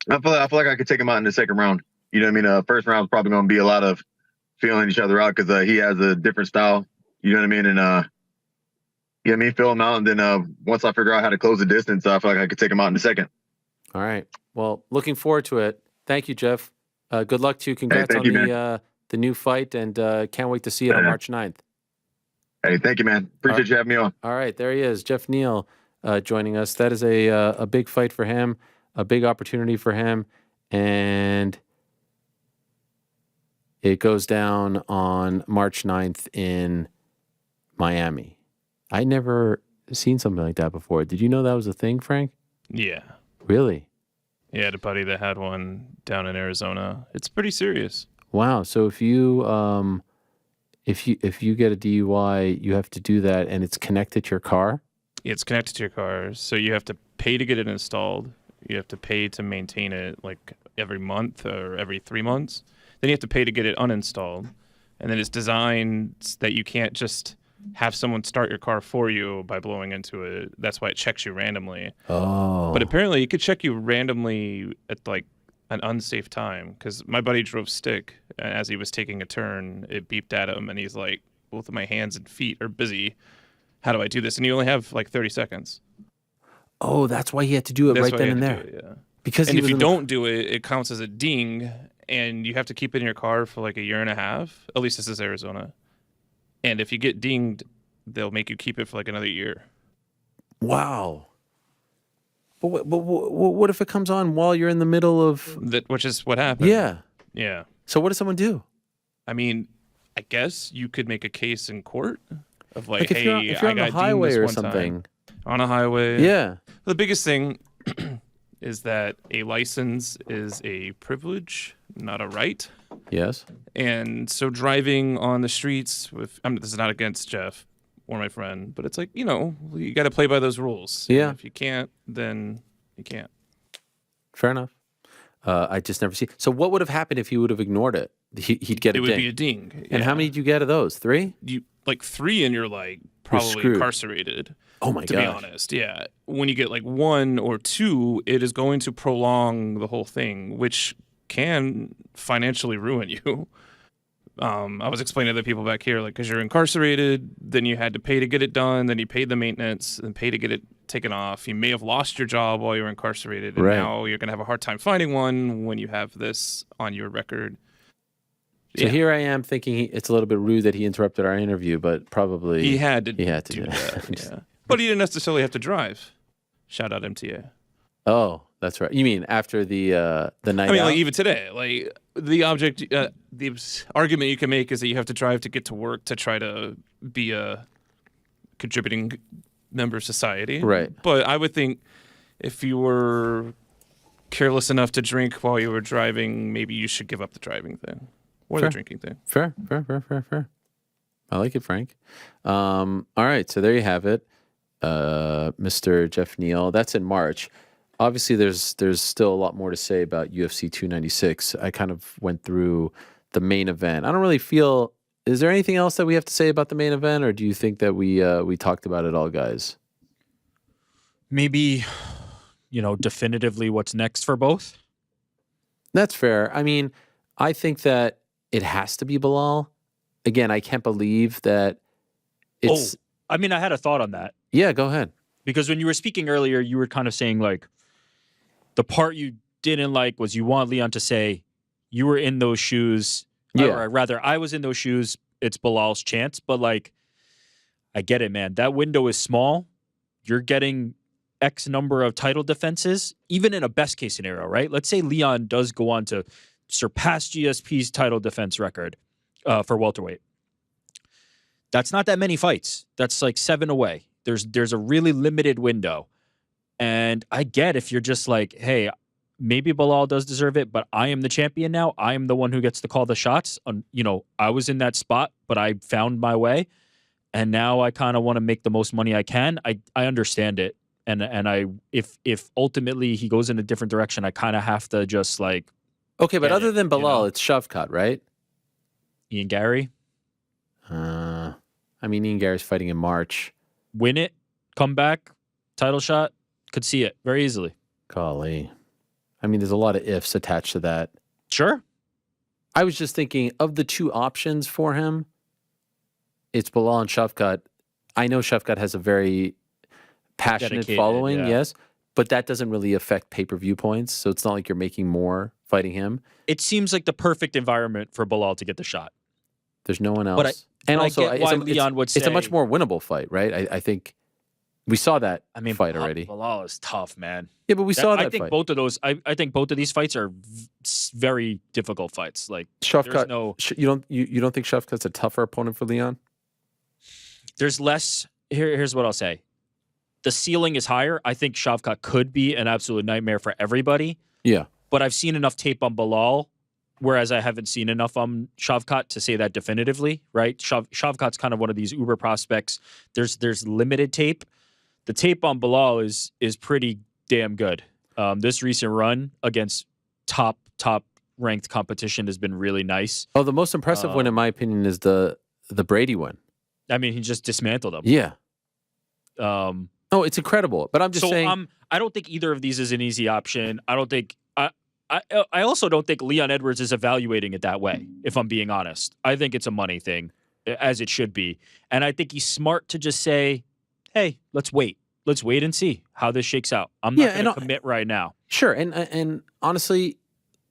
I feel like I could take him out in the second round. You know what I mean? First round is probably going to be a lot of feeling each other out because he has a different style. You know what I mean? And feel him out. And then once I figure out how to close the distance, I feel like I could take him out in the second. All right. Well, looking forward to it. Thank you, Geoff. Good luck to you. Congrats on the new fight, and can't wait to see it on March 9th. Hey, thank you, man. Appreciate you having me on. All right, there he is, Geoff Neal, joining us. That is a big fight for him, a big opportunity for him, and it goes down on March 9th in Miami. I never seen something like that before. Did you know that was a thing, Frank? Yeah. Really? Yeah, I had a buddy that had one down in Arizona. It's pretty serious. Wow. So if you get a DUI, you have to do that, and it's connected to your car? Yeah, it's connected to your car, so you have to pay to get it installed. You have to pay to maintain it like every month or every 3 months. Then you have to pay to get it uninstalled. And then it's designed that you can't just have someone start your car for you by blowing into it. That's why it checks you randomly. Oh. But apparently it could check you randomly at like an unsafe time, because my buddy drove stick, and as he was taking a turn, it beeped at him, and he's like, both of my hands and feet are busy. How do I do this? And you only have like 30 seconds. Oh, that's why he had to do it right then and there. Yeah. Because if you don't do it, it counts as a ding, and you have to keep it in your car for like a year and a half. At least this is Arizona. And if you get dinged, they'll make you keep it for like another year. Wow. But what if it comes on while you're in the middle of... Which is what happened. Yeah. Yeah. So what does someone do? I mean, I guess you could make a case in court of like, if hey, you're on the highway or something. On a highway. Yeah. The biggest thing is that a license is a privilege, not a right. Yes. And so driving on the streets with, this is not against Geoff or my friend, but it's like, you got to play by those rules. Yeah. And if you can't, then you can't. Fair enough. I just never see. So what would have happened if he would have ignored it? He'd get a ding. It would be a ding. And how many did you get of those? 3? Like 3, and you're like probably incarcerated. Oh my god. To be honest, yeah. When you get like 1 or 2, it is going to prolong the whole thing, which can financially ruin you. I was explaining to the people back here, like, because you're incarcerated, then you had to pay to get it done, then you paid the maintenance, and pay to get it taken off. You may have lost your job while you were incarcerated, and Right. now you're going to have a hard time finding one when you have this on your record. So here I am thinking it's a little bit rude that he interrupted our interview, but probably He had to do do that. Yeah. But he didn't necessarily have to drive. Shout out MTA. Oh, that's right. You mean after the night I mean, out? like even today, like the argument you can make is that you have to drive to get to work to try to be a contributing member of society. Right. But I would think if you were careless enough to drink while you were driving, maybe you should give up the driving thing or Fair. the drinking thing. Fair. I like it, Frank. All right, so there you have it, Mr. Geoff Neal. That's in March. Obviously, there's still a lot more to say about UFC 296. I kind of went through the main event. I don't really feel. Is there anything else that we have to say about the main event, or do you think that we talked about it all, guys? Maybe, definitively what's next for both. That's fair. I mean, I think that it has to be Bilal. Again, I can't believe that it's. I had a thought on that. Yeah, go ahead. Because when you were speaking earlier, you were kind of saying like the part you didn't like was you want Leon to say you were in those shoes. Yeah. Or rather, I was in those shoes. It's Bilal's chance. But like, I get it, man. That window is small. You're getting X number of title defenses, even in a best case scenario, right? Let's say Leon does go on to surpass GSP's title defense record for welterweight. That's not that many fights. That's like 7 away. There's a really limited window. And I get if you're just like, hey, maybe Bilal does deserve it, but I am the champion now. I am the one who gets to call the shots. I was in that spot, but I found my way. And now I kind of want to make the most money I can. I understand it. And if ultimately he goes in a different direction, I kind of have to just like. Okay, but other than Bilal, you know? it's Shavkat, right? Ian Garry. Ian Garry's fighting in March. Win it, come back, title shot. Could see it very easily. Golly. There's a lot of ifs attached to that. Sure. I was just thinking of the two options for him, it's Bilal and Shavkat. I know Shavkat has a very passionate Dedicated, following, yeah. yes, but that doesn't really affect pay-per-view points, so it's not like you're making more fighting him. It seems like the perfect environment for Bilal to get the shot. There's no one else. But also, I get why Leon would say it's a much more winnable fight, right? I think we saw that fight already. Bilal is tough, man. Yeah, but we saw that I think fight. both of those. I think both of these fights are very difficult fights. Like Shavkat, there's you don't think Shavkat's a tougher opponent for Leon? there's less. Here's what I'll say. The ceiling is higher. I think Shavkat could be an absolute nightmare for everybody. Yeah. But I've seen enough tape on Bilal, whereas I haven't seen enough on Shavkat to say that definitively, right? Shavkat's kind of one of these uber prospects. There's limited tape. The tape on Bilal is pretty damn good. This recent run against top ranked competition has been really nice. Oh, the most impressive one, in my opinion, is the Brady one. He just dismantled him. Yeah. Oh, it's incredible. But I'm just saying. I don't think either of these is an easy option. I don't think. I also don't think Leon Edwards is evaluating it that way, if I'm being honest. I think it's a money thing, as it should be. And I think he's smart to just say, hey, let's wait. Let's wait and see how this shakes out. I'm not going to commit right now. Sure. And honestly,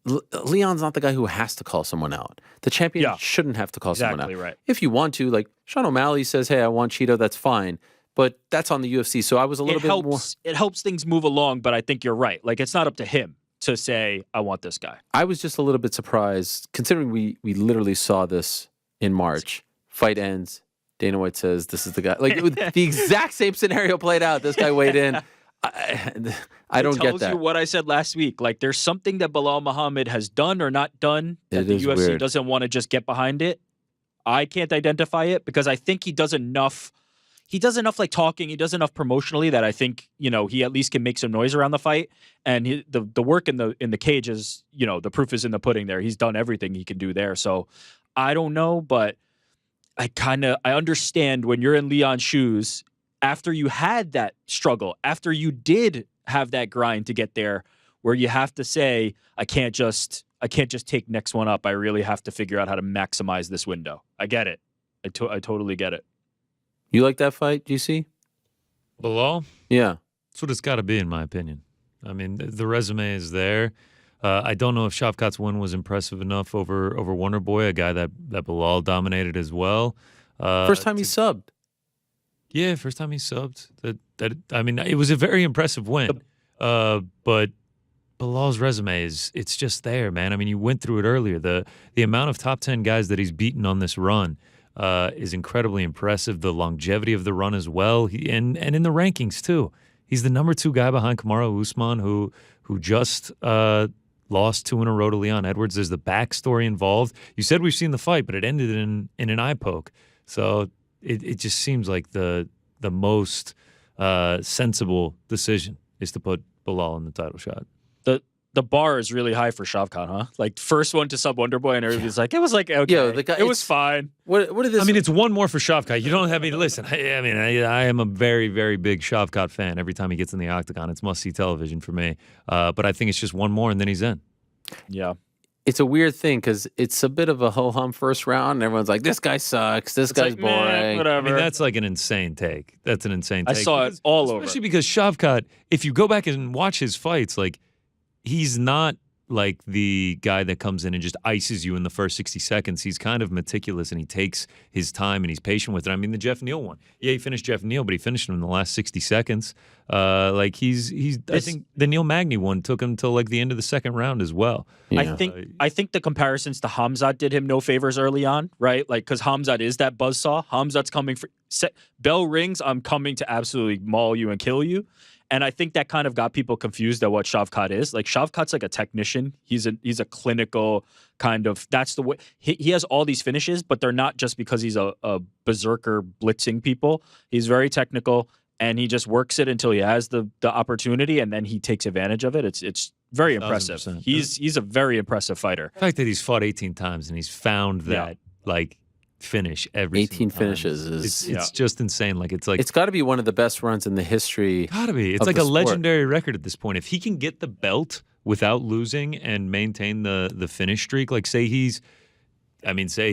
Leon's not the guy who has to call someone out. The champion shouldn't have to call someone out. Exactly right. If you want to, like Sean O'Malley says, hey, I want Cheeto, that's fine. But that's on the UFC. So I was a little bit more. It helps things move along, but I think you're right. Like, it's not up to him to say, I want this guy. I was just a little bit surprised, considering we literally saw this in March. Fight ends. Dana White says, this is the guy. Like, the exact same scenario played out. This guy weighed in. I don't get that. It tells you what I said last week. Like, there's something that Bilal Muhammad has done or not done that the UFC weird. Doesn't want to just get behind it. I can't identify it because I think he does enough. He does enough like talking. He does enough promotionally that I think, he at least can make some noise around the fight. And the work in the cage is, the proof is in the pudding there. He's done everything he can do there. So I don't know, but I understand when you're in Leon's shoes after you had that struggle, after you did have that grind to get there, where you have to say, I can't just take next one up. I really have to figure out how to maximize this window. I get it. I totally get it. You like that fight, GC? Bilal? Yeah. That's what it's got to be, in my opinion. I mean, the resume is there. I don't know if Shavkat's win was impressive enough over Wonderboy, a guy that Bilal dominated as well. First time he subbed. Yeah, first time he subbed. I mean, it was a very impressive win. But Bilal's resume it's just there, man. I mean, you went through it earlier. The amount of top 10 guys that he's beaten on this run is incredibly impressive. The longevity of the run as well. And in the rankings too. He's the number 2 guy behind Kamaru Usman, who just lost 2 in a row to Leon Edwards. There's the backstory involved. You said we've seen the fight, but it ended in an eye poke. So it just seems like the most sensible decision is to put Bilal in the title shot. The bar is really high for Shavkat, huh? Like first one to sub Wonderboy, and everybody's like, it was like okay, Yo, the guy, it was fine. What did this? I mean, it's one more for Shavkat. You don't have me listen. I mean, I am a very, very big Shavkat fan. Every time he gets in the octagon, it's must-see television for me. But I think it's just one more, and then he's in. Yeah. It's a weird thing because it's a bit of a ho-hum first round, and everyone's like, this guy sucks, this guy's like, meh, boring. whatever. I mean, that's like an insane take. That's an insane take. I saw it all over. Especially because Shavkat, if you go back and watch his fights, like, he's not like the guy that comes in and just ices you in the first 60 seconds. He's kind of meticulous, and he takes his time, and he's patient with it. I mean, the Geoff Neal one. Yeah, he finished Geoff Neal, but he finished him in the last 60 seconds. I think the Neil Magny one took him till like the end of the second round as well. Yeah. I think the comparisons to Hamzat did him no favors early on, right? Like, because Hamzat is that buzzsaw. Hamzat's coming for bell rings. I'm coming to absolutely maul you and kill you. And I think that kind of got people confused at what Shavkat is. Like, Shavkat's like a technician. He's a clinical kind of, that's the way, he has all these finishes, but they're not just because he's a berserker blitzing people. He's very technical, and he just works it until he has the opportunity, and then he takes advantage of it. It's very impressive. 1000%. He's a very impressive fighter. The fact that he's fought 18 times and he's found that, like, finish every 18 single time. finishes is It's just insane. Like, it's like, it's got to be one of the best runs in the history. gotta be. It's of like the a sport. legendary record at this point. If he can get the belt without losing and maintain the finish streak, like say he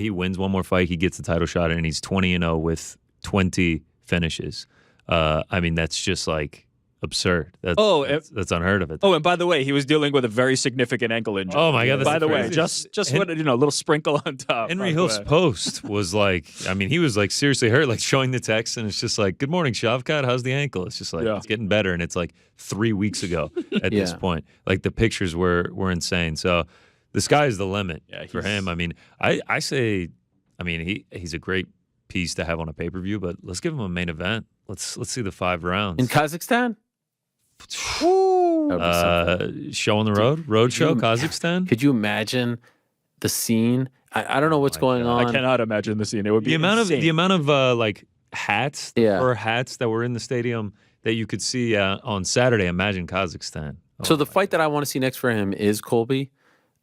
wins one more fight, he gets the title shot, and he's 20-0 with 20 finishes. I mean, that's just like absurd. That's unheard of. Oh, and by the way, he was dealing with a very significant ankle injury. Oh my God! That's By the way, crazy. just what, a little sprinkle on top. Henry Hill's post was like, I mean, he was like seriously hurt, like showing the text, and it's just like, "Good morning, Shavkat. How's the ankle?" It's just like it's getting better, and it's like 3 weeks ago at this point. Like the pictures were insane. So the sky is the limit for him. I mean, I say, I mean, he's a great piece to have on a pay-per-view, but let's give him a main event. Let's see the 5 rounds In Kazakhstan? show on the road show, Kazakhstan. Could you imagine the scene? I don't know what's going on. I cannot imagine the scene. It would be insane. The amount of like hats or hats that were in the stadium that you could see on Saturday. Imagine Kazakhstan. So the fight that I want to see next for him is Colby.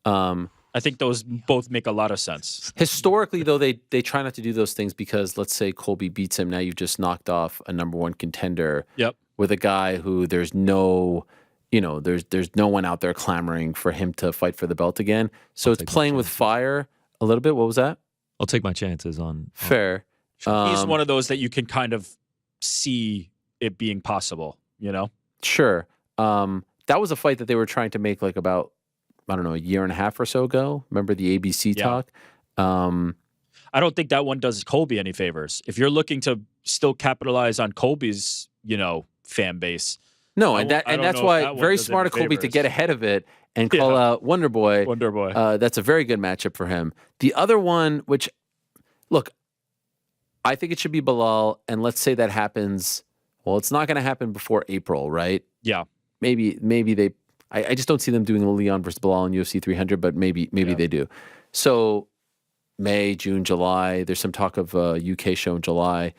I think those both make a lot of sense. Historically, though, they try not to do those things because, let's say Colby beats him. Now you've just knocked off a number 1 contender. Yep. With a guy who there's no one out there clamoring for him to fight for the belt again. So it's playing with fire a little bit. What was that? I'll take my chances on Fair. He's one of those that you can kind of see it being possible, you know? Sure. That was a fight that they were trying to make like about, I don't know, a year and a half or so ago. Remember the ABC talk? I don't think that one does Colby any favors. If you're looking to still capitalize on Colby's, fan base. No, that's why very smart of Colby to get ahead of it and call out Wonderboy. Wonderboy. That's a very good matchup for him. The other one, which, look, I think it should be Bilal, and let's say that happens. Well, it's not going to happen before April, right? Yeah. Maybe they. I just don't see them doing Leon versus Bilal in UFC 300, but maybe they do. So May, June, July. There's some talk of a UK show in July.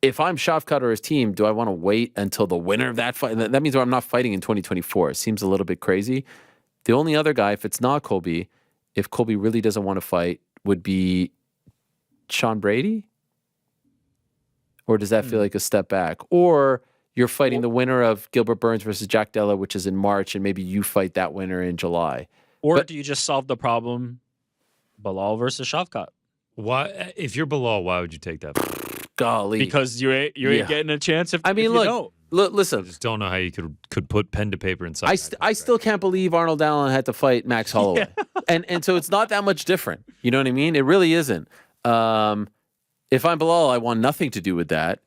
If I'm Shavkat or his team, do I want to wait until the winner of that fight? That means I'm not fighting in 2024. It seems a little bit crazy. The only other guy, if it's not Colby, if Colby really doesn't want to fight, would be Sean Brady? Or does that feel like a step back? Or you're fighting the winner of Gilbert Burns versus Jack Della, which is in March, and maybe you fight that winner in July. Or do you just solve the problem, Bilal versus Shavkat? Why, if you're Bilal, why would you take that? golly. because you ain't getting a chance if I mean, if you don't. listen. I just don't know how you could put pen to paper inside. I still can't believe Arnold Allen had to fight Max Holloway, and so it's not that much different. You know what I mean? It really isn't. If I'm Bilal, I want nothing to do with that.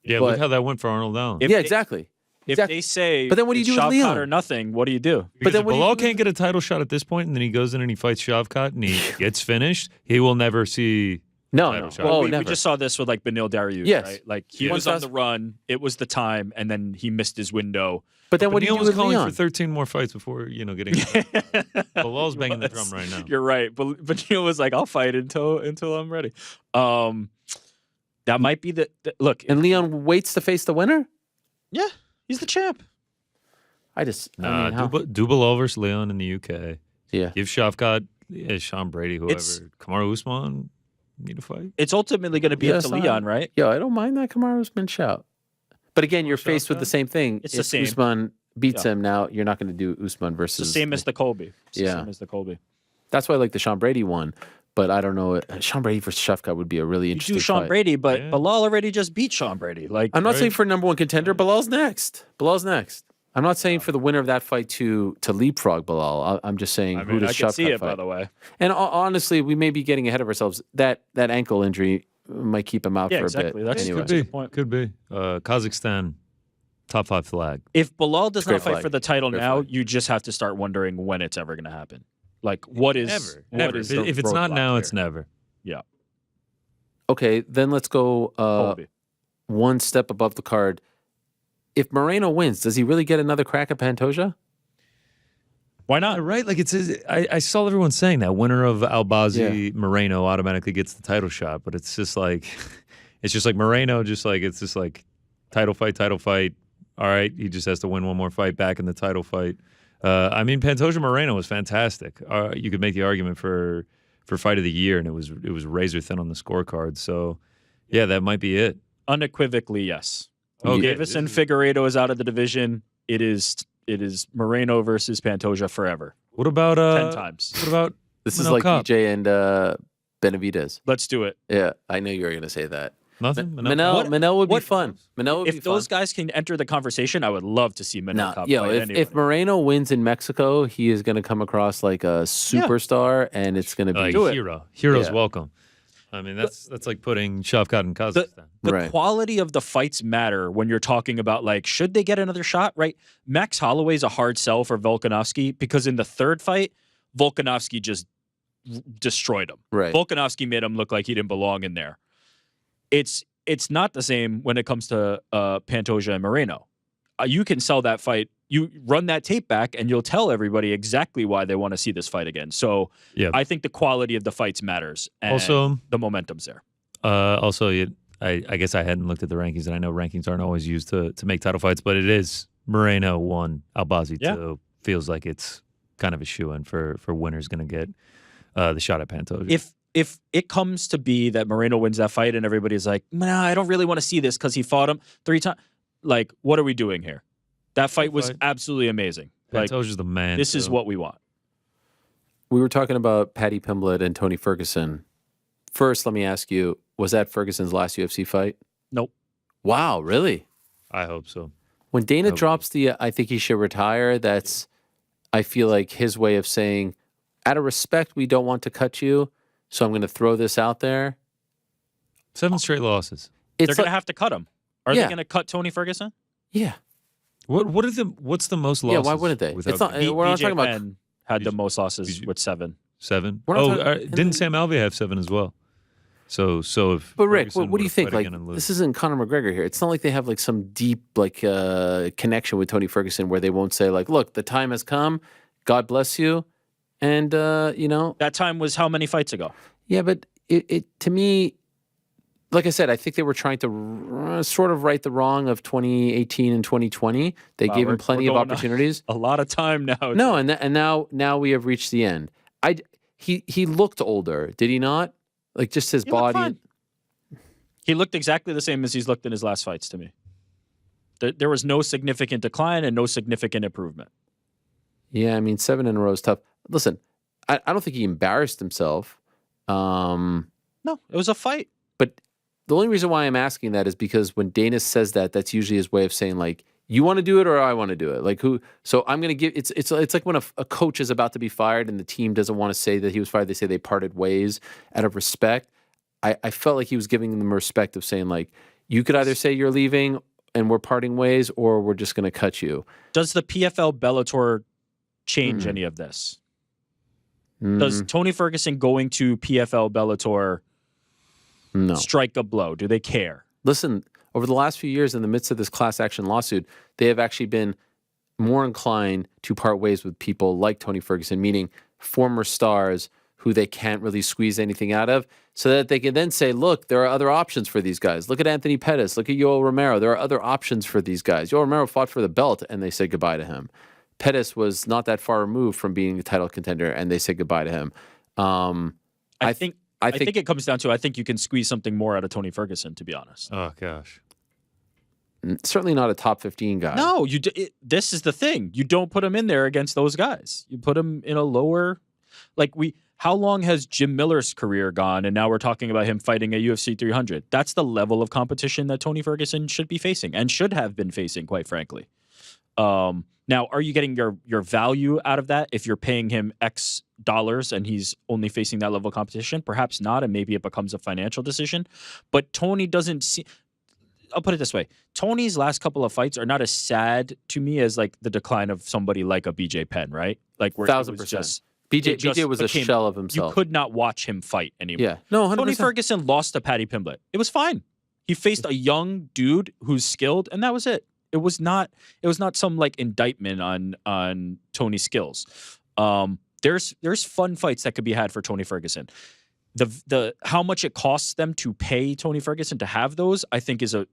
Yeah, but- look how that went for Arnold Allen. If yeah, they- exactly. If Exactly. they say, But then what do you it's do with Shavkat Leon? or nothing? What do you do? Because then if what do you Bilal do can't get a title shot at this point, and then he goes in and he fights Shavkat and he gets finished, he will never see. No, title no. shot. Oh, Well, we never. just saw this with like Benil Dariush, Yes. right? Like he Yeah. was on the run, it was the time, and then he missed his window. But then what do you Neil do was with calling Leon? for 13 more fights before getting. Bilal's banging the drum right now. You're right, but Neil was like, "I'll fight until I'm ready." That might be the look. And Leon waits to face the winner? Yeah, he's the champ. I just, Nah, I mean, how? do Bilal versus Leon in the UK. Yeah. Give Shavkat, Sean Brady, whoever, It's- Kamaru Usman need a fight. It's ultimately going to be Yeah, up to it's not- Leon, right? Yo, I don't mind that Kamaru Usman shout. But again, you're Shout faced with out. the same thing. It's the If same. Usman beats Yeah. him now, you're not going to do Usman It's versus. the same as the Colby. It's the Yeah. same as the Colby. That's why I like the Sean Brady one. But I don't know. Sean Brady versus Shavkat would be a really You interesting do Sean fight. Brady, but Yeah. Bilal already just beat Sean Brady. Like I'm not Right. saying for number one contender. Bilal's next. Bilal's next. I'm not saying for the winner of that fight to leapfrog Bilal. I'm just saying I who mean, does I can Shavkat see it fight. by the way. And honestly, we may be getting ahead of ourselves. That ankle injury might keep him out Yeah, for a exactly. bit. That's anyway. That's a good point. Could be. Kazakhstan, top 5 flag. If Bilal does Great not fight flag. for the title Great now, flag. you just have to start wondering when it's ever going to happen. Like, what is Never. the If it's not roadblock now, there? it's never. Okay, then let's go Colby. one step above the card. If Moreno wins, does he really get another crack at Pantoja? Why not? Right? Like it says, I saw everyone saying that winner of Albazi Moreno automatically gets the title shot, but it's just like Moreno, it's just like title fight. All right, he just has to win one more fight back in the title fight. I mean, Pantoja Moreno was fantastic. You could make the argument for fight of the year, and it was razor thin on the scorecard. So, yeah, that might be it. Unequivocally, yes. Okay. Davis and Figueiredo is out of the division. It is Moreno versus Pantoja forever. What about 10 times. What about This is Manel like Kape? DJ and Benavidez. Let's do it. Yeah, I knew you were going to say that. nothing? Manel would be what- fun. Manel would be If those fun. guys can enter the conversation, I would love to see Manel Kape yo, fight if anybody. Moreno wins in Mexico, he is going to come across like a superstar, and it's going to be Like Do it. hero. Hero's Yeah. welcome. I mean, that's like putting Shavkat in Kazakhstan. The Right. quality of the fights matter when you're talking about like, should they get another shot, right? Max Holloway's a hard sell for Volkanovski because in the third fight, Volkanovski just destroyed him. right. Volkanovski made him look like he didn't belong in there. It's not the same when it comes to Pantoja and Moreno. You can sell that fight. You run that tape back, and you'll tell everybody exactly why they want to see this fight again. So Yeah. I think the quality of the fights matters. And Also, the momentum's there. I guess I hadn't looked at the rankings, and I know rankings aren't always used to make title fights, but it is Moreno 1, Albazi 2. Feels like it's kind of a shoe-in for winner's going to get the shot at Pantoja. If it comes to be that Moreno wins that fight and everybody's like, nah, I don't really want to see this because he fought him 3 times, like, what are we doing here? That fight was fight. absolutely amazing. Like, Pantoja's the man. this is too. what we want. We were talking about Paddy Pimblett and Tony Ferguson. First, let me ask you, was that Ferguson's last UFC fight? Nope. Wow, really? I hope so. When Dana Okay. drops the I think he should retire, that's, I feel like his way of saying, out of respect, we don't want to cut you, so I'm going to throw this out there. 7 straight losses. They're It's going to like, have to cut him. Are Yeah. they going to cut Tony Ferguson? yeah, What's the most yeah. losses? Why wouldn't they? without It's not. being- We're not BJ talking about. Penn had the most losses with 7. 7? We're not Oh, talking- didn't Sam Alvey have 7 as well? So if But Rick, Ferguson what do you would've think? fight Like, again and lose- this isn't Conor McGregor here. It's not like they have like some deep like connection with Tony Ferguson where they won't say like, "Look, the time has come. God bless you," and you know, That time was how many fights ago? yeah. But it to me, like I said, I think they were trying to sort of right the wrong of 2018 and 2020. They Wow, gave him we're plenty of going on opportunities. A lot of time now. No, and now we have reached the end. He looked older, did he not? Like just his He looked body. fine. He looked exactly the same as he's looked in his last fights to me. There was no significant decline and no significant improvement. Yeah, I mean, 7 in a row is tough. Listen, I don't think he embarrassed himself. No, it was a fight. But the only reason why I'm asking that is because when Dana says that, that's usually his way of saying like, you want to do it or I want to do it. Like who? So I'm going to give. It's like when a coach is about to be fired and the team doesn't want to say that he was fired. They say they parted ways out of respect. I felt like he was giving them respect of saying like, you could either say you're leaving and we're parting ways, or we're just going to cut you. Does the PFL Bellator change any of this? Does Tony Ferguson going to PFL Bellator strike a blow? Do they care? Listen, over the last few years, in the midst of this class action lawsuit, they have actually been more inclined to part ways with people like Tony Ferguson, meaning former stars who they can't really squeeze anything out of, so that they can then say, look, there are other options for these guys. Look at Anthony Pettis. Look at Yoel Romero. There are other options for these guys. Yoel Romero fought for the belt, and they said goodbye to him. Pettis was not that far removed from being a title contender, and they said goodbye to him. I think it comes down to, I think you can squeeze something more out of Tony Ferguson, to be honest. Oh, gosh. Certainly not a top 15 guy. No, this is the thing. You don't put him in there against those guys. You put him in a lower, how long has Jim Miller's career gone? And now we're talking about him fighting at UFC 300. That's the level of competition that Tony Ferguson should be facing and should have been facing, quite frankly. Now, are you getting your value out of that if you're paying him X dollars and he's only facing that level of competition? Perhaps not, and maybe it becomes a financial decision. But Tony doesn't see... I'll put it this way. Tony's last couple of fights are not as sad to me as like the decline of somebody like a BJ Penn, right? Like where 1,000%. BJ was a shell of himself. You could not watch him fight anymore. Yeah. No, 100%. Tony Ferguson lost to Paddy Pimblett. It was fine. He faced a young dude who's skilled, and that was it. It was not some like indictment on Tony's skills. There's fun fights that could be had for Tony Ferguson. The how much it costs them to pay Tony Ferguson to have those, I think is a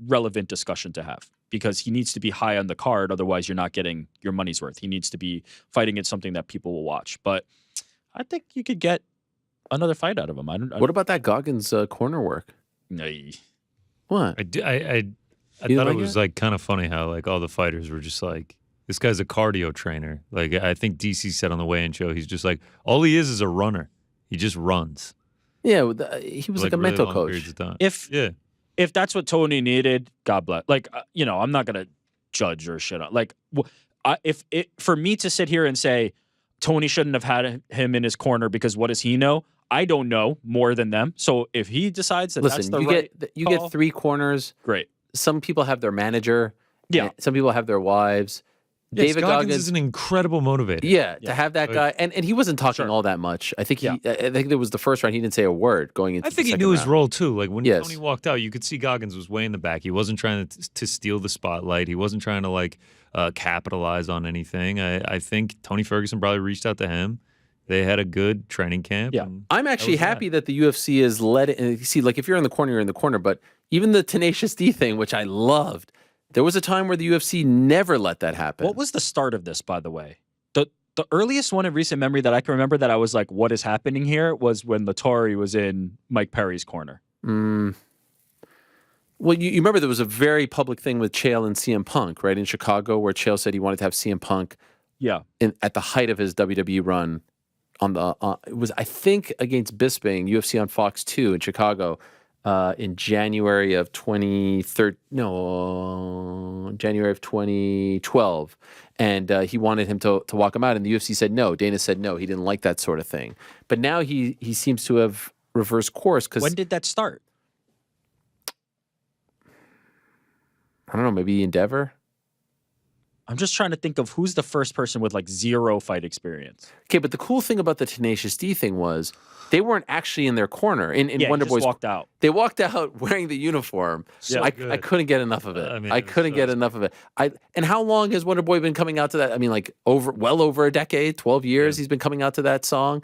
relevant discussion to have, because he needs to be high on the card. Otherwise, you're not getting your money's worth. He needs to be fighting at something that people will watch. But I think you could get another fight out of him. What about that Goggins corner work? No. What? I thought it was like kind of funny how like all the fighters were just like, this guy's a cardio trainer. Like I think DC said on the weigh-in show, he's just like, all he is a runner. He just runs. Yeah, he was like a mental coach. If that's what Tony needed, God bless. Like, I'm not gonna judge or shit on. Like, for me to sit here and say Tony shouldn't have had him in his corner because what does he know? I don't know more than them. So if he decides that that's the right you call, get three corners. Great. Some people have their manager. Yeah. Some people have their wives. Yes, David Goggins is an incredible motivator. Yeah, to have that guy, and he wasn't talking all that much. I think I think it was the first round. He didn't say a word going into. I think he knew his role too. Like when Tony walked out, you could see Goggins was way in the back. He wasn't trying to steal the spotlight. He wasn't trying to capitalize on anything. I think Tony Ferguson probably reached out to him. They had a good training camp. Yeah, I'm actually happy that the UFC is see, like if you're in the corner, you're in the corner. But even the Tenacious D thing, which I loved. There was a time where the UFC never let that happen. What was the start of this, by the way? The earliest one in recent memory that I can remember that I was like, what is happening here, was when Latari was in Mike Perry's corner. Well, you remember there was a very public thing with Chael and CM Punk, right, in Chicago, where Chael said he wanted to have CM Punk at the height of his WWE run. It was, I think, against Bisping, UFC on Fox 2 in Chicago. In January of 2012, and he wanted him to walk him out, and the UFC said no. Dana said no. He didn't like that sort of thing. But now he seems to have reversed course. Because when did that start? I don't know. Maybe Endeavor. I'm just trying to think of who's the first person with like zero fight experience. Okay, but the cool thing about the Tenacious D thing was they weren't actually in their corner. In Wonder Boys, walked out. They walked out wearing the uniform. I couldn't get enough of it. I couldn't get enough of it. And how long has Wonder Boy been coming out to that? I mean, like well over a decade, 12 years. He's been coming out to that song,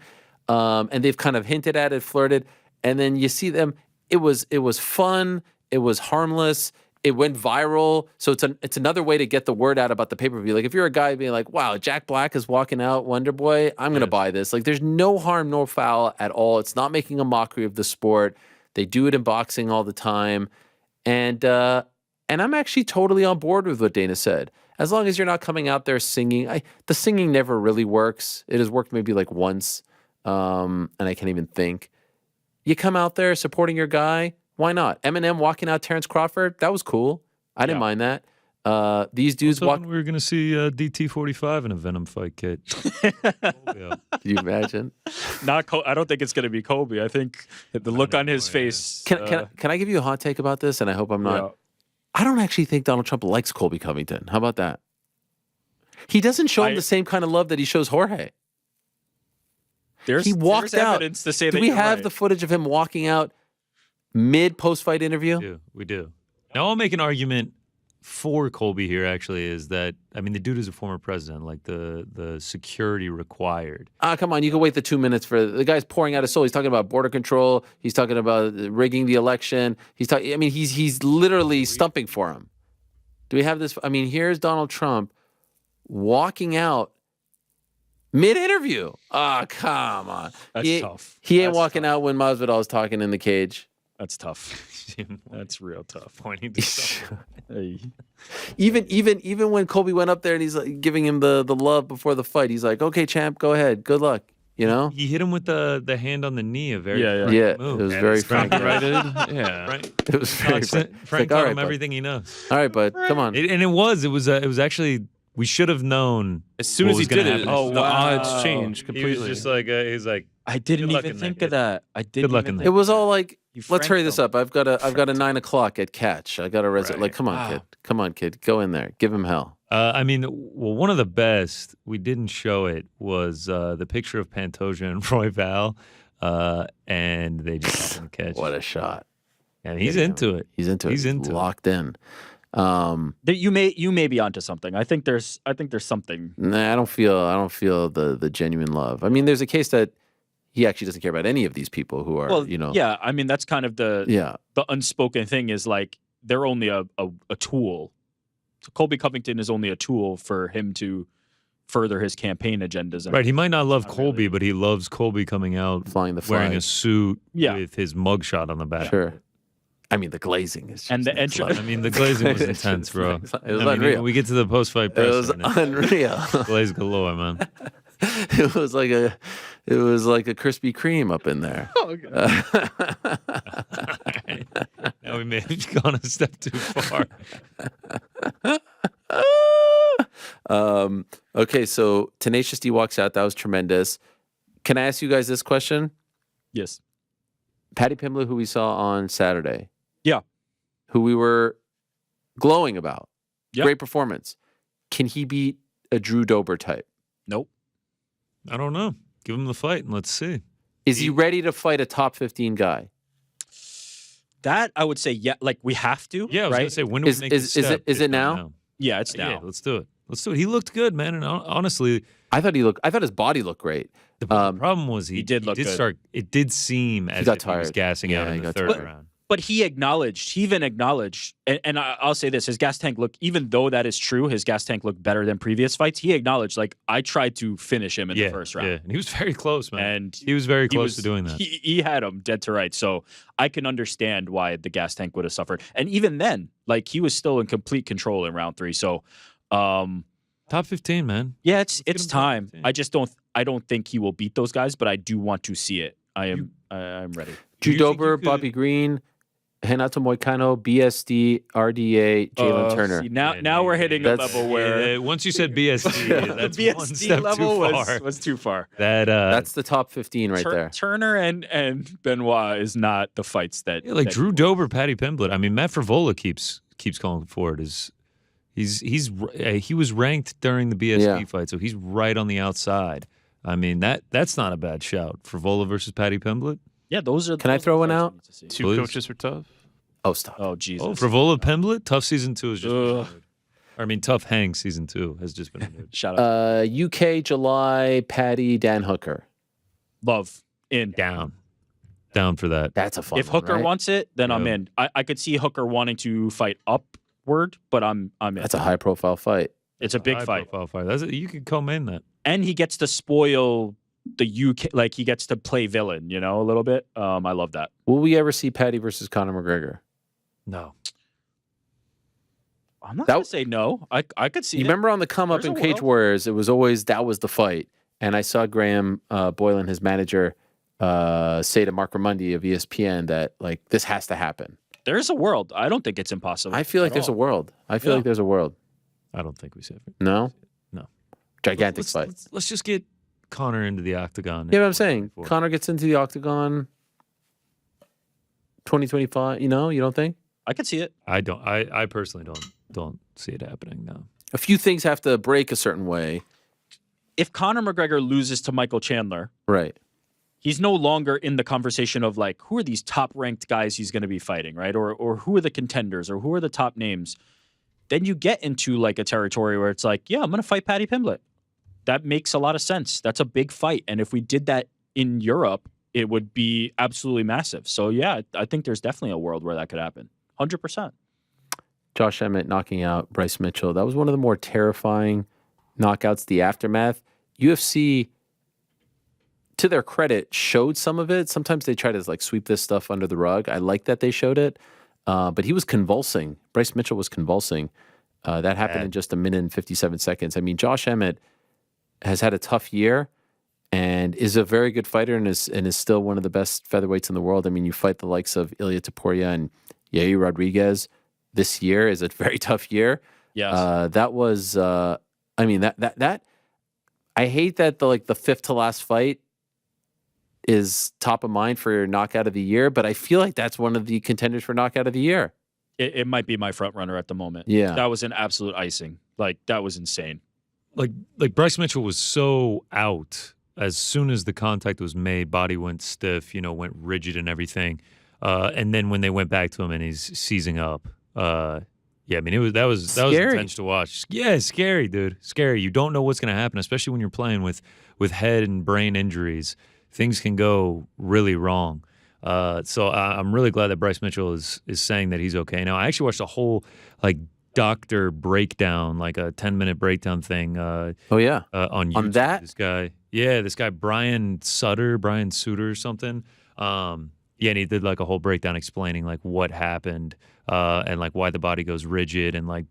and they've kind of hinted at it, flirted, and then you see them. It was fun. It was harmless. It went viral, so it's another way to get the word out about the pay-per-view. Like if you're a guy being like, "Wow, Jack Black is walking out Wonder Boy, I'm gonna buy this." Like there's no harm, no foul at all. It's not making a mockery of the sport. They do it in boxing all the time, and I'm actually totally on board with what Dana said. As long as you're not coming out there singing, the singing never really works. It has worked maybe like once, and I can't even think. You come out there supporting your guy. Why not? Eminem walking out Terrence Crawford, that was cool. I didn't mind that. These dudes walk. We were going to see DT45 in a Venom fight, Kit. Can you imagine? I don't think it's going to be Kobe. I think the look on his face. Can I give you a hot take about this? And I hope I'm not. Yeah. I don't actually think Donald Trump likes Colby Covington. How about that? He doesn't show him the same kind of love that he shows Jorge. He walked there's out. Evidence to say Do that we you're have right. the footage of him walking out mid post-fight interview? We do. Now I'll make an argument for Colby here. Actually, is that the dude is a former president. Like the security required. Come on, you can wait the 2 minutes for the guy's pouring out his soul. He's talking about border control. He's talking about rigging the election. He's literally stumping for him. Do we have this? Here's Donald Trump walking out mid-interview. Come on. That's tough. He ain't walking out when Masvidal's talking in the cage. That's tough. That's real tough. Pointing to someone. Hey. Even when Colby went up there and he's like giving him the love before the fight, he's like, "Okay, champ, go ahead. Good luck." You know? He hit him with the hand on the knee. A very yeah. move. It was very frank. Yeah. Frank, It was very frank. Frank Like, all taught right, him bud. everything he knows. All right, bud. Come on. It was actually, we should have known As soon what as he was gonna did it, happen. the odds changed He completely. was just like, he's like, I didn't Good luck even in think that, of that. I didn't. Good luck even in that. It was all like, You let's hurry franked this them. up. I've got a 9 o'clock at catch. I got a Right. Like, come on, Wow. kid. Come on, kid. Go in there. Give him hell. one of the best, we didn't show it, was the picture of Pantoja and Royval, and they just didn't catch What it. a shot. And he's into it. He's into it. He's into it. locked in. You may be onto something. I think there's something. Nah, I don't feel the genuine love. There's a case that he actually doesn't care about any of these people who are, Yeah. That's kind of the unspoken thing is like they're only a tool. So Colby Covington is only a tool for him to further his campaign agendas. And Right, he might not love Not Colby, really. but he loves Colby coming out Flying the wearing flag. a suit Yeah. with his mugshot on the back. Sure. The glazing is just And the next entrance- level. The glazing was intense, bro. It was unreal. When we get to the post-fight It press, was unreal. glaze galore, man. It was like a Krispy Kreme up in there. Now we may have gone a step too far. Okay, so Tenacious D walks out. That was tremendous. Can I ask you guys this question? yes. Paddy Pimblett, who we saw on Saturday. Yeah. Who we were glowing about. Yep. Great performance. Can he beat a Drew Dober type? Nope. I don't know. Give him the fight and let's see. Is he ready to fight a top 15 guy? That I would say, yeah. Like we have to. Yeah, I was right? gonna say, when do we make this step? Is If it not now? Yeah, it's now. Yeah, let's do it. Let's do it. He looked good, man. And honestly, I thought his body looked great. the problem was he did look good. start. It did seem as got if he was tired. gassing out Yeah, in he the got third tired. round. But he even acknowledged, and I'll say this: his gas tank looked, even though that is true, his gas tank looked better than previous fights. He acknowledged, like, I tried to finish him in the first round. Yeah, and he was very close, man. And he was very he close was- to doing that. He had him dead to right. So I can understand why the gas tank would have suffered. And even then, like, he was still in complete control in round 3. So, Top 15, man. yeah, get it's him top time. 15. I don't think he will beat those guys, but I do want to see it. I'm ready. Drew you think Dober, you could- Bobby Green, Renato Moicano, BSD, RDA, Jalen Turner. See, now Yeah, we're hitting a that's- level where once you said BSD, that's the one BSD step level too far. was too far. That's the top 15 right there. Turner and Benoit is not the fights that Yeah, like that- Drew Dober, Paddy Pimblett. Matt Frivola keeps calling for it. He was ranked during the BSD fight, so he's right on the outside. That's not a bad shout. Frivola versus Paddy Pimblett. Yeah, those are. Can I those are throw the one fights out? we need to see. Two Please. coaches for tough. Oh, stop. Oh Jesus! Oh, Frivola Pimblett. Tough season 2 is just. Ugh. Tough Hang season 2 has just been renewed. Shout out, UK, July, Patty, Dan Hooker. love in. down for that. That's a fun If one, Hooker right? wants it, then I'm Yeah. in. I could see Hooker wanting to fight upward, but I'm in. That's a high-profile fight. It's a big fight, High-profile fight. You could co-main that. and he gets to spoil the UK. Like he gets to play villain, a little bit. I love that. Will we ever see Patty versus Conor McGregor? No. I'm not That- gonna say no. I could see. You it. remember on the come up There's in a Cage world. Warriors, it was always that was the fight. And I saw Graham Boylan, his manager, say to Mark Ramundi of ESPN that like this has to happen. There's a world. I don't think it's impossible. I feel like there's a world. I feel like there's a world. I don't think we see it. No? No. Gigantic fight. Let's just get Conor into the octagon. Yeah, but I'm saying Conor gets into the octagon 2025, you don't think? I could see it. I don't. I personally don't see it happening now. A few things have to break a certain way. If Conor McGregor loses to Michael Chandler, right, he's no longer in the conversation of like, who are these top ranked guys he's going to be fighting, right? Or who are the contenders, or who are the top names? Then you get into like a territory where it's like, yeah, I'm going to fight Paddy Pimblett. That makes a lot of sense. That's a big fight. And if we did that in Europe, it would be absolutely massive. So yeah, I think there's definitely a world where that could happen. 100%. Josh Emmett knocking out Bryce Mitchell. That was one of the more terrifying knockouts, the aftermath. UFC, to their credit, showed some of it. Sometimes they try to like sweep this stuff under the rug. I like that they showed it. But he was convulsing. Bryce Mitchell was convulsing. That happened in just a minute and 57 seconds. I mean, Josh Emmett has had a tough year and is a very good fighter and is still one of the best featherweights in the world. I mean, you fight the likes of Ilia Topuria and Yair Rodriguez. This year is a very tough year. Yes. That was, I mean, that I hate that the fifth to last fight is top of mind for knockout of the year, but I feel like that's one of the contenders for knockout of the year. It might be my front runner at the moment. Yeah. That was an absolute icing. Like, that was insane. Like Bryce Mitchell was so out as soon as the contact was made, body went stiff, went rigid and everything. And then when they went back to him and he's seizing up, yeah, I mean, that was intense to watch. Yeah, scary, dude. Scary. You don't know what's going to happen, especially when you're playing with head and brain injuries. Things can go really wrong. So I'm really glad that Bryce Mitchell is saying that he's okay. Now, I actually watched a whole doctor breakdown, like a 10-minute breakdown thing. On YouTube. On that? This guy Brian Sutter or something. And he did like a whole breakdown explaining like what happened and like why the body goes rigid and like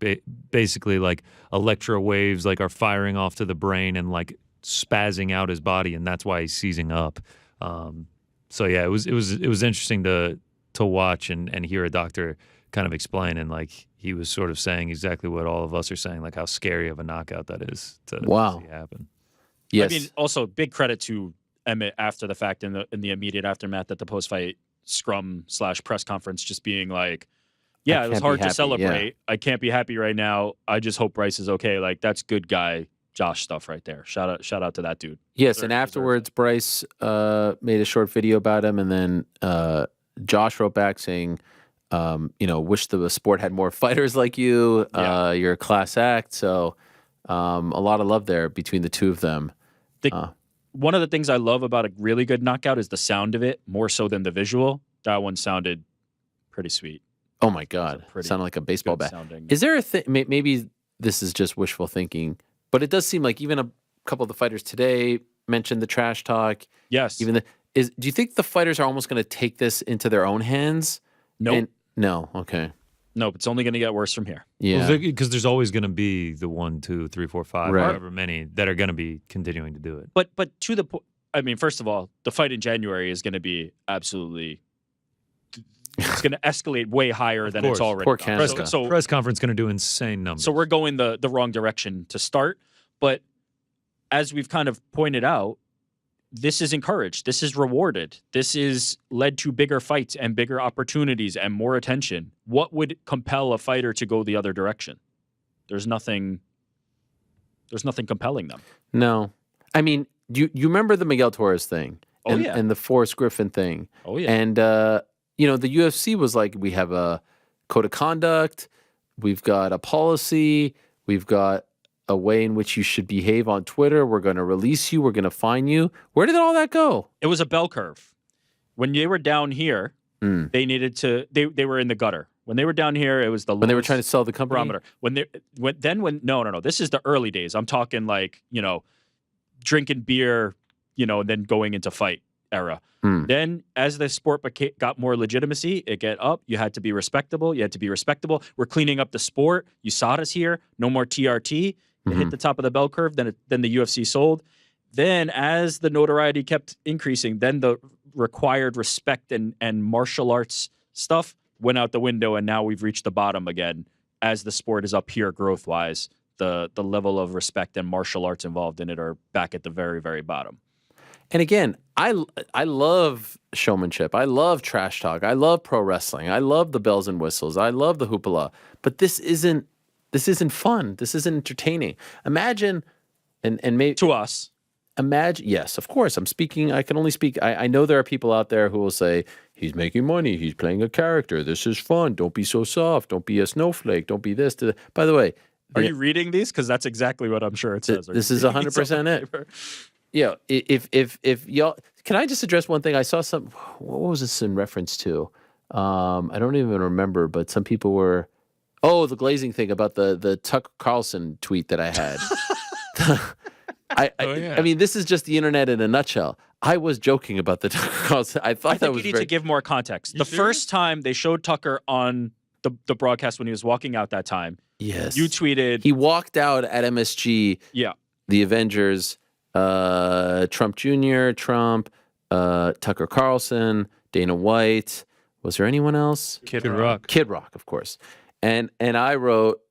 basically like electro waves like are firing off to the brain and like spazzing out his body, and that's why he's seizing up. So yeah, it was interesting to watch and hear a doctor kind of explain, and like he was sort of saying exactly what all of us are saying, like how scary of a knockout that is to see happen. Yes. I mean, also big credit to Emmett after the fact in the immediate aftermath at the post-fight scrum/press conference, just being like, yeah, it was hard to celebrate. Yeah. I can't be happy right now. I just hope Bryce is okay. Like, that's good guy Josh stuff right there. Shout out to that dude. Yes, and afterwards, Bryce made a short video about him, and then Josh wrote back saying, wish the sport had more fighters like you. Yeah. You're a class act. So a lot of love there between the two of them. One of the things I love about a really good knockout is the sound of it, more so than the visual. That one sounded pretty sweet. Oh my God. Sounded like a baseball bat. Is there a thing, maybe this is just wishful thinking, but it does seem like even a couple of the fighters today mentioned the trash talk. Yes. Do you think the fighters are almost going to take this into their own hands? Nope. No. Okay. Nope. It's only going to get worse from here. Yeah. Because there's always going to be the 1, 2, 3, 4, 5, right, however many that are going to be continuing to do it. But to the point, I mean, first of all, the fight in January is going to be absolutely. It's going to escalate way higher than it's already. Poor Canada. So press conference going to do insane numbers. So we're going the wrong direction to start. But as we've kind of pointed out, this is encouraged. This is rewarded. This is led to bigger fights and bigger opportunities and more attention. What would compel a fighter to go the other direction? There's nothing compelling them. No. I mean, you remember the Miguel Torres thing? Yeah. And the Forrest Griffin thing. Oh, yeah. And, the UFC was like, we have a code of conduct. We've got a policy. We've got a way in which you should behave on Twitter. We're going to release you. We're going to fine you. Where did all that go? It was a bell curve. When they were down here, they needed to. They were in the gutter. When they were down here, it was the when they were trying to sell the company. Barometer. No. This is the early days. I'm talking like drinking beer, and then going into fight era. Then as the sport got more legitimacy, it got up. You had to be respectable. We're cleaning up the sport. You saw us here. No more TRT. It hit the top of the bell curve. Then the UFC sold. Then as the notoriety kept increasing, then the required respect and martial arts stuff went out the window, and now we've reached the bottom again as the sport is up here growth wise. The level of respect and martial arts involved in it are back at the very, very bottom. And again, I love showmanship. I love trash talk. I love pro wrestling. I love the bells and whistles. I love the hoopla. But this isn't fun. This isn't entertaining. Imagine, and maybe To us. Imagine, yes, of course. I can only speak. I know there are people out there who will say, he's making money. He's playing a character. This is fun. Don't be so soft. Don't be a snowflake. Don't be this. By the way, Are you reading these? Because that's exactly what I'm sure it says. This is 100% it. Yeah. If y'all, can I just address one thing? I saw what was this in reference to? I don't even remember, but some people were, the glazing thing about the Tucker Carlson tweet that I had. I mean, this is just the internet in a nutshell. I was joking about the Tucker Carlson. I think you need to give more context. The first time they showed Tucker on the broadcast when he was walking out that time, yes, you tweeted he walked out at MSG. Yeah, the Avengers, Trump Jr., Tucker Carlson, Dana White. Was there anyone else? Kid Rock. Kid Rock, of course. And I wrote,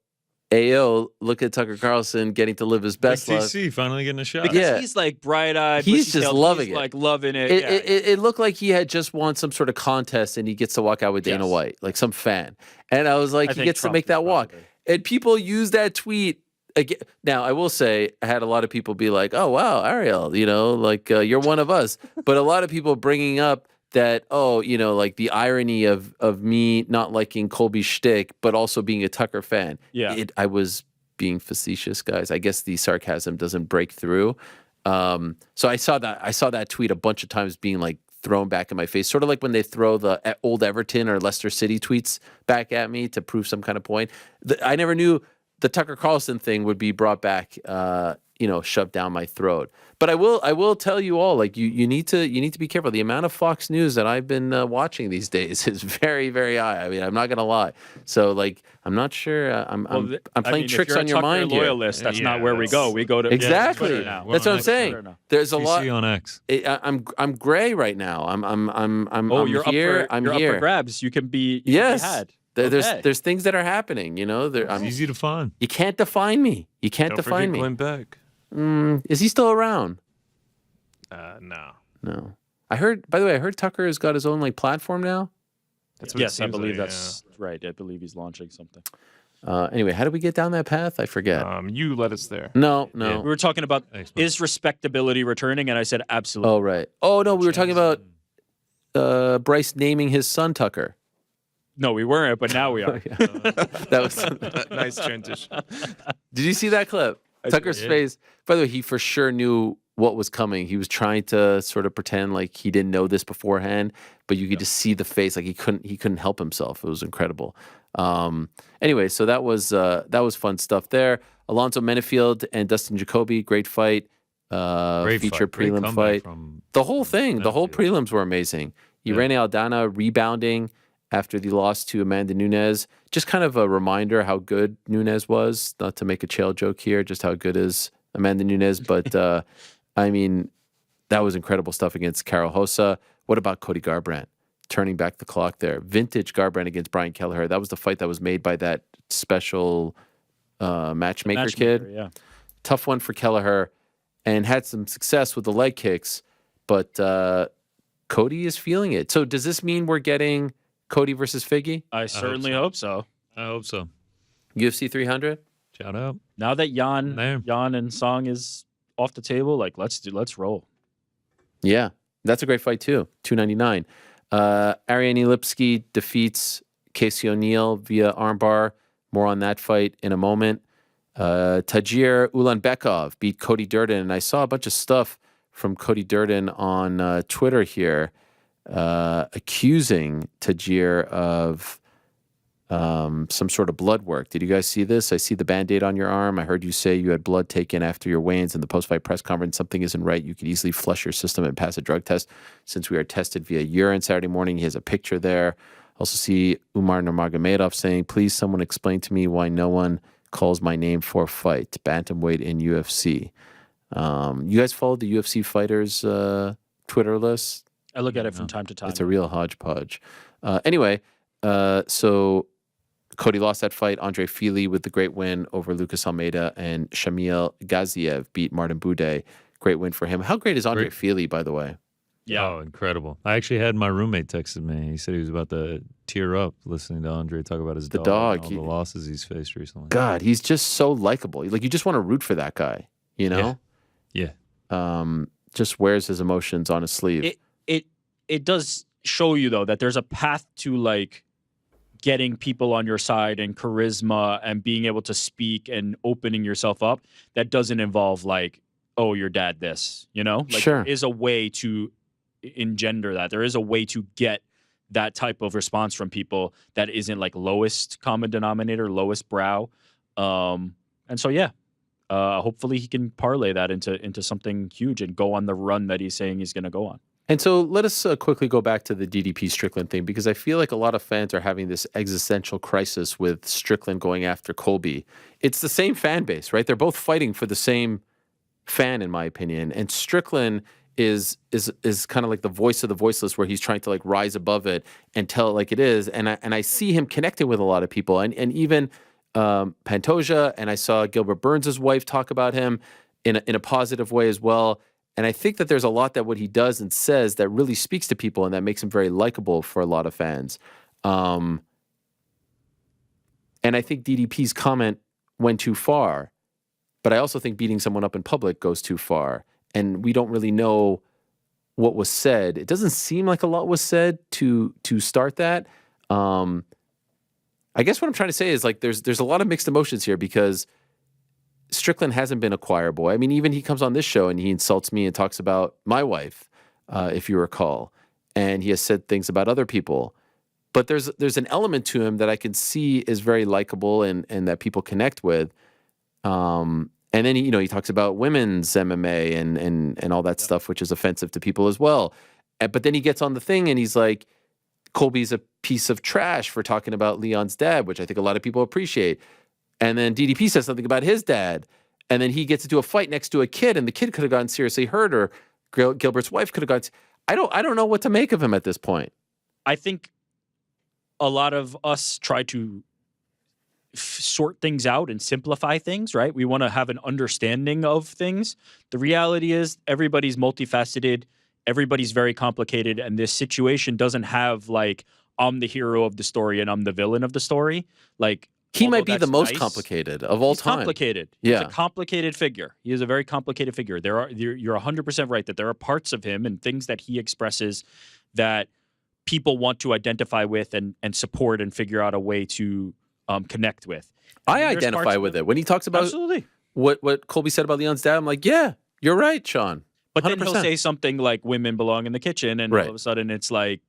Ayo, look at Tucker Carlson getting to live his best life. TC finally getting a shot. because he's like bright-eyed. He's just loving he's it. like loving it. It looked like he had just won some sort of contest and he gets to walk out with Dana White, like some fan. And I was like, I he think gets Trump to make that is walk. probably- And people use that tweet again. Now, I will say, I had a lot of people be like, oh, wow, Ariel, you're one of us. But a lot of people bringing up that, like the irony of me not liking Colby's shtick, but also being a Tucker fan. Yeah. I was being facetious, guys. I guess the sarcasm doesn't break through. So I saw that tweet a bunch of times being like thrown back in my face, sort of like when they throw the old Everton or Leicester City tweets back at me to prove some kind of point. I never knew the Tucker Carlson thing would be brought back, shoved down my throat. But I will tell you all, like you need to be careful. The amount of Fox News that I've been watching these days is very, very high. I mean, I'm not gonna lie. So like, I'm not sure. I'm playing tricks on your mind here. Loyalist, that's not where we go. We go to Exactly. Twitter now. That's what I'm saying. There's a lot. on X. I'm gray right now. I'm You're here. up for grabs. You can be. Yes. Had. There's things that are happening. It's easy to find. You can't define me. You can't define me. Glenn Beck. Is he still around? No. I heard. By the way, I heard Tucker has got his own like platform now. That's what it Yes, I seems believe like, that's right. I believe he's launching something. Anyway, how did we get down that path? I forget. You led us there. No. We were talking about is respectability returning, and I said absolutely. Oh right. Oh no, we were talking about Bryce naming his son Tucker. No, we weren't, but now we are. That was Nice transition. Did you see that clip? Tucker's face. By the way, he for sure knew what was coming. He was trying to sort of pretend like he didn't know this beforehand, but you could just see the face, like he couldn't help himself. It was incredible. Anyway, so that was fun stuff there. Alonzo Menefield and Dustin Jacoby, great fight. Feature prelim fight. The whole thing, the whole prelims were amazing. Irene Aldana rebounding after the loss to Amanda Nunes. Just kind of a reminder how good Nunes was. Not to make a Chael joke here, just how good is Amanda Nunes. But, I mean, that was incredible stuff against Carol Hossa. What about Cody Garbrandt? Turning back the clock there. Vintage Garbrandt against Brian Kelleher. That was the fight that was made by that special matchmaker kid. Yeah. Tough one for Kelleher. And had some success with the leg kicks. But Cody is feeling it. So does this mean we're getting Cody versus Figgy? I certainly hope so. I hope so. UFC 300? Shout out. Now that Jan and Song is off the table, like let's roll. Yeah, that's a great fight too. 299. Ariane Lipski defeats Casey O'Neill via armbar. More on that fight in a moment. Tagir Ulanbekov beat Cody Durden, and I saw a bunch of stuff from Cody Durden on Twitter here, accusing Tagir of some sort of blood work. Did you guys see this? I see the Band-Aid on your arm. I heard you say you had blood taken after your weigh-ins in the post-fight press conference. Something isn't right. You could easily flush your system and pass a drug test. Since we are tested via urine Saturday morning, he has a picture there. Also see Umar Nurmagomedov saying, please someone explain to me why no one calls my name for a fight. Bantamweight in UFC. You guys followed the UFC fighters Twitter list? I look at it from time to time. It's a real hodgepodge. Anyway, so Cody lost that fight. Andre Fili with the great win over Lucas Almeida, and Shamil Gaziev beat Martin Buday. Great win for him. How great is Andre Fili, by the way? Yeah. Oh, incredible. I actually had my roommate texted me. He said he was about to tear up listening to Andre talk about his dog. And all the losses he's faced recently. God, he's just so likable. Like, you just want to root for that guy, you know? Yeah. Just wears his emotions on his sleeve. It does show you, though, that there's a path to, like, getting people on your side and charisma and being able to speak and opening yourself up that doesn't involve, like, oh, your dad this, you know? Like, sure. There is a way to engender that. There is a way to get that type of response from people that isn't, like, lowest common denominator, lowest brow. And so, hopefully he can parlay that into something huge and go on the run that he's saying he's going to go on. And so let us quickly go back to the DDP Strickland thing, because I feel like a lot of fans are having this existential crisis with Strickland going after Colby. It's the same fan base, right? They're both fighting for the same fan, in my opinion. And Strickland is kind of like the voice of the voiceless, where he's trying to, like, rise above it and tell it like it is. And I see him connecting with a lot of people, and even Pantoja, and I saw Gilbert Burns' wife talk about him in a positive way as well. And I think that there's a lot that what he does and says that really speaks to people and that makes him very likable for a lot of fans. And I think DDP's comment went too far, but I also think beating someone up in public goes too far. And we don't really know what was said. It doesn't seem like a lot was said to start that. I guess what I'm trying to say is, like, there's a lot of mixed emotions here, because Strickland hasn't been a choir boy. I mean, even he comes on this show and he insults me and talks about my wife, if you recall, and he has said things about other people. But there's an element to him that I can see is very likable and that people connect with. And then he talks about women's MMA and all that stuff, which is offensive to people as well. But then he gets on the thing and he's like, Colby's a piece of trash for talking about Leon's dad, which I think a lot of people appreciate. And then DDP says something about his dad. And then he gets into a fight next to a kid, and the kid could have gotten seriously hurt, or Gilbert's wife could have gotten... I don't know what to make of him at this point. I think a lot of us try to sort things out and simplify things, right? We want to have an understanding of things. The reality is everybody's multifaceted, everybody's very complicated, and this situation doesn't have, like, I'm the hero of the story and I'm the villain of the story. Like, he might be the most complicated of all time. Complicated. Yeah. He's a complicated figure. He is a very complicated figure. You're 100% right that there are parts of him and things that he expresses that people want to identify with and support and figure out a way to connect with. I identify with it. When he talks about absolutely what Colby said about Leon's dad, I'm like, yeah, you're right, Sean. 100%. But then he'll say something like women belong in the kitchen, and all of a sudden it's like,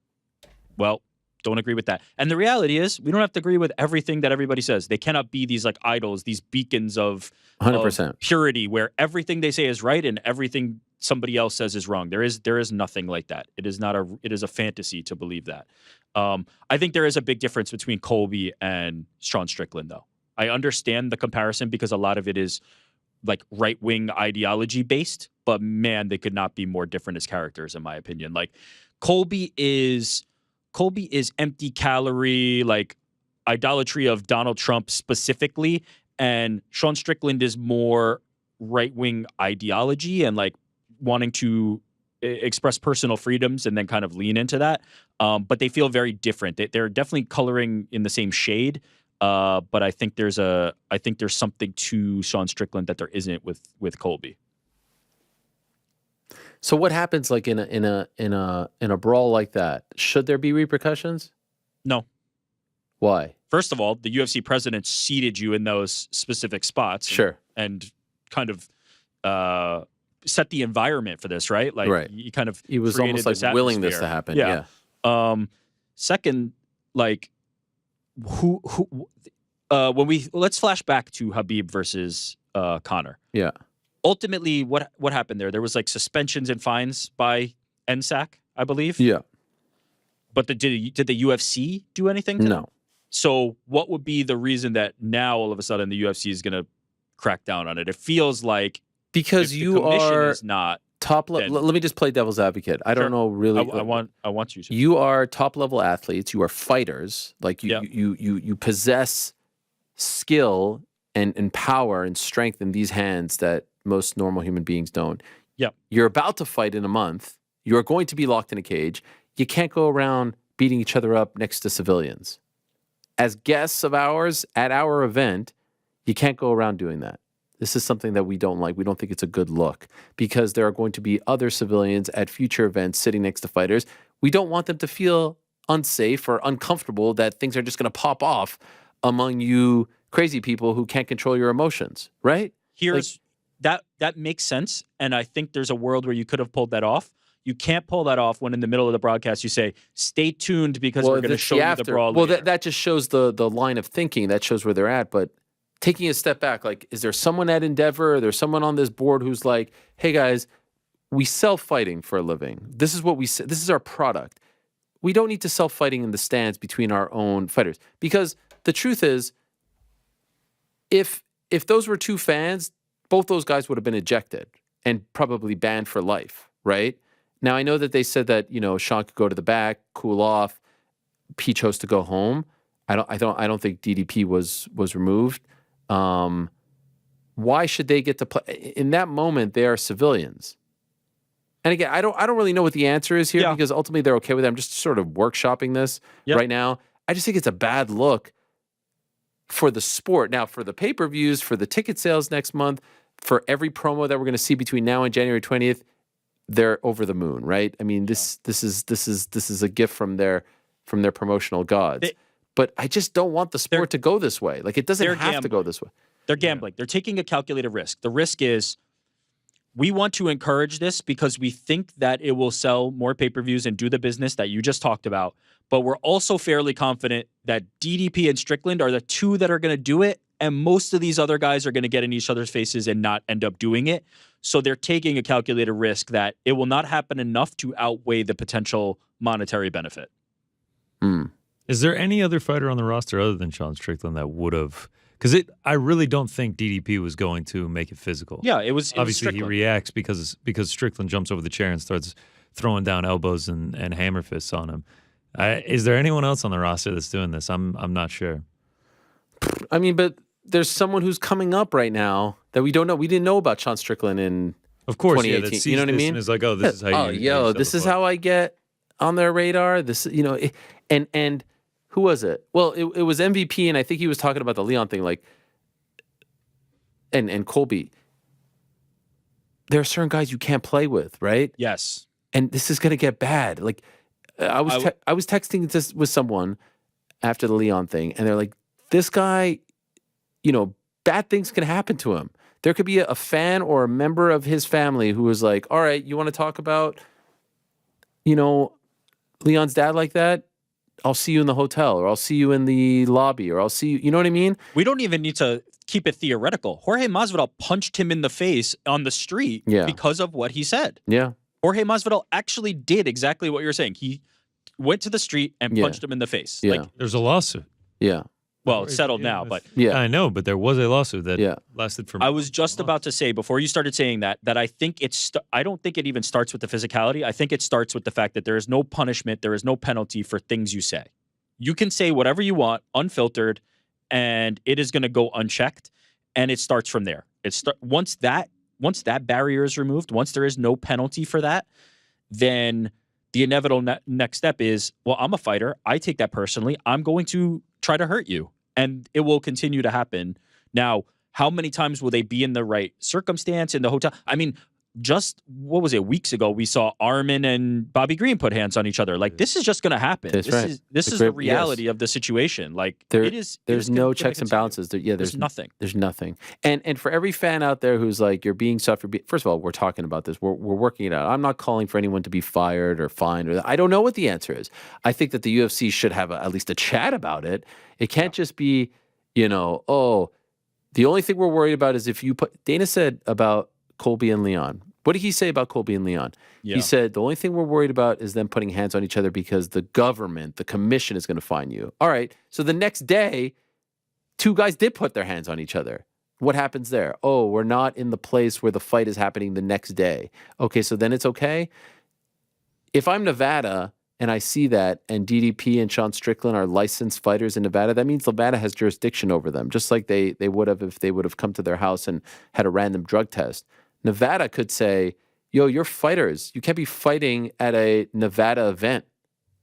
well, don't agree with that. And the reality is, we don't have to agree with everything that everybody says. They cannot be these, like, idols, these beacons of 100% purity, where everything they say is right and everything somebody else says is wrong. There is nothing like that. It is a fantasy to believe that. I think there is a big difference between Colby and Sean Strickland, though. I understand the comparison because a lot of it is, like, right-wing ideology based, but man, they could not be more different as characters, in my opinion. Like, Colby is empty calorie, like, idolatry of Donald Trump specifically, and Sean Strickland is more right-wing ideology and, like, wanting to express personal freedoms and then kind of lean into that. But they feel very different. They're definitely coloring in the same shade, but I think there's something to Sean Strickland that there isn't with Colby. So what happens, like, in a brawl like that? Should there be repercussions? No. Why? First of all, the UFC president seated you in those specific spots. Sure. And kind of set the environment for this, right? Like, right. He was almost like willing this to happen. Yeah. Second, like, let's flash back to Khabib versus Conor. Yeah. Ultimately, what happened there? There was, like, suspensions and fines by NSAC, I believe. Yeah. But did the UFC do anything to them? So what would be the reason that now all of a sudden the UFC is going to crack down on it? It feels like because you are is not Let me just play devil's advocate. I don't know really. I want you to. You are top level athletes. You are fighters. Like you possess skill and power and strength in these hands that most normal human beings don't. Yep. You're about to fight in a month. You're going to be locked in a cage. You can't go around beating each other up next to civilians. As guests of ours at our event, you can't go around doing that. This is something that we don't like. We don't think it's a good look because there are going to be other civilians at future events sitting next to fighters. We don't want them to feel unsafe or uncomfortable that things are just going to pop off among you crazy people who can't control your emotions, right? That makes sense, and I think there's a world where you could have pulled that off. You can't pull that off when in the middle of the broadcast you say, "Stay tuned because we're going to show you the brawl." Well, that just shows the line of thinking. That shows where they're at, but taking a step back, like, is there someone at Endeavor, or there's someone on this board who's like, hey guys, we sell fighting for a living. This is what we say. This is our product. We don't need to sell fighting in the stands between our own fighters. Because the truth is, if those were two fans, both those guys would have been ejected and probably banned for life, right? Now, I know that they said that, Sean could go to the back, cool off, Peach Host to go home. I don't think DDP was removed. Why should they get to play? In that moment, they are civilians. And again, I don't really know what the answer is here because ultimately they're okay with it. I'm just sort of workshopping this right now. I just think it's a bad look for the sport. Now, for the pay-per-views, for the ticket sales next month, for every promo that we're going to see between now and January 20th, they're over the moon, right? I mean, this is a gift from their promotional gods. But I just don't want the sport to go this way. Like, it doesn't have to go this way. They're gambling. They're taking a calculated risk. The risk is we want to encourage this because we think that it will sell more pay-per-views and do the business that you just talked about. But we're also fairly confident that DDP and Strickland are the two that are going to do it. And most of these other guys are going to get in each other's faces and not end up doing it. So they're taking a calculated risk that it will not happen enough to outweigh the potential monetary benefit. Is there any other fighter on the roster other than Sean Strickland that would have? Because I really don't think DDP was going to make it physical. Yeah, it was obviously he reacts because Strickland jumps over the chair and starts throwing down elbows and hammer fists on him. Is there anyone else on the roster that's doing this? I'm not sure. I mean, but there's someone who's coming up right now that we don't know. We didn't know about Sean Strickland in 2018. That sees you know what I this mean? And is like, oh, this is how you. This is how I get on their radar. This, and who was it? Well, it was MVP, and I think he was talking about the Leon thing, like, and Colby. There are certain guys you can't play with, right? Yes. And this is going to get bad. Like, I was texting this with someone after the Leon thing, and they're like, this guy, bad things can happen to him. There could be a fan or a member of his family who was like, all right, you want to talk about, Leon's dad like that? I'll see you in the hotel, or I'll see you in the lobby, or I'll see you. You know what I mean? We don't even need to keep it theoretical. Jorge Masvidal punched him in the face on the street because of what he said. Yeah. Jorge Masvidal actually did exactly what you're saying. He went to the street and punched him in the face. Yeah. Like, there's a lawsuit. Yeah. Well, it's settled now, but I know, but there was a lawsuit that lasted for. I was just about to say before you started saying that I think I don't think it even starts with the physicality. I think it starts with the fact that there is no punishment, there is no penalty for things you say. You can say whatever you want, unfiltered, and it is going to go unchecked, and it starts from there. Once that barrier is removed, once there is no penalty for that, then the inevitable next step is, well, I'm a fighter. I take that personally. I'm going to try to hurt you. And it will continue to happen. Now, how many times will they be in the right circumstance in the hotel? I mean, just, weeks ago, we saw Armin and Bobby Green put hands on each other. Like, this is just going to happen. This is the reality of the situation. Like, there's no checks and balances. There's nothing. There's nothing. And for every fan out there who's like, you're being suffered. First of all, we're talking about this. We're working it out. I'm not calling for anyone to be fired or fined. I don't know what the answer is. I think that the UFC should have at least a chat about it. It can't just be, the only thing we're worried about is if you put. Dana said about Colby and Leon. What did he say about Colby and Leon? Yeah. He said, the only thing we're worried about is them putting hands on each other because the government, the commission is going to fine you. All right. So the next day, two guys did put their hands on each other. What happens there? Oh, we're not in the place where the fight is happening the next day. Okay, so then it's okay. If I'm Nevada and I see that, and DDP and Sean Strickland are licensed fighters in Nevada, that means Nevada has jurisdiction over them, just like they would have if they would have come to their house and had a random drug test. Nevada could say, yo, you're fighters. You can't be fighting at a Nevada event.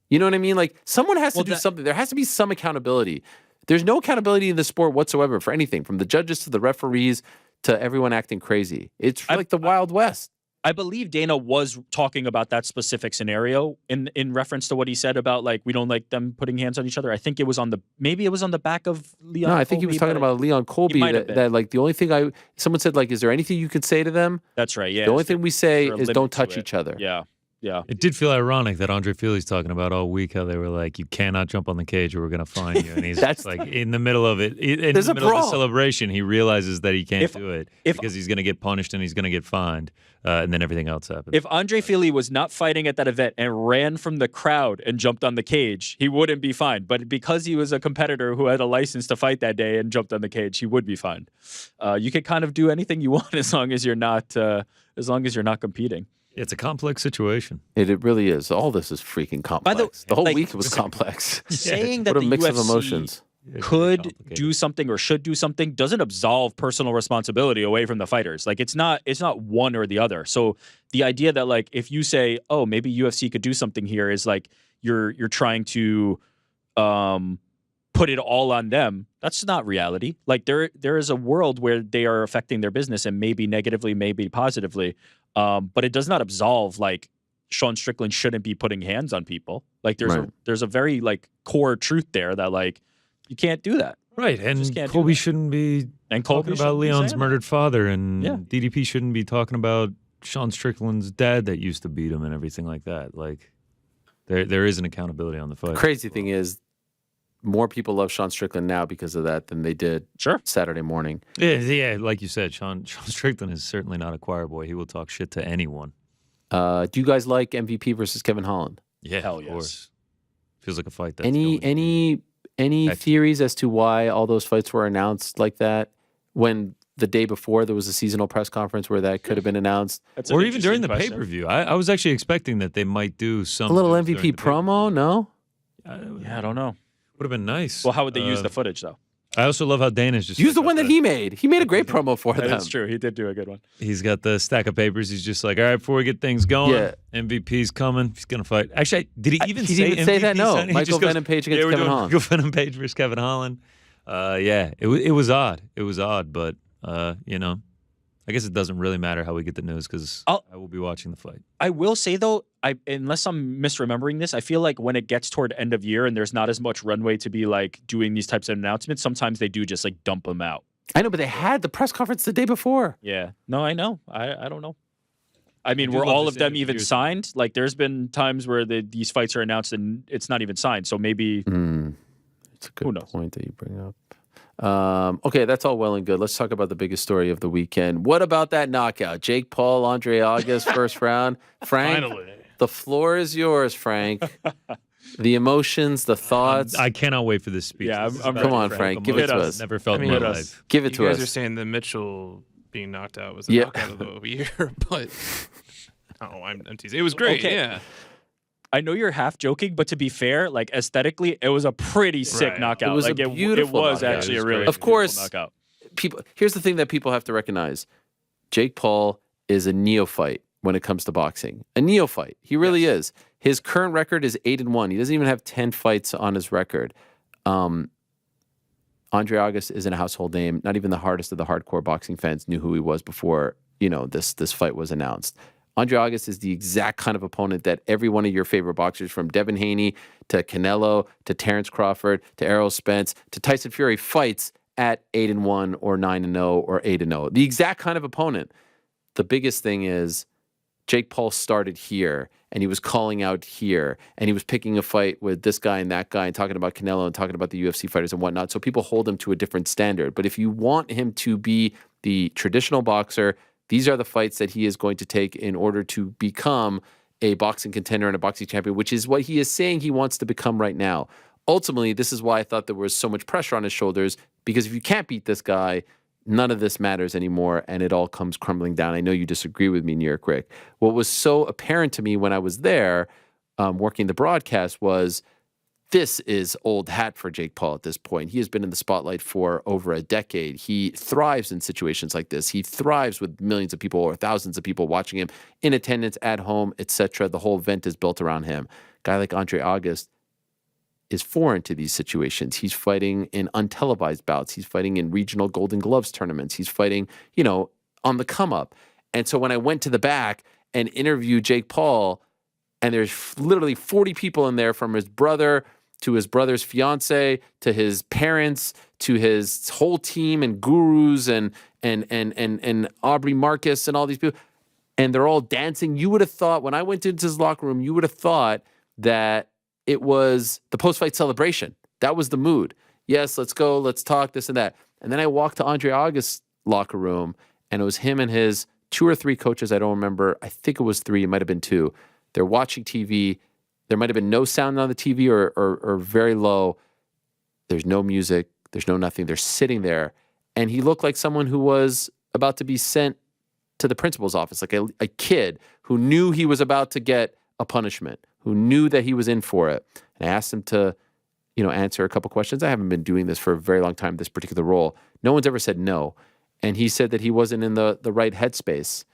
You know what I mean? Like, someone has to do something. There has to be some accountability. There's no accountability in the sport whatsoever for anything, from the judges to the referees to everyone acting crazy. It's like the Wild West. I believe Dana was talking about that specific scenario in reference to what he said about, like, we don't like them putting hands on each other. I think it was on the back of Leon. No, I think he was talking about Leon Colby. That like the only thing someone said, like, is there anything you can say to them? That's right. Yeah. The only thing we say is don't touch each other. Yeah. Yeah. It did feel ironic that Andre Fili's talking about all week how they were like, you cannot jump on the cage or we're going to fine you. And he's just like in the middle of it. In the middle of the celebration, he realizes that he can't do it because he's going to get punished and he's going to get fined. And then everything else happens. If Andre Fili was not fighting at that event and ran from the crowd and jumped on the cage, he wouldn't be fined. But because he was a competitor who had a license to fight that day and jumped on the cage, he would be fined. You can kind of do anything you want as long as you're not competing. It's a complex situation. It really is. All this is freaking complex. The whole week was complex. Saying that what a the mix UFC of emotions. could do something or should do something doesn't absolve personal responsibility away from the fighters. Like, it's not one or the other. So the idea that, like, if you say, oh, maybe UFC could do something here, is like you're trying to put it all on them. That's not reality. Like, there is a world where they are affecting their business, and maybe negatively, maybe positively. But it does not absolve, like, Sean Strickland shouldn't be putting hands on people. Like, there's a very, like, core truth there that, like, you can't do that. Right, and Colby shouldn't be talking about Leon's murdered father, and DDP shouldn't be talking about Sean Strickland's dad that used to beat him and everything like that. Like, there is an accountability on the fight. Crazy thing is, more people love Sean Strickland now because of that than they did Saturday morning. Yeah, like you said, Sean Strickland is certainly not a choir boy. He will talk shit to anyone. Do you guys like MVP versus Kevin Holland? Yeah, hell of yes. course. Feels like a fight. That's Any theories as to why all those fights were announced like that when the day before there was a seasonal press conference where that could have been announced? Or even during the pay-per-view. I was actually expecting that they might do some... A little MVP promo, no? I don't know. Would have been nice. Well, how would they use the footage, though? I also love how Dana's just... Use the one that he made. He made a great promo for them. That's true. He did do a good one. He's got the stack of papers. He's just like, all right, before we get things going, MVP's coming. He's going to fight. Actually, did he even say MVP? Say that? No. Son? Michael Venom Page against Kevin Holland. Michael Venom Page versus Kevin Holland. It was odd. It was odd, but, I guess it doesn't really matter how we get the news because I will be watching the fight. I will say, though, unless I'm misremembering this, I feel like when it gets toward end of year and there's not as much runway to be, like, doing these types of announcements, sometimes they do just, like, dump them out. I know, but they had the press conference the day before. Yeah. No, I know. I don't know. I mean, were all of them even signed? Like, there's been times where these fights are announced and it's not even signed. So maybe... It's a good point that you bring up. Okay, that's all well and good. Let's talk about the biggest story of the weekend. What about that knockout? Jake Paul, Andre August, first round. Frank, Finally. The floor is yours, Frank. The emotions, the thoughts. I cannot wait for this speech. Yeah, come on, Frank. Give it to us. Never felt in my life. Give it to us. You guys are saying that Mitchell being knocked out was the knockout of the year, but I'm teasing. It was great. Okay. Yeah. I know you're half joking, but to be fair, like, aesthetically, it was a pretty sick knockout. It was like, a beautiful knockout. Actually a really of course, knockout. Here's the thing that people have to recognize. Jake Paul is a neophyte when it comes to boxing. A neophyte. He really is. His current record is 8-1. He doesn't even have 10 fights on his record. Andre August isn't a household name. Not even the hardest of the hardcore boxing fans knew who he was before, this fight was announced. Andre August is the exact kind of opponent that every one of your favorite boxers, from Devin Haney to Canelo to Terrence Crawford to Errol Spence to Tyson Fury, fights at 8-1 or 9-0 or 8-0. The exact kind of opponent. The biggest thing is Jake Paul started here and he was calling out here and he was picking a fight with this guy and that guy and talking about Canelo and talking about the UFC fighters and whatnot. So people hold him to a different standard. But if you want him to be the traditional boxer, these are the fights that he is going to take in order to become a boxing contender and a boxing champion, which is what he is saying he wants to become right now. Ultimately, this is why I thought there was so much pressure on his shoulders, because if you can't beat this guy, none of this matters anymore, and it all comes crumbling down. I know you disagree with me, New York Rick. What was so apparent to me when I was there working the broadcast was this is old hat for Jake Paul at this point. He has been in the spotlight for over a decade. He thrives in situations like this. He thrives with millions of people or thousands of people watching him in attendance, at home, etc. The whole event is built around him. A guy like Andre August is foreign to these situations. He's fighting in untelevised bouts. He's fighting in regional Golden Gloves tournaments. He's fighting, on the come up. And so when I went to the back and interviewed Jake Paul, and there's literally 40 people in there, from his brother to his brother's fiance, to his parents, to his whole team and gurus and Aubrey Marcus and all these people, and they're all dancing. You would have thought, when I went into his locker room, you would have thought that it was the post-fight celebration. That was the mood. Yes, let's go, let's talk, this and that. And then I walked to Andre August's locker room, and it was him and his 2 or 3 coaches. I don't remember. I think it was 3. It might have been 2. They're watching TV. There might have been no sound on the TV or very low. There's no music. There's no nothing. They're sitting there. And he looked like someone who was about to be sent to the principal's office, like a kid who knew he was about to get a punishment, who knew that he was in for it. And I asked him to, answer a couple questions. I haven't been doing this for a very long time, this particular role. No one's ever said no. And he said that he wasn't in the right headspace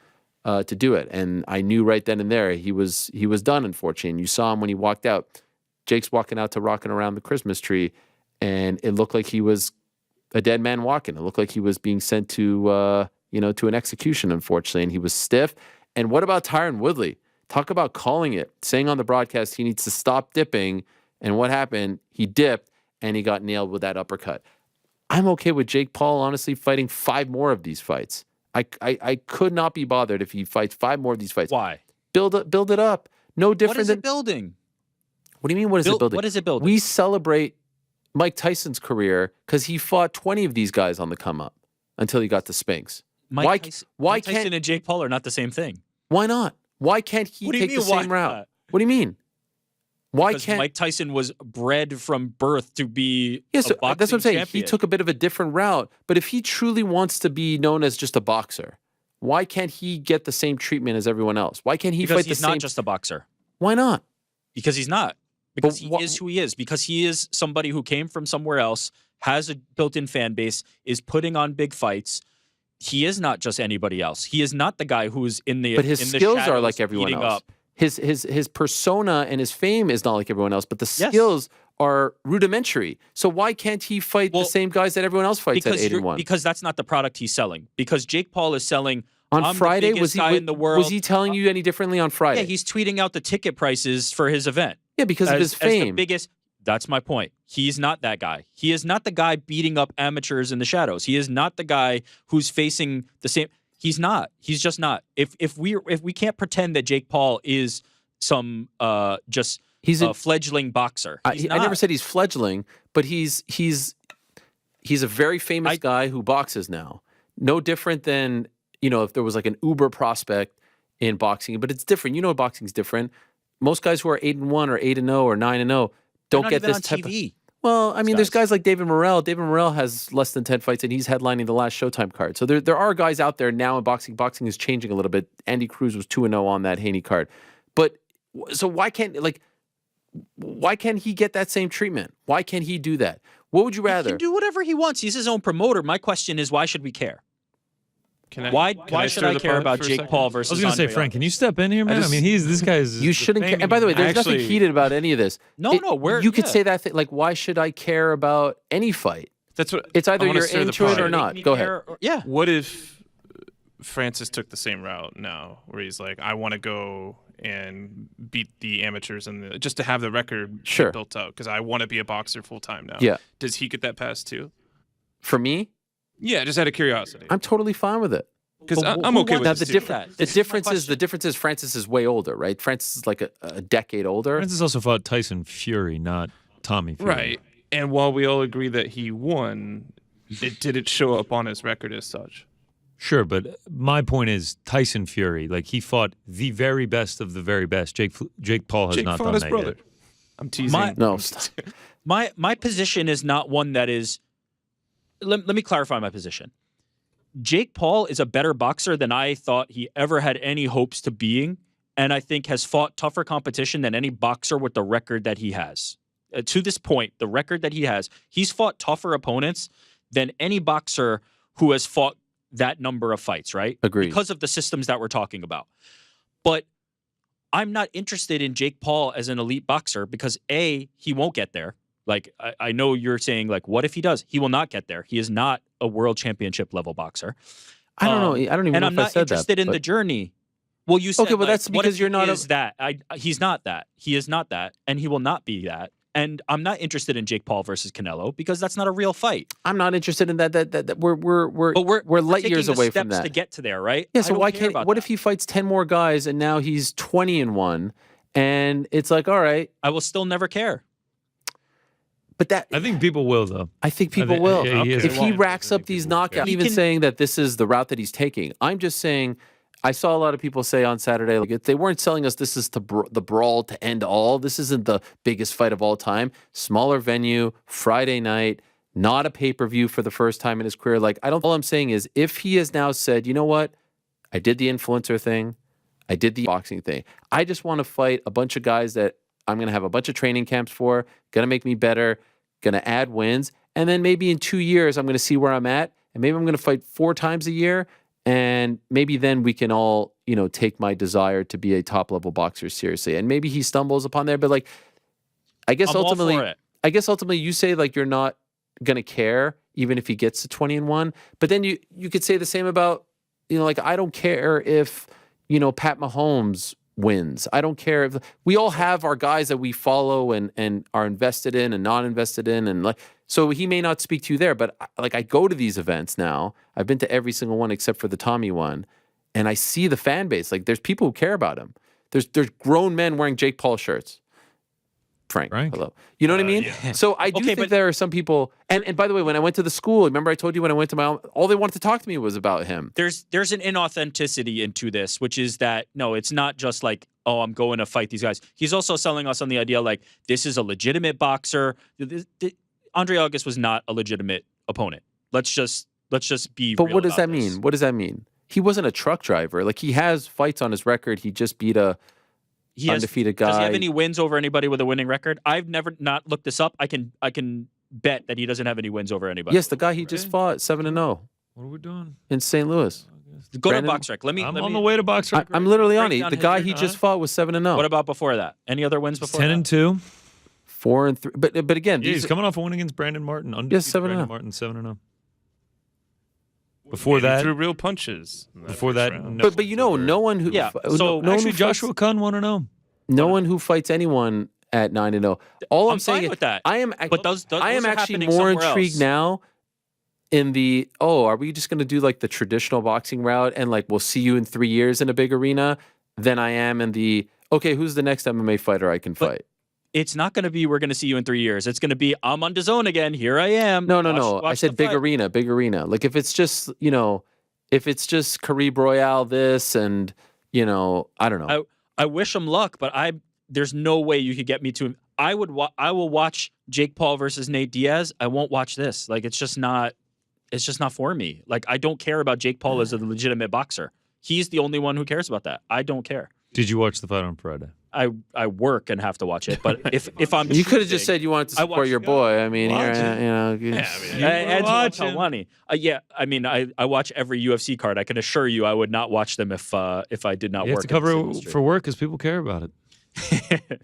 to do it. And I knew right then and there he was done, unfortunately. And you saw him when he walked out. Jake's walking out to Rocking Around the Christmas Tree, and it looked like he was a dead man walking. It looked like he was being sent to to an execution, unfortunately. And he was stiff. And what about Tyron Woodley? Talk about calling it, saying on the broadcast he needs to stop dipping. And what happened? He dipped, and he got nailed with that uppercut. I'm okay with Jake Paul, honestly, fighting 5 more of these fights. I could not be bothered if he fights 5 more of these fights. Why? Build it up. No different What is than it building? What do you mean? What is it building? What is it building? We celebrate Mike Tyson's career because he fought 20 of these guys on the come up until he got to Spinks. Why Mike can't Tyson and Jake Paul are not the same thing? Why not? Why can't he take the same route? What do you mean? Why Because can't Mike Tyson was bred from birth to be Yes, a boxing that's what I'm saying. champion. He took a bit of a different route, but if he truly wants to be known as just a boxer, why can't he get the same treatment as everyone else? Why can't he because fight he's the same? not just a boxer. Why not? Because he's not. Because But he is who he is. Because he is somebody who came from somewhere else, has a built-in fan base, is putting on big fights. He is not just anybody else. He is not the guy who's in the But his in the skills are shadows like everyone beating else. up. His persona and his fame is not like everyone else, but the skills are rudimentary. So why can't he fight the same guys that everyone else fights at 8-1? Because that's not the product he's selling. Because Jake Paul is selling on I'm Friday, the biggest guy in the world. Was he telling you any differently on Friday? Yeah, he's tweeting out the ticket prices for his event. Yeah, because of his fame. As the biggest. That's my point. He's not that guy. He is not the guy beating up amateurs in the shadows. He is not the guy who's facing the same. He's not. He's just not. If we can't pretend that Jake Paul is some he's a fledgling boxer. I never said he's fledgling, but he's a very famous guy who boxes now. No different than if there was like an uber prospect in boxing, but it's different. Boxing's different. Most guys who are 8-1 or 8-0 or 9-0 don't get this type TV. of. Well, I mean, there's guys like David Morrell. David Morrell has less than 10 fights, and he's headlining the last Showtime card. So there are guys out there now in boxing. Boxing is changing a little bit. Andy Cruz was 2-0 on that Haney card. But so why can't he get that same treatment? Why can't he do that? What would you rather? He can do whatever he wants. He's his own promoter. My question is, why should we care? Why should I care about Jake Paul versus? I was going to say, Frank, can you step in here, man? I mean, this guy's. You shouldn't care. And by the way, there's nothing heated about any of this. No, you could say that thing, like, why should I care about any fight? That's what it's either you're into it or not. Go ahead. Yeah. What if Francis took the same route now, where he's like, I want to go and beat the amateurs and just to have the record built out because I want to be a boxer full time now. Yeah. Does he get that pass too? For me? Yeah, just out of curiosity. I'm totally fine with it. Because I'm okay with the difference is Francis is way older, right? Francis is like a decade older. Francis also fought Tyson Fury, not Tommy Fury. Right. And while we all agree that he won, it didn't show up on his record as such. Sure, but my point is Tyson Fury, like he fought the very best of the very best. Jake Paul has not done that yet. I'm teasing. My position is not one that is. Let me clarify my position. Jake Paul is a better boxer than I thought he ever had any hopes to being, and I think has fought tougher competition than any boxer with the record that he has. To this point, the record that he has, he's fought tougher opponents than any boxer who has fought that number of fights, right? Agreed. Because of the systems that we're talking about. But I'm not interested in Jake Paul as an elite boxer because A, he won't get there. Like, I know you're saying, like, what if he does? He will not get there. He is not a world championship level boxer. I don't know. I don't even know I'm if I not said interested that, in but- the journey. Well, you said, Okay, but that's what because if you're not he a- is that. He's not that. He is not that, and he will not be that. And I'm not interested in Jake Paul versus Canelo because that's not a real fight. I'm not interested in that. That we're But we're light years taking the away from steps that. to get to there, right? Yeah, I so don't why care can't? about What that. if he fights 10 more guys and now he's 20-1, and it's like, all right, I will still never care. but that I think people will, though. I think people think- will. yeah, he is If he wrong. racks I up think these people will care. knockouts, He even can- saying that this is the route that he's taking, I'm just saying. I saw a lot of people say on Saturday, like, if they weren't selling us this is the brawl to end all. This isn't the biggest fight of all time. Smaller venue, Friday night, not a pay-per-view for the first time in his career. Like, all I'm saying is, if he has now said, you know what, I did the influencer thing, I did the boxing thing. I just want to fight a bunch of guys that I'm going to have a bunch of training camps for, going to make me better, going to add wins, and then maybe in 2 years I'm going to see where I'm at, and maybe I'm going to fight 4 times a year. And maybe then we can all, take my desire to be a top level boxer seriously. And maybe he stumbles upon there, but like, I guess I'm all ultimately, for it. you say like you're not gonna care even if he gets to 20-1. But then you could say the same about, like I don't care if Pat Mahomes wins. I don't care if we all have our guys that we follow and are invested in and not invested in, and like. So he may not speak to you there, but like I go to these events now. I've been to every single one except for the Tommy one, and I see the fan base. Like there's people who care about him. There's grown men wearing Jake Paul shirts. Frank. Hello. You know what I mean? Yeah. So I do think there are some people. And by the way, when I went to the school, remember I told you when I went to all they wanted to talk to me was about him. There's an inauthenticity into this, which is that no, it's not just like, oh, I'm going to fight these guys. He's also selling us on the idea like this is a legitimate boxer. Andre August was not a legitimate opponent. Let's just be. But real what does about that this. mean? What does that mean? He wasn't a truck driver. Like he has fights on his record. He just beat a undefeated guy. Does he have any wins over anybody with a winning record? I've never not looked this up. I can bet that he doesn't have any wins over anybody. Yes, the guy he just fought 7-0 What are we doing? in St. Louis. Go Brandon- to BoxRec. I'm on the way to BoxRec. I'm literally on break it. down The his guy record, he huh? just fought was 7-0. What about before that? Any other wins before 10-2. 4-3. But again, Yeah, he's these coming off a win against Brandon Martin. Undefeated 7-0. Brandon Martin 7-0. Before Maybe that, threw real punches. in before first that, round. no but no one who Yeah, no, so no one actually who Joshua fights, Kahn 1-0. no one who fights anyone at 9-0. All I'm saying fine is with that. I am But those I am are actually happening more somewhere intrigued else. now in the are we just going to do like the traditional boxing route and like we'll see you in 3 years in a big arena than I am in the okay, who's the next MMA fighter I can fight? It's not going to be we're going to see you in 3 years. It's going to be I'm on DAZN again. Here I am. No. Watch I said the big fight. arena, big arena. Like if it's just, if it's just Caribe Royale this and, I don't know. I wish him luck, but there's no way you could get me to. I will watch Jake Paul versus Nate Diaz. I won't watch this. Like it's just not for me. Like I don't care about Jake Paul as a legitimate boxer. He's the only one who cares about that. I don't care. Did you watch the fight on Friday? I work and have to watch it. But if I'm You could have just choosing- said you wanted to I support watched your it. boy. I mean, Watch here, it. I watch money. Yeah, I mean, I watch every UFC card. I can assure you, I would not watch them if I did not You work. have to in this cover it industry. for work because people care about it.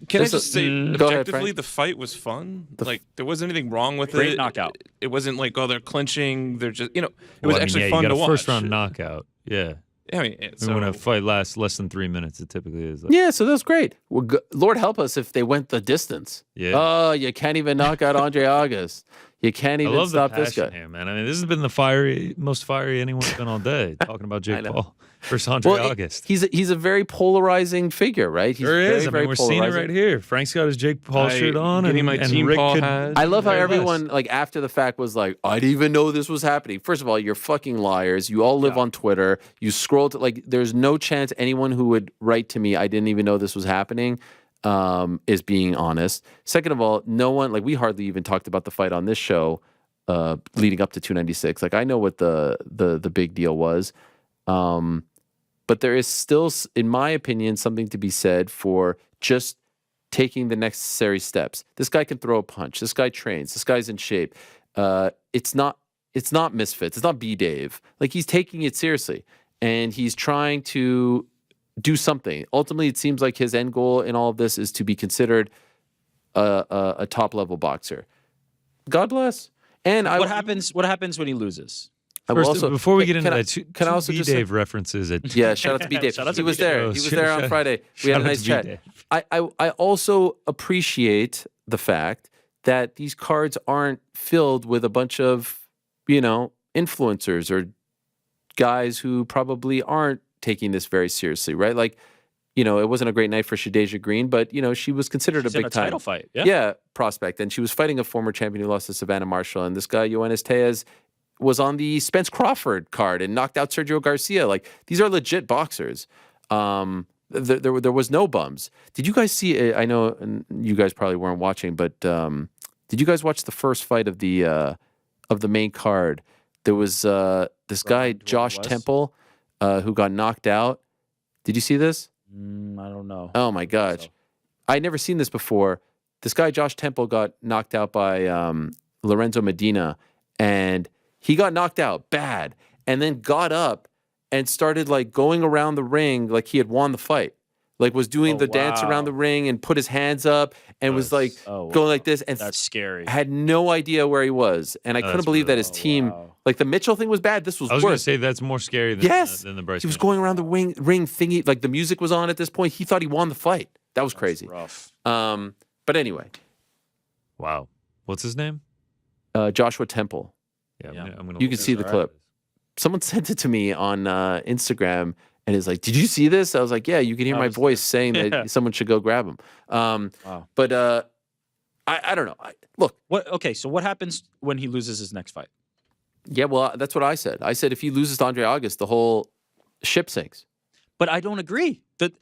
Can I Just just say, go ahead, objectively, Frank. the fight was fun. Like there wasn't anything wrong with Great it. knockout. It wasn't like they're clinching. They're just it was Well, I mean, actually yeah, fun you got to a watch. first round knockout. Yeah. I mean, so, When a fight lasts less than 3 minutes, it typically is. Like, Yeah, so that's great. Well, Lord help us if they went the distance. Yeah. Oh, you can't even knock out Andre August. You can't I even love stop the this passion guy. here, man. I mean, this has been the most fiery anyone's been all day talking about Jake know. Paul versus Andre Well, August. he's a very polarizing figure, right? He's There very, is. I very mean, we're seeing it polarizing. right here. Frank's got his Jake Paul shirt on, getting and, my and team Rick Paul could. hat. I love how Very everyone, like, after the fact was like, I didn't even know this was happening. First of all, you're fucking liars. You all live on Twitter. You scroll to, like, there's no chance anyone who would write to me, I didn't even know this was happening, is being honest. Second of all, no one, like, we hardly even talked about the fight on this show leading up to 296. Like I know what the big deal was. But there is still, in my opinion, something to be said for just taking the necessary steps. This guy can throw a punch. This guy trains. This guy's in shape. It's not misfits. It's not B-Dave. Like he's taking it seriously and he's trying to do something. Ultimately, it seems like his end goal in all of this is to be considered a top-level boxer. God bless. And what happens when he loses? Before we get into that, can I also just say, B-Dave references it. Yeah, shout out to B-Dave. He was there. He was there on Friday. We had a nice chat. I also appreciate the fact that these cards aren't filled with a bunch of, influencers or guys who probably aren't taking this very seriously, right? Like, it wasn't a great night for Shadeja Green, but, she was considered a big time title fight. Yeah, prospect. And she was fighting a former champion who lost to Savannah Marshall. And this guy, Yoenis Tejas, was on the Spence Crawford card and knocked out Sergio Garcia. Like, these are legit boxers. There was no bums. Did you guys see? I know you guys probably weren't watching, but did you guys watch the first fight of the main card? There was this guy Josh Temple who got knocked out. Did you see this? I don't know. Oh my gosh, I'd never seen this before. This guy Josh Temple got knocked out by Lorenzo Medina, and he got knocked out bad, and then got up and started like going around the ring like he had won the fight. Like was doing the dance around the ring and put his hands up and was like going like this. And that's scary. Had no idea where he was. And I couldn't believe that his team, like the Mitchell thing was bad. This was worse. I was going to say that's more scary than, than the Bryce. He was going around the ring thingy. Like the music was on at this point. He thought he won the fight. That was crazy. Rough. But anyway. Wow. What's his name? Joshua Temple. Yeah. I'm gonna you can see the clip. Someone sent it to me on Instagram and is like, "Did you see this?" I was like, "Yeah." You can hear my voice saying that someone should go grab him. But I don't know. Look. Okay. So what happens when he loses his next fight? Yeah. Well, that's what I said. I said if he loses to Andre August, the whole ship sinks. But I don't agree. The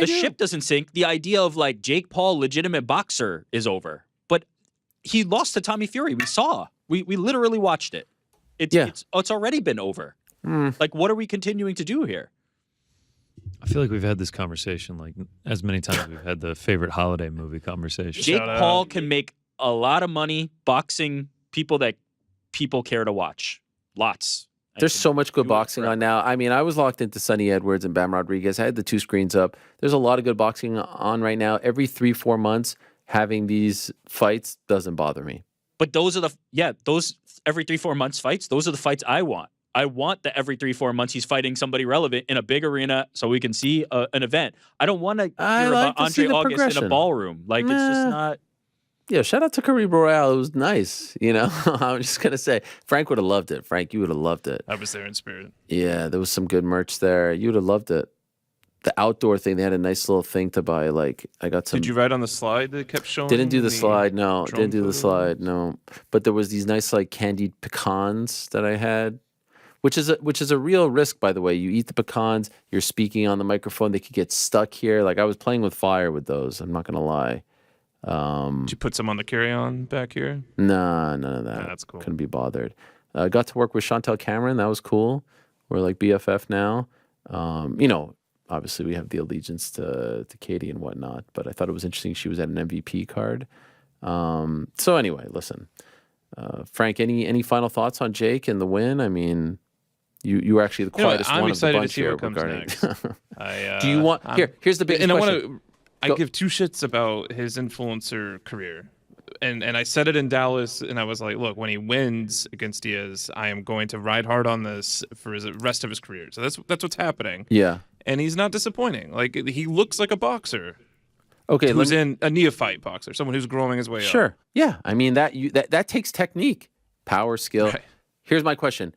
ship doesn't sink. The idea of like Jake Paul, legitimate boxer, is over. But he lost to Tommy Fury. We saw. We literally watched it. It's already been over. Like, what are we continuing to do here? I feel like we've had this conversation like as many times we've had the favorite holiday movie conversation. Jake Paul can make a lot of money boxing people that people care to watch. Lots. There's so much good boxing on now. I mean, I was locked into Sonny Edwards and Bam Rodriguez. I had the two screens up. There's a lot of good boxing on right now. Every 3-4 months, having these fights doesn't bother me. But those are those every 3-4 months fights. Those are the fights I want. I want that every 3-4 months he's fighting somebody relevant in a big arena so we can see an event. I don't want to hear about Andre August in a ballroom. Like it's just not. Yeah, shout out to Kareem Royale. It was nice. I'm just gonna say Frank would have loved it. Frank, you would have loved it. I was there in spirit. Yeah, there was some good merch there. You would have loved it. The outdoor thing, they had a nice little thing to buy. Like I got some. Did you ride on the slide that kept showing? Didn't do the slide. No, didn't do the slide. No, but there was these nice like candied pecans that I had, which is a real risk, by the way. You eat the pecans, you're speaking on the microphone, they could get stuck here. Like I was playing with fire with those. I'm not gonna lie. Did you put some on the carry-on back here? Nah, none of that. Yeah, that's cool. Couldn't be bothered. Got to work with Chantel Cameron. That was cool. We're like BFF now. Obviously, we have the allegiance to Katie and whatnot, but I thought it was interesting she was at an MVP card. So anyway, listen, Frank, any final thoughts on Jake and the win? I mean, you were actually the quietest one of the bunch here regarding. Do you want here's the big question. I give two shits about his influencer career. And I said it in Dallas, and I was like, look, when he wins against Diaz, I am going to ride hard on this for the rest of his career. So that's what's happening. Yeah. And he's not disappointing. Like, he looks like a boxer. Okay. Who's in a neophyte boxer, someone who's growing his way up. Sure. Yeah. I mean, that takes technique, power, skill. Right. Here's my question.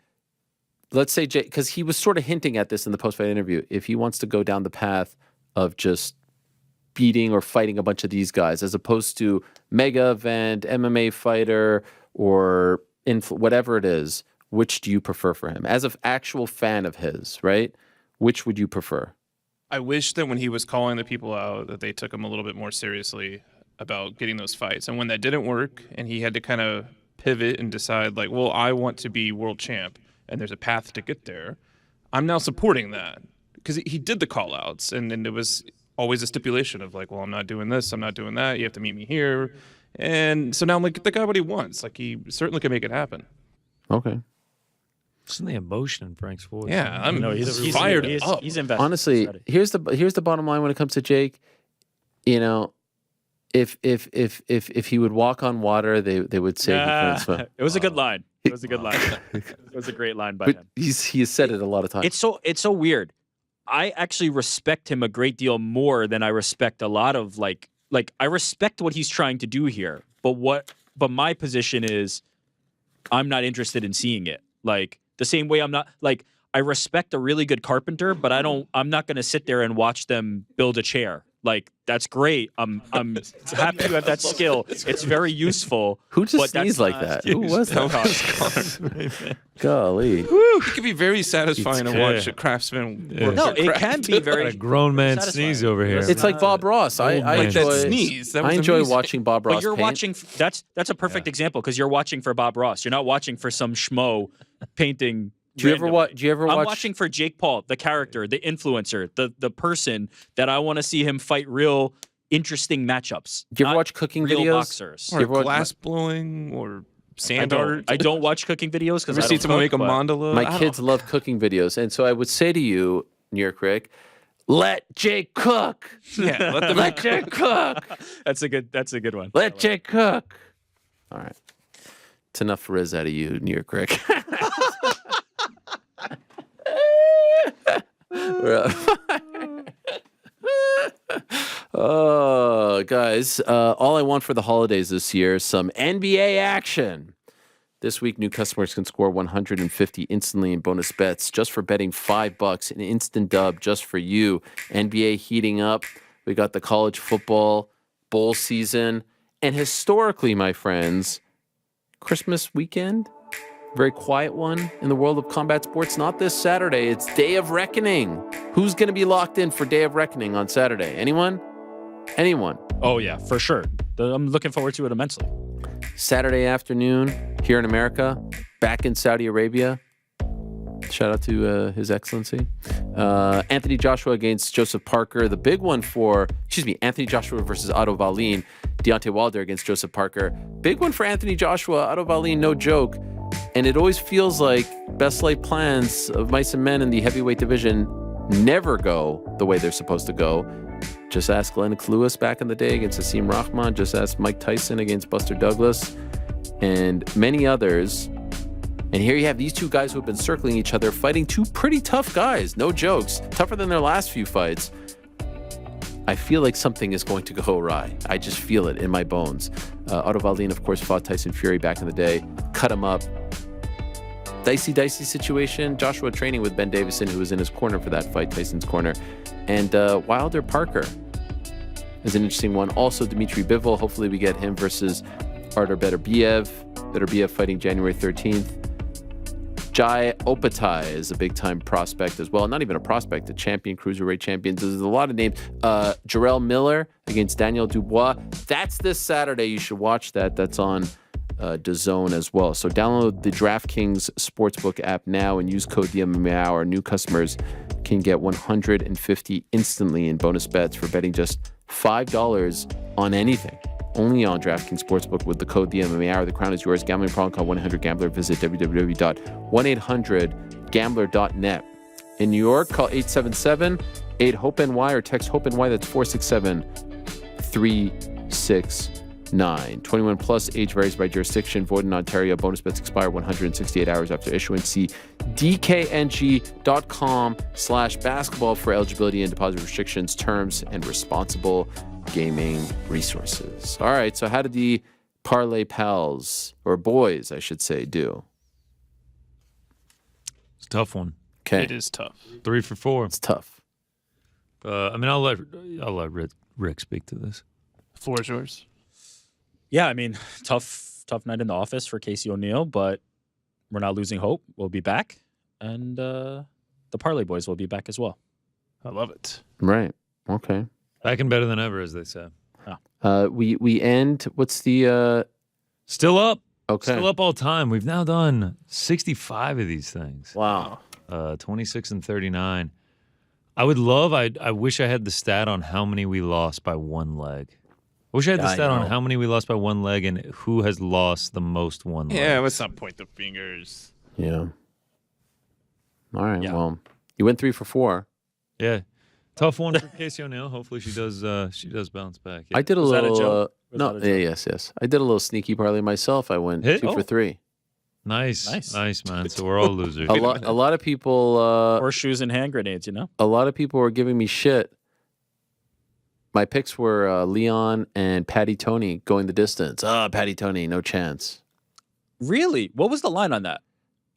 Let's say Jay, because he was sort of hinting at this in the post-fight interview, if he wants to go down the path of just beating or fighting a bunch of these guys as opposed to mega event, MMA fighter, or whatever it is, which do you prefer for him? As an actual fan of his, right? Which would you prefer? I wish that when he was calling the people out that they took him a little bit more seriously about getting those fights. And when that didn't work and he had to kind of pivot and decide like, well, I want to be world champ, and there's a path to get there, I'm now supporting that because he did the call outs, and it was always a stipulation of like, well, I'm not doing this, I'm not doing that. You have to meet me here, and so now I'm like, get the guy what he wants. Like he certainly can make it happen. Okay. Listen to the emotion in Frank's voice. Yeah, I'm he's fired up. He's invested. Honestly, here's the bottom line when it comes to Jake. You know, if he would walk on water, they would say he couldn't swim. It was a good line. It was a good line. It was a great line by But him. he has said it a lot of times. It's so weird. I actually respect him a great deal more than I respect a lot of like I respect what he's trying to do here. But my position is I'm not interested in seeing it. Like the same way I'm not like I respect a really good carpenter, but I'm not going to sit there and watch them build a chair. Like that's great. I'm happy you have that skill. It's very useful. Who just but sneezed like that? Who was that? Golly. It can be very satisfying to watch a craftsman work. No, their it can craft. be very A grown man satisfying. sneeze over here. It's like Bob Ross. I man. enjoy That sneeze. That was I enjoy amazing. watching Bob Ross But you're paint. watching. That's a perfect example because you're watching for Bob Ross. You're not watching for some schmo painting. Do you ever randomly. watch? I'm watching for Jake Paul, the character, the influencer, the person that I want to see him fight real interesting matchups. Do you ever not watch cooking real videos? boxers. You Or ever watch- glass blowing or I sand art. don't watch cooking videos because Ever I seen don't someone cook, make a but- mandala? My kids love cooking videos, and so I would say to you, New York Rick, let Jake cook. Yeah, let them Let Jake cook. That's a good one. Let Jake cook. All right. It's enough Riz out of you, New York Rick. Oh, guys, all I want for the holidays this year is some NBA action. This week, new customers can score 150 instantly in bonus bets just for betting $5, an instant dub just for you. NBA heating up. We got the college football bowl season. And historically, my friends, Christmas weekend, very quiet one in the world of combat sports. Not this Saturday. It's Day of Reckoning. Who's going to be locked in for Day of Reckoning on Saturday? Anyone? Anyone? Oh yeah, for sure. I'm looking forward to it immensely. Saturday afternoon here in America, back in Saudi Arabia. Shout out to His Excellency. Anthony Joshua against Joseph Parker. The big one Anthony Joshua versus Otto Wallin. Deontay Wilder against Joseph Parker. Big one for Anthony Joshua. Otto Wallin, no joke. And it always feels like best laid plans of mice and men in the heavyweight division never go the way they're supposed to go. Just ask Lennox Lewis back in the day against Hasim Rahman. Just ask Mike Tyson against Buster Douglas. And many others. And here you have these two guys who have been circling each other, fighting two pretty tough guys. No jokes. Tougher than their last few fights. I feel like something is going to go awry. I just feel it in my bones. Otto Wallin, of course, fought Tyson Fury back in the day. Cut him up. Dicey situation. Joshua training with Ben Davison, who was in his corner for that fight, Tyson's corner. And Wilder Parker is an interesting one. Also, Dmitry Bivol. Hopefully we get him versus Artur Beterbiev. Beterbiev fighting January 13th. Jai Opatai is a big-time prospect as well. Not even a prospect, a champion, cruiserweight champion. There's a lot of names. Jarrell Miller against Daniel Dubois. That's this Saturday. You should watch that. That's on DAZN as well. So download the DraftKings Sportsbook app now and use code DMMAHour. New customers can get 150 instantly in bonus bets for betting just $5 on anything. Only on DraftKings Sportsbook with the code DMMAHour. The crown is yours. Gambling problem, call 1-800-GAMBLER. Visit www.1800gambler.net. In New York, call 877-8-HOPE-NY or text HOPE-NY. That's 467-369. 21 plus, age varies by jurisdiction. Void in Ontario. Bonus bets expire 168 hours after issuance. See dkng.com/basketball for eligibility and deposit restrictions, terms, and responsible gaming resources. All right, so how did the Parlay Pals, or boys, I should say, do? It's a tough one. Okay, It is tough. 3 for 4. it's tough. I mean, I'll let Rick speak to this. The floor is yours. Yeah, I mean, tough night in the office for Casey O'Neill, but we're not losing hope. We'll be back, and the Parlay Boys will be back as well. I love it. Right. Okay. Back and better than ever, as they say. We end. What's the Still up. Okay. Still up all time. We've now done 65 of these things. Wow. 26 and 39. I wish I had the stat on how many we lost by one leg. I wish I had the stat on how many we lost by one leg and who has lost the most one leg. Yeah, let's not point the fingers. Yeah. All right. Yeah. Well, you went 3 for 4. Yeah. Tough one for Casey O'Neill. Hopefully she does bounce back. Yeah. I did a little yes. I did a little sneaky parlay myself. I went 2 for 3. Nice, man. So we're all losers. A lot of people horseshoes and hand grenades, you know? A lot of people were giving me shit. My picks were Leon and Patty Tony going the distance. Patty Tony, no chance. Really? What was the line on that?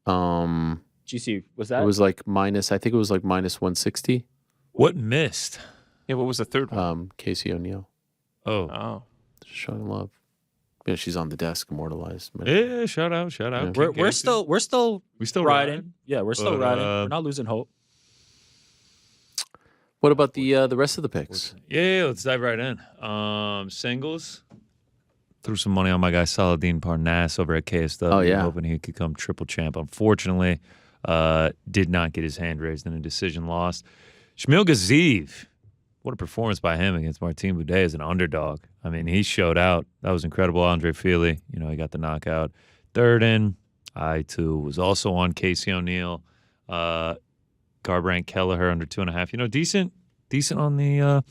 GC, was that? It was like minus, I think it was like minus 160. What missed? Yeah, what was the third one? Casey O'Neill. Oh. Showing love. Yeah, she's on the desk, immortalized. Yeah, shout out. Yeah. We're still riding. Yeah, we're still riding. We're not losing hope. What about the rest of the picks? Yeah, let's dive right in. Singles. Threw some money on my guy Saladin Parnasse over at KSW. Oh, yeah. Hoping he could come triple champ. Unfortunately, did not get his hand raised in a decision loss. Shmuel Gaziv. What a performance by him against Martin Boudet as an underdog. I mean, he showed out. That was incredible. Andre Fili, he got the knockout. Third in, I, too, was also on Casey O'Neill. Garbrandt Kelleher under 2.5. Decent on the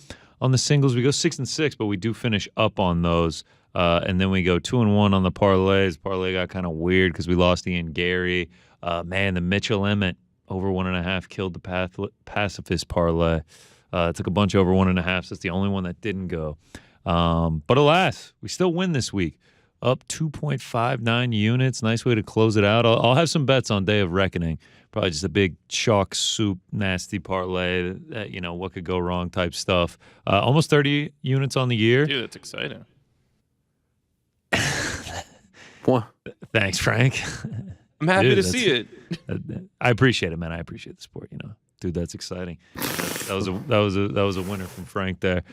singles. We go 6 and 6, but we do finish up on those. And then we go 2 and 1 on the parlays. Parlay got kind of weird because we lost Ian Gary. The Mitchell Emmett over 1.5 killed the pacifist parlay. Took a bunch over 1.5, so that's the only one that didn't go. But alas, we still win this week. Up 2.59 units. Nice way to close it out. I'll have some bets on Day of Reckoning. Probably just a big chalk soup, nasty parlay. That, what could go wrong type stuff. Almost 30 units on the year. Dude, that's exciting. What? Thanks, Frank. I'm happy to see it. I appreciate it, man. I appreciate the sport. Dude, that's exciting. That was a winner from Frank there.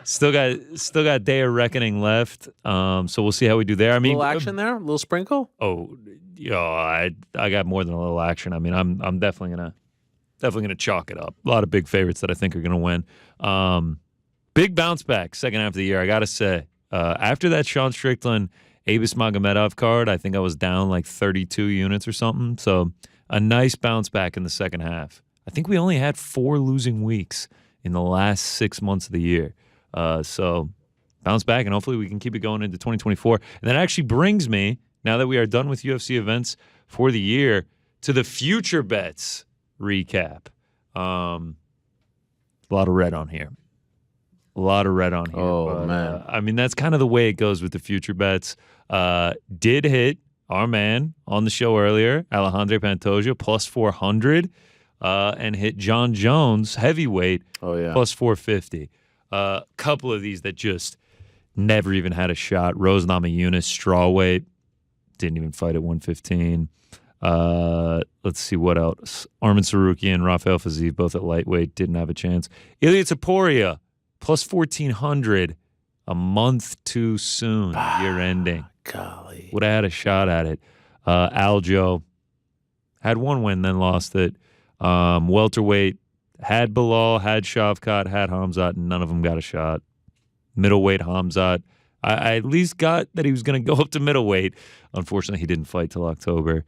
Still got Day of Reckoning left. So we'll see how we do there. I mean, a little action there, a little sprinkle. Oh, I got more than a little action. I mean, I'm definitely gonna chalk it up. A lot of big favorites that I think are gonna win. Big bounce back second half of the year. I gotta say, after that Sean Strickland Abus Magomedov card, I think I was down like 32 units or something. So a nice bounce back in the second half. I think we only had 4 losing weeks in the last 6 months of the year. So bounce back, and hopefully we can keep it going into 2024. And that actually brings me, now that we are done with UFC events for the year, to the future bets recap. A lot of red on here. Oh, man. I mean, that's kind of the way it goes with the future bets. Did hit our man on the show earlier, Alexandre Pantoja, plus 400, and hit John Jones, heavyweight, plus 450. Couple of these that just never even had a shot. Rose Namajunas, strawweight, didn't even fight at 115. Let's see what else. Arman Sarukian and Rafael Fiziev, both at lightweight, didn't have a chance. Ilya Taporia, plus 1,400, a month too soon, year ending. Golly. Would have had a shot at it. Aljo had one win, then lost it. Welterweight had Bilal, had Shavkat, had Hamzat, and none of them got a shot. Middleweight Hamzat, I at least got that he was going to go up to middleweight. Unfortunately, he didn't fight till October.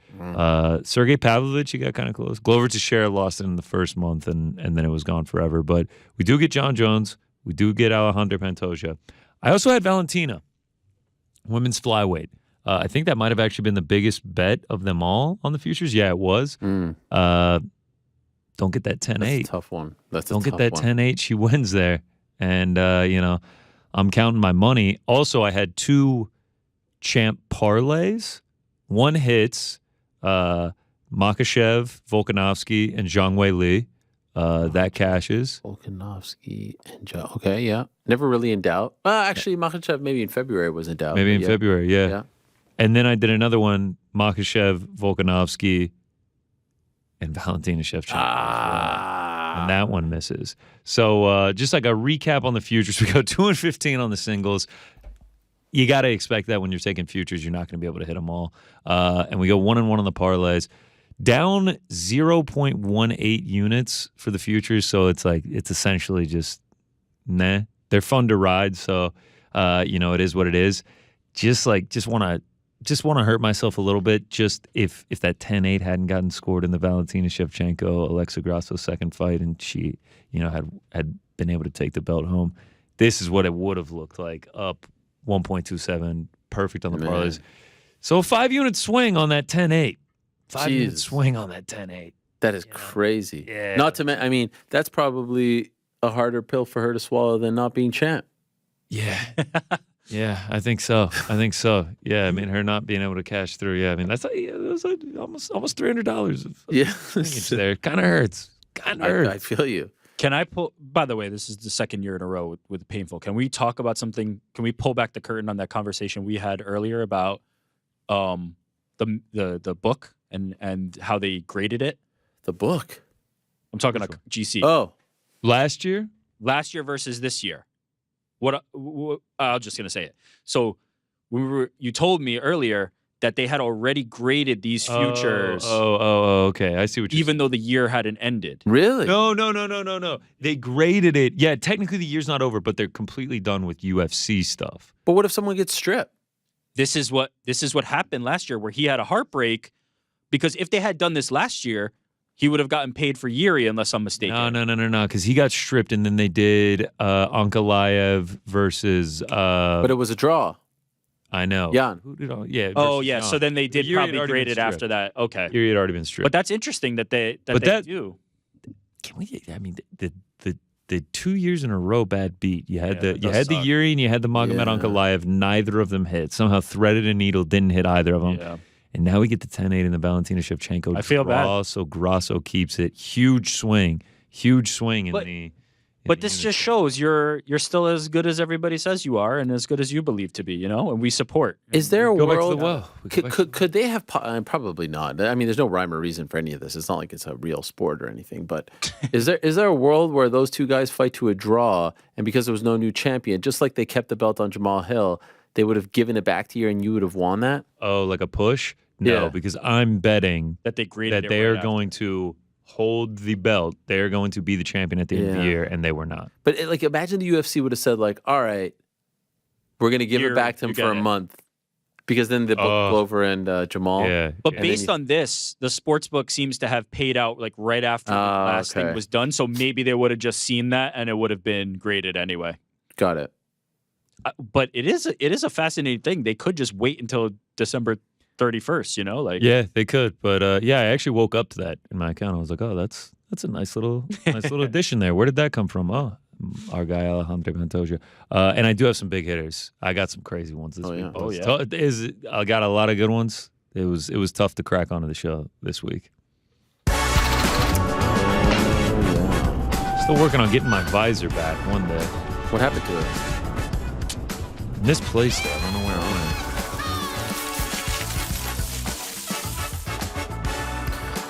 Sergey Pavlovich, he got kind of close. Glover Teixeira lost it in the first month, and then it was gone forever. But we do get John Jones. We do get Alejandro Pantoja. I also had Valentina, women's flyweight. I think that might have actually been the biggest bet of them all on the futures. Yeah, it was. Don't get that 10-8. That's a tough one. Don't get that 10-8. She wins there. And, I'm counting my money. Also, I had 2 champ parlays. One hits, Makachev, Volkanovski, and Zhang Wei Li. That cashes. Volkanovski and Zhang. Okay, yeah. Never really in doubt. Actually, Makachev maybe in February was in doubt. Maybe in February, yeah. And then I did another one, Makachev, Volkanovski, and Valentina Shevchenko. And that one misses. So just like a recap on the futures, we go 2 and 15 on the singles. you got to expect that when you're taking futures, you're not going to be able to hit them all. And we go 1-1 on the parlays. Down 0.18 units for the futures, so it's essentially just nah. They're fun to ride, so it is what it is. Just want to hurt myself a little bit. Just if that 10-8 hadn't gotten scored in the Valentina Shevchenko Alexa Grasso second fight, and she had been able to take the belt home, this is what it would have looked like. Up 1.27, perfect on the parlays. So a 5-unit swing on that 10-8. 5-unit swing on that 10-8. That is crazy. Yeah. Not to mention, I mean, that's probably a harder pill for her to swallow than not being champ. Yeah. Yeah, I think so. Yeah, I mean, her not being able to cash through. Yeah, I mean, that's almost $300 of linkage there. Kind of hurts. I feel you. Can I pull? By the way, this is the second year in a row with painful. Can we talk about something? Can we pull back the curtain on that conversation we had earlier about the book and how they graded it? The book. I'm talking like GC. Oh, last year versus this year. What I'm just gonna say it. So you told me earlier that they had already graded these futures. Okay. I see what you're saying. Even though the year hadn't ended. Really? No. They graded it. Yeah, technically the year's not over, but they're completely done with UFC stuff. But what if someone gets stripped? This is what happened last year, where he had a heartbreak, because if they had done this last year, he would have gotten paid for Yuri, unless I'm mistaken. No, because he got stripped, and then they did Ankalaev versus. But it was a draw. I know. Jan. Who did yeah. Oh, yeah. So then they did probably grade it after that. Okay. Yuri had already been stripped. But that's interesting that they do. Can we? I mean, the 2 years in a row bad beat. You had the Yuri and you had the Magomed Ankalaev. Neither of them hit. Somehow threaded a needle, didn't hit either of them. Yeah. And now we get the 10-8 in the Valentina Shevchenko. I feel bad. So Grasso keeps it. Huge swing in the. But this just shows you're still as good as everybody says you are, and as good as you believe to be, and we support. Is there a go world? Back to the well. Could they have? Probably not. I mean, there's no rhyme or reason for any of this. It's not like it's a real sport or anything. But is there a world where those two guys fight to a draw, and because there was no new champion, just like they kept the belt on Jamal Hill, they would have given it back to you, and you would have won that? Oh, like a push? No, because I'm betting that they graded that they are going to hold the belt. They are going to be the champion at the end of the year, and they were not. But imagine the UFC would have said all right, we're going to give it back to him for a month, because then they book Glover and Jamal. Yeah. But based on this, the sportsbook seems to have paid out right after the last thing was done. So maybe they would have just seen that, and it would have been graded anyway. Got it. But it is a fascinating thing. They could just wait until December 31st, Yeah, they could, but I actually woke up to that in my account. I was like, oh, that's a nice little addition there. Where did that come from? Oh, our guy Alexandre Pantoja. And I do have some big hitters. I got some crazy ones this week. I got a lot of good ones. It was tough to crack onto the show this week. Still working on getting my visor back one day. What happened to it? Misplaced it. I don't know where I went.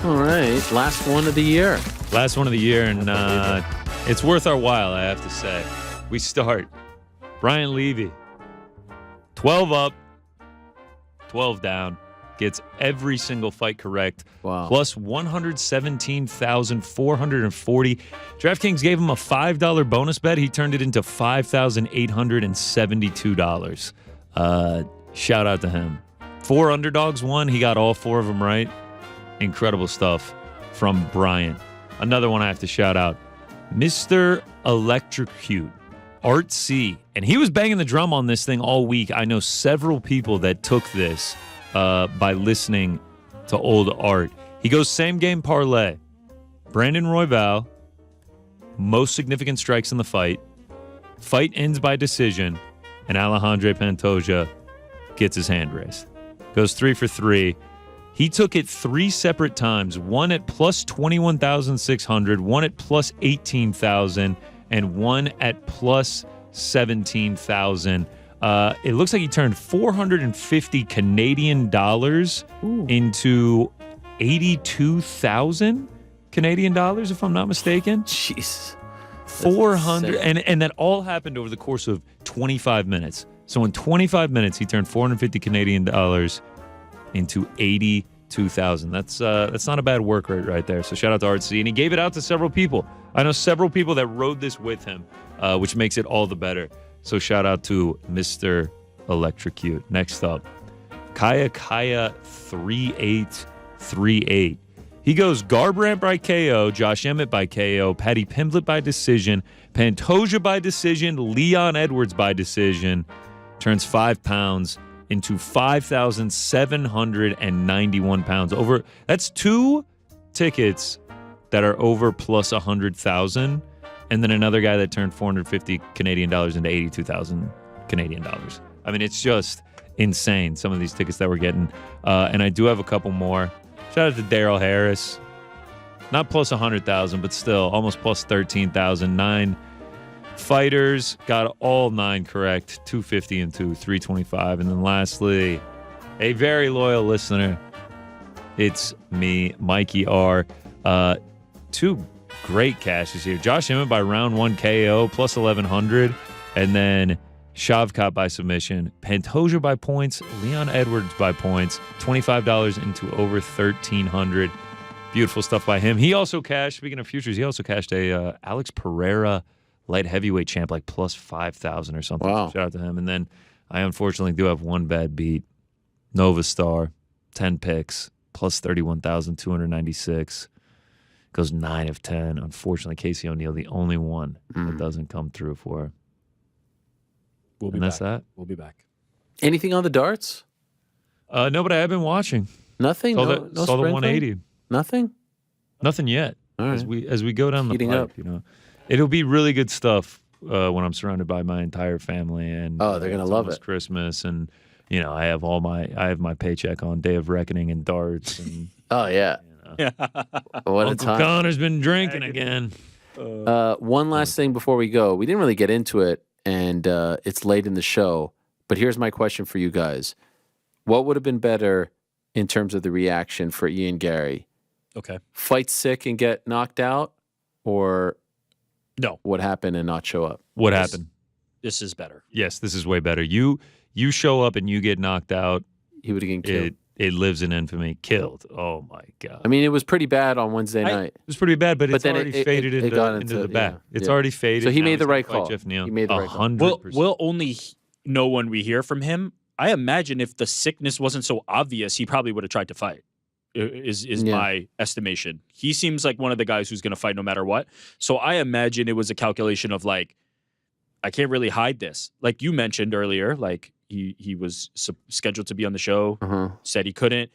All right, last one of the year. And it's worth our while, I have to say. We start. Brian Levy, 12 up, 12 down, gets every single fight correct. Wow. Plus 117,440. DraftKings gave him a $5 bonus bet. He turned it into $5,872. Shout out to him. 4 underdogs won. He got all 4 of them right. Incredible stuff from Brian. Another one I have to shout out, Mr. Electrocute, Art C. And he was banging the drum on this thing all week. I know several people that took this by listening to old Art. He goes same game parlay. Brandon Royval, most significant strikes in the fight. Fight ends by decision. And Alexandre Pantoja gets his hand raised. Goes 3 for 3. He took it 3 separate times, one at plus 21,600, one at plus 18,000, and one at plus 17,000. It looks like he turned 450 Canadian dollars into 82,000 Canadian dollars, if I'm not mistaken. Jeez. 400, and that all happened over the course of 25 minutes. So in 25 minutes, he turned 450 Canadian dollars into 82,000. That's not a bad work rate right there. So shout out to RC, and he gave it out to several people. I know several people that rode this with him, which makes it all the better. So shout out to Mr. Electrocute. Next up, Kaya 3838. He goes Garbrandt by KO, Josh Emmett by KO, Paddy Pimblett by decision, Pantoja by decision, Leon Edwards by decision. Turns 5 pounds into 5,791 pounds. Over, that's 2 tickets that are over plus 100,000, and then another guy that turned 450 Canadian dollars into 82,000 Canadian dollars. I mean, it's just insane, some of these tickets that we're getting. And I do have a couple more. Shout out to Daryl Harris. Not plus 100,000, but still almost plus 13,000. 9 fighters got all 9 correct. 250 and 325. And then lastly, a very loyal listener. It's me, Mikey R. 2 great cashes here. Josh Emmett by round 1 KO plus 1,100. And then Shavkat by submission, Pantoja by points, Leon Edwards by points, $25 into over 1,300. Beautiful stuff by him. He also cashed, speaking of futures, he also cashed a Alex Pereira light heavyweight champ, like plus 5,000 or something. Wow. Shout out to him. And then I unfortunately do have one bad beat. Nova Star, 10 picks, plus 31,296. Goes 9 of 10. Unfortunately, Casey O'Neill, the only one that doesn't come through for her. We'll be And back. that's that. We'll be back. Anything on the darts? No, but I have been watching. Nothing. Saw No the sprinkling? 180. Nothing. Nothing yet. All right. As we go down the Heating pipe, up. you know, it'll be really good stuff when I'm surrounded by my entire family, and Oh, they're gonna it's love almost it. Christmas, and you know, I have my paycheck on Day of Reckoning and darts, and Oh yeah. Yeah. What a Uncle time. Connor's been drinking again. One last thing before we go. We didn't really get into it, and it's late in the show. But here's my question for you guys: what would have been better in terms of the reaction for Ian Garry? Okay. Fight sick and get knocked out, or No. what happened and not show up? What This- happened? This is better. Yes, this is way better. You show up and you get knocked out. He would have been killed. It lives in infamy. Killed. Oh my god. I mean, it was pretty bad on Wednesday night. It was pretty bad, but it's then already it faded got into into- the back. yeah, It's yeah. already faded. So he Now made he's the gonna right fight call. Geoff Neal. He made the right call. 100%. We'll only know when we hear from him. I imagine if the sickness wasn't so obvious, he probably would have tried to fight. Is Yeah. my estimation. He seems like one of the guys who's going to fight no matter what. So I imagine it was a calculation of like, I can't really hide this. Like you mentioned earlier, like he was scheduled to be on the show, said he couldn't.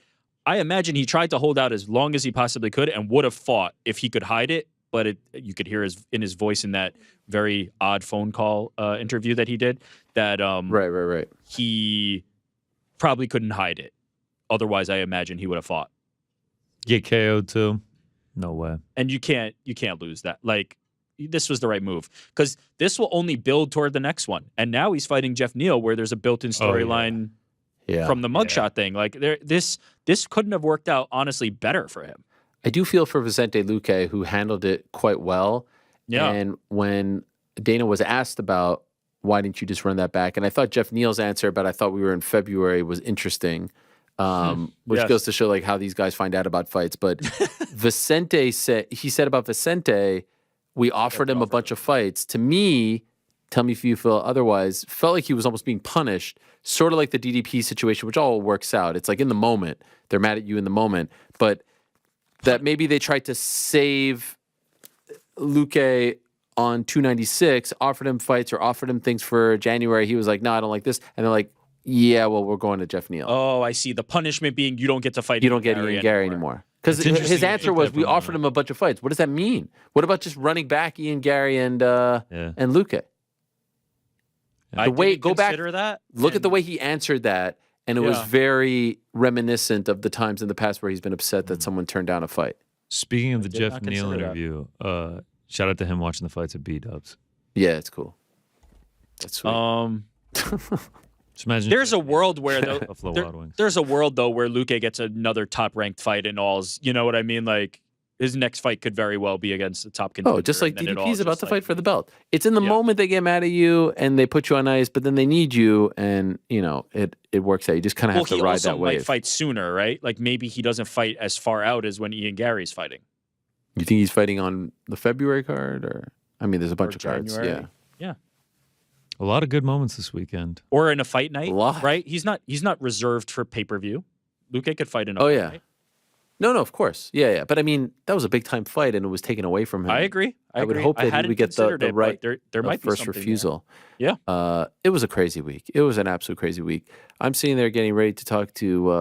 I imagine he tried to hold out as long as he possibly could and would have fought if he could hide it. But you could hear in his voice in that very odd phone call interview that he did that Right. he probably couldn't hide it. Otherwise, I imagine he would have fought. Get KO'd too? No way. And you can't lose that. Like this was the right move because this will only build toward the next one. And now he's fighting Geoff Neal, where there's a built-in storyline Yeah. from the mugshot thing. Like this couldn't have worked out honestly better for him. I do feel for Vicente Luque, who handled it quite well. Yeah. And when Dana was asked about why didn't you just run that back, and I thought Geoff Neal's answer, but I thought we were in February, was interesting. Which Yes. goes to show like how these guys find out about fights. But Vicente said about Vicente, we offered him a bunch of fights. To me, tell me if you feel otherwise, felt like he was almost being punished, sort of like the DDP situation, which all works out. It's like in the moment, they're mad at you in the moment, but that maybe they tried to save Luque on 296, offered him fights or offered him things for January. He was like, no, I don't like this. And they're like, yeah, well, we're going to Geoff Neal. Oh, I see. The punishment being you don't get to fight. You don't get Ian Garry anymore. Because It's interesting his you answer took was, that we from offered him a bunch of fights. What does that mean? What about just running back Ian Garry and Luque? I didn't consider that. Look at the way he answered that, and it was very reminiscent of the times in the past where he's been upset that someone turned down a fight. Speaking of the did Geoff not Neal consider that. interview, shout out to him watching the fights at B-Dubs. Yeah, it's cool. That's sweet. Just imagine There's a world where Buffalo Wild Wings. there's a world though where Luque gets another top ranked fight in alls. You know what I mean? Like his next fight could very well be against the top contender. Oh, just like and then it all DDP's about just, to like, fight for the belt. It's in the Yeah. moment they get mad at you and they put you on ice, but then they need you, and it works out. You just kind of Well, have to he ride also that might wave. fight sooner, right? Like maybe he doesn't fight as far out as when Ian Gary's fighting. You think he's fighting on the February card, or I mean, there's a bunch Or of cards. January. Yeah, A lot of good moments this weekend. Or in a fight night, A lot. right? He's not reserved for pay-per-view. Luque could fight in a Oh, fight yeah. night. no, of course, yeah. But I mean, that was a big time fight, and it was taken away from him. I agree. I would agree. hope that he hadn't would get the considered it, but right there the might be first something there. refusal. Yeah. It was a crazy week. It was an absolute crazy week. I'm sitting there getting ready to talk to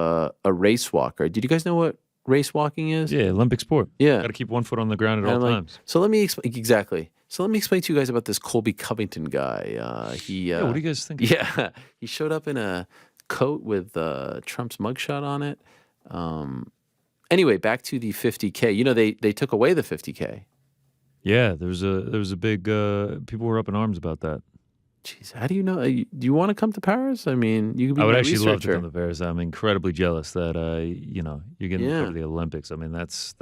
a race walker. Did you guys know what race walking is? Yeah, Olympic sport. Yeah. Got to keep one foot on the ground at And all I'm like, times. So let me explain exactly. So let me explain to you guys about this Colby Covington guy. Yeah, what do you guys think? Yeah, he showed up in a coat with Trump's mugshot on it. Anyway, back to the 50K. You know, they took away the 50K. Yeah, there was a big people were up in arms about that. Jeez, how do you know? Do you want to come to Paris? I mean, you could be I would my actually love to researcher. come to Paris. I'm incredibly jealous that you're getting to Yeah. cover the Olympics. I mean, that's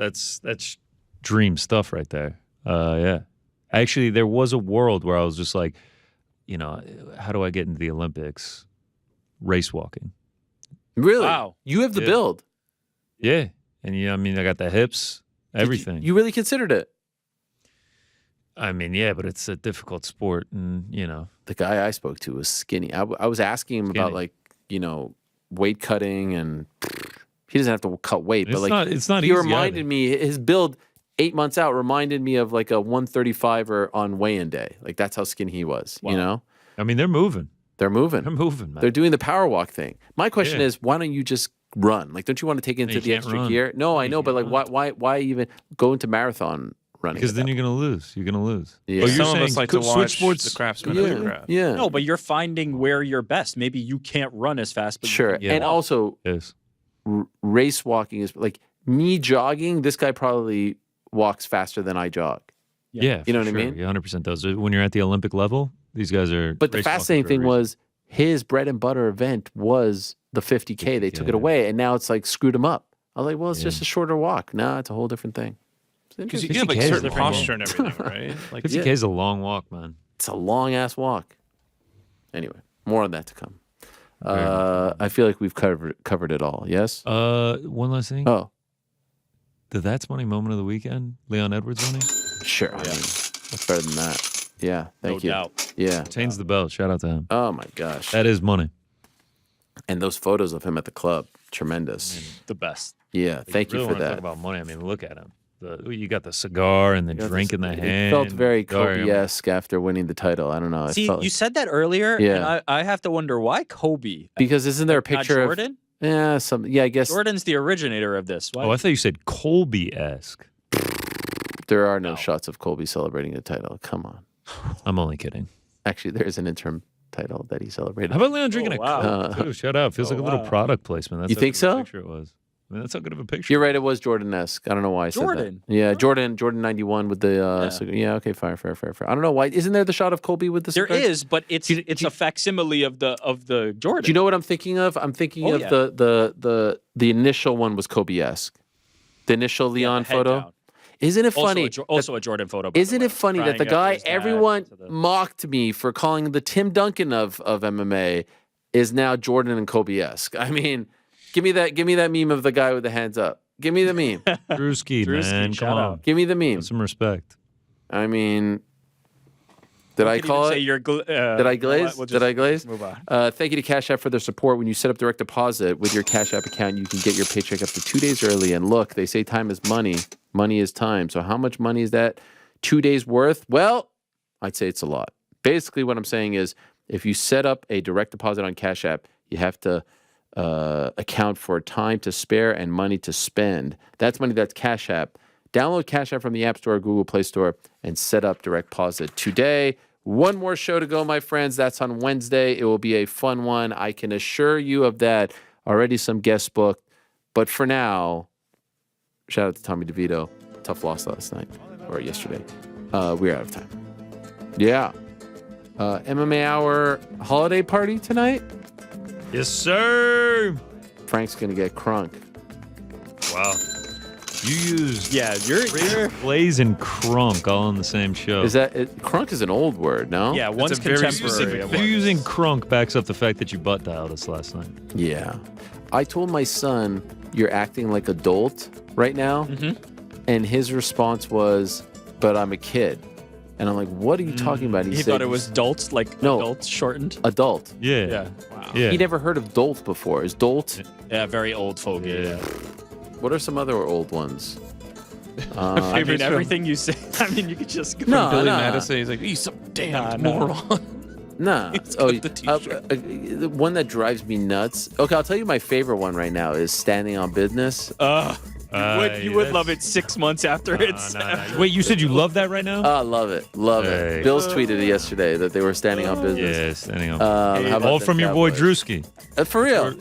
dream stuff right there. Yeah. Actually, there was a world where I was just like, how do I get into the Olympics? Race walking. Really? Wow. You have the Yeah. build. Yeah. And I mean, I got the hips, everything. You really considered it. I mean, yeah, but it's a difficult sport, and The guy I spoke to was skinny. I was asking him about Skinny. weight cutting, and he doesn't have to cut weight, It's but not he easy reminded either. me, his build 8 months out reminded me of like a 135er on weigh-in day. Like that's how skinny he was. You know, I mean, they're moving. they're moving. They're moving, man. They're doing the power walk thing. My question Yeah. is, why don't you just run? Like, don't you want to take into you the can't extra run. gear? No, I You know, but can't like, why even go into marathon running? Because at then that you're gonna lose. You're gonna lose. Yeah. Oh, you're Some of saying us like to switch watch sports. the craftsman point? of the craft. Yeah. No, but you're finding where you're best. Maybe you can't run as fast, but you Sure. can And walk. also, Yes. race walking is like me jogging. This guy probably walks faster than I jog. Yeah. You know for what I sure. mean? Yeah, 100% does. When you're at the Olympic level, these guys are. But the race walking fascinating for a thing reason. was his bread and butter event was the 50K. They took it 50K. away, and now it's like screwed him up. I was like, well, it's Yeah. just a shorter walk. Nah, it's a whole different thing. It's Because you interesting. have like 50K is certain different. posture and everything, right? Like 50K is a long walk, man. It's a long ass walk. Anyway, more on that to come. Very much. I feel like we've covered it all. Yes. One last thing. Oh, The That's Money moment of the weekend. Leon Edwards money. sure. I mean, what's better than that? Yeah. Thank no you. doubt. Yeah. Retains the belt. Shout out to him. Oh my gosh. That is money. And those photos of him at the club, tremendous. The best. Yeah. Thank you really for wanna that. Talk about money. I mean, look at him. You got the cigar and the drink in the It hand. felt very Cigar, Kobe-esque after winning the title. I don't know. I See, felt you like, said that earlier, Yeah. and I have to wonder why Kobe, because isn't there a not picture Jordan? of I guess Jordan's the originator of this. Why? Oh, I thought you said Colby-esque. there are no shots of Colby celebrating the title. Come on. I'm only kidding. Actually, there's an interim title that he celebrated. How about Leon drinking Oh, a wow. Coke, too? Shout out. Feels Oh, like a little wow. product placement. That's You how think good of a so? picture it was. I mean, that's how good of a picture. You're right. It was Jordan-esque. I don't know why I said Jordan? that. Yeah, Jordan 91 with the Yeah. cigar. Yeah, okay, fair. I don't know why. Isn't there the shot of Colby with the There cigar? is, but it's a facsimile of the Jordan. Do you know what I'm thinking of? I'm thinking Oh, of yeah. the initial one was Kobe-esque. The initial Leon head photo. down. Isn't it Also funny? also a Jordan photo. by the Isn't way. it funny that Crying the after guy his dad everyone into the- mocked me for calling the Tim Duncan of MMA is now Jordan and Kobe-esque? I mean, give me that meme of the guy with the hands up. Give me the meme. Drewski, man. Come shout on. out. Give me the meme. Have some respect. I mean, did I You could call even it? say you're Did I glaze? Did I glaze? Move on. Thank you to Cash App for their support. When you set up direct deposit with your Cash App account, you can get your paycheck up to 2 days early. And look, they say time is money. Money is time. So how much money is that 2 days worth? Well, I'd say it's a lot. Basically, what I'm saying is if you set up a direct deposit on Cash App, you have to account for time to spare and money to spend. That's money. That's Cash App. Download Cash App from the App Store or Google Play Store and set up direct deposit today. One more show to go, my friends. That's on Wednesday. It will be a fun one. I can assure you of that. Already some guests booked. But for now, shout out to Tommy DeVito. Tough loss last night or yesterday. We're out of time. Yeah. MMA Hour holiday party tonight. Yes, sir. Frank's going to get crunk. Wow. You used you're Blaze and Crunk all in the same show. Is that crunk is an old word? No. yeah, one's a very contemporary. specific you using Crunk backs up the fact that you butt dialed us last night. Yeah. I told my son, "You're acting like adult right now," and his response was, "But I'm a kid." And I'm like, "What are you talking about?" He said, thought it was dolts, like No. adults shortened. adult. Yeah. Yeah. Wow. Yeah. He never heard of dolt before. Is dolt? Yeah, very old folk. Yeah. What are some other old ones? I mean, Favorites from- everything you say. I mean, you could just go. No, Billy no. Madison, he's like, "You some damn Nah. moron." Nah. He's Oh, got the t-shirt. the one that drives me nuts. Okay, I'll tell you my favorite one right now is standing on business. You would love it 6 months after it's. Wait, you said you love that right now? I love it. Love Hey. it. Bill's tweeted it yesterday that they were standing on business. Yeah, standing on. How about all the from your boy Cowboys? Drewski. For real.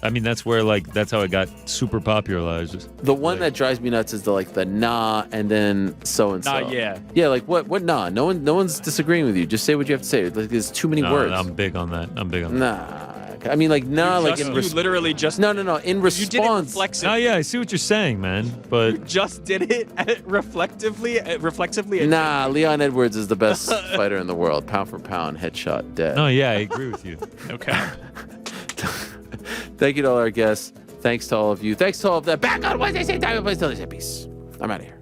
I mean, that's where that's how it got super popularized. The one that drives me nuts is the nah and then so and so. Nah, yeah. Yeah, like what nah? No one's disagreeing with you. Just say what you have to say. Like there's too many No, words. I'm big on that. Nah. I mean nah like in you response. literally just. No. In You did it response. reflexively. Oh yeah, I see what you're saying, man. But You just did it reflexively. Nah, Leon Edwards is the best fighter in the world. Pound for pound, headshot, dead. no, yeah, I agree with you. Okay. Thank you to all our guests. Thanks to all of you. Thanks to all of that. Back on Wednesday, same time, place. Peace. I'm out of here.